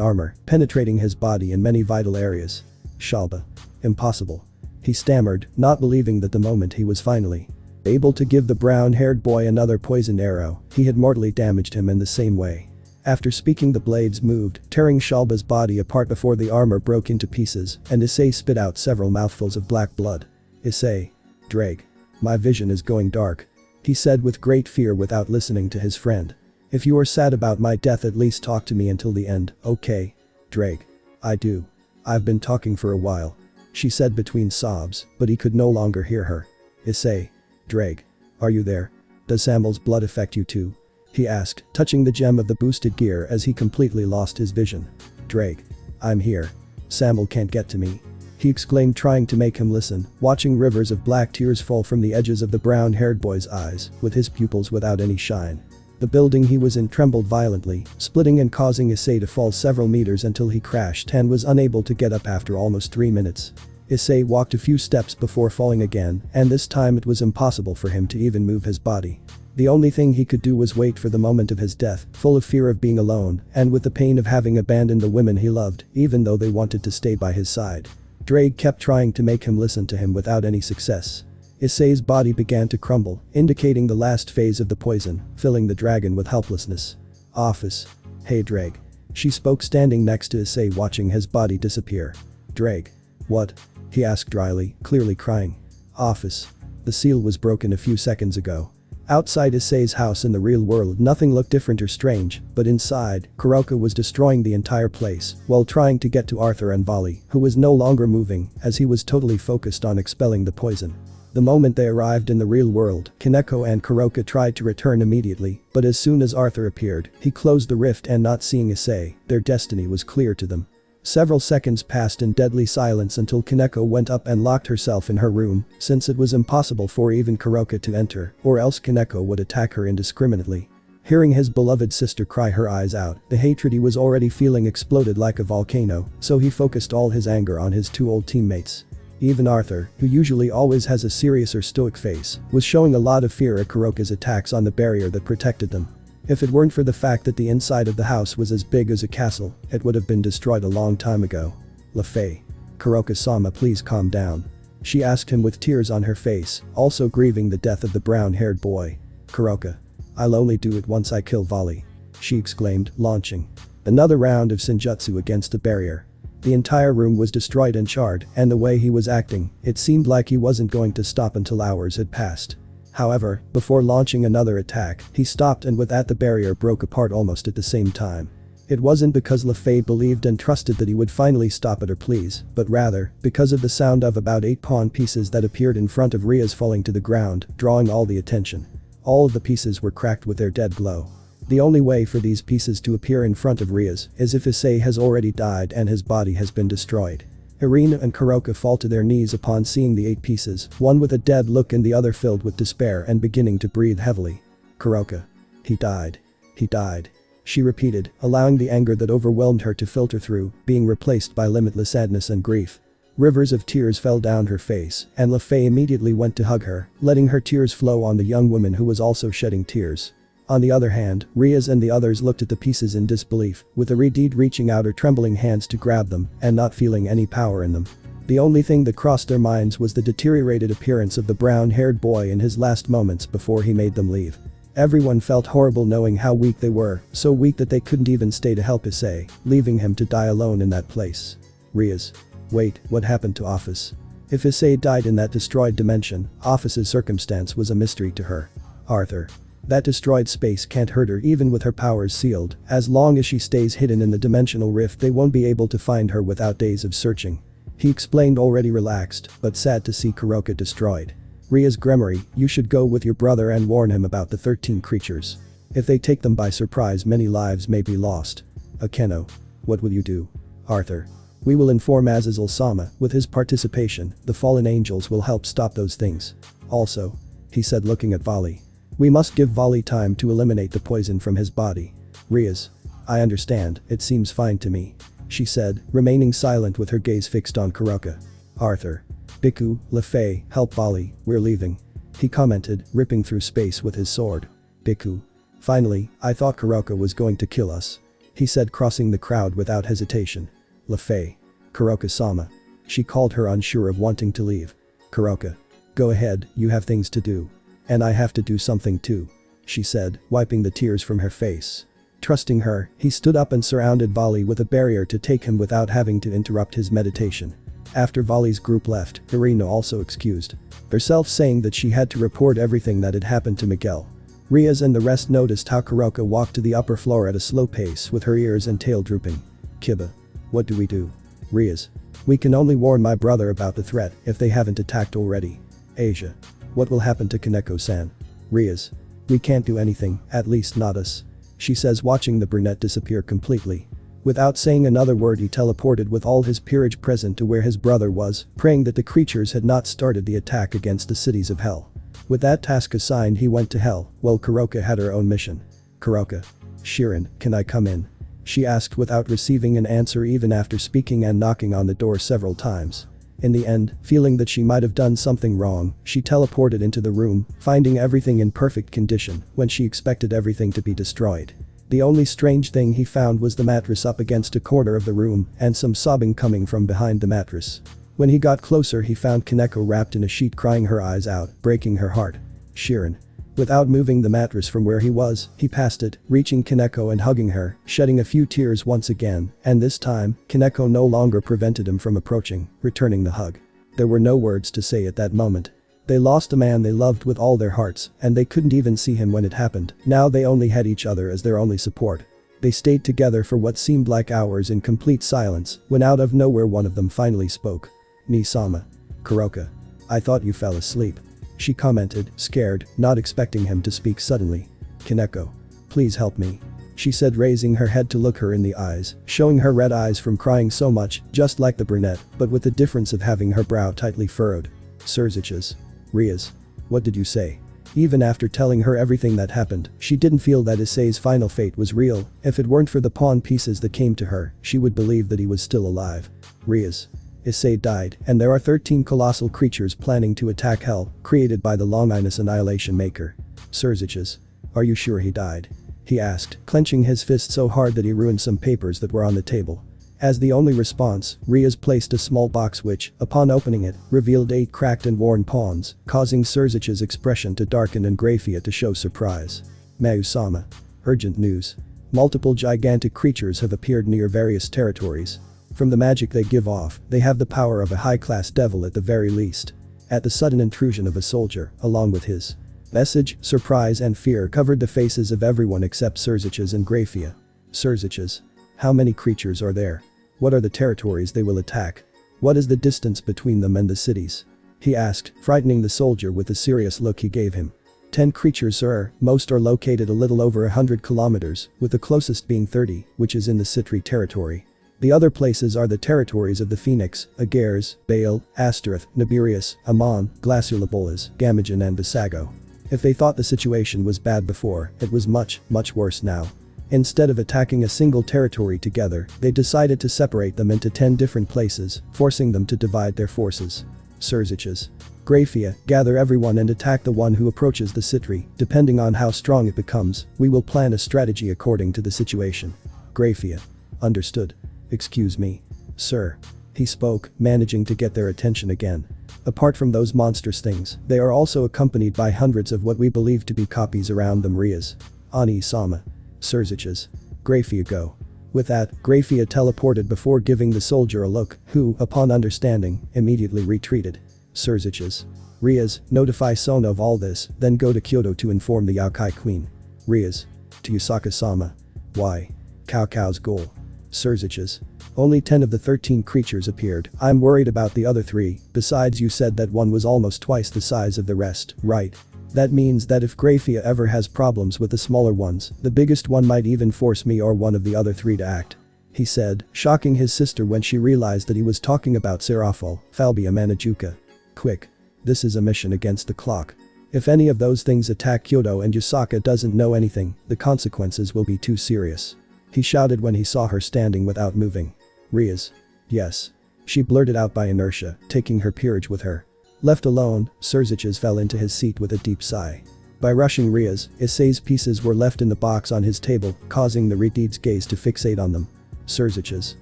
armor, penetrating his body in many vital areas. Shalba. Impossible. He stammered, not believing that the moment he was finally able to give the brown-haired boy another poisoned arrow, he had mortally damaged him in the same way. After speaking, the blades moved, tearing Shalba's body apart before the armor broke into pieces, and Issei spit out several mouthfuls of black blood. Issei. Drake. My vision is going dark. He said with great fear without listening to his friend. If you are sad about my death, at least talk to me until the end, okay? Drake. I do. I've been talking for a while. She said between sobs, but he could no longer hear her. Issei. Drake. Are you there? Does Samuel's blood affect you too? He asked, touching the gem of the boosted gear as he completely lost his vision. Drake. I'm here. Samuel can't get to me. He exclaimed, trying to make him listen, watching rivers of black tears fall from the edges of the brown-haired boy's eyes, with his pupils without any shine. The building he was in trembled violently, splitting and causing Issei to fall several meters until he crashed and was unable to get up after almost 3 minutes. Issei walked a few steps before falling again, and this time it was impossible for him to even move his body. The only thing he could do was wait for the moment of his death, full of fear of being alone, and with the pain of having abandoned the women he loved, even though they wanted to stay by his side. Drake kept trying to make him listen to him without any success. Issei's body began to crumble, indicating the last phase of the poison, filling the dragon with helplessness. Office. Hey Drake. She spoke, standing next to Issei, watching his body disappear. Drake. What? He asked dryly, clearly crying. Office. The seal was broken a few seconds ago. Outside Issei's house in the real world, nothing looked different or strange, but inside, Kuroka was destroying the entire place while trying to get to Arthur and Vali, who was no longer moving as he was totally focused on expelling the poison. The moment they arrived in the real world, Koneko and Kuroka tried to return immediately, but as soon as Arthur appeared, he closed the rift, and not seeing Issei, their destiny was clear to them. Several seconds passed in deadly silence until Koneko went up and locked herself in her room, since it was impossible for even Kuroka to enter, or else Koneko would attack her indiscriminately. Hearing his beloved sister cry her eyes out, the hatred he was already feeling exploded like a volcano, so he focused all his anger on his 2 old teammates. Even Arthur, who usually always has a serious or stoic face, was showing a lot of fear at Kuroka's attacks on the barrier that protected them. If it weren't for the fact that the inside of the house was as big as a castle, it would have been destroyed a long time ago. Lafay. Kuroka-sama, please calm down. She asked him with tears on her face, also grieving the death of the brown-haired boy. Kuroka. I'll only do it once I kill Vali. She exclaimed, launching another round of Senjutsu against the barrier. The entire room was destroyed and charred, and the way he was acting, it seemed like he wasn't going to stop until hours had passed. However, before launching another attack, he stopped, and with that the barrier broke apart almost at the same time. It wasn't because Lafay believed and trusted that he would finally stop at her pleas, but rather, because of the sound of about 8 pawn pieces that appeared in front of Ria's falling to the ground, drawing all the attention. All of the pieces were cracked with their dead glow. The only way for these pieces to appear in front of Ria's is if Issei has already died and his body has been destroyed. Irina and Kuroka fall to their knees upon seeing the 8 pieces, one with a dead look and the other filled with despair and beginning to breathe heavily. Kuroka. He died. He died. She repeated, allowing the anger that overwhelmed her to filter through, being replaced by limitless sadness and grief. Rivers of tears fell down her face, and Lafay immediately went to hug her, letting her tears flow on the young woman who was also shedding tears. On the other hand, Riaz and the others looked at the pieces in disbelief, with Aridid reaching out her trembling hands to grab them and not feeling any power in them. The only thing that crossed their minds was the deteriorated appearance of the brown-haired boy in his last moments before he made them leave. Everyone felt horrible knowing how weak they were, so weak that they couldn't even stay to help Issei, leaving him to die alone in that place. Riaz. Wait, what happened to Office? If Issei died in that destroyed dimension, Office's circumstance was a mystery to her. Arthur. That destroyed space can't hurt her even with her powers sealed, as long as she stays hidden in the dimensional rift they won't be able to find her without days of searching. He explained, already relaxed, but sad to see Kuroka destroyed. Riaz Gremory, you should go with your brother and warn him about the 13 creatures. If they take them by surprise many lives may be lost. Akeno. What will you do? Arthur. We will inform Azazel-sama, with his participation, the fallen angels will help stop those things. Also. He said, looking at Vali. We must give Vali time to eliminate the poison from his body. Riaz. I understand, it seems fine to me. She said, remaining silent with her gaze fixed on Kuroka. Arthur. Biku, Lafay, help Vali, we're leaving. He commented, ripping through space with his sword. Biku. Finally, I thought Kuroka was going to kill us. He said, crossing the crowd without hesitation. Lafay. Kuroka-sama. She called her, unsure of wanting to leave. Kuroka. Go ahead, you have things to do. And I have to do something too. She said, wiping the tears from her face. Trusting her, he stood up and surrounded Vali with a barrier to take him without having to interrupt his meditation. After Vali's group left, Irina also excused herself, saying that she had to report everything that had happened to Miguel. Riaz and the rest noticed how Kuroka walked to the upper floor at a slow pace with her ears and tail drooping. Kiba. What do we do? Rias. We can only warn my brother about the threat if they haven't attacked already. Asia. What will happen to Koneko-san? Rias. We can't do anything, at least not us. She says, watching the brunette disappear completely. Without saying another word, he teleported with all his peerage present to where his brother was, praying that the creatures had not started the attack against the cities of hell. With that task assigned, he went to hell, while Kuroka had her own mission. Kuroka. Shirin, can I come in? She asked without receiving an answer even after speaking and knocking on the door several times. In the end, feeling that she might have done something wrong, she teleported into the room, finding everything in perfect condition when she expected everything to be destroyed. The only strange thing he found was the mattress up against a corner of the room and some sobbing coming from behind the mattress. When he got closer, he found Koneko wrapped in a sheet, crying her eyes out, breaking her heart. Shirin. Without moving the mattress from where he was, he passed it, reaching Koneko and hugging her, shedding a few tears once again, and this time, Koneko no longer prevented him from approaching, returning the hug. There were no words to say at that moment. They lost a man they loved with all their hearts, and they couldn't even see him when it happened. Now they only had each other as their only support. They stayed together for what seemed like hours in complete silence, when out of nowhere one of them finally spoke. Ni-sama. Kuroka. I thought you fell asleep. She commented, scared, not expecting him to speak suddenly. Koneko. Please help me. She said, raising her head to look her in the eyes, showing her red eyes from crying so much, just like the brunette, but with the difference of having her brow tightly furrowed. Surziches. Rias. What did you say? Even after telling her everything that happened, she didn't feel that Issei's final fate was real. If it weren't for the pawn pieces that came to her, she would believe that he was still alive. Rias. Issei died, and there are 13 colossal creatures planning to attack hell, created by the Longinus Annihilation Maker. Surziches. Are you sure he died? He asked, clenching his fist so hard that he ruined some papers that were on the table. As the only response, Rias placed a small box which, upon opening it, revealed 8 cracked and worn pawns, causing Surzich's expression to darken and Grafia to show surprise. Mayu-sama. Urgent news. Multiple gigantic creatures have appeared near various territories. From the magic they give off, they have the power of a high-class devil at the very least. At the sudden intrusion of a soldier, along with his message, surprise and fear covered the faces of everyone except Surziches and Grafia. Surziches. How many creatures are there? What are the territories they will attack? What is the distance between them and the cities? He asked, frightening the soldier with the serious look he gave him. 10 creatures, sir, most are located a little over 100 kilometers, with the closest being 30, which is in the Citri territory. The other places are the territories of the Phoenix, Agares, Baal, Astaroth, Nibirius, Amon, Glaciolabolas, Gamagen and Visago. If they thought the situation was bad before, it was much, much worse now. Instead of attacking a single territory together, they decided to separate them into 10 different places, forcing them to divide their forces. Surziches. Grafia, gather everyone and attack the one who approaches the Citri. Depending on how strong it becomes, we will plan a strategy according to the situation. Grafia. Understood. Excuse me. Sir. He spoke, managing to get their attention again. Apart from those monstrous things, they are also accompanied by hundreds of what we believe to be copies around them. Rias. Ani-sama. Surziches. Grafia, go. With that, Grafia teleported before giving the soldier a look, who, upon understanding, immediately retreated. Surziches. Rias, notify Sona of all this, then go to Kyoto to inform the Yokai Queen. Rias. To Yusaka-sama. Why? Kao's goal. Surziches. Only 10 of the 13 creatures appeared. I'm worried about the other 3, besides you said that one was almost twice the size of the rest, right? That means that if Grafia ever has problems with the smaller ones, the biggest one might even force me or one of the other 3 to act. He said, shocking his sister when she realized that he was talking about Serafal, Falbia Manajuka. Quick. This is a mission against the clock. If any of those things attack Kyoto and Yusaka doesn't know anything, the consequences will be too serious. He shouted when he saw her standing without moving. Rias. Yes. She blurted out by inertia, taking her peerage with her. Left alone, Surziches fell into his seat with a deep sigh. By rushing Rias, Issei's pieces were left in the box on his table, causing the Redeed's gaze to fixate on them. Surziches.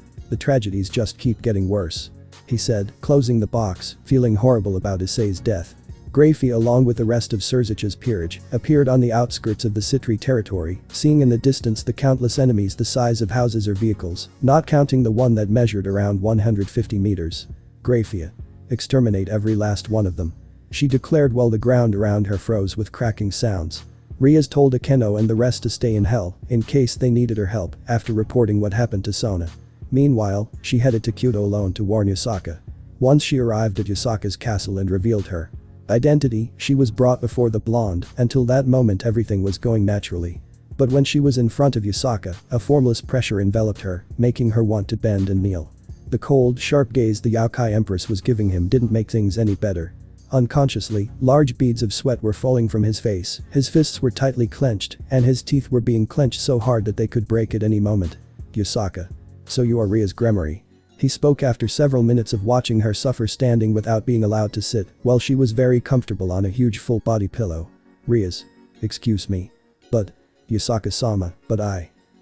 The tragedies just keep getting worse. He said, closing the box, feeling horrible about Issei's death. Grafia, along with the rest of Surzich's peerage, appeared on the outskirts of the Citri territory, seeing in the distance the countless enemies the size of houses or vehicles, not counting the one that measured around 150 meters. Grafia. Exterminate every last one of them. She declared while the ground around her froze with cracking sounds. Rias told Akeno and the rest to stay in hell, in case they needed her help, after reporting what happened to Sona. Meanwhile, she headed to Kyoto alone to warn Yasaka. Once she arrived at Yasaka's castle and revealed her identity, she was brought before the blonde. Until that moment everything was going naturally. But when she was in front of Yasaka, a formless pressure enveloped her, making her want to bend and kneel. The cold, sharp gaze the Yokai Empress was giving him didn't make things any better. Unconsciously, large beads of sweat were falling from his face, his fists were tightly clenched, and his teeth were being clenched so hard that they could break at any moment. Yasaka. So you are Ria's Gremory. He spoke after several minutes of watching her suffer standing without being allowed to sit, while she was very comfortable on a huge full-body pillow. Ria's. Excuse me. But. Yasaka-sama, but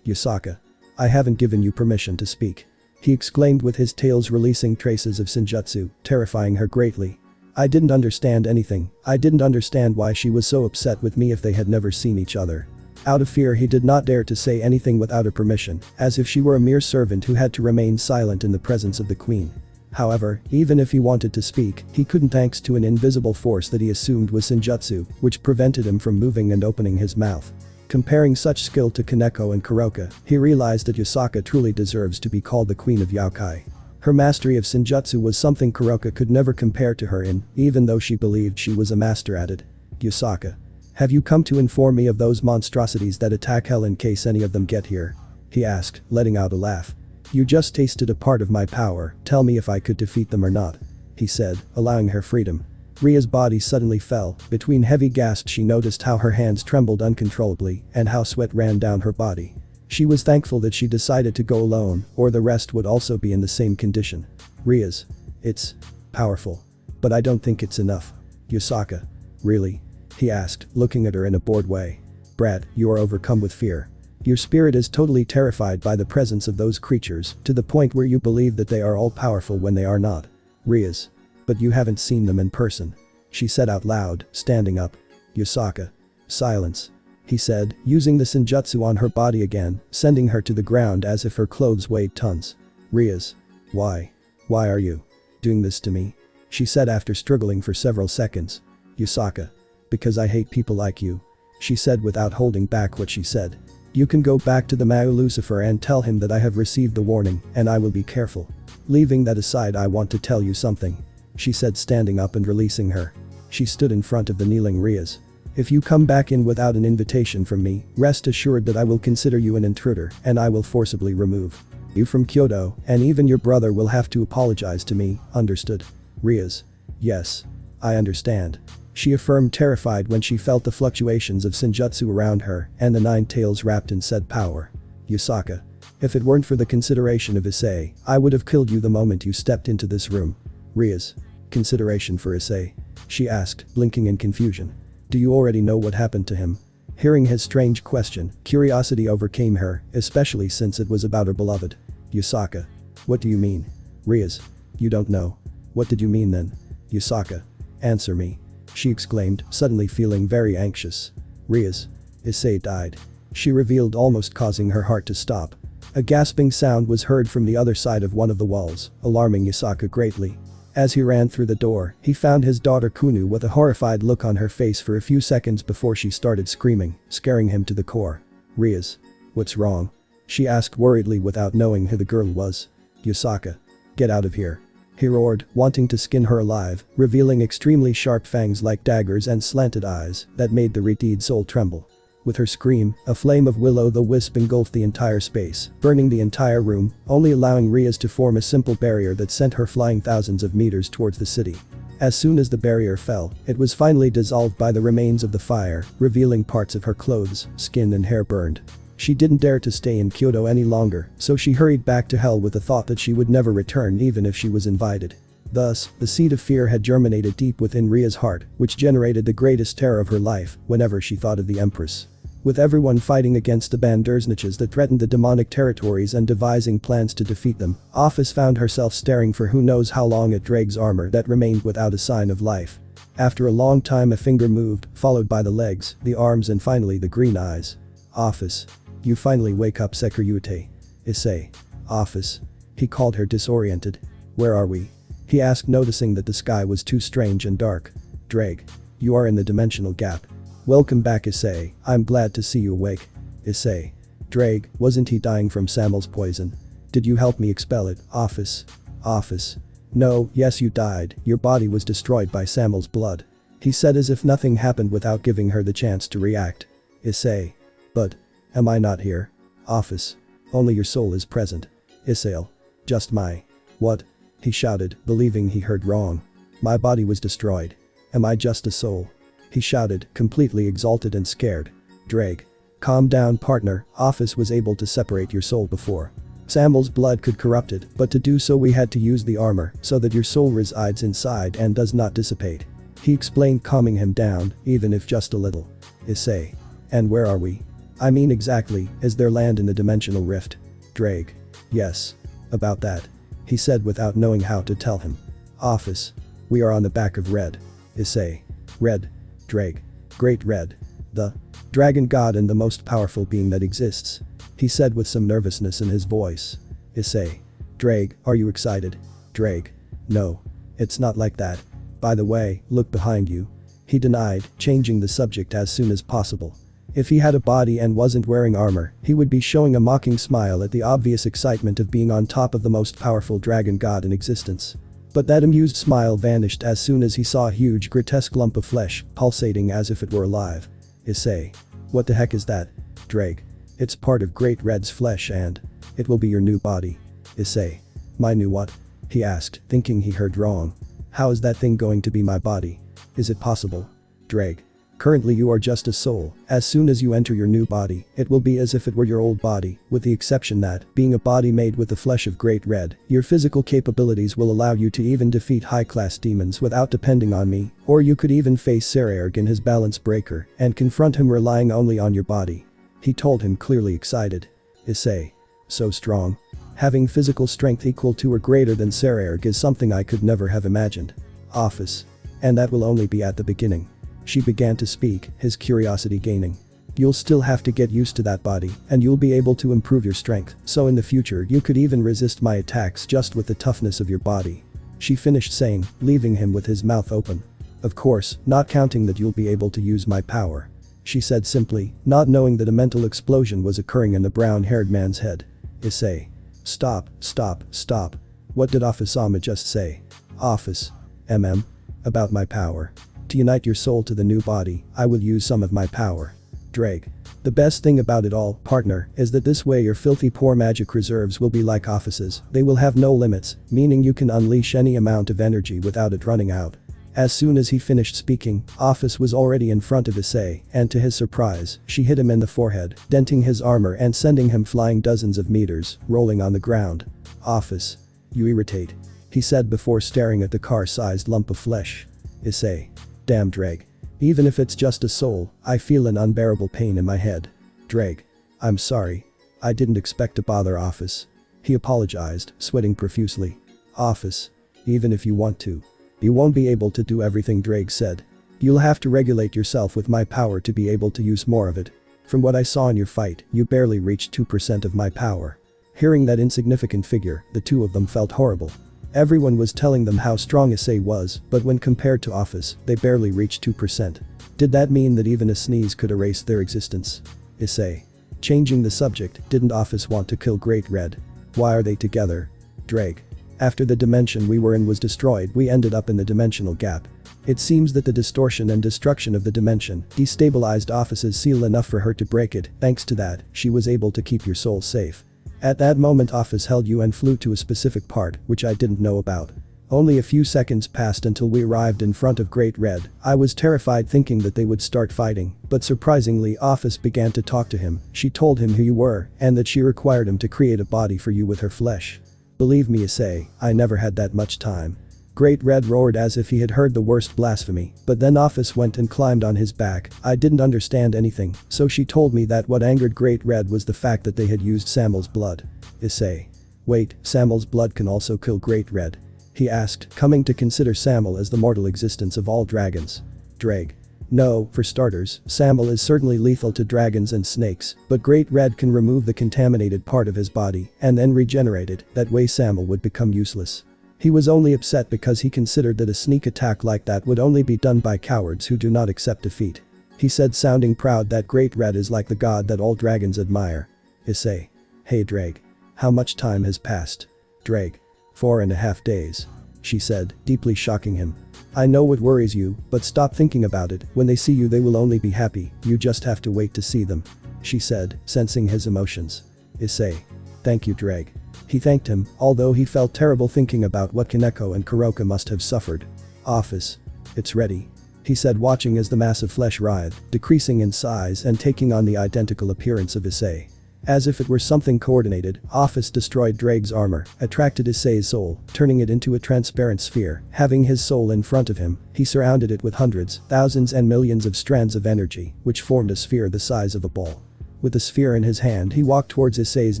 Yasaka. I haven't given you permission to speak. He exclaimed with his tails releasing traces of senjutsu, terrifying her greatly. I didn't understand anything. I didn't understand why she was so upset with me if they had never seen each other. Out of fear he did not dare to say anything without her permission, as if she were a mere servant who had to remain silent in the presence of the queen. However, even if he wanted to speak, he couldn't thanks to an invisible force that he assumed was senjutsu, which prevented him from moving and opening his mouth. Comparing such skill to Koneko and Kuroka, he realized that Yasaka truly deserves to be called the queen of Yokai. Her mastery of senjutsu was something Kuroka could never compare to her in, even though she believed she was a master at it. Yasaka. Have you come to inform me of those monstrosities that attack hell in case any of them get here? He asked, letting out a laugh. You just tasted a part of my power, tell me if I could defeat them or not. He said, allowing her freedom. Ria's body suddenly fell. Between heavy gasps she noticed how her hands trembled uncontrollably and how sweat ran down her body. She was thankful that she decided to go alone, or the rest would also be in the same condition. Ria's. It's powerful. But I don't think it's enough. Yasaka. Really? He asked, looking at her in a bored way. Brat, you are overcome with fear. Your spirit is totally terrified by the presence of those creatures, to the point where you believe that they are all powerful when they are not. Ria's. But you haven't seen them in person. She said out loud, standing up. Yasaka. Silence. He said, using the senjutsu on her body again, sending her to the ground as if her clothes weighed tons. Ria's. Why? Why are you doing this to me? She said after struggling for several seconds. Yasaka. Because I hate people like you. She said without holding back what she said. You can go back to the Mao Lucifer and tell him that I have received the warning and I will be careful. Leaving that aside, I want to tell you something. She said, standing up and releasing her. She stood in front of the kneeling Ria's. If you come back in without an invitation from me, rest assured that I will consider you an intruder and I will forcibly remove you from Kyoto, and even your brother will have to apologize to me, understood? Ria's. Yes. I understand. She affirmed, terrified when she felt the fluctuations of senjutsu around her and the 9 tails wrapped in said power. Yasaka. If it weren't for the consideration of Issei, I would have killed you the moment you stepped into this room. Ria's. Consideration for Issei? She asked, blinking in confusion. Do you already know what happened to him? Hearing his strange question, curiosity overcame her, especially since it was about her beloved. Yasaka. What do you mean? Ria's. You don't know. What did you mean then? Yasaka. Answer me. She exclaimed, suddenly feeling very anxious. Ria's. Issei died. She revealed, almost causing her heart to stop. A gasping sound was heard from the other side of one of the walls, alarming Yasaka greatly. As he ran through the door, he found his daughter Kunu with a horrified look on her face for a few seconds before she started screaming, scaring him to the core. Ria's. What's wrong? She asked worriedly without knowing who the girl was. Yasaka. Get out of here. He roared, wanting to skin her alive, revealing extremely sharp fangs like daggers and slanted eyes that made the Retied soul tremble. With her scream, a flame of will-o'-the-wisp engulfed the entire space, burning the entire room, only allowing Ria's to form a simple barrier that sent her flying thousands of meters towards the city. As soon as the barrier fell, it was finally dissolved by the remains of the fire, revealing parts of her clothes, skin and hair burned. She didn't dare to stay in Kyoto any longer, so she hurried back to hell with the thought that she would never return even if she was invited. Thus, the seed of fear had germinated deep within Ria's heart, which generated the greatest terror of her life whenever she thought of the Empress. With everyone fighting against the Bandersniches that threatened the demonic territories and devising plans to defeat them, Office found herself staring for who knows how long at Drake's armor that remained without a sign of life. After a long time a finger moved, followed by the legs, the arms and finally the green eyes. Office. You finally wake up, Securite. Issei. Office. He called her, disoriented. Where are we? He asked, noticing that the sky was too strange and dark. Drake. You are in the dimensional gap. Welcome back, Issei. I'm glad to see you awake. Issei. Drake, wasn't he dying from Samuel's poison? Did you help me expel it, Office? Office. No, yes you died, your body was destroyed by Samuel's blood. He said as if nothing happened without giving her the chance to react. Issei. But. Am I not here? Office. Only your soul is present. Issei. Just my. What? He shouted, believing he heard wrong. My body was destroyed. Am I just a soul? He shouted, completely exalted and scared. Drake. Calm down partner, Office was able to separate your soul before. Samuel's blood could corrupt it, but to do so we had to use the armor so that your soul resides inside and does not dissipate. He explained, calming him down, even if just a little. Issei. And where are we? I mean exactly, is there land in the dimensional rift? Drake. Yes. About that. He said without knowing how to tell him. Office. We are on the back of Red. Issei. Red. Drake. Great Red. The dragon god and the most powerful being that exists. He said with some nervousness in his voice. Issei. Drake, are you excited? Drake. No. It's not like that. By the way, look behind you. He denied, changing the subject as soon as possible. If he had a body and wasn't wearing armor, he would be showing a mocking smile at the obvious excitement of being on top of the most powerful dragon god in existence. But that amused smile vanished as soon as he saw a huge grotesque lump of flesh, pulsating as if it were alive. Issei. What the heck is that? Drake. It's part of Great Red's flesh and it will be your new body. Issei. My new what? He asked, thinking he heard wrong. How is that thing going to be my body? Is it possible? Drake. Currently you are just a soul. As soon as you enter your new body, it will be as if it were your old body, with the exception that, being a body made with the flesh of Great Red, your physical capabilities will allow you to even defeat high-class demons without depending on me, or you could even face Saraerg in his balance breaker and confront him relying only on your body. He told him, clearly excited. Issei. So strong. Having physical strength equal to or greater than Saraerg is something I could never have imagined. Office. And that will only be at the beginning. She began to speak, his curiosity gaining. You'll still have to get used to that body, and you'll be able to improve your strength, so in the future you could even resist my attacks just with the toughness of your body. She finished saying, leaving him with his mouth open. Of course, not counting that you'll be able to use my power. She said simply, not knowing that a mental explosion was occurring in the brown-haired man's head. Issei. Stop, stop, stop. What did Office-sama just say? Office. About my power. To unite your soul to the new body, I will use some of my power. Drake. The best thing about it all, partner, is that this way your filthy poor magic reserves will be like Office's, they will have no limits, meaning you can unleash any amount of energy without it running out. As soon as he finished speaking, Office was already in front of Issei, and to his surprise, she hit him in the forehead, denting his armor and sending him flying dozens of meters, rolling on the ground. Office. You irritate. He said before staring at the car-sized lump of flesh. Issei. Damn Drake. Even if it's just a soul, I feel an unbearable pain in my head. Drake. I'm sorry. I didn't expect to bother Office. He apologized, sweating profusely. Office. Even if you want to. You won't be able to do everything, Drake said. You'll have to regulate yourself with my power to be able to use more of it. From what I saw in your fight, you barely reached 2% of my power. Hearing that insignificant figure, the two of them felt horrible. Everyone was telling them how strong Issei was, but when compared to Office, they barely reached 2%. Did that mean that even a sneeze could erase their existence? Issei. Changing the subject, didn't Office want to kill Great Red? Why are they together? Drake. After the dimension we were in was destroyed, we ended up in the dimensional gap. It seems that the distortion and destruction of the dimension destabilized Office's seal enough for her to break it. Thanks to that, she was able to keep your soul safe. At that moment Office held you and flew to a specific part, which I didn't know about. Only a few seconds passed until we arrived in front of Great Red. I was terrified thinking that they would start fighting, but surprisingly Office began to talk to him. She told him who you were, and that she required him to create a body for you with her flesh. Believe me Issei, I never had that much time. Great Red roared as if he had heard the worst blasphemy, but then Office went and climbed on his back. I didn't understand anything, so she told me that what angered Great Red was the fact that they had used Samuel's blood. Issei. Wait, Samuel's blood can also kill Great Red? He asked, coming to consider Samuel as the mortal existence of all dragons. Drake. No, for starters, Samuel is certainly lethal to dragons and snakes, but Great Red can remove the contaminated part of his body and then regenerate it, that way Samuel would become useless. He was only upset because he considered that a sneak attack like that would only be done by cowards who do not accept defeat. He said, sounding proud, that Great Red is like the god that all dragons admire. Issei. Hey Drake. How much time has passed? Drake. 4.5 days. She said, deeply shocking him. I know what worries you, but stop thinking about it. When they see you they will only be happy, you just have to wait to see them. She said, sensing his emotions. Issei. Thank you, Drake. He thanked him, although he felt terrible thinking about what Koneko and Kuroka must have suffered. Office. It's ready. He said, watching as the massive flesh writhed, decreasing in size and taking on the identical appearance of Issei. As if it were something coordinated, Office destroyed Drake's armor, attracted Issei's soul, turning it into a transparent sphere. Having his soul in front of him, he surrounded it with hundreds, thousands and millions of strands of energy, which formed a sphere the size of a ball. With the sphere in his hand he walked towards Issei's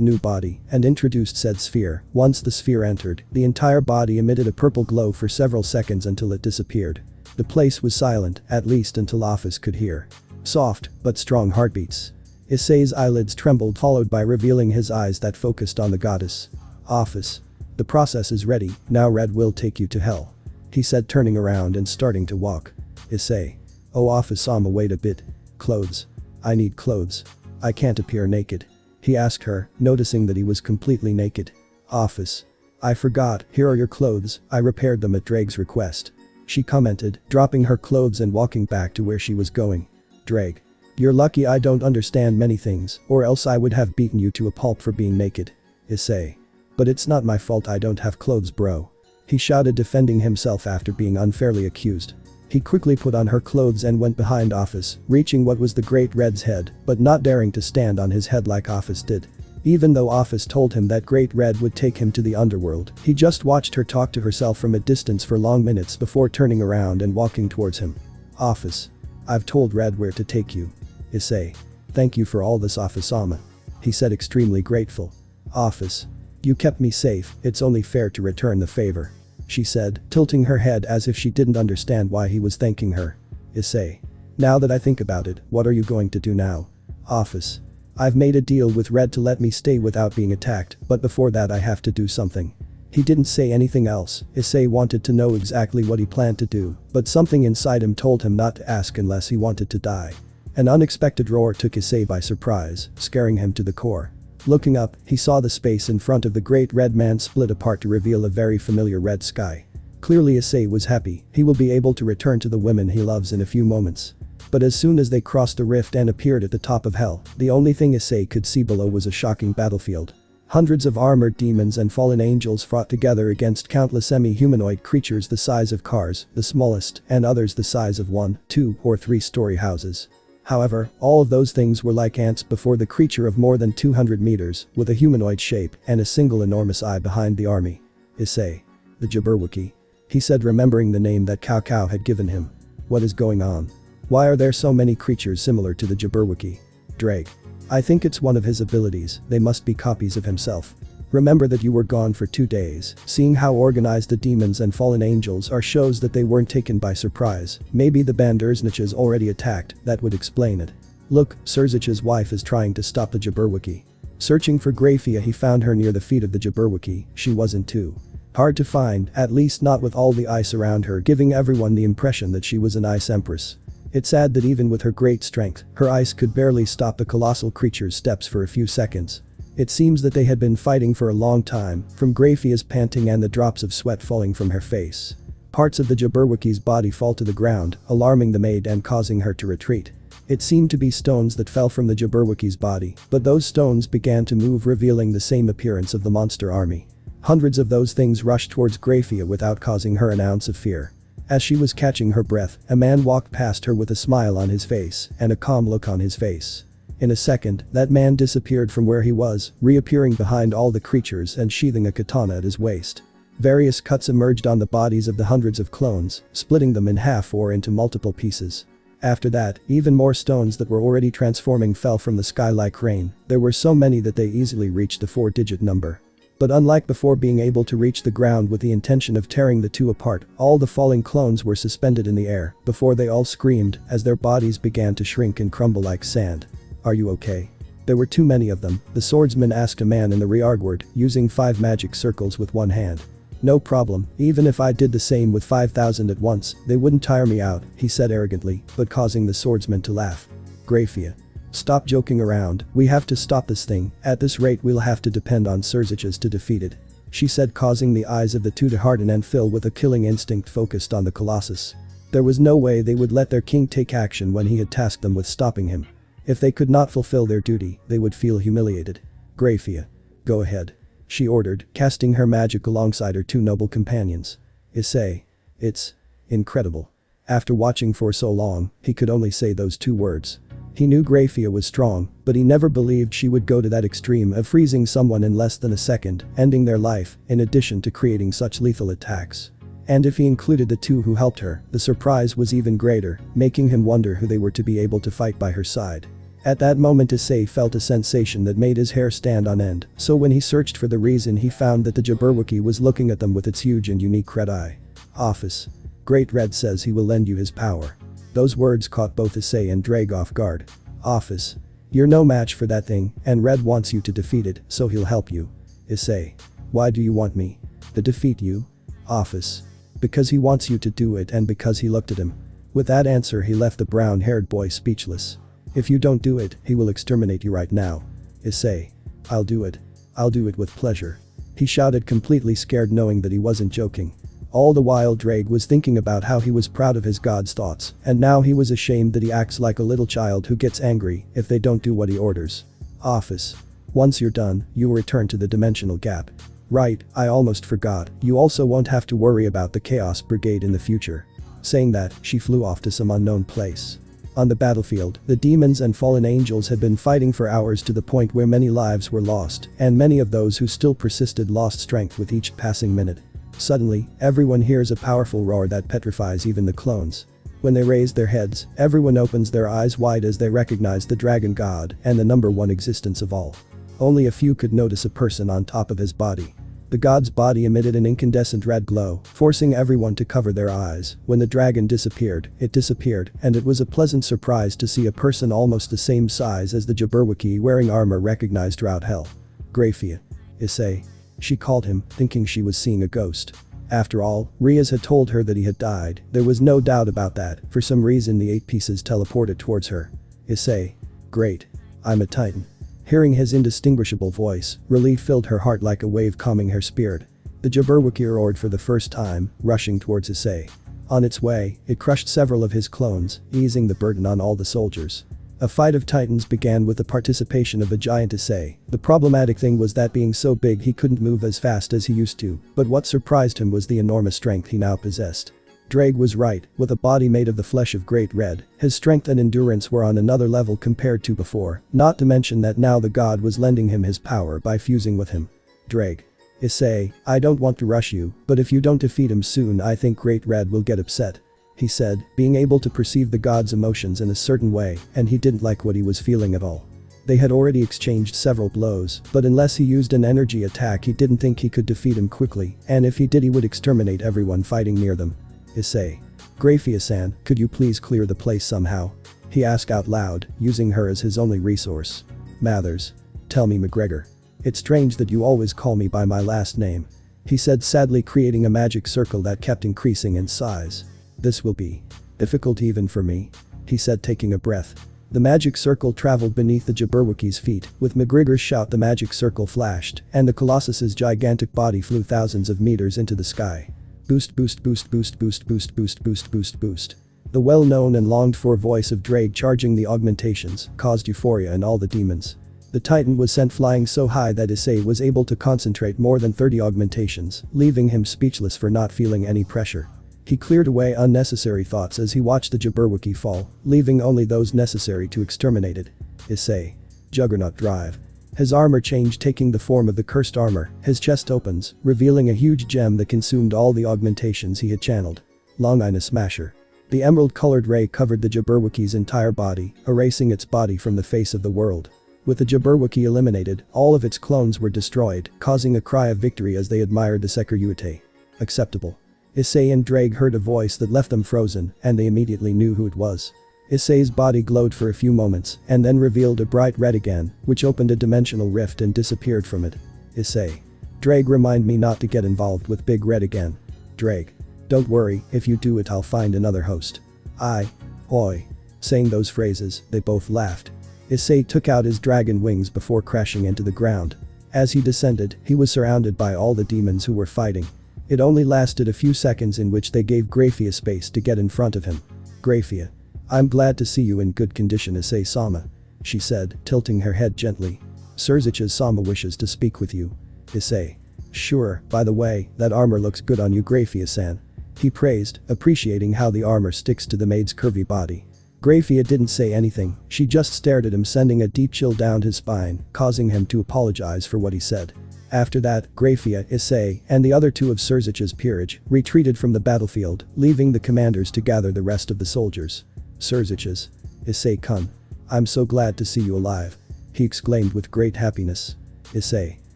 new body and introduced said sphere. Once the sphere entered, the entire body emitted a purple glow for several seconds until it disappeared. The place was silent, at least until Office could hear soft, but strong heartbeats. Issei's eyelids trembled, followed by revealing his eyes that focused on the goddess. Office. The process is ready, now Red will take you to hell. He said, turning around and starting to walk. Issei. Oh, Office-sama, wait a bit. Clothes. I need clothes. I can't appear naked. He asked her, noticing that he was completely naked. Office. I forgot, here are your clothes, I repaired them at Drake's request. She commented, dropping her clothes and walking back to where she was going. Drake. You're lucky I don't understand many things, or else I would have beaten you to a pulp for being naked. Issei. But it's not my fault I don't have clothes, bro. He shouted, defending himself after being unfairly accused. He quickly put on her clothes and went behind Office, reaching what was the Great Red's head, but not daring to stand on his head like Office did. Even though Office told him that Great Red would take him to the underworld, he just watched her talk to herself from a distance for long minutes before turning around and walking towards him. Office. I've told Red where to take you. Issei. Thank you for all this, Office-sama. He said, extremely grateful. Office. You kept me safe, it's only fair to return the favor. She said, tilting her head as if she didn't understand why he was thanking her. Issei. Now that I think about it, what are you going to do now? Office. I've made a deal with Red to let me stay without being attacked, but before that I have to do something. He didn't say anything else. Issei wanted to know exactly what he planned to do, but something inside him told him not to ask unless he wanted to die. An unexpected roar took Issei by surprise, scaring him to the core. Looking up, he saw the space in front of the Great Red Man split apart to reveal a very familiar red sky. Clearly Issei was happy, he will be able to return to the women he loves in a few moments. But as soon as they crossed the rift and appeared at the top of hell, the only thing Issei could see below was a shocking battlefield. Hundreds of armored demons and fallen angels fought together against countless semi-humanoid creatures the size of cars, the smallest, and others the size of 1, 2, or 3-story houses. However, all of those things were like ants before the creature of more than 200 meters, with a humanoid shape and a single enormous eye behind the army. Issei. The Jabberwocky. He said, remembering the name that Cao Cao had given him. What is going on? Why are there so many creatures similar to the Jabberwocky? Drake. I think it's one of his abilities, they must be copies of himself. Remember that you were gone for 2 days, seeing how organized the demons and fallen angels are shows that they weren't taken by surprise. Maybe the Bandersniches already attacked, that would explain it. Look, Surzich's wife is trying to stop the Jabberwocky. Searching for Grafia, he found her near the feet of the Jabberwocky. She wasn't too hard to find, at least not with all the ice around her, giving everyone the impression that she was an ice empress. It's sad that even with her great strength, her ice could barely stop the colossal creature's steps for a few seconds. It seems that they had been fighting for a long time, from Grafia's panting and the drops of sweat falling from her face. Parts of the Jabberwocky's body fall to the ground, alarming the maid and causing her to retreat. It seemed to be stones that fell from the Jabberwocky's body, but those stones began to move, revealing the same appearance of the monster army. Hundreds of those things rushed towards Grafia without causing her an ounce of fear. As she was catching her breath, a man walked past her with a smile on his face and a calm look on his face. In a second, that man disappeared from where he was, reappearing behind all the creatures and sheathing a katana at his waist. Various cuts emerged on the bodies of the hundreds of clones, splitting them in half or into multiple pieces. After that, even more stones that were already transforming fell from the sky like rain. There were so many that they easily reached the 4-digit number. But unlike before being able to reach the ground with the intention of tearing the two apart, all the falling clones were suspended in the air before they all screamed as their bodies began to shrink and crumble like sand. Are you okay? There were too many of them, the swordsman asked a man in the rearguard, using 5 magic circles with one hand. No problem, even if I did the same with 5,000 at once, they wouldn't tire me out, he said arrogantly, but causing the swordsman to laugh. Grafia. Stop joking around, we have to stop this thing, at this rate we'll have to depend on Surziches to defeat it. She said, causing the eyes of the two to harden and fill with a killing instinct focused on the Colossus. There was no way they would let their king take action when he had tasked them with stopping him. If they could not fulfill their duty, they would feel humiliated. Grafia. Go ahead. She ordered, casting her magic alongside her two noble companions. Issei. It's incredible. After watching for so long, he could only say those two words. He knew Grafia was strong, but he never believed she would go to that extreme of freezing someone in less than a second, ending their life, in addition to creating such lethal attacks. And if he included the two who helped her, the surprise was even greater, making him wonder who they were to be able to fight by her side. At that moment Issei felt a sensation that made his hair stand on end, so when he searched for the reason he found that the Jabberwocky was looking at them with its huge and unique red eye. Office. Great Red says he will lend you his power. Those words caught both Issei and Drake off guard. Office. You're no match for that thing, and Red wants you to defeat it, so he'll help you. Issei. Why do you want me to defeat you? Office. Because he wants you to do it and because he looked at him. With that answer he left the brown-haired boy speechless. If you don't do it, he will exterminate you right now. Issei. I'll do it. I'll do it with pleasure. He shouted, completely scared, knowing that he wasn't joking. All the while Drake was thinking about how he was proud of his god's thoughts, and now he was ashamed that he acts like a little child who gets angry if they don't do what he orders. Office. Once you're done, you'll return to the dimensional gap. Right, I almost forgot, you also won't have to worry about the Chaos Brigade in the future. Saying that, she flew off to some unknown place. On the battlefield, the demons and fallen angels had been fighting for hours to the point where many lives were lost, and many of those who still persisted lost strength with each passing minute. Suddenly, everyone hears a powerful roar that petrifies even the clones. When they raise their heads, everyone opens their eyes wide as they recognize the dragon god and the number one existence of all. Only a few could notice a person on top of his body. The god's body emitted an incandescent red glow, forcing everyone to cover their eyes. When the dragon disappeared, and it was a pleasant surprise to see a person almost the same size as the Jabberwocky wearing armor recognized throughout hell. Grafia. Issei. She called him, thinking she was seeing a ghost. After all, Riaz had told her that he had died, there was no doubt about that. For some reason the 8 pieces teleported towards her. Issei. Great. I'm a titan. Hearing his indistinguishable voice, relief filled her heart like a wave, calming her spirit. The Jabberwocky roared for the first time, rushing towards Issei. On its way, it crushed several of his clones, easing the burden on all the soldiers. A fight of titans began with the participation of a giant Issei. The problematic thing was that being so big he couldn't move as fast as he used to, but what surprised him was the enormous strength he now possessed. Drake was right, with a body made of the flesh of Great Red, his strength and endurance were on another level compared to before, not to mention that now the god was lending him his power by fusing with him. Drake. Issei, I don't want to rush you, but if you don't defeat him soon I think Great Red will get upset. He said, being able to perceive the god's emotions in a certain way, and he didn't like what he was feeling at all. They had already exchanged several blows, but unless he used an energy attack he didn't think he could defeat him quickly, and if he did he would exterminate everyone fighting near them. Issei. Grafia-san, could you please clear the place somehow? He asked out loud, using her as his only resource. Mathers. Tell me, McGregor. It's strange that you always call me by my last name. He said, sadly, creating a magic circle that kept increasing in size. This will be difficult even for me. He said, taking a breath. The magic circle traveled beneath the Jabberwocky's feet. With McGregor's shout the magic circle flashed, and the Colossus's gigantic body flew thousands of meters into the sky. Boost, boost, boost, boost, boost, boost, boost, boost, boost, boost. The well-known and longed-for voice of Drake charging the augmentations caused euphoria in all the demons. The Titan was sent flying so high that Issei was able to concentrate more than 30 augmentations, leaving him speechless for not feeling any pressure. He cleared away unnecessary thoughts as he watched the Jabberwocky fall, leaving only those necessary to exterminate it. Issei. Juggernaut Drive. His armor changed, taking the form of the cursed armor. His chest opens, revealing a huge gem that consumed all the augmentations he had channeled. Long-Ina Smasher. The emerald-colored ray covered the Jabberwocky's entire body, erasing its body from the face of the world. With the Jabberwocky eliminated, all of its clones were destroyed, causing a cry of victory as they admired the Sekiryuite. Acceptable. Issei and Drake heard a voice that left them frozen, and they immediately knew who it was. Issei's body glowed for a few moments, and then revealed a bright red again, which opened a dimensional rift and disappeared from it. Issei. Drake, remind me not to get involved with Big Red again. Drake. Don't worry, if you do it I'll find another host. Oi. Saying those phrases, they both laughed. Issei took out his dragon wings before crashing into the ground. As he descended, he was surrounded by all the demons who were fighting. It only lasted a few seconds in which they gave Graphia space to get in front of him. "Graphia. I'm glad to see you in good condition, Issei-sama," she said, tilting her head gently. "Surziches-sama wishes to speak with you." Issei. "Sure, by the way, that armor looks good on you, Graphia-san," he praised, appreciating how the armor sticks to the maid's curvy body. Graphia didn't say anything, she just stared at him, sending a deep chill down his spine, causing him to apologize for what he said. After that, Graphia, Issei, and the other two of Surzich's peerage retreated from the battlefield, leaving the commanders to gather the rest of the soldiers. "Surziches. Issei-kun. I'm so glad to see you alive," he exclaimed with great happiness. Issei.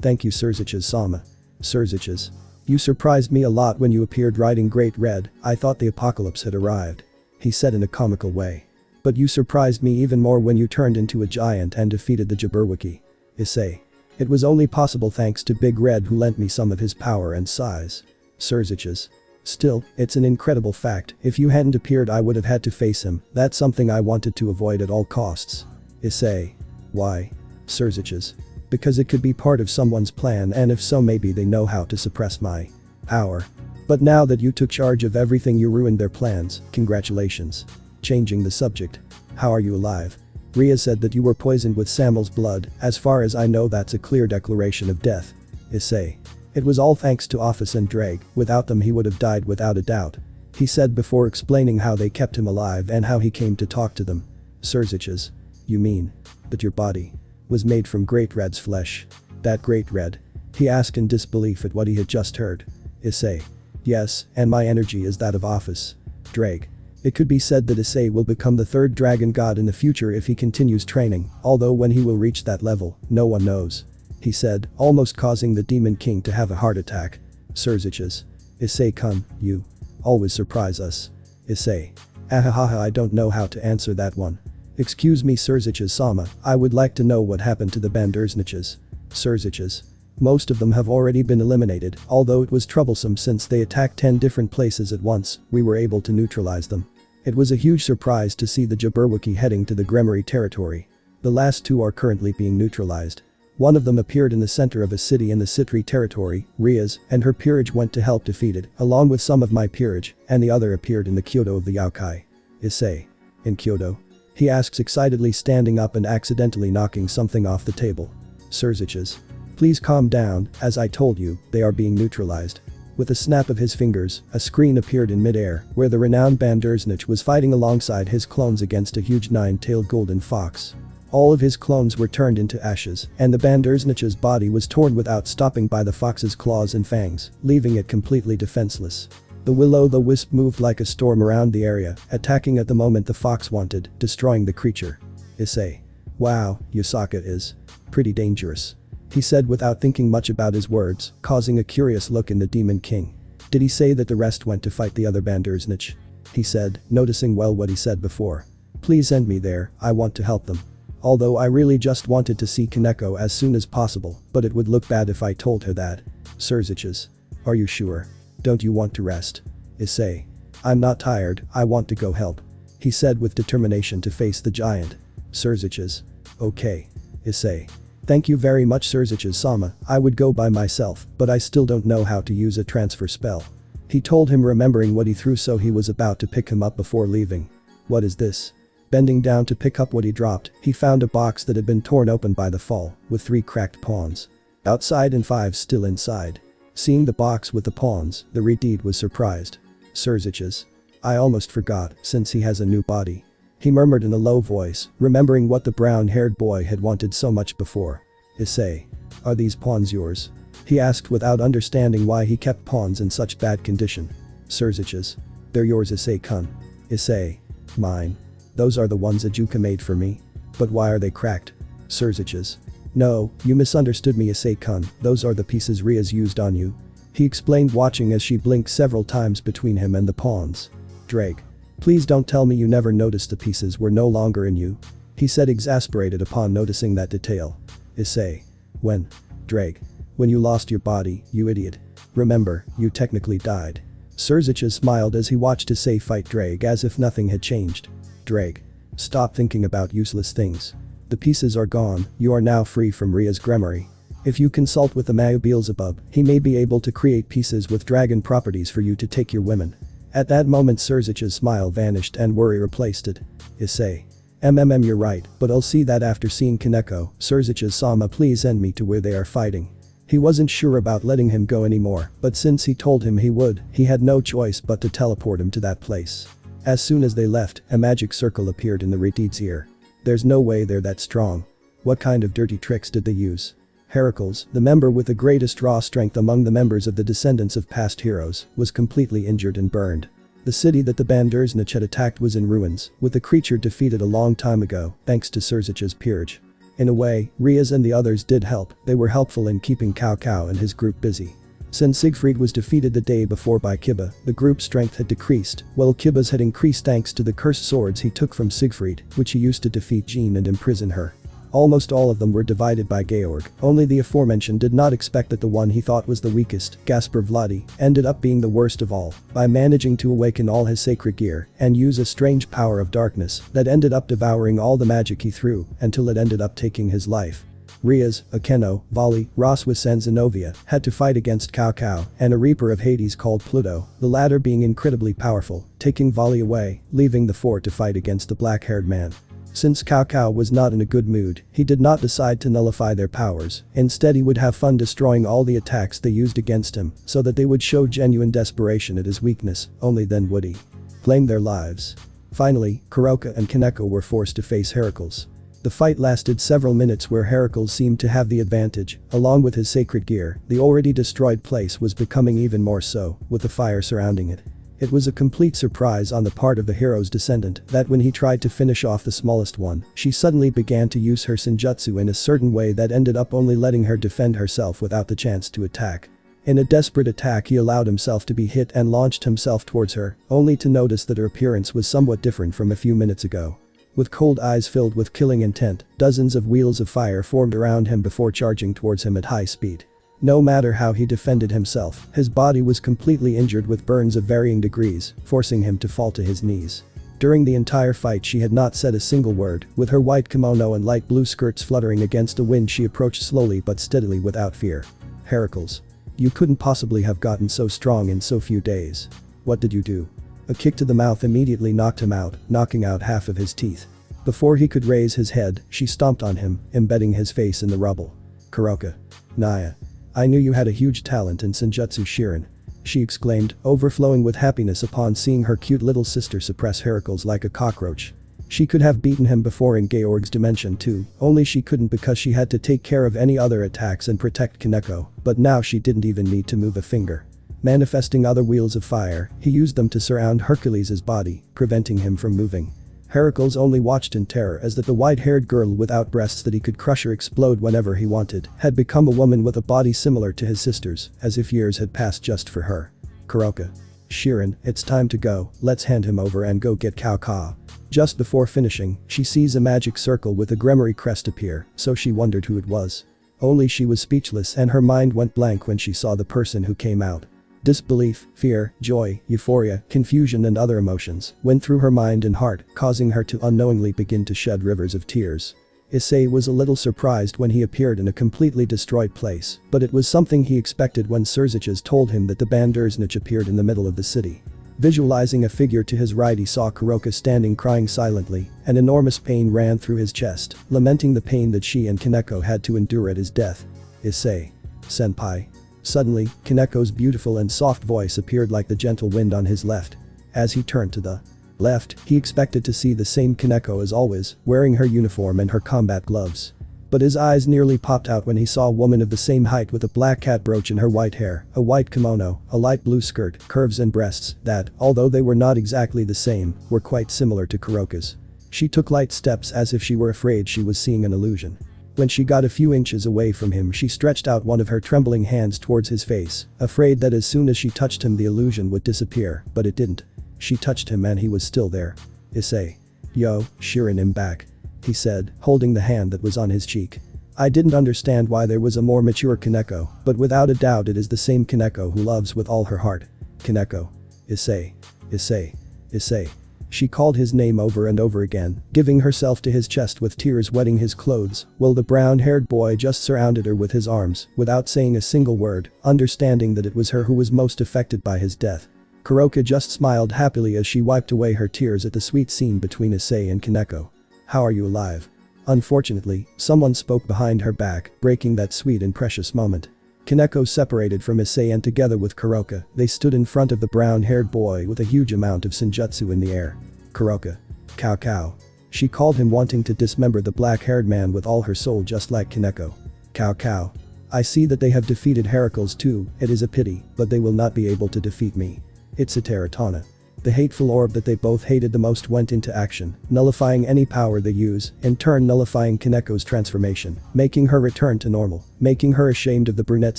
"Thank you, Surziches-sama. Surziches. You surprised me a lot when you appeared riding Great Red. I thought the apocalypse had arrived," he said in a comical way. "But you surprised me even more when you turned into a giant and defeated the Jabberwocky." Issei. "It was only possible thanks to Big Red, who lent me some of his power and size." Surziches. "Still, it's an incredible fact. If you hadn't appeared, I would have had to face him. That's something I wanted to avoid at all costs." Issei. "Why?" Surziches. "Because it could be part of someone's plan, and if so, maybe they know how to suppress my power. But now that you took charge of everything, you ruined their plans. Congratulations." Changing the subject. "How are you alive?" "Ria said that you were poisoned with Samuel's blood. As far as I know, that's a clear declaration of death." Issei. "It was all thanks to Office and Drake. Without them he would have died without a doubt," he said before explaining how they kept him alive and how he came to talk to them. Surziches. "You mean that your body was made from Great Red's flesh?" "That Great Red?" he asked in disbelief at what he had just heard. Issei. "Yes, and my energy is that of Office. Drake." It could be said that Issei will become the third dragon god in the future if he continues training, although when he will reach that level, no one knows, he said, almost causing the Demon King to have a heart attack. Surziches. "Issei-kun, you always surprise us." Issei. "Ahahaha, I don't know how to answer that one." "Excuse me, Surziches-sama, I would like to know what happened to the Bandersniches." Surziches. "Most of them have already been eliminated, although it was troublesome since they attacked 10 different places at once, we were able to neutralize them. It was a huge surprise to see the Jabberwocky heading to the Gremory territory. The last two are currently being neutralized. One of them appeared in the center of a city in the Citri territory, Ria's, and her peerage went to help defeat it, along with some of my peerage, and the other appeared in the Kyoto of the Yaokai." Issei. "In Kyoto?" he asks excitedly, standing up and accidentally knocking something off the table. Surziches. "Please calm down, as I told you, they are being neutralized." With a snap of his fingers, a screen appeared in midair, where the renowned Bandersnitch was fighting alongside his clones against a huge 9-tailed golden fox. All of his clones were turned into ashes, and the Bandersnitch's body was torn without stopping by the fox's claws and fangs, leaving it completely defenseless. The will-o'-the-wisp moved like a storm around the area, attacking at the moment the fox wanted, destroying the creature. Issei. "Wow, Yusaka is pretty dangerous," he said without thinking much about his words, causing a curious look in the Demon King. "Did he say that the rest went to fight the other Bandersnitch?" he said, noticing well what he said before. "Please send me there, I want to help them. Although I really just wanted to see Koneko as soon as possible, but it would look bad if I told her that." Surziches. "Are you sure? Don't you want to rest?" Issei. "I'm not tired, I want to go help," he said with determination to face the giant. Surziches. "Okay." Issei. "Thank you very much, Surziches-sama, I would go by myself, but I still don't know how to use a transfer spell," he told him, remembering what he threw, so he was about to pick him up before leaving. "What is this?" Bending down to pick up what he dropped, he found a box that had been torn open by the fall, with 3 cracked pawns outside and 5 still inside. Seeing the box with the pawns, the Redeed was surprised. Surziches. "I almost forgot, since he has a new body," he murmured in a low voice, remembering what the brown-haired boy had wanted so much before. Issei. "Are these pawns yours?" he asked without understanding why he kept pawns in such bad condition. Surziches. "They're yours, Issei-kun." Issei. "Mine. Those are the ones Ajuka made for me. But why are they cracked?" Surziches. "No, you misunderstood me, Issei-kun, those are the pieces Ria's used on you," he explained, watching as she blinked several times between him and the pawns. Drake. "Please don't tell me you never noticed the pieces were no longer in you," he said, exasperated upon noticing that detail. Issei. "When?" Drake. "When you lost your body, you idiot. Remember, you technically died." Surziches smiled as he watched Issei fight Drake as if nothing had changed. Drake. "Stop thinking about useless things. The pieces are gone, you are now free from Ria's grimoire. If you consult with the Mayu Beelzebub, he may be able to create pieces with dragon properties for you to take your women. At that moment Surzich's smile vanished and worry replaced it. Issei. You're right, but I'll see that after seeing Koneko. Surzich's Sama, please send me to where they are fighting. He wasn't sure about letting him go anymore, but since he told him he would, he had no choice but to teleport him to that place. As soon as they left, a magic circle appeared in the Retid's ear. There's no way they're that strong. What kind of dirty tricks did they use? Heracles, the member with the greatest raw strength among the members of the descendants of past heroes, was completely injured and burned. The city that the Bandersnatch had attacked was in ruins, with the creature defeated a long time ago, thanks to Surzich's peerage. In a way, Rias and the others did help, they were helpful in keeping Cao Cao and his group busy. Since Siegfried was defeated the day before by Kiba, the group's strength had decreased, while Kiba's had increased thanks to the cursed swords he took from Siegfried, which he used to defeat Jean and imprison her. Almost all of them were divided by Georg, only the aforementioned did not expect that the one he thought was the weakest, Gaspar Vladi, ended up being the worst of all, by managing to awaken all his sacred gear and use a strange power of darkness that ended up devouring all the magic he threw until it ended up taking his life. Rias, Akeno, Vali, Roswis and Zenobia had to fight against Cao Cao and a reaper of Hades called Pluto, the latter being incredibly powerful, taking Vali away, leaving the four to fight against the black-haired man. Since Cao Cao was not in a good mood, he did not decide to nullify their powers, instead he would have fun destroying all the attacks they used against him so that they would show genuine desperation at his weakness, only then would he claim their lives. Finally, Kuroka and Koneko were forced to face Heracles. The fight lasted several minutes where Heracles seemed to have the advantage, along with his sacred gear, the already destroyed place was becoming even more so, with the fire surrounding it. It was a complete surprise on the part of the hero's descendant that when he tried to finish off the smallest one, she suddenly began to use her senjutsu in a certain way that ended up only letting her defend herself without the chance to attack. In a desperate attack he allowed himself to be hit and launched himself towards her, only to notice that her appearance was somewhat different from a few minutes ago. With cold eyes filled with killing intent, dozens of wheels of fire formed around him before charging towards him at high speed. No matter how he defended himself, his body was completely injured with burns of varying degrees, forcing him to fall to his knees. During the entire fight she had not said a single word, with her white kimono and light blue skirts fluttering against the wind she approached slowly but steadily without fear. Heracles. You couldn't possibly have gotten so strong in so few days. What did you do? A kick to the mouth immediately knocked him out, knocking out half of his teeth. Before he could raise his head, she stomped on him, embedding his face in the rubble. Kuroka. Naya. I knew you had a huge talent in Senjutsu Shirin. She exclaimed, overflowing with happiness upon seeing her cute little sister suppress Heracles like a cockroach. She could have beaten him before in Georg's dimension too, only she couldn't because she had to take care of any other attacks and protect Koneko, but now she didn't even need to move a finger. Manifesting other wheels of fire, he used them to surround Hercules' body, preventing him from moving. Heracles only watched in terror as the white-haired girl without breasts that he could crush or explode whenever he wanted had become a woman with a body similar to his sister's, as if years had passed just for her. Kuroka. Shirin, it's time to go, let's hand him over and go get Cao Cao. Just before finishing, she sees a magic circle with a grimoire crest appear, so she wondered who it was. Only she was speechless and her mind went blank when she saw the person who came out. Disbelief, fear, joy, euphoria, confusion and other emotions went through her mind and heart, causing her to unknowingly begin to shed rivers of tears. Issei was a little surprised when he appeared in a completely destroyed place, but it was something he expected when Surzich's told him that the Bandersnatch appeared in the middle of the city. Visualizing a figure to his right he saw Kuroka standing crying silently, an enormous pain ran through his chest, lamenting the pain that she and Koneko had to endure at his death. Issei. Senpai. Suddenly, Koneko's beautiful and soft voice appeared like the gentle wind on his left. As he turned to the left, he expected to see the same Koneko as always, wearing her uniform and her combat gloves. But his eyes nearly popped out when he saw a woman of the same height with a black cat brooch in her white hair, a white kimono, a light blue skirt, curves and breasts that, although they were not exactly the same, were quite similar to Kuroka's. She took light steps as if she were afraid she was seeing an illusion. When she got a few inches away from him she stretched out one of her trembling hands towards his face, afraid that as soon as she touched him the illusion would disappear, but it didn't. She touched him and he was still there. Issei. Yo, Shirin, I'm back. He said, holding the hand that was on his cheek. I didn't understand why there was a more mature Koneko, but without a doubt it is the same Koneko who loves with all her heart. Koneko. Issei. Issei. Issei. She called his name over and over again, giving herself to his chest with tears wetting his clothes, while the brown-haired boy just surrounded her with his arms, without saying a single word, understanding that it was her who was most affected by his death. Kuroka just smiled happily as she wiped away her tears at the sweet scene between Issei and Koneko. "How are you alive?" Unfortunately, someone spoke behind her back, breaking that sweet and precious moment. Koneko separated from Issei and together with Kuroka, they stood in front of the brown-haired boy with a huge amount of senjutsu in the air. "Kuroka. Cow cow." She called him, wanting to dismember the black-haired man with all her soul, just like Koneko. "Cow cow. I see that they have defeated Heracles too, it is a pity, but they will not be able to defeat me. It's a Teratana." The hateful orb that they both hated the most went into action, nullifying any power they use, in turn nullifying Koneko's transformation, making her return to normal, making her ashamed of the brunette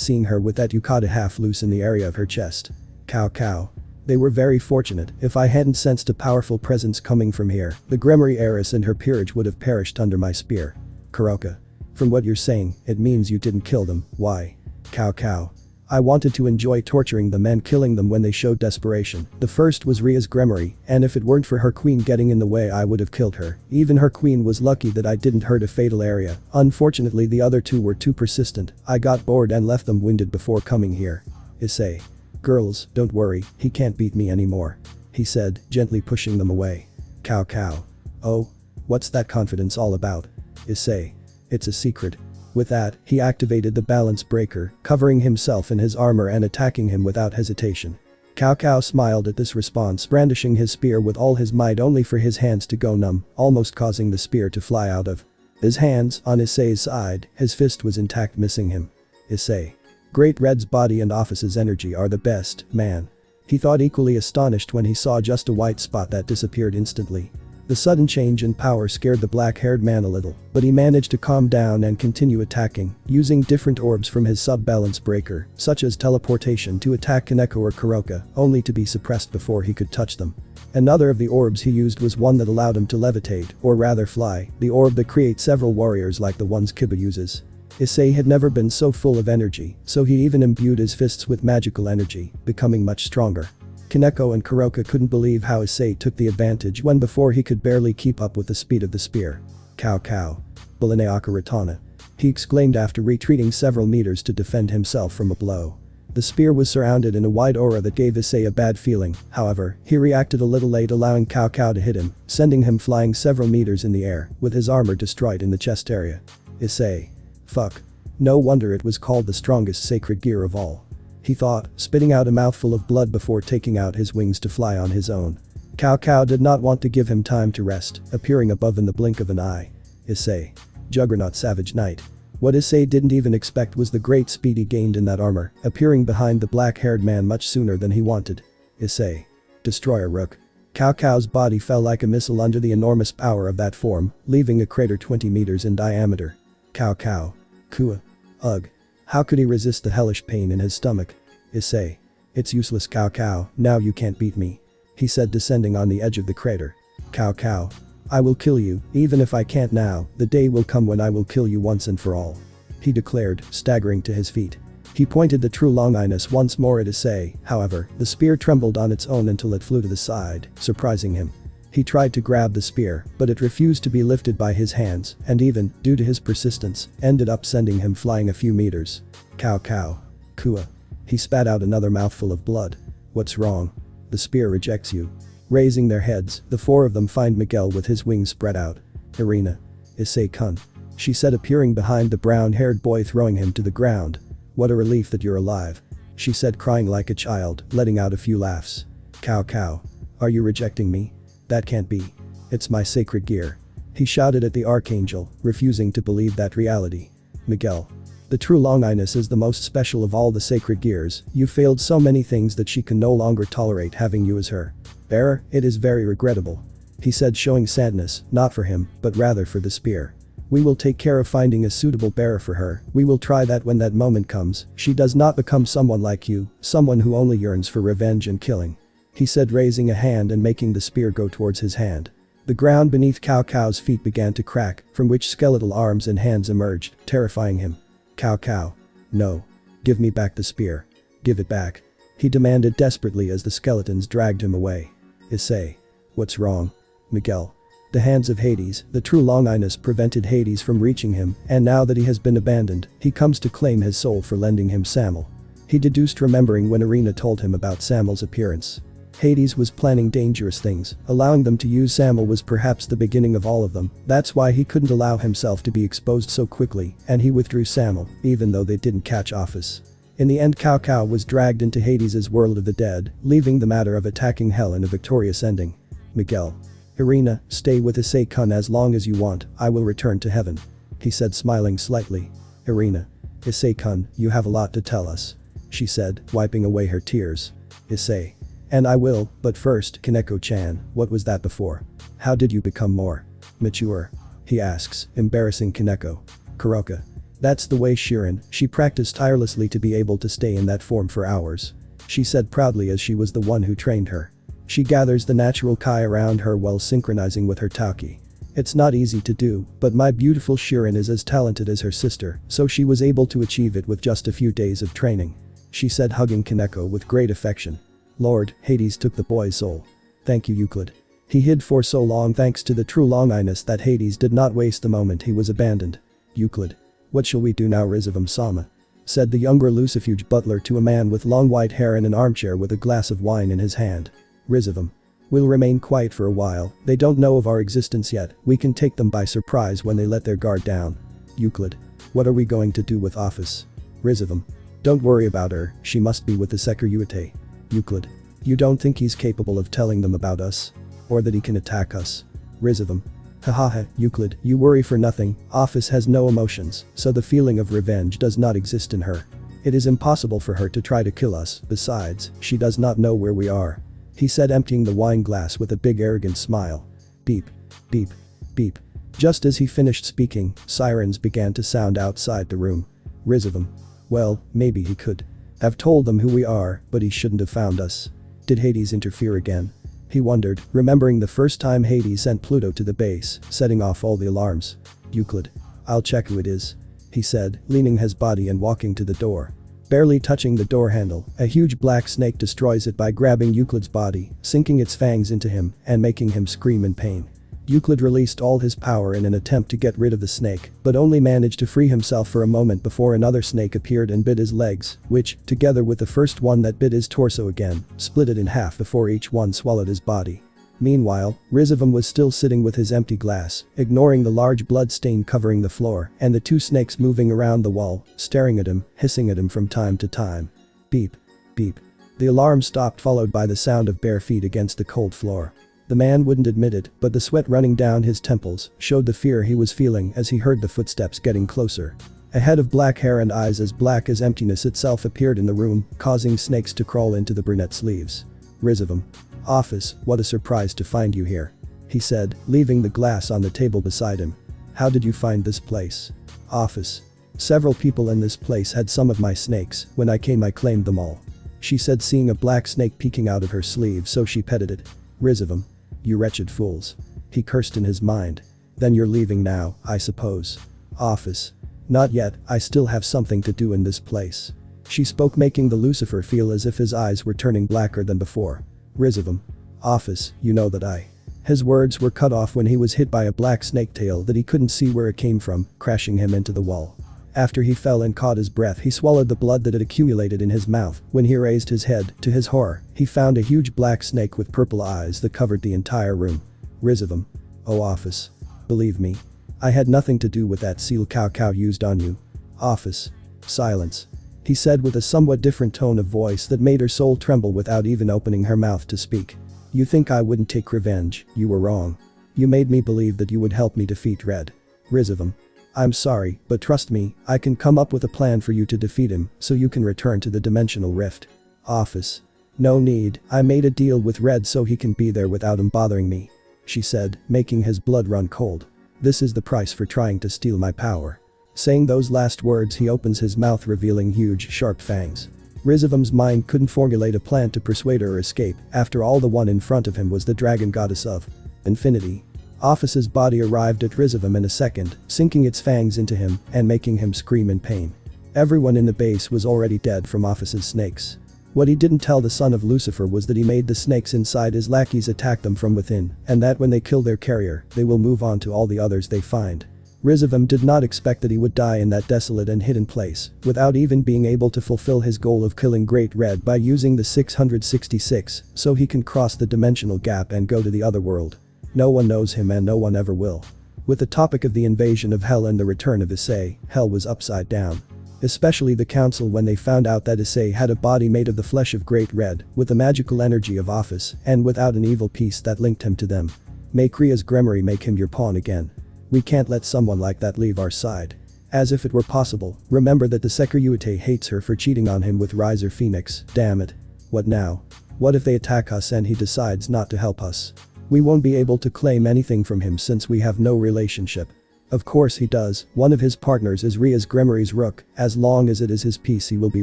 seeing her with that yukata half loose in the area of her chest. "Cow cow. They were very fortunate. If I hadn't sensed a powerful presence coming from here, the Gremory heiress and her peerage would have perished under my spear." "Kuroka. From what you're saying, it means you didn't kill them, why?" "Cow cow. I wanted to enjoy torturing them and killing them when they showed desperation. The first was Ria's Gremory, and if it weren't for her queen getting in the way I would have killed her. Even her queen was lucky that I didn't hurt a fatal area. Unfortunately the other two were too persistent. I got bored and left them winded before coming here." Issei. "Girls, don't worry, he can't beat me anymore," he said, gently pushing them away. "Cow cow. Oh? What's that confidence all about?" "Issei. It's a secret." With that, he activated the balance breaker, covering himself in his armor and attacking him without hesitation. Cao Cao smiled at this response, brandishing his spear with all his might only for his hands to go numb, almost causing the spear to fly out of his hands. On Issei's side, his fist was intact, missing him. Issei. Great Red's body and office's energy are the best, man. He thought, equally astonished when he saw just a white spot that disappeared instantly. The sudden change in power scared the black-haired man a little, but he managed to calm down and continue attacking, using different orbs from his sub-balance breaker, such as teleportation, to attack Koneko or Kuroka, only to be suppressed before he could touch them. Another of the orbs he used was one that allowed him to levitate, or rather fly, the orb that creates several warriors like the ones Kiba uses. Issei had never been so full of energy, so he even imbued his fists with magical energy, becoming much stronger. Koneko and Kuroka couldn't believe how Issei took the advantage when before he could barely keep up with the speed of the spear. "Cow cow. Balineaka Ratana," he exclaimed after retreating several meters to defend himself from a blow. The spear was surrounded in a wide aura that gave Issei a bad feeling, however, he reacted a little late, allowing Cow Cow to hit him, sending him flying several meters in the air, with his armor destroyed in the chest area. Issei. Fuck. No wonder it was called the strongest sacred gear of all, he thought, spitting out a mouthful of blood before taking out his wings to fly on his own. Cow Cow did not want to give him time to rest, appearing above in the blink of an eye. Issei. Juggernaut Savage Knight. What Issei didn't even expect was the great speed he gained in that armor, appearing behind the black-haired man much sooner than he wanted. Issei. Destroyer Rook. Cow Cow's body fell like a missile under the enormous power of that form, leaving a crater 20 meters in diameter. Cow Cow. Kua. Ugh. How could he resist the hellish pain in his stomach? Issei. It's useless, Cow Cow, now you can't beat me, he said, descending on the edge of the crater. Cow Cow. I will kill you, even if I can't now, the day will come when I will kill you once and for all, he declared, staggering to his feet. He pointed the true Longinus once more at Issei, however, the spear trembled on its own until it flew to the side, surprising him. He tried to grab the spear, but it refused to be lifted by his hands, and even, due to his persistence, ended up sending him flying a few meters. Cow Cow. Kua. He spat out another mouthful of blood. What's wrong? The spear rejects you. Raising their heads, the four of them find Miguel with his wings spread out. Irina. Issei-kun, she said, appearing behind the brown-haired boy, throwing him to the ground. What a relief that you're alive, she said, crying like a child, letting out a few laughs. Cow Cow. Are you rejecting me? That can't be. It's my sacred gear, he shouted at the archangel, refusing to believe that reality. Miguel. The true Longinus is the most special of all the sacred gears. You failed so many things that she can no longer tolerate having you as her bearer. It is very regrettable, he said, showing sadness, not for him, but rather for the spear. We will take care of finding a suitable bearer for her. We will try that when that moment comes. She does not become someone like you, someone who only yearns for revenge and killing, he said, raising a hand and making the spear go towards his hand. The ground beneath Cow Cow's feet began to crack, from which skeletal arms and hands emerged, terrifying him. Cow Cow. No. Give me back the spear. Give it back, he demanded desperately as the skeletons dragged him away. Issei. What's wrong? Miguel. The hands of Hades, the true longinus prevented Hades from reaching him, and now that he has been abandoned, he comes to claim his soul for lending him Samuel. He deduced, remembering when Irina told him about Samuel's appearance. Hades was planning dangerous things. Allowing them to use Samuel was perhaps the beginning of all of them. That's why he couldn't allow himself to be exposed so quickly, and he withdrew Samuel, even though they didn't catch Office. In the end, Cao Cao was dragged into Hades' world of the dead, leaving the matter of attacking hell in a victorious ending. Miguel. Irina, stay with Issei-kun as long as you want, I will return to heaven. He said, smiling slightly. Irina. Issei-kun, you have a lot to tell us. She said, wiping away her tears. Issei. And I will, but first, Koneko-chan, what was that before? How did you become more mature? He asks, embarrassing Koneko. Kuroka. That's the way Shirin, she practiced tirelessly to be able to stay in that form for hours. She said proudly as she was the one who trained her. She gathers the natural Kai around her while synchronizing with her Tauki. It's not easy to do, but my beautiful Shirin is as talented as her sister, so she was able to achieve it with just a few days of training. She said, hugging Koneko with great affection. Lord, Hades took the boy's soul. Thank you, Euclid. He hid for so long thanks to the true longinus that Hades did not waste the moment he was abandoned. Euclid. What shall we do now, Rizavam-sama? Said the younger Lucifuge butler to a man with long white hair in an armchair with a glass of wine in his hand. Rizavam. We'll remain quiet for a while, they don't know of our existence yet, we can take them by surprise when they let their guard down. Euclid. What are we going to do with Office? Rizavam. Don't worry about her, she must be with the Securitate. Euclid. You don't think he's capable of telling them about us? Or that he can attack us? Rizavam. Hahaha, Euclid, you worry for nothing, Office has no emotions, so the feeling of revenge does not exist in her. It is impossible for her to try to kill us, besides, she does not know where we are. He said, emptying the wine glass with a big arrogant smile. Beep. Beep. Beep. Just as he finished speaking, sirens began to sound outside the room. Rizavam. Well, maybe he could have told them who we are, but he shouldn't have found us. Did Hades interfere again? He wondered, remembering the first time Hades sent Pluto to the base, setting off all the alarms. Euclid. I'll check who it is. He said, leaning his body and walking to the door. Barely touching the door handle, a huge black snake destroys it by grabbing Euclid's body, sinking its fangs into him, and making him scream in pain. Euclid released all his power in an attempt to get rid of the snake, but only managed to free himself for a moment before another snake appeared and bit his legs, which, together with the first one that bit his torso again, split it in half before each one swallowed his body. Meanwhile, Rizavam was still sitting with his empty glass, ignoring the large blood stain covering the floor and the two snakes moving around the wall, staring at him, hissing at him from time to time. Beep. Beep. The alarm stopped, followed by the sound of bare feet against the cold floor. The man wouldn't admit it, but the sweat running down his temples showed the fear he was feeling as he heard the footsteps getting closer. A head of black hair and eyes as black as emptiness itself appeared in the room, causing snakes to crawl into the brunette's sleeves. Rizavam. Office, what a surprise to find you here. He said, leaving the glass on the table beside him. How did you find this place? Office. Several people in this place had some of my snakes, when I came I claimed them all. She said, seeing a black snake peeking out of her sleeve, so she petted it. Rizavam. You wretched fools. He cursed in his mind. Then you're leaving now, I suppose. Office. Not yet, I still have something to do in this place. She spoke, making the Lucifer feel as if his eyes were turning blacker than before. Rizavam. Office, you know that I. His words were cut off when he was hit by a black snake tail that he couldn't see where it came from, crashing him into the wall. After he fell and caught his breath, he swallowed the blood that had accumulated in his mouth. When he raised his head, to his horror, he found a huge black snake with purple eyes that covered the entire room. Rizavam. Oh, Office. Believe me. I had nothing to do with that seal Cao Cao used on you. Office. Silence. He said with a somewhat different tone of voice that made her soul tremble without even opening her mouth to speak. You think I wouldn't take revenge, you were wrong. You made me believe that you would help me defeat Red. Rizavam. I'm sorry, but trust me, I can come up with a plan for you to defeat him, so you can return to the dimensional rift. Office. No need, I made a deal with Red so he can be there without him bothering me. She said, making his blood run cold. This is the price for trying to steal my power. Saying those last words, he opens his mouth, revealing huge, sharp fangs. Rizavam's mind couldn't formulate a plan to persuade her or escape. After all, the one in front of him was the dragon goddess of infinity. Office's body arrived at Rizavam in a second, sinking its fangs into him and making him scream in pain. Everyone in the base was already dead from Office's snakes. What he didn't tell the son of Lucifer was that he made the snakes inside his lackeys attack them from within, and that when they kill their carrier, they will move on to all the others they find. Rizavim did not expect that he would die in that desolate and hidden place, without even being able to fulfill his goal of killing Great Red by using the 666, so he can cross the dimensional gap and go to the other world. No one knows him and no one ever will. With the topic of the invasion of Hell and the return of Issei, Hell was upside down. Especially the council when they found out that Issei had a body made of the flesh of Great Red, with the magical energy of office, and without an evil piece that linked him to them. Make Ria's Gremory make him your pawn again. We can't let someone like that leave our side. As if it were possible, remember that the Sekiryuite hates her for cheating on him with Riser Phoenix, damn it. What now? What if they attack us and he decides not to help us? We won't be able to claim anything from him since we have no relationship. Of course he does, one of his partners is Ria's Gremory's rook, as long as it is his piece he will be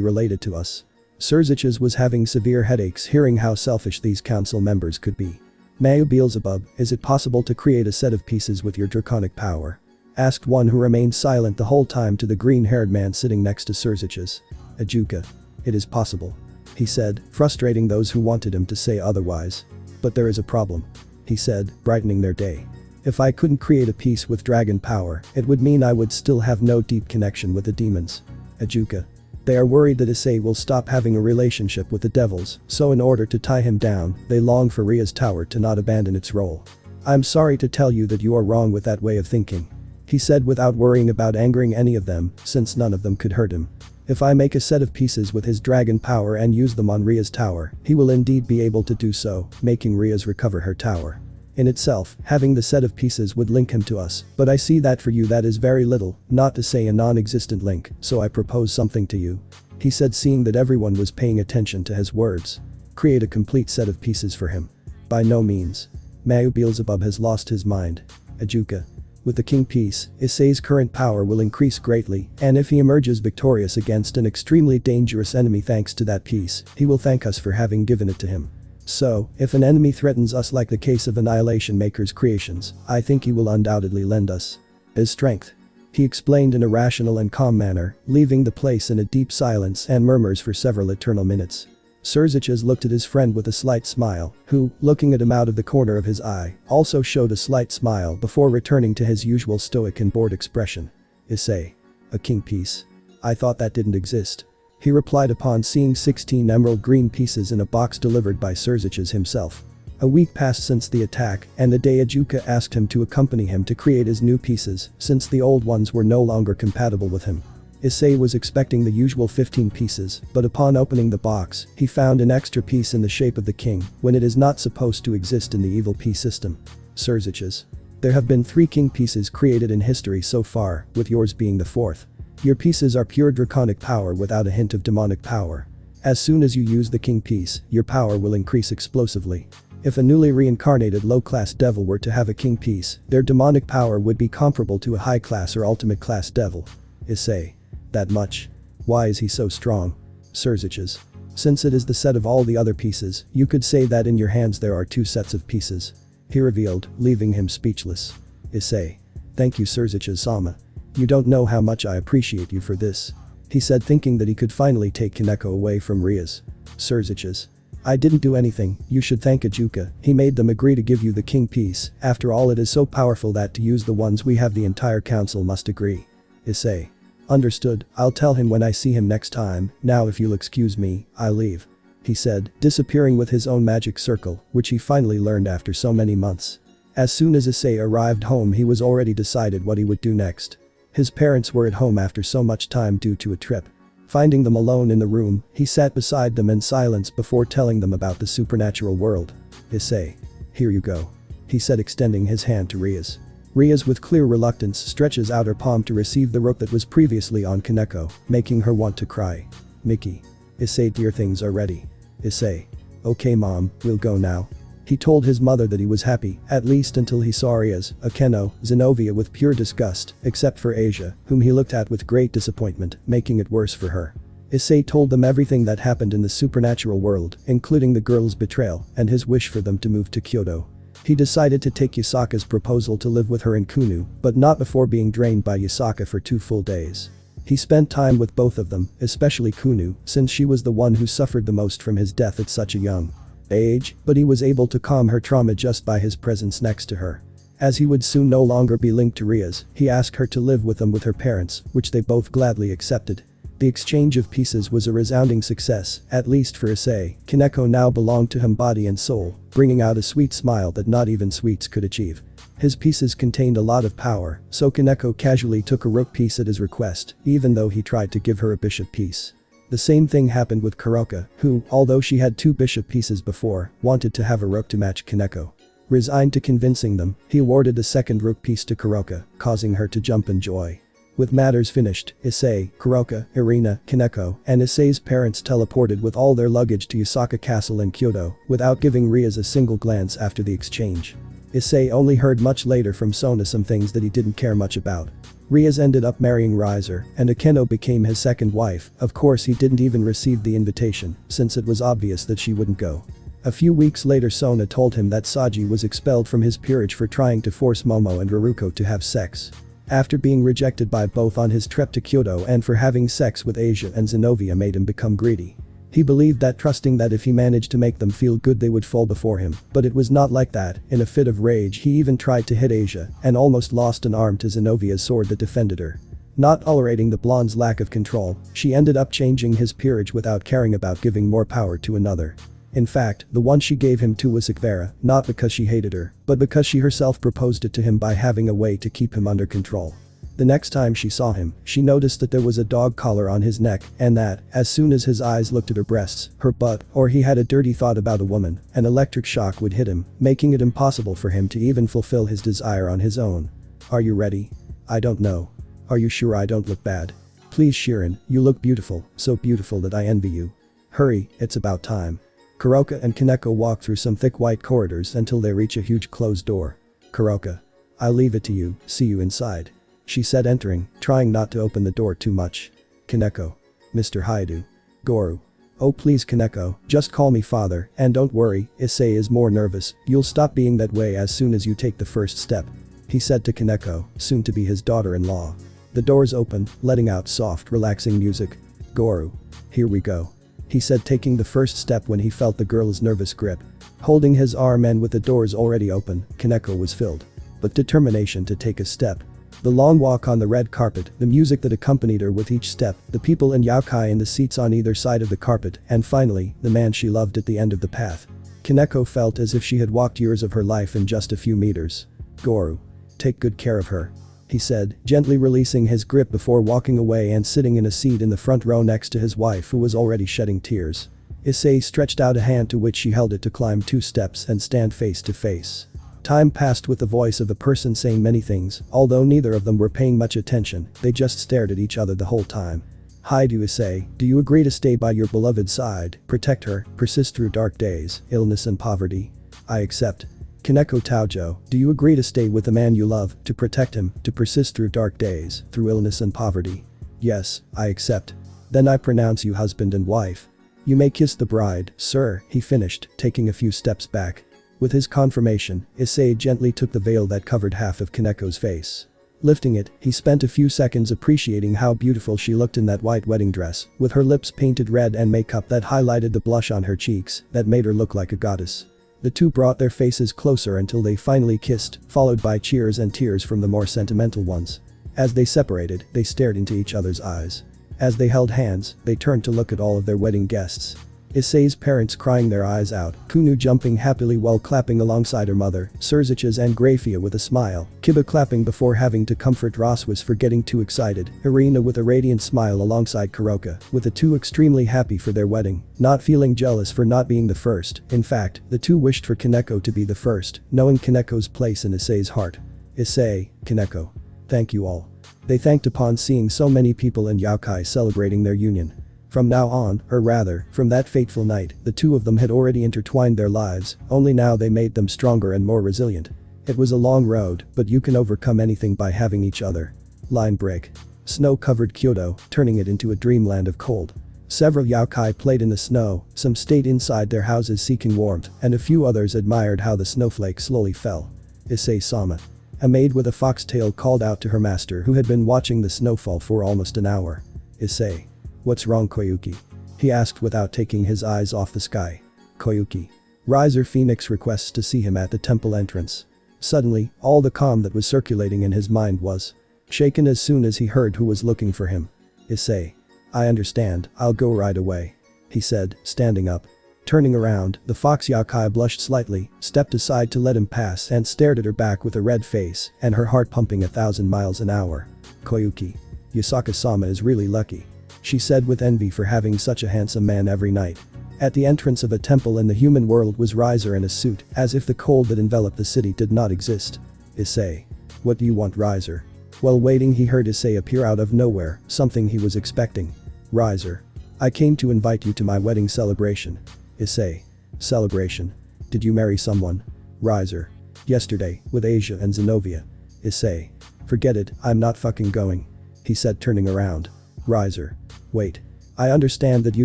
related to us. Serziches was having severe headaches hearing how selfish these council members could be. Mayu Beelzebub, is it possible to create a set of pieces with your draconic power? Asked one who remained silent the whole time to the green-haired man sitting next to Serziches. Ajuka. It is possible. He said, frustrating those who wanted him to say otherwise. But there is a problem. He said, brightening their day. If I couldn't create a piece with dragon power, it would mean I would still have no deep connection with the demons. Ajuka. They are worried that Issei will stop having a relationship with the devils, so in order to tie him down, they long for Ria's tower to not abandon its role. I'm sorry to tell you that you are wrong with that way of thinking. He said without worrying about angering any of them, since none of them could hurt him. If I make a set of pieces with his dragon power and use them on Ria's tower, he will indeed be able to do so, making Ria's recover her tower. In itself, having the set of pieces would link him to us, but I see that for you that is very little, not to say a non-existent link, so I propose something to you. He said seeing that everyone was paying attention to his words. Create a complete set of pieces for him. By no means. Mayu Beelzebub has lost his mind. Ajuka. With the king piece, Issei's current power will increase greatly, and if he emerges victorious against an extremely dangerous enemy thanks to that piece, he will thank us for having given it to him. So, if an enemy threatens us like the case of Annihilation Maker's creations, I think he will undoubtedly lend us his strength. He explained in a rational and calm manner, leaving the place in a deep silence and murmurs for several eternal minutes. Serziches looked at his friend with a slight smile, who, looking at him out of the corner of his eye, also showed a slight smile before returning to his usual stoic and bored expression. Issei. A king piece? I thought that didn't exist. He replied upon seeing 16 emerald green pieces in a box delivered by Serziches himself. A week passed since the attack, and the day Ajuka asked him to accompany him to create his new pieces, since the old ones were no longer compatible with him. Issei was expecting the usual 15 pieces, but upon opening the box, he found an extra piece in the shape of the king, when it is not supposed to exist in the evil piece system. Serziches. There have been 3 king pieces created in history so far, with yours being the 4th. Your pieces are pure draconic power without a hint of demonic power. As soon as you use the king piece, your power will increase explosively. If a newly reincarnated low-class devil were to have a king piece, their demonic power would be comparable to a high-class or ultimate-class devil. Issei. That much? Why is he so strong? Serziches. Since it is the set of all the other pieces, you could say that in your hands there are 2 sets of pieces. He revealed, leaving him speechless. Issei. Thank you Serziches-sama. You don't know how much I appreciate you for this. He said thinking that he could finally take Koneko away from Ria's. Serziches. I didn't do anything, you should thank Ajuka, he made them agree to give you the king piece, after all it is so powerful that to use the ones we have the entire council must agree. Issei. Understood, I'll tell him when I see him next time, now if you'll excuse me, I'll leave. He said, disappearing with his own magic circle, which he finally learned after so many months. As soon as Issei arrived home he was already decided what he would do next. His parents were at home after so much time due to a trip. Finding them alone in the room, he sat beside them in silence before telling them about the supernatural world. Issei. Here you go. He said extending his hand to Ria's. Ria's with clear reluctance stretches out her palm to receive the rope that was previously on Koneko, making her want to cry. Mickey. Issei dear things are ready. Issei. Okay mom, we'll go now. He told his mother that he was happy, at least until he saw Ria's, Akeno, Zenobia with pure disgust, except for Asia, whom he looked at with great disappointment, making it worse for her. Issei told them everything that happened in the supernatural world, including the girl's betrayal, and his wish for them to move to Kyoto. He decided to take Yasaka's proposal to live with her in Kunu, but not before being drained by Yasaka for 2 full days. He spent time with both of them, especially Kunu, since she was the one who suffered the most from his death at such a young age, but he was able to calm her trauma just by his presence next to her. As he would soon no longer be linked to Ria's, he asked her to live with them with her parents, which they both gladly accepted. The exchange of pieces was a resounding success, at least for Issei. Koneko now belonged to him body and soul, bringing out a sweet smile that not even sweets could achieve. His pieces contained a lot of power, so Koneko casually took a rook piece at his request, even though he tried to give her a bishop piece. The same thing happened with Kuroka, who, although she had 2 bishop pieces before, wanted to have a rook to match Koneko. Resigned to convincing them, he awarded a second rook piece to Kuroka, causing her to jump in joy. With matters finished, Issei, Kuroka, Irina, Koneko, and Issei's parents teleported with all their luggage to Yasaka Castle in Kyoto, without giving Rias a single glance after the exchange. Issei only heard much later from Sona some things that he didn't care much about. Rias ended up marrying Riser, and Akeno became his second wife. Of course he didn't even receive the invitation, since it was obvious that she wouldn't go. A few weeks later Sona told him that Saji was expelled from his peerage for trying to force Momo and Raruko to have sex. After being rejected by both on his trip to Kyoto and for having sex with Asia and Zenobia made him become greedy. He believed that trusting that if he managed to make them feel good they would fall before him, but it was not like that. In a fit of rage he even tried to hit Asia and almost lost an arm to Zenobia's sword that defended her. Not tolerating the blonde's lack of control, she ended up changing his peerage without caring about giving more power to another. In fact, the one she gave him to was Ikvera, not because she hated her, but because she herself proposed it to him by having a way to keep him under control. The next time she saw him, she noticed that there was a dog collar on his neck and that, as soon as his eyes looked at her breasts, her butt, or he had a dirty thought about a woman, an electric shock would hit him, making it impossible for him to even fulfill his desire on his own. Are you ready? I don't know. Are you sure I don't look bad? Please Shirin, you look beautiful, so beautiful that I envy you. Hurry, it's about time. Kuroka and Koneko walk through some thick white corridors until they reach a huge closed door. Kuroka. I'll leave it to you, see you inside. She said entering, trying not to open the door too much. Koneko. Mr. Haidu. Goru. Oh please Koneko, just call me father, and don't worry, Issei is more nervous, you'll stop being that way as soon as you take the first step. He said to Koneko, soon to be his daughter-in-law. The doors opened, letting out soft, relaxing music. Goru. Here we go. He said taking the first step when he felt the girl's nervous grip. Holding his arm and with the doors already open, Koneko was filled with determination to take a step. The long walk on the red carpet, the music that accompanied her with each step, the people in yaokai in the seats on either side of the carpet, and finally, the man she loved at the end of the path. Koneko felt as if she had walked years of her life in just a few meters. Goru. Take good care of her. He said, gently releasing his grip before walking away and sitting in a seat in the front row next to his wife who was already shedding tears. Issei stretched out a hand to which she held it to climb 2 steps and stand face to face. Time passed with the voice of a person saying many things, although neither of them were paying much attention, they just stared at each other the whole time. Haidu Issei, do you agree to stay by your beloved's side, protect her, persist through dark days, illness and poverty? I accept. Koneko Taojo, do you agree to stay with the man you love, to protect him, to persist through dark days, through illness and poverty? Yes, I accept. Then I pronounce you husband and wife. You may kiss the bride, sir, he finished, taking a few steps back. With his confirmation, Issei gently took the veil that covered half of Koneko's face. Lifting it, he spent a few seconds appreciating how beautiful she looked in that white wedding dress, with her lips painted red and makeup that highlighted the blush on her cheeks, that made her look like a goddess. The two brought their faces closer until they finally kissed, followed by cheers and tears from the more sentimental ones. As they separated, they stared into each other's eyes. As they held hands, they turned to look at all of their wedding guests. Issei's parents crying their eyes out, Kunu jumping happily while clapping alongside her mother, Surzich's and Grafia with a smile, Kiba clapping before having to comfort Roswas for getting too excited, Irina with a radiant smile alongside Kuroka, with the two extremely happy for their wedding, not feeling jealous for not being the first. In fact, the two wished for Koneko to be the first, knowing Koneko's place in Issei's heart. Issei, Koneko. Thank you all. They thanked upon seeing so many people in yaokai celebrating their union. From now on, or rather, from that fateful night, the two of them had already intertwined their lives, only now they made them stronger and more resilient. It was a long road, but you can overcome anything by having each other. Line break. Snow covered Kyoto, turning it into a dreamland of cold. Several yaokai played in the snow, some stayed inside their houses seeking warmth, and a few others admired how the snowflakes slowly fell. Issei Sama. A maid with a foxtail called out to her master who had been watching the snowfall for almost an hour. Issei. What's wrong, Koyuki? He asked without taking his eyes off the sky. Koyuki. Riser Phoenix requests to see him at the temple entrance. Suddenly, all the calm that was circulating in his mind was shaken as soon as he heard who was looking for him. Issei. I understand, I'll go right away. He said, standing up. Turning around, the fox yakai blushed slightly, stepped aside to let him pass and stared at her back with a red face and her heart pumping 1,000 miles an hour. Koyuki. Yusaka-sama is really lucky. She said with envy for having such a handsome man every night. At the entrance of a temple in the human world was Riser in a suit, as if the cold that enveloped the city did not exist. Issei. What do you want, Riser? While waiting, he heard Issei appear out of nowhere, something he was expecting. Riser. I came to invite you to my wedding celebration. Issei. Celebration? Did you marry someone? Riser. Yesterday, with Asia and Zenobia. Issei. Forget it, I'm not fucking going. He said, turning around. Riser. Wait. I understand that you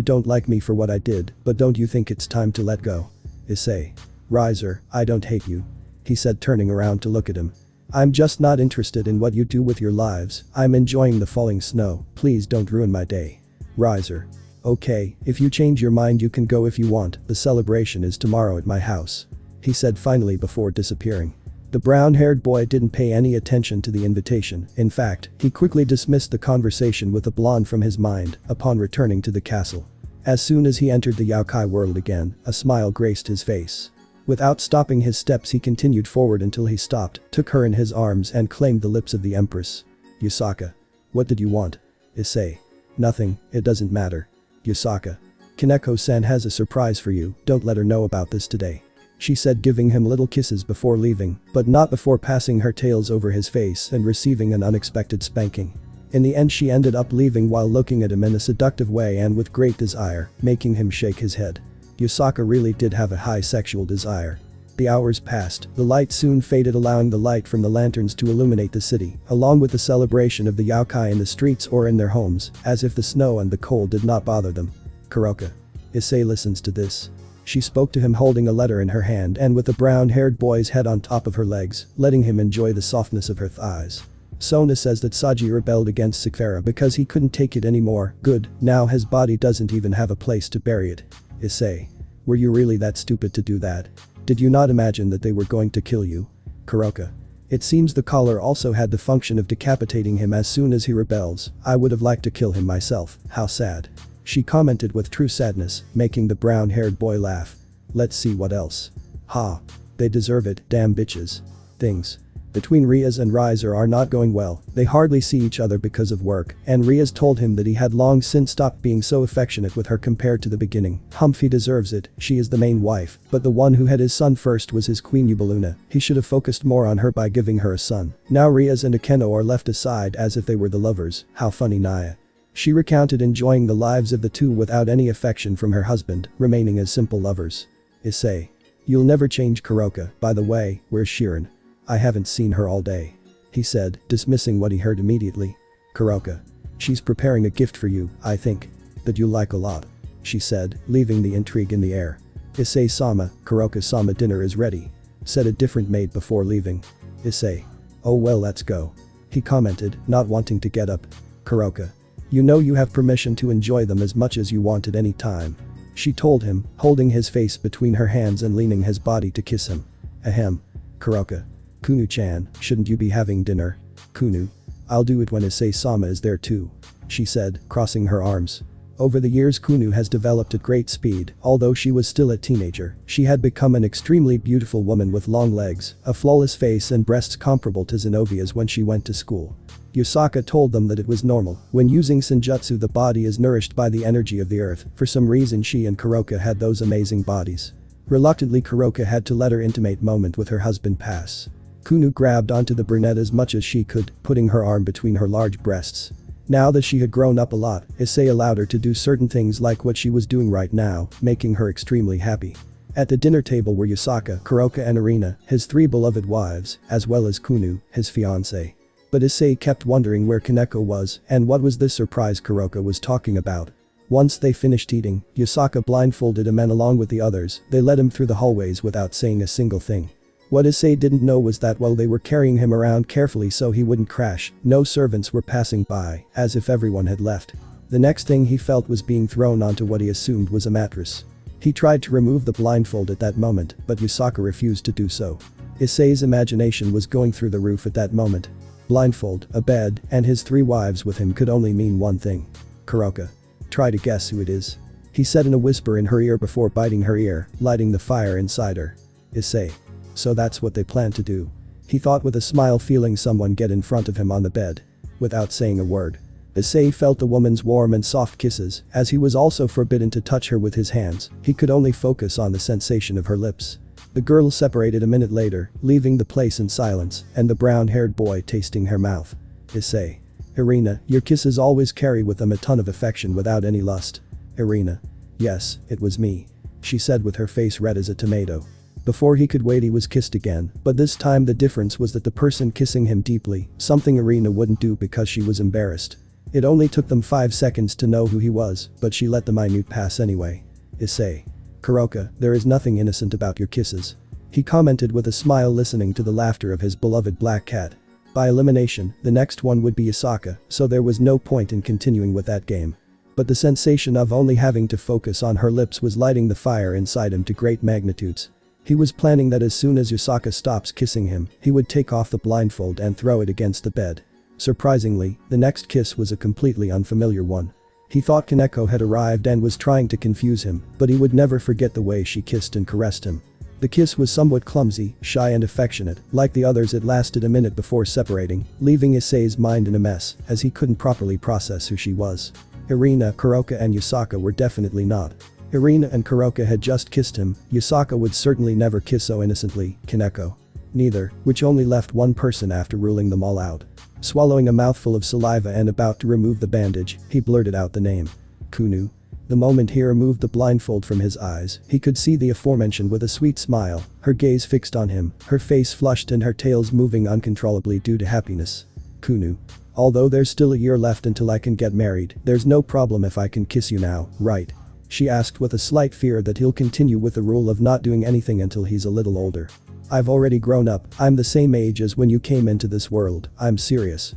don't like me for what I did, but don't you think it's time to let go? Issei. Riser, I don't hate you. He said, turning around to look at him. I'm just not interested in what you do with your lives. I'm enjoying the falling snow, please don't ruin my day. Riser. Okay, if you change your mind you can go if you want, the celebration is tomorrow at my house. He said finally before disappearing. The brown-haired boy didn't pay any attention to the invitation. In fact, he quickly dismissed the conversation with the blonde from his mind upon returning to the castle. As soon as he entered the Yaokai world again, a smile graced his face. Without stopping his steps, he continued forward until he stopped, took her in his arms and claimed the lips of the empress. Yusaka. What did you want? Issei. Nothing, it doesn't matter. Yusaka. Koneko-san has a surprise for you, don't let her know about this today. She said, giving him little kisses before leaving, but not before passing her tails over his face and receiving an unexpected spanking. In the end she ended up leaving while looking at him in a seductive way and with great desire, making him shake his head. Yusaka really did have a high sexual desire. The hours passed, the light soon faded, allowing the light from the lanterns to illuminate the city, along with the celebration of the Yaokai in the streets or in their homes, as if the snow and the cold did not bother them. Kuroka. Issei listens to this. She spoke to him holding a letter in her hand and with the brown-haired boy's head on top of her legs, letting him enjoy the softness of her thighs. Sona says that Saji rebelled against Sakura because he couldn't take it anymore. Good, now his body doesn't even have a place to bury it. Issei. Were you really that stupid to do that? Did you not imagine that they were going to kill you? Kuroka. It seems the collar also had the function of decapitating him as soon as he rebels. I would have liked to kill him myself, how sad. She commented with true sadness, making the brown-haired boy laugh. Let's see what else. Ha. They deserve it, damn bitches. Things between Riaz and Riser are not going well, they hardly see each other because of work, and Riaz told him that he had long since stopped being so affectionate with her compared to the beginning. He deserves it, she is the main wife, but the one who had his son first was his queen Ubeluna. He should have focused more on her by giving her a son. Now Riaz and Akeno are left aside as if they were the lovers, how funny. Naya. She recounted enjoying the lives of the two without any affection from her husband, remaining as simple lovers. Issei. You'll never change, Kuroka. By the way, where's Shirin? I haven't seen her all day. He said, dismissing what he heard immediately. Kuroka. She's preparing a gift for you, I think. That you'll like a lot. She said, leaving the intrigue in the air. Issei-sama, Kuroka-sama, dinner is ready. Said a different maid before leaving. Issei. Oh well, let's go. He commented, not wanting to get up. Kuroka. You know you have permission to enjoy them as much as you want at any time. She told him, holding his face between her hands and leaning his body to kiss him. Ahem. Kuroka. Kunu-chan, shouldn't you be having dinner? Kunu. I'll do it when Issei-sama is there too. She said, crossing her arms. Over the years Kunu has developed at great speed, although she was still a teenager, she had become an extremely beautiful woman with long legs, a flawless face and breasts comparable to Zenobia's when she went to school. Yusaka told them that it was normal. When using senjutsu, the body is nourished by the energy of the earth. For some reason she and Kuroka had those amazing bodies. Reluctantly Kuroka had to let her intimate moment with her husband pass. Kunu grabbed onto the brunette as much as she could, putting her arm between her large breasts. Now that she had grown up a lot, Issei allowed her to do certain things like what she was doing right now, making her extremely happy. At the dinner table were Yusaka, Kuroka and Irina, his three beloved wives, as well as Kunu, his fiancée. But Issei kept wondering where Koneko was and what was this surprise Kuroka was talking about. Once they finished eating, Yusaka blindfolded him and along with the others, they led him through the hallways without saying a single thing. What Issei didn't know was that while they were carrying him around carefully so he wouldn't crash, no servants were passing by, as if everyone had left. The next thing he felt was being thrown onto what he assumed was a mattress. He tried to remove the blindfold at that moment, but Yusaka refused to do so. Issei's imagination was going through the roof at that moment. Blindfold, a bed, and his 3 wives with him could only mean one thing. Kuroka. Try to guess who it is. He said in a whisper in her ear before biting her ear, lighting the fire inside her. Issei. So that's what they planned to do. He thought with a smile, feeling someone get in front of him on the bed. Without saying a word. Issei felt the woman's warm and soft kisses, as he was also forbidden to touch her with his hands. He could only focus on the sensation of her lips. The girls separated a minute later, leaving the place in silence, and the brown-haired boy tasting her mouth. Issei. Irina, your kisses always carry with them a ton of affection without any lust. Irina. Yes, it was me. She said with her face red as a tomato. Before he could wait, he was kissed again, but this time the difference was that the person kissing him deeply, something Irina wouldn't do because she was embarrassed. It only took them 5 seconds to know who he was, but she let the minute pass anyway. Issei. Kuroka, there is nothing innocent about your kisses. He commented with a smile, listening to the laughter of his beloved black cat. By elimination, the next one would be Yusaka, so there was no point in continuing with that game. But the sensation of only having to focus on her lips was lighting the fire inside him to great magnitudes. He was planning that as soon as Yusaka stops kissing him, he would take off the blindfold and throw it against the bed. Surprisingly, the next kiss was a completely unfamiliar one. He thought Koneko had arrived and was trying to confuse him, but he would never forget the way she kissed and caressed him. The kiss was somewhat clumsy, shy and affectionate. Like the others, it lasted a minute before separating, leaving Issei's mind in a mess, as he couldn't properly process who she was. Irina, Kuroka and Yusaka were definitely not. Irina and Kuroka had just kissed him. Yusaka would certainly never kiss so innocently. Koneko. Neither, which only left one person after ruling them all out. Swallowing a mouthful of saliva and about to remove the bandage, he blurted out the name. Kunu. The moment he removed the blindfold from his eyes, he could see the aforementioned with a sweet smile, her gaze fixed on him, her face flushed and her tails moving uncontrollably due to happiness. Kunu. Although there's still a year left until I can get married, there's no problem if I can kiss you now, right? She asked with a slight fear that he'll continue with the rule of not doing anything until he's a little older. I've already grown up, I'm the same age as when you came into this world, I'm serious.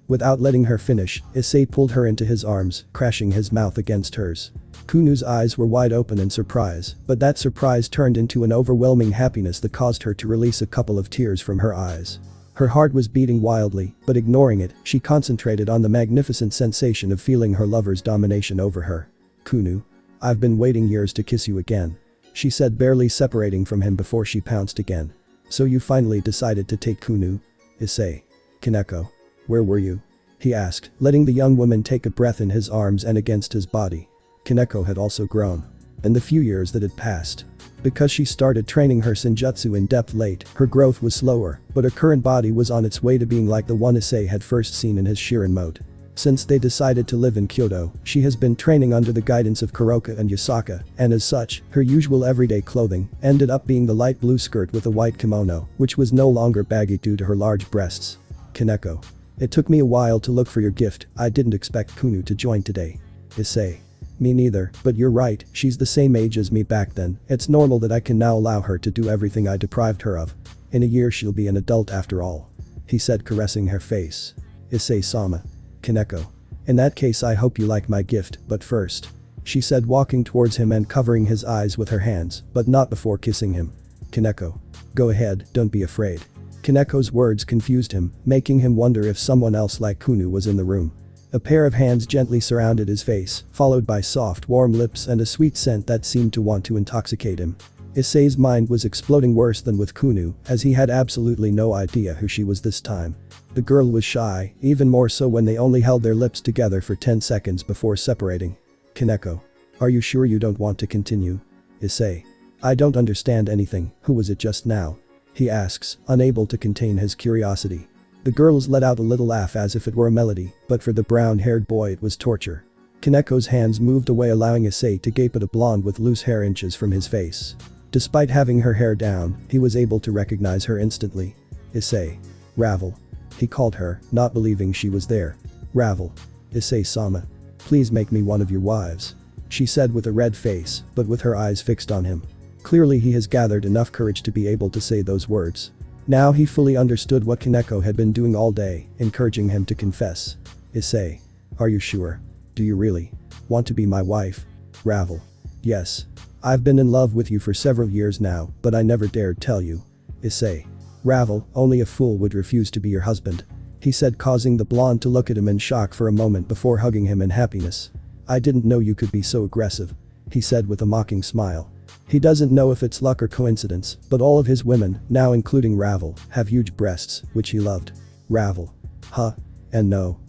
Without letting her finish, Issei pulled her into his arms, crashing his mouth against hers. Kunu's eyes were wide open in surprise, but that surprise turned into an overwhelming happiness that caused her to release a couple of tears from her eyes. Her heart was beating wildly, but ignoring it, she concentrated on the magnificent sensation of feeling her lover's domination over her. Kunu. I've been waiting years to kiss you again. She said, barely separating from him before she pounced again. So you finally decided to take Kunu? Issei. Koneko. Where were you? He asked, letting the young woman take a breath in his arms and against his body. Koneko had also grown. In the few years that had passed. Because she started training her senjutsu in depth late, her growth was slower, but her current body was on its way to being like the one Issei had first seen in his Shirin mode. Since they decided to live in Kyoto, she has been training under the guidance of Kuroka and Yusaka, and as such, her usual everyday clothing ended up being the light blue skirt with a white kimono, which was no longer baggy due to her large breasts. Koneko. It took me a while to look for your gift, I didn't expect Kunu to join today. Issei. Me neither, but you're right, she's the same age as me back then, it's normal that I can now allow her to do everything I deprived her of. In a year she'll be an adult after all. He said, caressing her face. Issei-sama. Koneko. In that case I hope you like my gift, but first. She said, walking towards him and covering his eyes with her hands, but not before kissing him. Koneko. Go ahead, don't be afraid. Koneko's words confused him, making him wonder if someone else like Kunu was in the room. A pair of hands gently surrounded his face, followed by soft, warm lips and a sweet scent that seemed to want to intoxicate him. Issei's mind was exploding worse than with Kunu, as he had absolutely no idea who she was this time. The girl was shy, even more so when they only held their lips together for 10 seconds before separating. Koneko. Are you sure you don't want to continue? Issei. I don't understand anything, who was it just now? He asks, unable to contain his curiosity. The girls let out a little laugh as if it were a melody, but for the brown-haired boy it was torture. Koneko's hands moved away, allowing Issei to gape at a blonde with loose hair inches from his face. Despite having her hair down, he was able to recognize her instantly. Issei. Ravel. He called her, not believing she was there. Ravel. Issei-sama. Please make me one of your wives. She said with a red face, but with her eyes fixed on him. Clearly he has gathered enough courage to be able to say those words. Now he fully understood what Koneko had been doing all day, encouraging him to confess. Issei. Are you sure? Do you really want to be my wife? Ravel. Yes. I've been in love with you for several years now, but I never dared tell you. Issei. Ravel, only a fool would refuse to be your husband. He said, causing the blonde to look at him in shock for a moment before hugging him in happiness. I didn't know you could be so aggressive. He said with a mocking smile. He doesn't know if it's luck or coincidence, but all of his women, now including Ravel, have huge breasts, which he loved. Ravel. Huh. And no,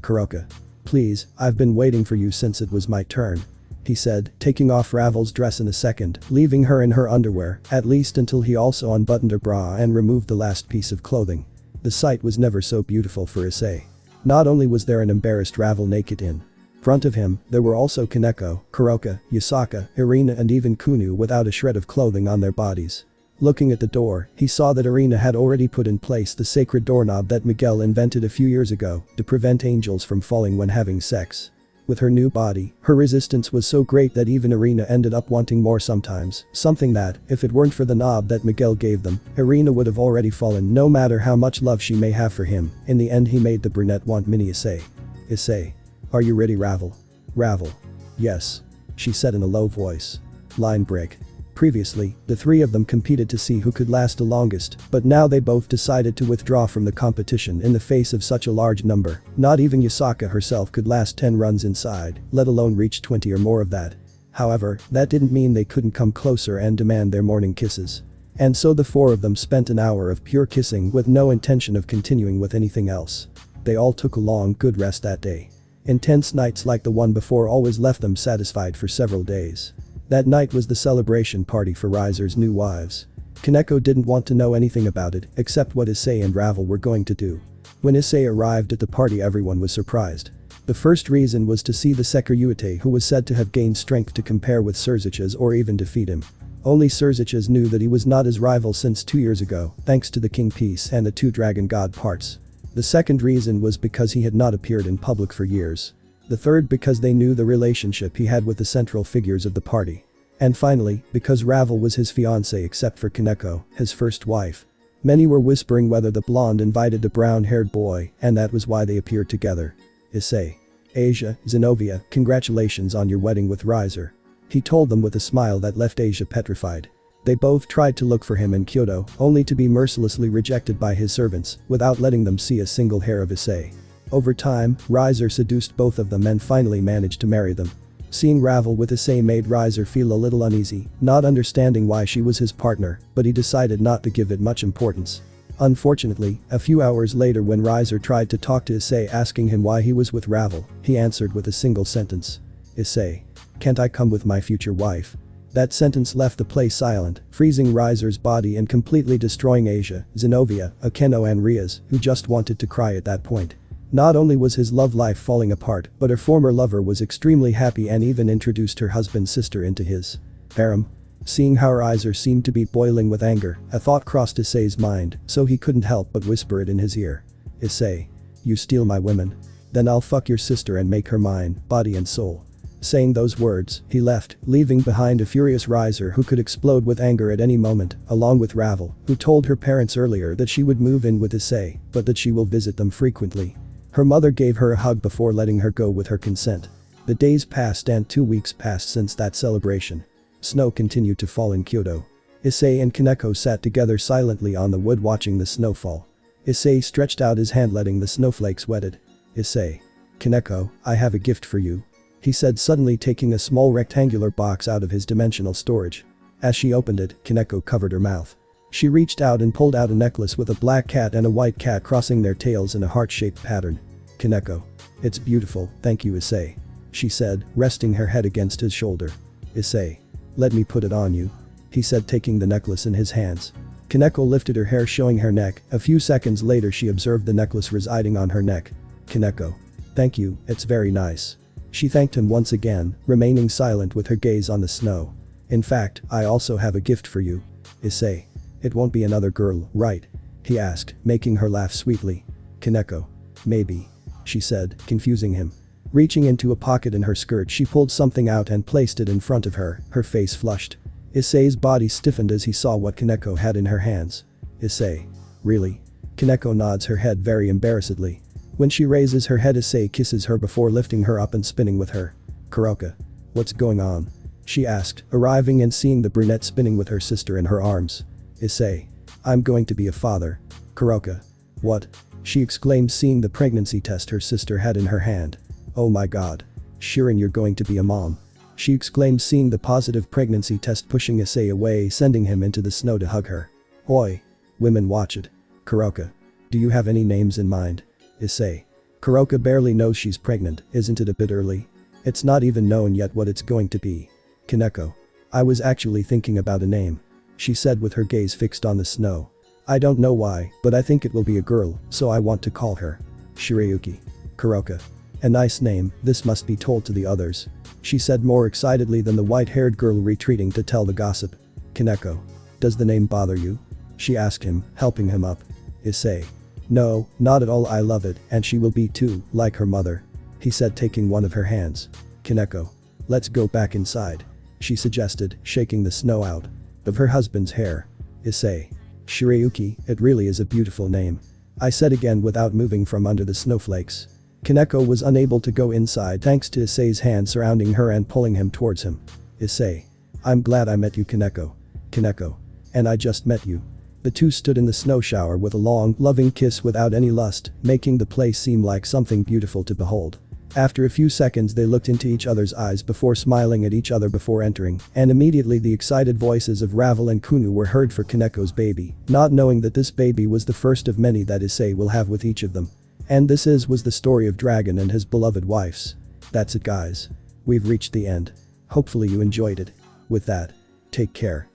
Kuroka. Please, I've been waiting for you since it was my turn. He said, taking off Ravel's dress in a second, leaving her in her underwear, at least until he also unbuttoned her bra and removed the last piece of clothing. The sight was never so beautiful for Issei. Not only was there an embarrassed Ravel naked in front of him, there were also Koneko, Kuroka, Yasaka, Irina and even Kunu without a shred of clothing on their bodies. Looking at the door, he saw that Irina had already put in place the sacred doorknob that Miguel invented a few years ago to prevent angels from falling when having sex. With her new body, her resistance was so great that even Irina ended up wanting more sometimes, something that, if it weren't for the knob that Miguel gave them, Irina would have already fallen no matter how much love she may have for him. In the end he made the brunette want mini Issei. Issei. Are you ready, Ravel? Ravel. Yes. She said in a low voice. Line break. Previously, the three of them competed to see who could last the longest, but now they both decided to withdraw from the competition in the face of such a large number. Not even Yasaka herself could last 10 runs inside, let alone reach 20 or more of that. However, that didn't mean they couldn't come closer and demand their morning kisses. And so the four of them spent an hour of pure kissing with no intention of continuing with anything else. They all took a long, good rest that day. Intense nights like the one before always left them satisfied for several days. That night was the celebration party for Riser's new wives. Koneko didn't want to know anything about it except what Issei and Ravel were going to do. When Issei arrived at the party everyone was surprised. The first reason was to see the Sekiruyute who was said to have gained strength to compare with Surzich's or even defeat him. Only Surzich's knew that he was not his rival since 2 years ago, thanks to the King Piece and the 2 Dragon God parts. The second reason was because he had not appeared in public for years. The third because they knew the relationship he had with the central figures of the party. And finally, because Ravel was his fiancée except for Koneko, his first wife. Many were whispering whether the blonde invited the brown-haired boy, and that was why they appeared together. Issei. Asia, Zenobia, congratulations on your wedding with Riser. He told them with a smile that left Asia petrified. They both tried to look for him in Kyoto, only to be mercilessly rejected by his servants, without letting them see a single hair of Issei. Over time, Riser seduced both of them and finally managed to marry them. Seeing Ravel with Issei made Riser feel a little uneasy, not understanding why she was his partner, but he decided not to give it much importance. Unfortunately, a few hours later when Riser tried to talk to Issei asking him why he was with Ravel, he answered with a single sentence. Issei. Can't I come with my future wife? That sentence left the place silent, freezing Riser's body and completely destroying Asia, Zenobia, Akeno and Riaz, who just wanted to cry at that point. Not only was his love life falling apart, but her former lover was extremely happy and even introduced her husband's sister into his harem. Seeing how Riser seemed to be boiling with anger, a thought crossed Issei's mind, so he couldn't help but whisper it in his ear. Issei. You steal my women? Then I'll fuck your sister and make her mine, body and soul. Saying those words, he left, leaving behind a furious Riser who could explode with anger at any moment, along with Ravel, who told her parents earlier that she would move in with Issei, but that she will visit them frequently. Her mother gave her a hug before letting her go with her consent. The days passed and 2 weeks passed since that celebration. Snow continued to fall in Kyoto. Issei and Koneko sat together silently on the wood watching the snowfall. Issei stretched out his hand letting the snowflakes wetted. Issei. Koneko, I have a gift for you. He said suddenly taking a small rectangular box out of his dimensional storage. As she opened it, Koneko covered her mouth. She reached out and pulled out a necklace with a black cat and a white cat crossing their tails in a heart-shaped pattern. Koneko. It's beautiful, thank you Issei. She said, resting her head against his shoulder. Issei. Let me put it on you. He said taking the necklace in his hands. Koneko lifted her hair showing her neck. A few seconds later she observed the necklace residing on her neck. Koneko. Thank you, it's very nice. She thanked him once again, remaining silent with her gaze on the snow. In fact, I also have a gift for you. Issei. It won't be another girl, right? He asked, making her laugh sweetly. Koneko. Maybe. She said, confusing him. Reaching into a pocket in her skirt she pulled something out and placed it in front of her, her face flushed. Issei's body stiffened as he saw what Koneko had in her hands. Issei. Really? Koneko nods her head very embarrassedly. When she raises her head, Issei kisses her before lifting her up and spinning with her. Kuroka. What's going on? She asked, arriving and seeing the brunette spinning with her sister in her arms. Issei. I'm going to be a father. Kuroka. What? She exclaimed, seeing the pregnancy test her sister had in her hand. Oh my god. Shirin, you're going to be a mom. She exclaimed, seeing the positive pregnancy test, pushing Issei away, sending him into the snow to hug her. Oi. Women, watch it. Kuroka. Do you have any names in mind? Issei. Kuroka barely knows she's pregnant, isn't it a bit early? It's not even known yet what it's going to be. Koneko. I was actually thinking about a name. She said with her gaze fixed on the snow. I don't know why, but I think it will be a girl, so I want to call her Shirayuki. Kuroka. A nice name, this must be told to the others. She said more excitedly than the white-haired girl retreating to tell the gossip. Koneko. Does the name bother you? She asked him, helping him up. Issei. No, not at all, I love it, and she will be too, like her mother. He said, taking one of her hands. Koneko. Let's go back inside. She suggested, shaking the snow out of her husband's hair. Issei. Shirayuki, it really is a beautiful name. I said again without moving from under the snowflakes. Koneko was unable to go inside thanks to Issei's hand surrounding her and pulling him towards him. Issei. I'm glad I met you, Koneko. Koneko. And I just met you. The two stood in the snow shower with a long, loving kiss without any lust, making the place seem like something beautiful to behold. After a few seconds they looked into each other's eyes before smiling at each other before entering, and immediately the excited voices of Ravel and Kunu were heard for Koneko's baby, not knowing that this baby was the first of many that Issei will have with each of them. And this was the story of Dragon and his beloved wives. That's it, guys. We've reached the end. Hopefully you enjoyed it. With that, take care.